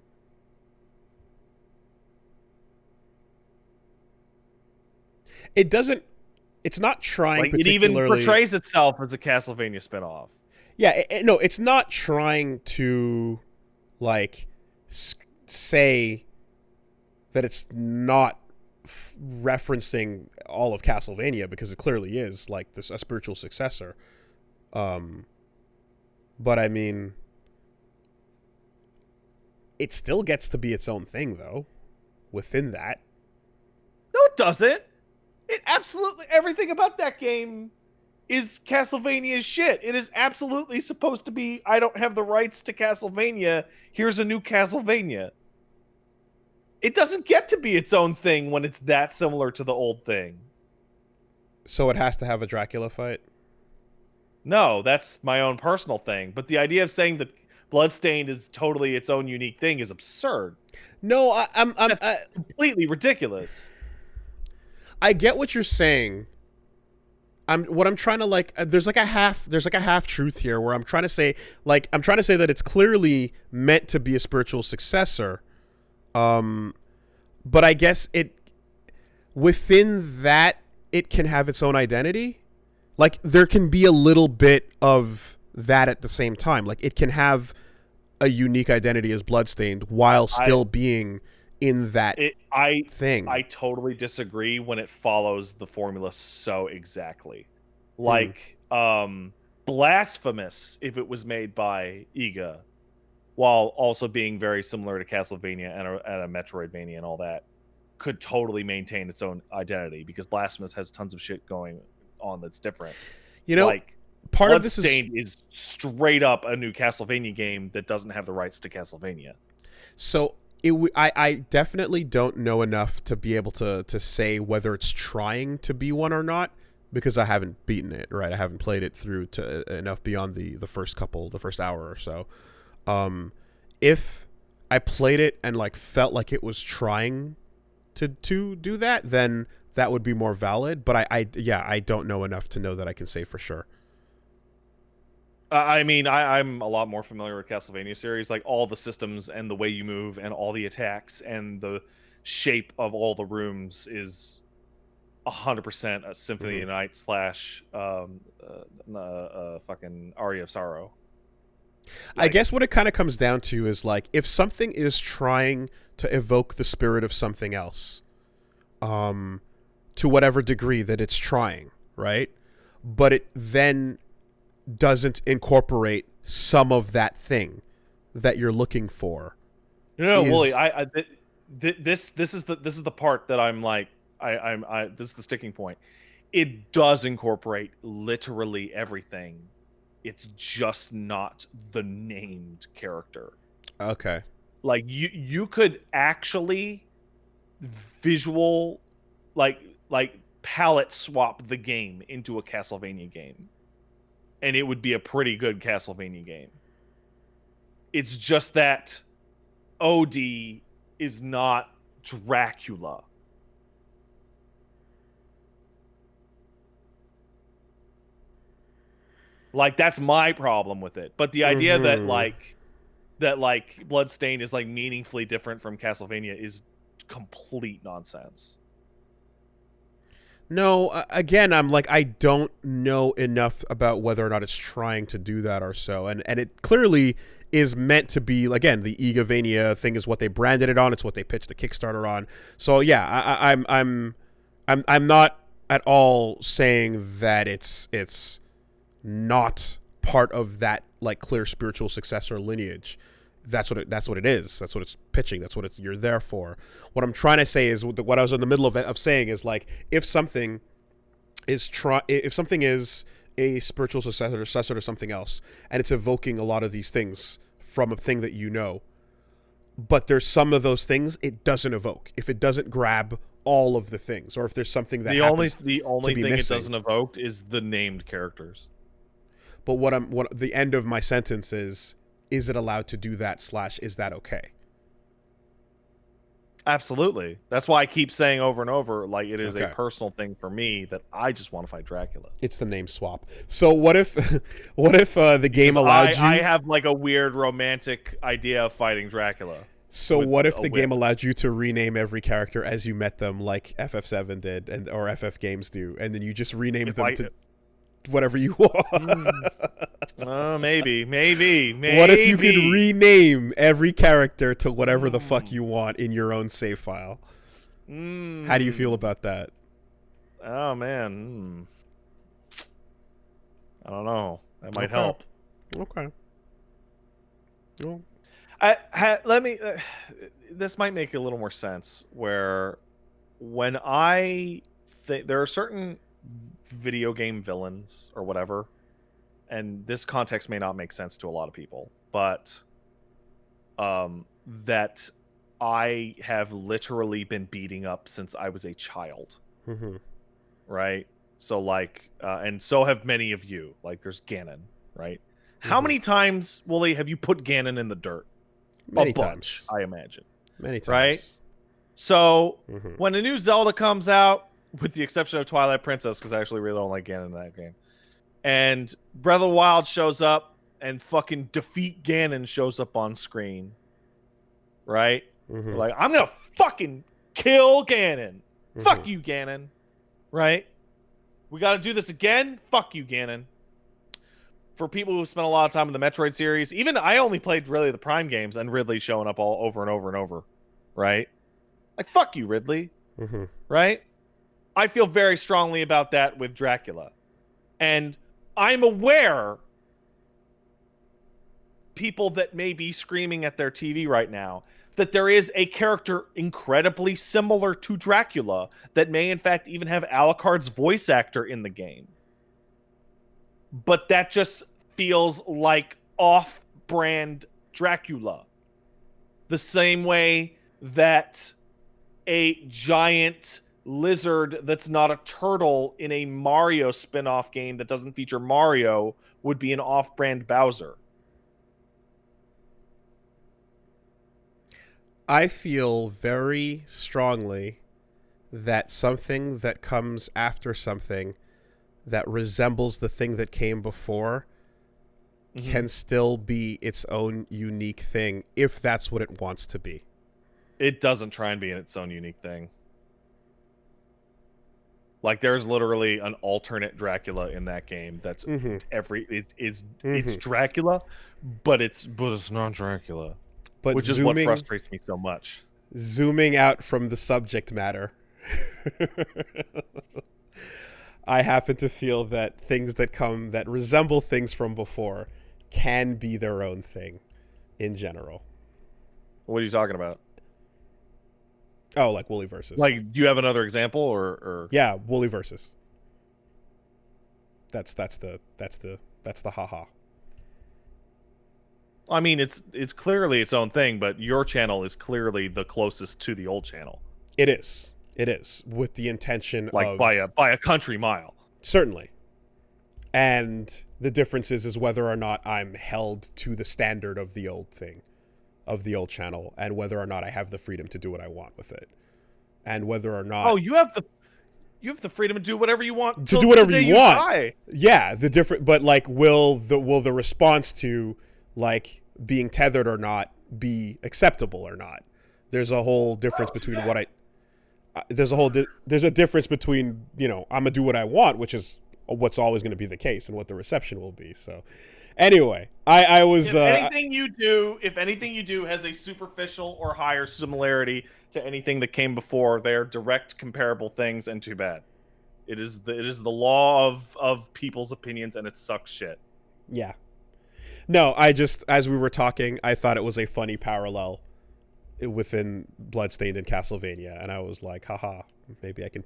It doesn't. It's not trying like, particularly. It even portrays itself as a Castlevania spinoff. Yeah. No, it's not trying to, like, say that it's not referencing all of Castlevania because it clearly is, like, a spiritual successor. But I mean, it still gets to be its own thing, though, within that. No, it doesn't. It absolutely, everything about that game is Castlevania shit. It is absolutely supposed to be, I don't have the rights to Castlevania, here's a new Castlevania. It doesn't get to be its own thing when it's that similar to the old thing. So it has to have a Dracula fight? No, that's my own personal thing. But the idea of saying that Bloodstained is totally its own unique thing is absurd. No, That's completely ridiculous. I get what you're saying. What I'm trying to, like, there's like a half truth here where I'm trying to say that it's clearly meant to be a spiritual successor. But I guess within that it can have its own identity. Like, there can be a little bit of that at the same time. Like, it can have a unique identity as Bloodstained while still being in that thing. I totally disagree when it follows the formula so exactly. Like, Blasphemous, if it was made by Iga, while also being very similar to Castlevania and a Metroidvania and all that, could totally maintain its own identity because Blasphemous has tons of shit going on that's different. You know, like, part of this is straight up a new Castlevania game that doesn't have the rights to Castlevania. So I definitely don't know enough to be able to say whether it's trying to be one or not because I haven't beaten it, right? I haven't played it through to enough beyond the first hour or so. If I played it and, like, felt like it was trying to do that, then that would be more valid. But I don't know enough to know that I can say for sure. I mean, I'm a lot more familiar with Castlevania series, like all the systems and the way you move and all the attacks and the shape of all the rooms is 100% a Symphony of the Night / fucking Aria of Sorrow. I guess what it kind of comes down to is, like, if something is trying to evoke the spirit of something else, to whatever degree that it's trying, right? But it then doesn't incorporate some of that thing that you're looking for. No, Woolie, this is the part that I'm like, this is the sticking point. It does incorporate literally everything. It's just not the named character. Okay. Like you could actually visual like palette swap the game into a Castlevania game, and it would be a pretty good Castlevania game. It's just that OD is not Dracula. Like, that's my problem with it. But the idea that Bloodstained is like meaningfully different from Castlevania is complete nonsense. No, again, I'm like, I don't know enough about whether or not it's trying to do that or so, and it clearly is meant to be. Again, the Egavania thing is what they branded it on. It's what they pitched the Kickstarter on. So yeah, I'm not at all saying that it's not part of that like clear spiritual successor lineage. That's what it is. That's what it's pitching. That's what you're there for. What I'm trying to say is what I was in the middle of saying is like, if something is a spiritual successor to something else, and it's evoking a lot of these things from a thing that you know, but there's some of those things it doesn't evoke. If it doesn't grab all of the things, or if there's something that the only thing missing, it doesn't evoke is the named characters. But what the end of my sentence is it allowed to do that / is that okay? Absolutely. That's why I keep saying over and over, like, it is a personal thing for me that I just want to fight Dracula. It's the name swap. So what if the game allowed you... I have like a weird romantic idea of fighting Dracula. So what if the game allowed you to rename every character as you met them, like FF7 did, or FF Games do, and then you just renamed them to whatever you want? Maybe. What if you could rename every character to whatever the fuck you want in your own save file? How do you feel about that? Oh man, I don't know. That might help. Okay. Well, let me. This might make a little more sense. Where when I think there are certain video game villains or whatever, and this context may not make sense to a lot of people, but that I have literally been beating up since I was a child. Right? So like, and so have many of you. Like, there's Ganon, right? How many times, Woolie, have you put Ganon in the dirt? Many times, I imagine. Many times, right? So when a new Zelda comes out, with the exception of Twilight Princess, because I actually really don't like Ganon in that game, and Breath of the Wild shows up, and fucking Defeat Ganon shows up on screen, right? We're like, I'm gonna fucking kill Ganon. Fuck you, Ganon. Right? We gotta do this again? Fuck you, Ganon. For people who spent a lot of time in the Metroid series, even I only played really the Prime games, and Ridley showing up all over and over and over, right? Like, fuck you, Ridley. Right? I feel very strongly about that with Dracula. And I'm aware people that may be screaming at their TV right now that there is a character incredibly similar to Dracula that may in fact even have Alucard's voice actor in the game. But that just feels like off-brand Dracula. The same way that a giant lizard that's not a turtle in a Mario spin-off game that doesn't feature Mario would be an off-brand Bowser. I feel very strongly that something that comes after something that resembles the thing that came before can still be its own unique thing if that's what it wants to be. It doesn't try and be its own unique thing. Like, there's literally an alternate Dracula in that game that's it's Dracula, but it's not Dracula. But which is what frustrates me so much. Zooming out from the subject matter. I happen to feel that things that resemble things from before can be their own thing in general. What are you talking about? Oh, like Woolie versus. Like, do you have another example or? Yeah, Woolie versus. That's the haha. I mean, it's clearly its own thing, but your channel is clearly the closest to the old channel. It is with the intention like of by a country mile. Certainly. And the difference is whether or not I'm held to the standard of the old thing, of the old channel, and whether or not I have the freedom to do what I want with it, and whether or not. Oh, you have the freedom to do whatever you want. To do whatever you want. Die. Yeah, but like, will the response to like being tethered or not be acceptable or not? There's a whole difference between what I. There's a difference between, I'm gonna do what I want, which is what's always going to be the case, and what the reception will be. So anyway, I was if anything you do has a superficial or higher similarity to anything that came before, they are direct comparable things, and too bad. It is the law of people's opinions, and it sucks shit. Yeah. No, I just, as we were talking, I thought it was a funny parallel within Bloodstained and Castlevania, and I was like, haha, maybe I can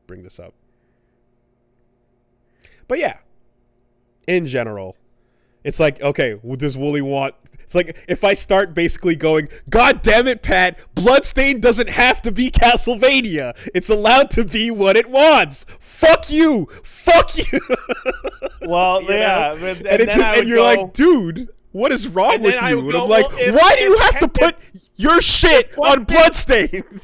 bring this up. But yeah, in general, it's like, okay, does Woolie want... It's like, if I start basically going, God damn it, Pat, Bloodstained doesn't have to be Castlevania. It's allowed to be what it wants. Fuck you. Fuck you. Well, yeah. And you're like, dude, what is wrong with you? And I'm like, why do you have to put your shit on Bloodstained?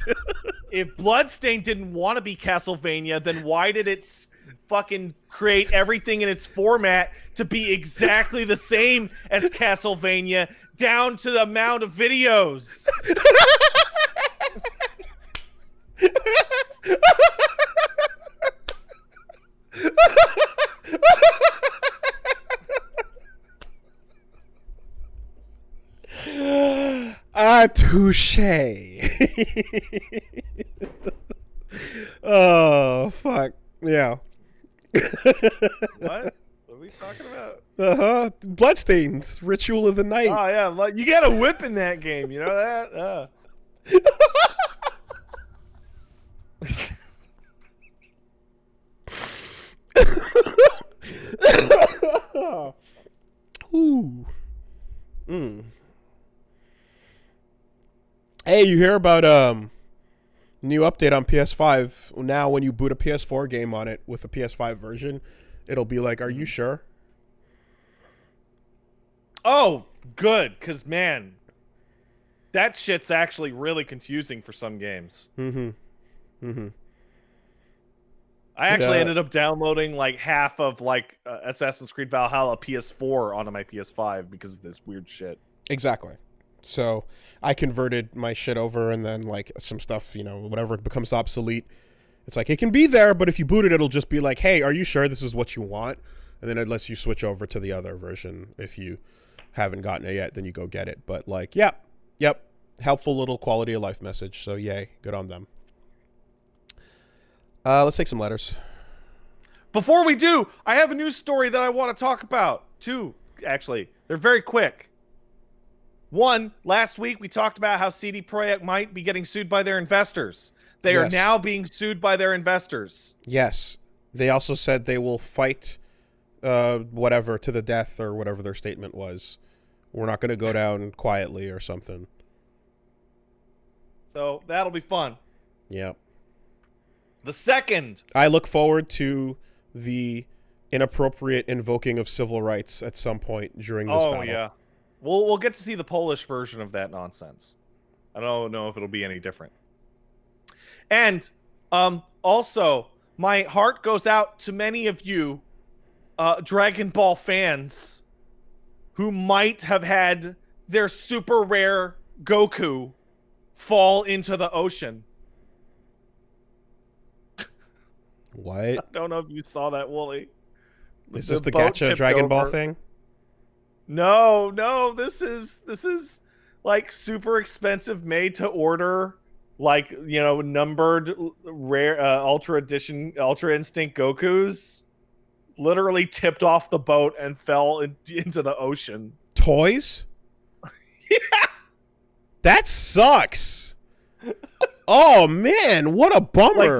If Bloodstained didn't want to be Castlevania, then why did it fucking create everything in its format to be exactly the same as Castlevania, down to the amount of videos? Touche. Oh, fuck. Yeah. What? What are we talking about? Bloodstained, Ritual of the Night. Oh, yeah. You got a whip in that game. You know that? Ooh. Hey, you hear about new update on PS5? Now when you boot a PS4 game on it with a PS5 version, it'll be like, are you sure? Oh, good, because man, that shit's actually really confusing for some games. I actually ended up downloading like half of like Assassin's Creed Valhalla PS4 onto my PS5 because of this weird shit. Exactly. So I converted my shit over, and then like some stuff, whatever becomes obsolete, it's like it can be there, but if you boot it, it'll just be like, hey, are you sure this is what you want? And then it lets you switch over to the other version. If you haven't gotten it yet, then you go get it. But like, yep, helpful little quality of life message. So yay, good on them. Let's take some letters. Before we do, I have a news story that I want to talk about. Two, actually. They're very quick. One, last week we talked about how CD Projekt might be getting sued by their investors. They are now being sued by their investors. Yes. They also said they will fight whatever to the death, or whatever their statement was. We're not going to go down quietly or something. So that'll be fun. Yep. The second, I look forward to the inappropriate invoking of civil rights at some point during this battle. Oh, yeah. We'll get to see the Polish version of that nonsense. I don't know if it'll be any different. And also, my heart goes out to many of you Dragon Ball fans who might have had their super rare Goku fall into the ocean. What? I don't know if you saw that, Woolie. Is this the gacha Dragon Ball thing? No, this is like super expensive, made to order like, numbered rare ultra edition ultra instinct Gokus literally tipped off the boat and fell into the ocean. Toys? Yeah. That sucks. Oh man, what a bummer.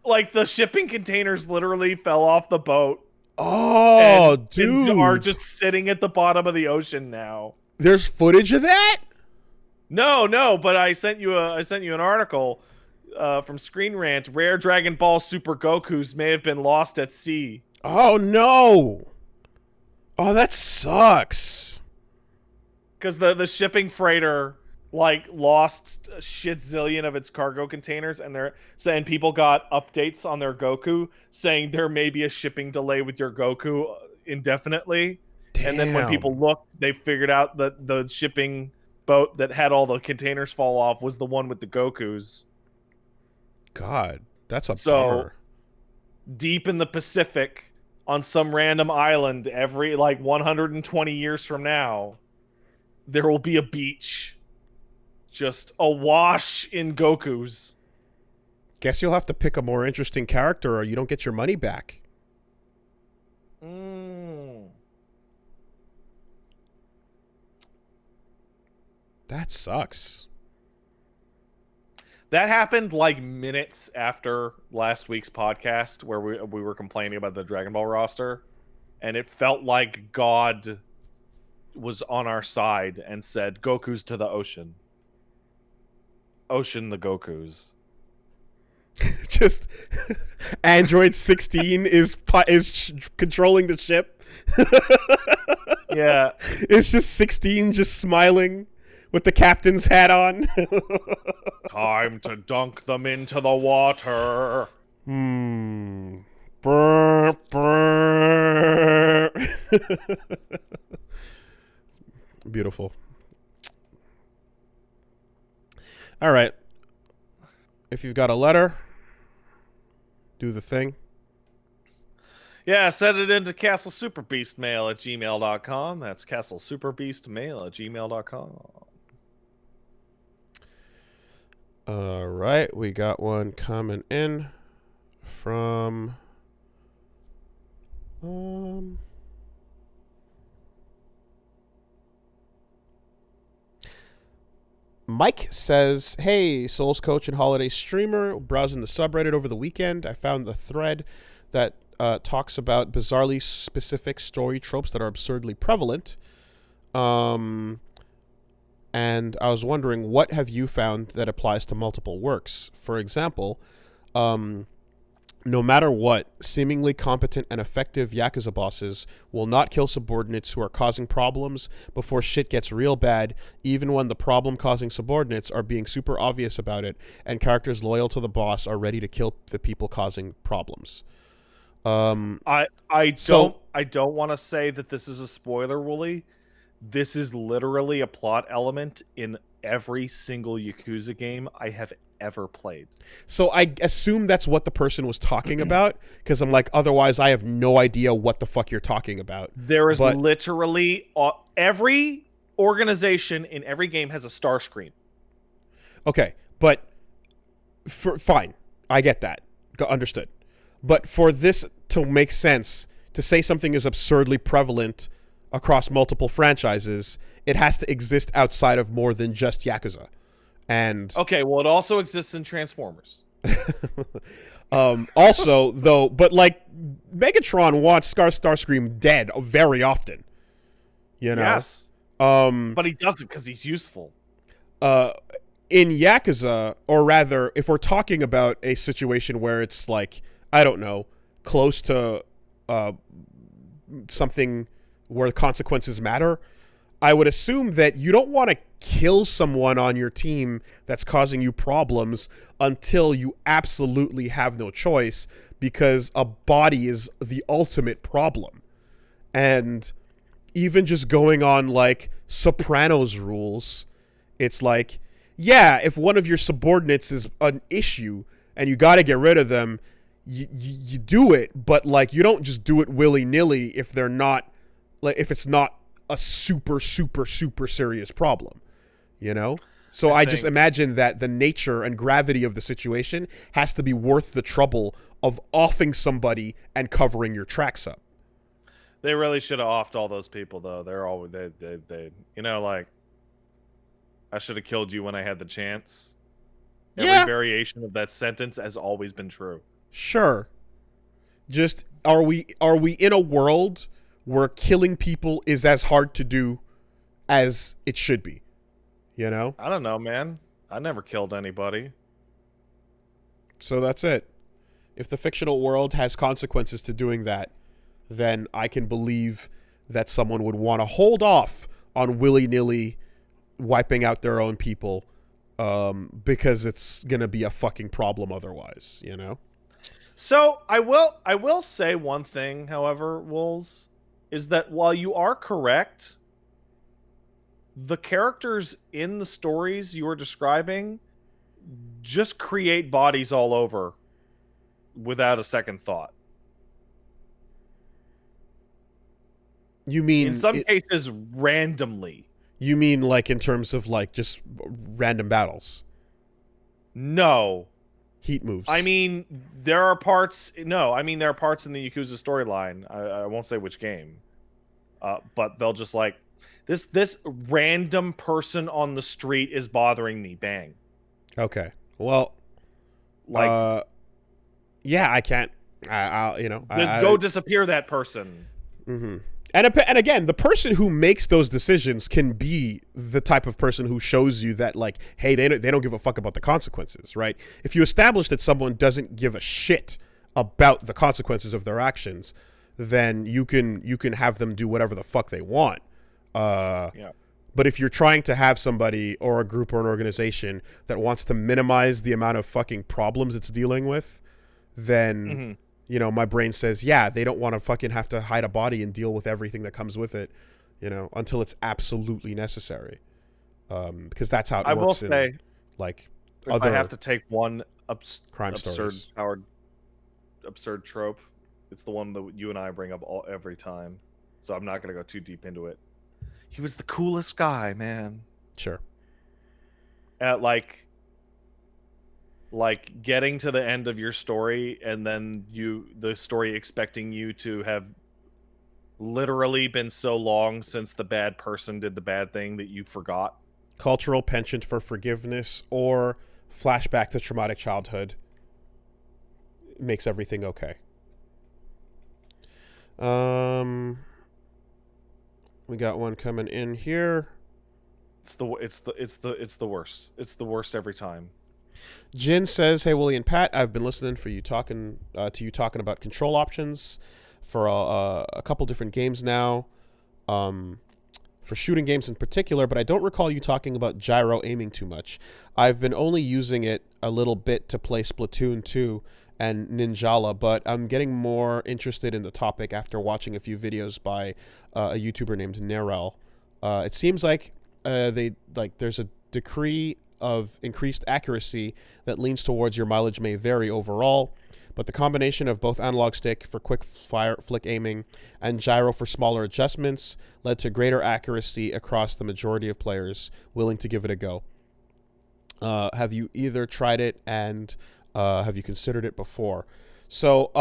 Like the shipping containers literally fell off the boat. Oh, dude. And are just sitting at the bottom of the ocean now. There's footage of that? No, but I sent you an article from Screen Rant. Rare Dragon Ball Super Gokus may have been lost at sea. Oh no. Oh, that sucks. Because the shipping freighter like lost a shit zillion of its cargo containers, and people got updates on their Goku saying there may be a shipping delay with your Goku indefinitely. Damn. And then when people looked, they figured out that the shipping boat that had all the containers fall off was the one with the Gokus. God, that's a bummer. Deep in the Pacific on some random island, every 120 years from now, there will be a beach just awash in Gokus. Guess you'll have to pick a more interesting character or you don't get your money back. That sucks. That happened minutes after last week's podcast where we were complaining about the Dragon Ball roster, and it felt like God was on our side and said, Goku's to the ocean. Ocean the Gokus. Just Android 16 is controlling the ship. Yeah. It's just 16 just smiling with the captain's hat on. Time to dunk them into the water. Brr, brr. Beautiful. All right. If you've got a letter, do the thing. Yeah, send it into castlesuperbeastmail@gmail.com. That's castlesuperbeastmail@gmail.com. All right. We got one coming in from... Mike says, hey, Souls Coach and Holiday Streamer, browsing the subreddit over the weekend, I found the thread that talks about bizarrely specific story tropes that are absurdly prevalent. And I was wondering, what have you found that applies to multiple works? For example, no matter what, seemingly competent and effective Yakuza bosses will not kill subordinates who are causing problems before shit gets real bad, even when the problem-causing subordinates are being super obvious about it, and characters loyal to the boss are ready to kill the people causing problems. I don't want to say that this is a spoiler, Woolie. This is literally a plot element in every single Yakuza game I have ever played. So I assume that's what the person was talking about, because I'm like, otherwise I have no idea what the fuck you're talking about. There is literally every organization in every game has a star screen. Okay, but fine, I get that, understood. But for this to make sense, to say something is absurdly prevalent across multiple franchises, it has to exist outside of more than just Yakuza. And okay, well, it also exists in Transformers. Also, though, but Megatron wants Starscream dead very often. You know? Yes. But he doesn't because he's useful. In Yakuza, or rather, if we're talking about a situation where it's I don't know, close to something where the consequences matter, I would assume that you don't want to kill someone on your team that's causing you problems until you absolutely have no choice, because a body is the ultimate problem. And even just going on Sopranos rules, it's yeah, if one of your subordinates is an issue and you got to get rid of them, you do it, but you don't just do it willy-nilly if they're not, if it's not a super, super, super serious problem, you know? So I I just think imagine that the nature and gravity of the situation has to be worth the trouble of offing somebody and covering your tracks up. they really should have offed all those people, though. They're all they you know, like, I should have killed you when I had the chance. Every Yeah, variation of that sentence has always been true. sure. Just are we in a world where killing people is as hard to do as it should be? You know? I don't know, man. I never killed anybody. So that's it. If the fictional world has consequences to doing that, then I can believe that someone would want to hold off on willy-nilly wiping out their own people, because it's going to be a fucking problem otherwise, you know? So I will say one thing, however, Wolves, is that while you are correct, the characters in the stories you were describing just create bodies all over without a second thought. You In mean some cases, randomly. you mean like in terms of like just random battles, No. heat moves? I mean, there are parts. No, I mean, there are parts in the Yakuza storyline. I won't say which game. But they'll just like, this random person on the street is bothering me. Bang. Okay. Well, Like, yeah, I can't. I'll you know just go disappear that person. Mm-hmm. And again, the person who makes those decisions can be the type of person who shows you that, like, hey, they don't give a fuck about the consequences, right? If you establish that someone doesn't give a shit about the consequences of their actions, then you can have them do whatever the fuck they want. Yeah. But if you're trying to have somebody or a group or an organization that wants to minimize the amount of fucking problems it's dealing with, then you know, my brain says, yeah, they don't want to fucking have to hide a body and deal with everything that comes with it, you know, until it's absolutely necessary. Because that's how it I will works say, in, like, if other I have to take one crime absurd stories. absurd trope, it's the one that you and I bring up every time. So I'm not gonna go too deep into it. He was the coolest guy, man. Sure. At like getting to the end of your story and then the story expecting you to have literally been so long since the bad person did the bad thing that you forgot. Cultural penchant for forgiveness or flashback to traumatic childhood makes everything okay. We got one coming in here. It's the worst. It's the worst every time. Jin says, "Hey Woolie and Pat, I've been listening for you talking to you talking about control options for a couple different games now, for shooting games in particular. But I don't recall you talking about gyro aiming too much. I've been only using it a little bit to play Splatoon 2 and Ninjala, but I'm getting more interested in the topic after watching a few videos by a YouTuber named NieR Re. It seems like there's a decree of increased accuracy that leans towards your mileage may vary overall, but the combination of both analog stick for quick fire flick aiming and gyro for smaller adjustments led to greater accuracy across the majority of players willing to give it a go. Have you either tried it and have you considered it before? So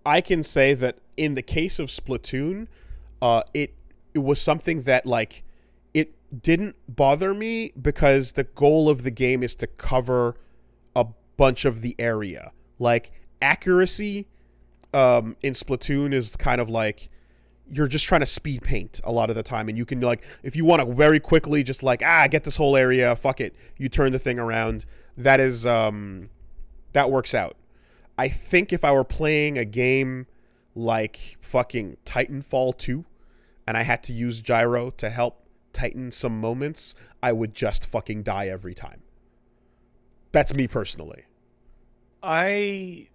I can say that in the case of Splatoon, it was something that, like, it didn't bother me because the goal of the game is to cover a bunch of the area. Like, accuracy in Splatoon is kind of like you're just trying to speed paint a lot of the time, and you can, like, if you want to very quickly just like get this whole area, fuck it, you turn the thing around. That is that works out. I think if I were playing a game like fucking Titanfall 2 and I had to use gyro to help tighten some moments, I would just fucking die every time. That's me personally. I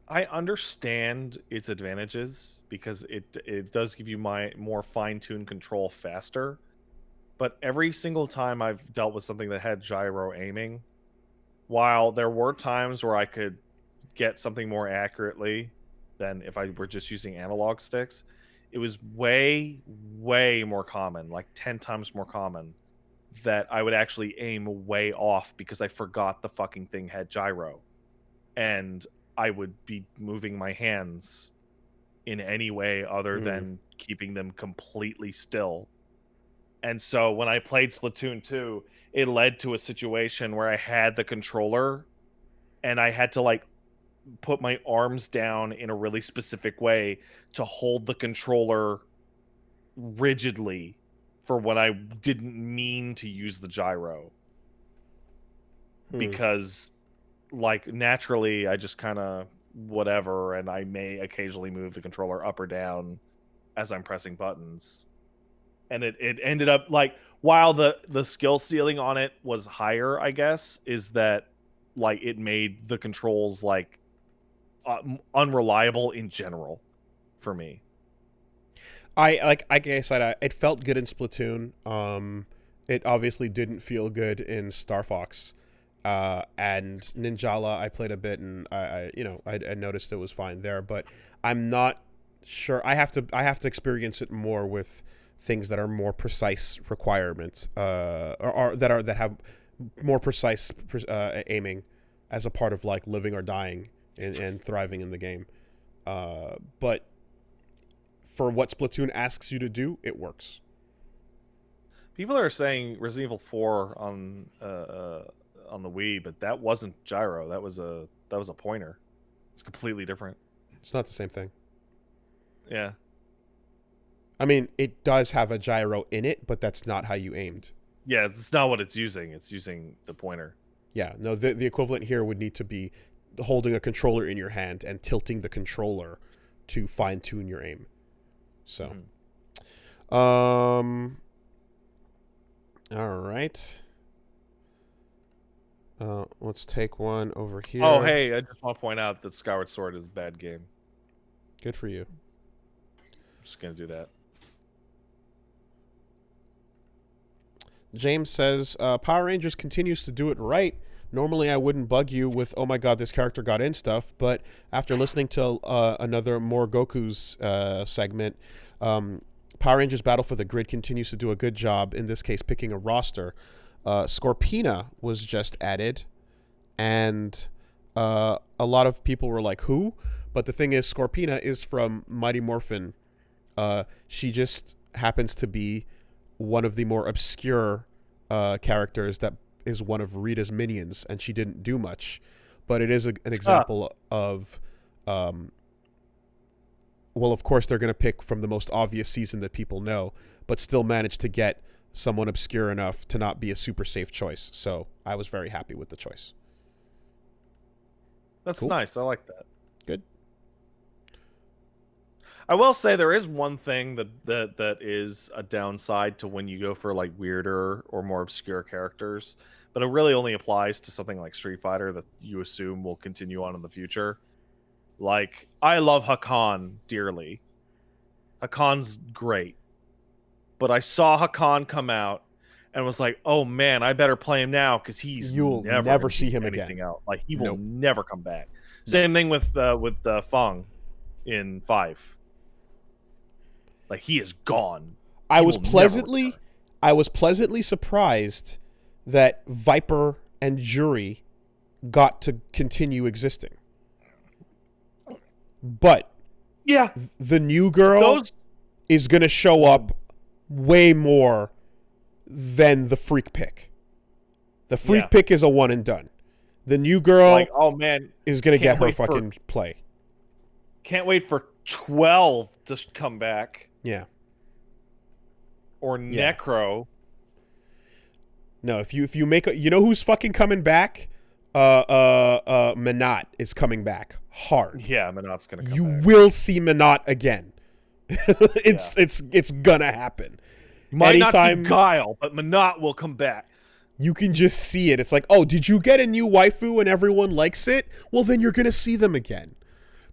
understand its advantages because it does give you more fine-tuned control faster. But every single time I've dealt with something that had gyro aiming, while there were times where I could get something more accurately than if I were just using analog sticks, it was way, way more common, like 10 times more common, that I would actually aim way off because I forgot the fucking thing had gyro. And I would be moving my hands in any way other than keeping them completely still. And so when I played Splatoon 2, it led to a situation where I had the controller and I had to like put my arms down in a really specific way to hold the controller rigidly for when I didn't mean to use the gyro. Because like naturally I just kind of whatever, and I may occasionally move the controller up or down as I'm pressing buttons. And it ended up like, while the skill ceiling on it was higher, I guess, is that like it made the controls like unreliable in general for me. Like I said, it felt good in Splatoon. It obviously didn't feel good in Star Fox. And Ninjala, I played a bit, and I noticed it was fine there, but I'm not sure. I have to experience it more with things that are more precise requirements, or that have more precise aiming as a part of like living or dying and thriving in the game. But for what Splatoon asks you to do, it works. People are saying Resident Evil 4 on the Wii, but that wasn't gyro. That was a pointer. It's completely different. It's not the same thing. Yeah. I mean, it does have a gyro in it, but that's not how you aimed. Yeah, it's not what it's using. It's using the pointer. Yeah, no, the equivalent here would need to be holding a controller in your hand and tilting the controller to fine-tune your aim. So, all right. Let's take one over here. Oh, hey, I just want to point out that Skyward Sword is a bad game. Good for you. I'm just going to do that. James says, Power Rangers continues to do it right. Normally I wouldn't bug you with, oh my god, this character got in stuff, but after listening to another More Goku's segment, Power Rangers Battle for the Grid continues to do a good job, in this case picking a roster. Scorpina was just added, and a lot of people were like, who? But the thing is, Scorpina is from Mighty Morphin. She just happens to be one of the more obscure characters that is one of Rita's minions, and she didn't do much. But it is an example of, well, of course they're going to pick from the most obvious season that people know, but still manage to get someone obscure enough to not be a super safe choice. So I was very happy with the choice. That's nice. I like that. Good. I will say there is one thing that is a downside to when you go for like weirder or more obscure characters, but it really only applies to something like Street Fighter that you assume will continue on in the future. Like, I love Hakan dearly. Hakan's great. But I saw Hakan come out and was like, oh man, I better play him now because you'll never see him again. Out. Like, he will never come back. Same thing with Fong in 5. Like, he is gone. I was pleasantly surprised that Viper and Jury got to continue existing. But yeah, the new girl is going to show up way more than the freak pick. The freak pick is a one and done. The new girl, like, oh man, is going to get her fucking play. Can't wait for 12 to come back. Yeah. Or Necro. No, if you make a, you know who's fucking coming back? Minot is coming back hard. Yeah, Minot's gonna come back. You will see Minot again. It's gonna happen. Might not see Guile, but Minot will come back. You can just see it. It's like, oh, did you get a new waifu and everyone likes it? Well, then you're gonna see them again.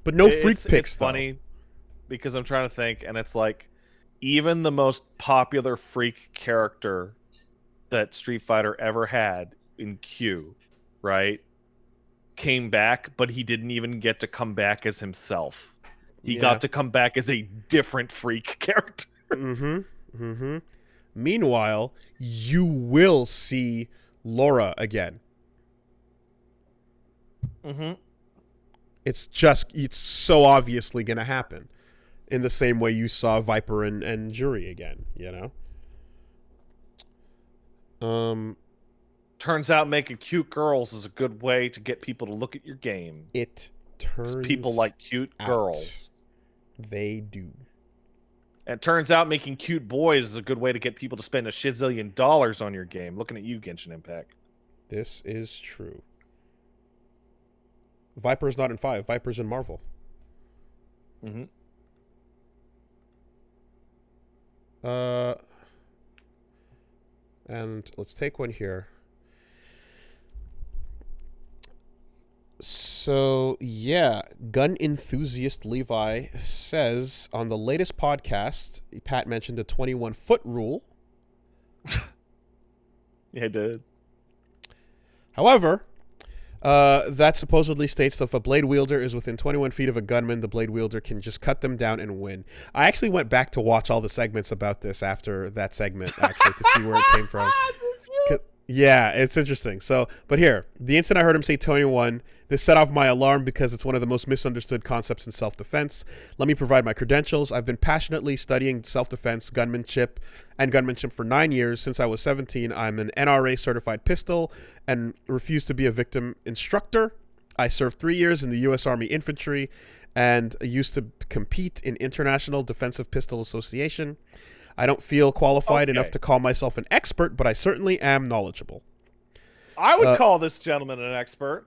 But no freak picks. It's funny because I'm trying to think, and it's like, even the most popular freak character that Street Fighter ever had in Q, right, came back, but he didn't even get to come back as himself. He got to come back as a different freak character. Meanwhile, you will see Laura again. Mm-hmm. It's so obviously going to happen. In the same way you saw Viper and Jury again, you know? Turns out making cute girls is a good way to get people to look at your game. It turns people like cute out girls. They do. And it turns out making cute boys is a good way to get people to spend $1 shizillion on your game. Looking at you, Genshin Impact. This is true. Viper's not in 5. Viper's in Marvel. Mm-hmm. And let's take one here. So, yeah, gun enthusiast Levi says on the latest podcast, Pat mentioned the 21-foot rule. Yeah, I did. However, that supposedly states that if a blade wielder is within 21 feet of a gunman, the blade wielder can just cut them down and win. I actually went back to watch all the segments about this after that segment, actually, to see where it came from. Yeah, it's interesting. So, but here, the instant I heard him say 21, this set off my alarm because it's one of the most misunderstood concepts in self-defense. Let me provide my credentials. I've been passionately studying self-defense, gunmanship for 9 years. Since I was 17, I'm an NRA certified pistol and refuse to be a victim instructor. I served 3 years in the U.S. Army Infantry and used to compete in International Defensive Pistol Association. I don't feel qualified enough to call myself an expert, but I certainly am knowledgeable. I would call this gentleman an expert.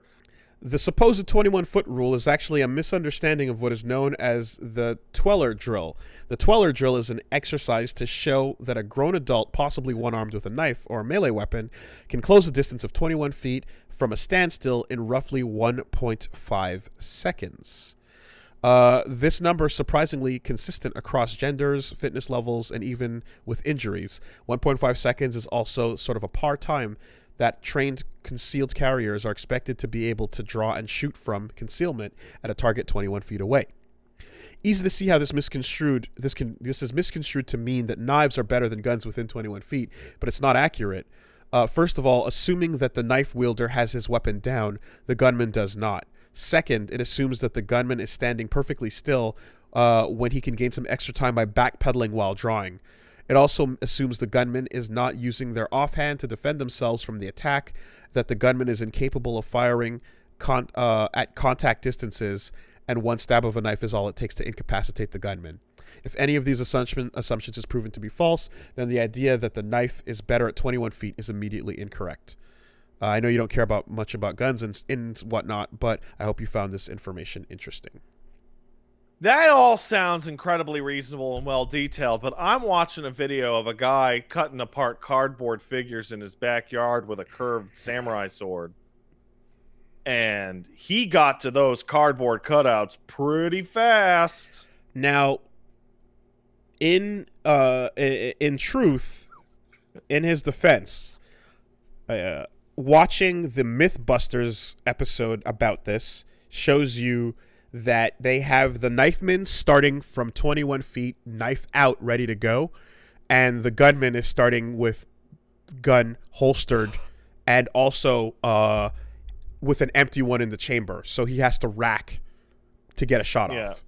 The supposed 21-foot rule is actually a misunderstanding of what is known as the Tweller drill. The Tweller drill is an exercise to show that a grown adult, possibly one armed with a knife or a melee weapon, can close a distance of 21 feet from a standstill in roughly 1.5 seconds. This number is surprisingly consistent across genders, fitness levels, and even with injuries. 1.5 seconds is also sort of a par time that trained concealed carriers are expected to be able to draw and shoot from concealment at a target 21 feet away. Easy to see how this is misconstrued to mean that knives are better than guns within 21 feet, but it's not accurate. First of all, assuming that the knife wielder has his weapon down, the gunman does not. Second, it assumes that the gunman is standing perfectly still when he can gain some extra time by backpedaling while drawing. It also assumes the gunman is not using their offhand to defend themselves from the attack, that the gunman is incapable of firing at contact distances, and one stab of a knife is all it takes to incapacitate the gunman. If any of these assumptions is proven to be false, then the idea that the knife is better at 21 feet is immediately incorrect. I know you don't care much about guns and whatnot, but I hope you found this information interesting. That all sounds incredibly reasonable and well detailed, but I'm watching a video of a guy cutting apart cardboard figures in his backyard with a curved samurai sword. And he got to those cardboard cutouts pretty fast. Now, in truth, in his defense, watching the Mythbusters episode about this shows you that they have the knifeman starting from 21 feet, knife out, ready to go, and the gunman is starting with gun holstered and also with an empty one in the chamber, so he has to rack to get a shot off.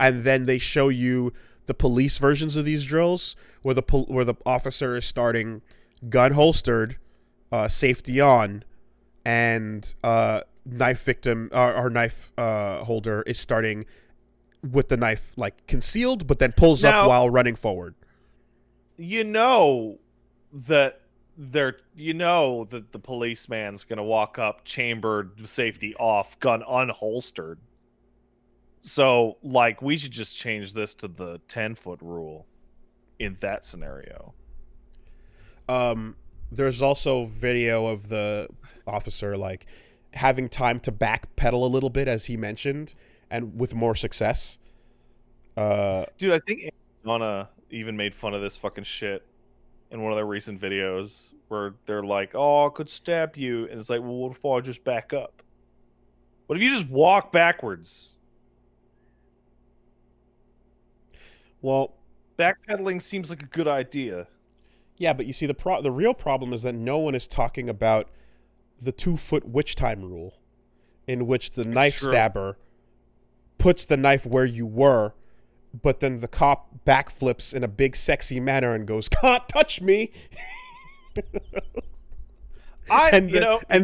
And then they show you the police versions of these drills where the officer is starting gun holstered, safety on, and knife victim or knife holder is starting with the knife like concealed, but then pulls up while running forward. You know that the policeman's gonna walk up, chambered, safety off, gun unholstered. So, like, we should just change this to the 10-foot rule in that scenario. There's also video of the officer like having time to backpedal a little bit, as he mentioned, and with more success. Dude, I think Anna even made fun of this fucking shit in one of their recent videos where they're like, "Oh, I could stab you," and it's like, "Well, what if I just back up? What if you just walk backwards?" Well, backpedaling seems like a good idea. Yeah, but you see, the real problem is that no one is talking about the 2-foot witch time rule, in which the knife stabber puts the knife where you were, but then the cop backflips in a big sexy manner and goes, "Can't touch me." And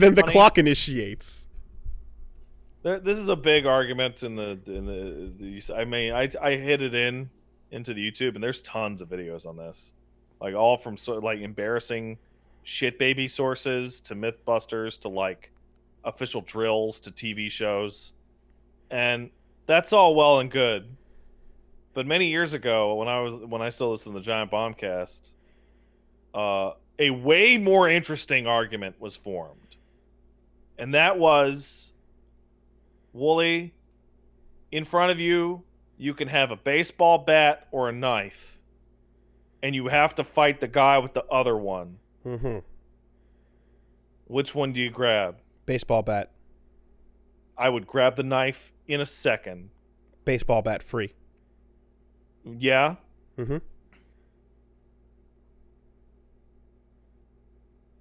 then the clock initiates. This is a big argument in the I mean, I hit it into the YouTube, and there's tons of videos on this, like all from sort of like embarrassing shit baby sources to Mythbusters to like official drills to TV shows, and that's all well and good. But many years ago, when I still listened to the Giant Bombcast, a way more interesting argument was formed, and that was, Woolie, in front of you, you can have a baseball bat or a knife, and you have to fight the guy with the other one. Mm-hmm. Which one do you grab? Baseball bat. I would grab the knife in a second. Baseball bat free. Yeah? Mm-hmm.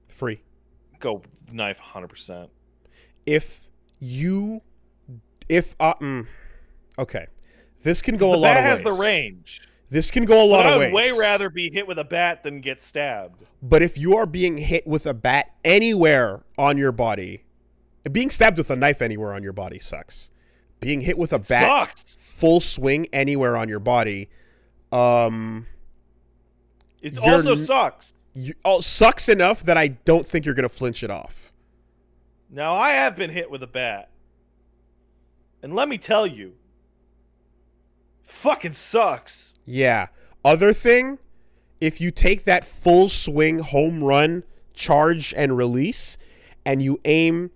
Free. Go knife 100%. Okay. This can go a lot of ways. The bat has the range. This can go a lot of ways. I would way rather be hit with a bat than get stabbed. But if you are being hit with a bat anywhere on your body, being stabbed with a knife anywhere on your body sucks. Being hit with a bat sucks. Full swing anywhere on your body, it also sucks. Sucks enough that I don't think you're going to flinch it off. Now, I have been hit with a bat. And let me tell you, fucking sucks. Yeah. Other thing, if you take that full swing home run charge and release, and you aim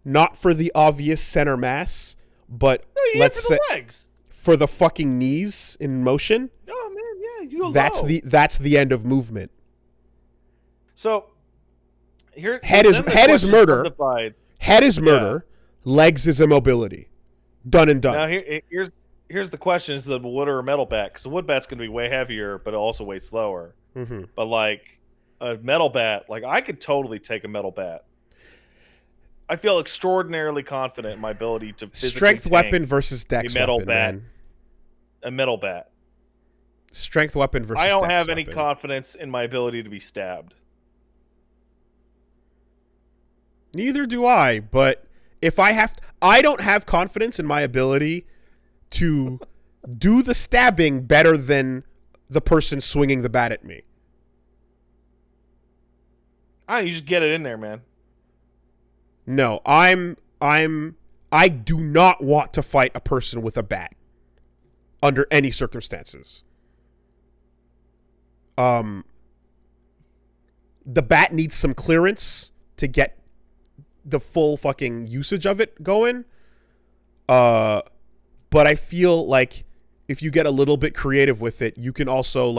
not for the obvious center mass, but let's say legs. For the fucking knees in motion. Oh man, yeah, you go that's the end of movement. So here, head is murder. Head is murder. Yeah. Legs is immobility. Done and done. Now here's the question: is the wood or a metal bat? Because the wood bat's going to be way heavier, but also way slower. Mm-hmm. But like a metal bat, like I could totally take a metal bat. I feel extraordinarily confident in my ability to physically strength weapon versus dex metal weapon, bat. man. A metal bat. Strength weapon versus I don't dex have any weapon. confidence in my ability to be stabbed. Neither do I, but if I don't have confidence in my ability to do the stabbing better than the person swinging the bat at me. You just get it in there, man. No, I do not want to fight a person with a bat under any circumstances. The bat needs some clearance to get the full fucking usage of it going. But I feel like if you get a little bit creative with it, you can also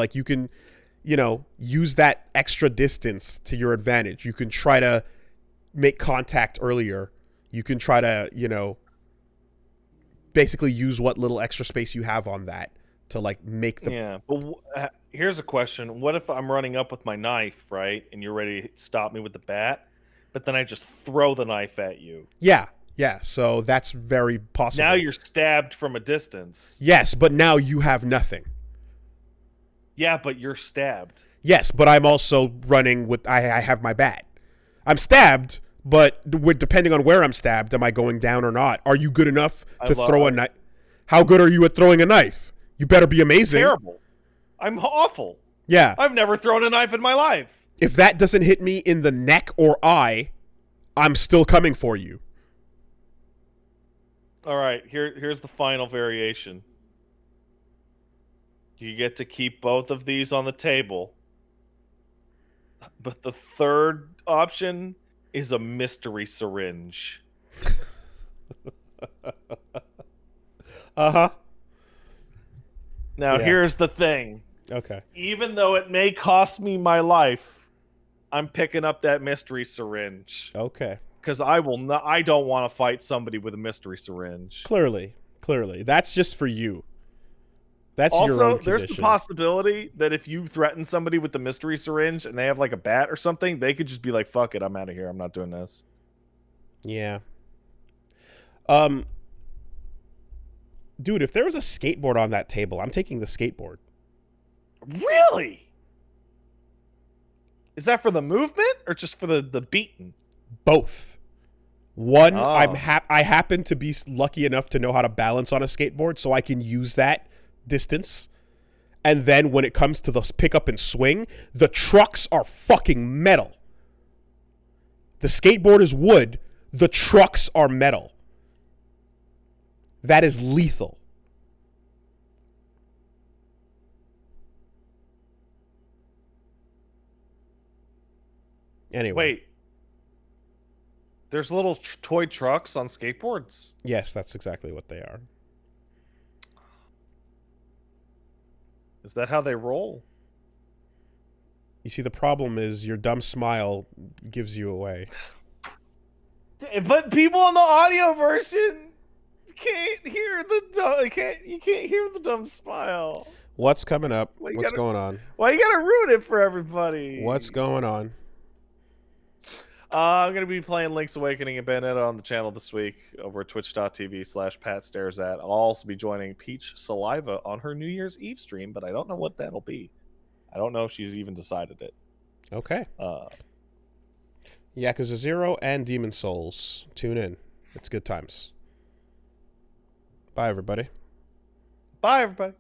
use that extra distance to your advantage. You can try to make contact earlier. You can try to, basically use what little extra space you have on that to like make the... Yeah, but here's a question. What if I'm running up with my knife, right? And you're ready to stop me with the bat, but then I just throw the knife at you. Yeah. So that's very possible. Now you're stabbed from a distance. Yes, but now you have nothing. Yeah, but you're stabbed. Yes, but I'm also running with... I have my bat. I'm stabbed, but depending on where I'm stabbed, am I going down or not? Are you good enough to throw a knife? How good are you at throwing a knife? You better be amazing. Terrible. I'm awful. Yeah. I've never thrown a knife in my life. If that doesn't hit me in the neck or eye, I'm still coming for you. All right, here's the final variation. You get to keep both of these on the table. But the third option is a mystery syringe. Uh-huh. Now, here's the thing. Okay. Even though it may cost me my life, I'm picking up that mystery syringe. Okay. Because I don't want to fight somebody with a mystery syringe. Clearly. That's just for you. That's your Also, own there's the condition. possibility that if you threaten somebody with the mystery syringe and they have like a bat or something, they could just be like, "Fuck it, I'm out of here. I'm not doing this." Yeah. Dude, if there was a skateboard on that table, I'm taking the skateboard. Really? Is that for the movement or just for the beating? Both. One, Oh. I happen to be lucky enough to know how to balance on a skateboard, so I can use that distance. And then when it comes to the pick up and swing, the trucks are fucking metal. The skateboard is wood. The trucks are metal. That is lethal. Anyway. Wait. There's little toy trucks on skateboards? Yes, that's exactly what they are. Is that how they roll? You see, the problem is your dumb smile gives you away. But people on the audio version can't hear the you can't hear the dumb smile. What's coming up? What's going on? Why you gotta ruin it for everybody? What's going on? I'm going to be playing Link's Awakening and Bayonetta on the channel this week over at twitch.tv/PatStaresAt. I'll also be joining Peach Saliva on her New Year's Eve stream, but I don't know what that'll be. I don't know if she's even decided it. Okay. Yakuza 0 and Demon Souls. Tune in. It's good times. Bye, everybody. Bye, everybody.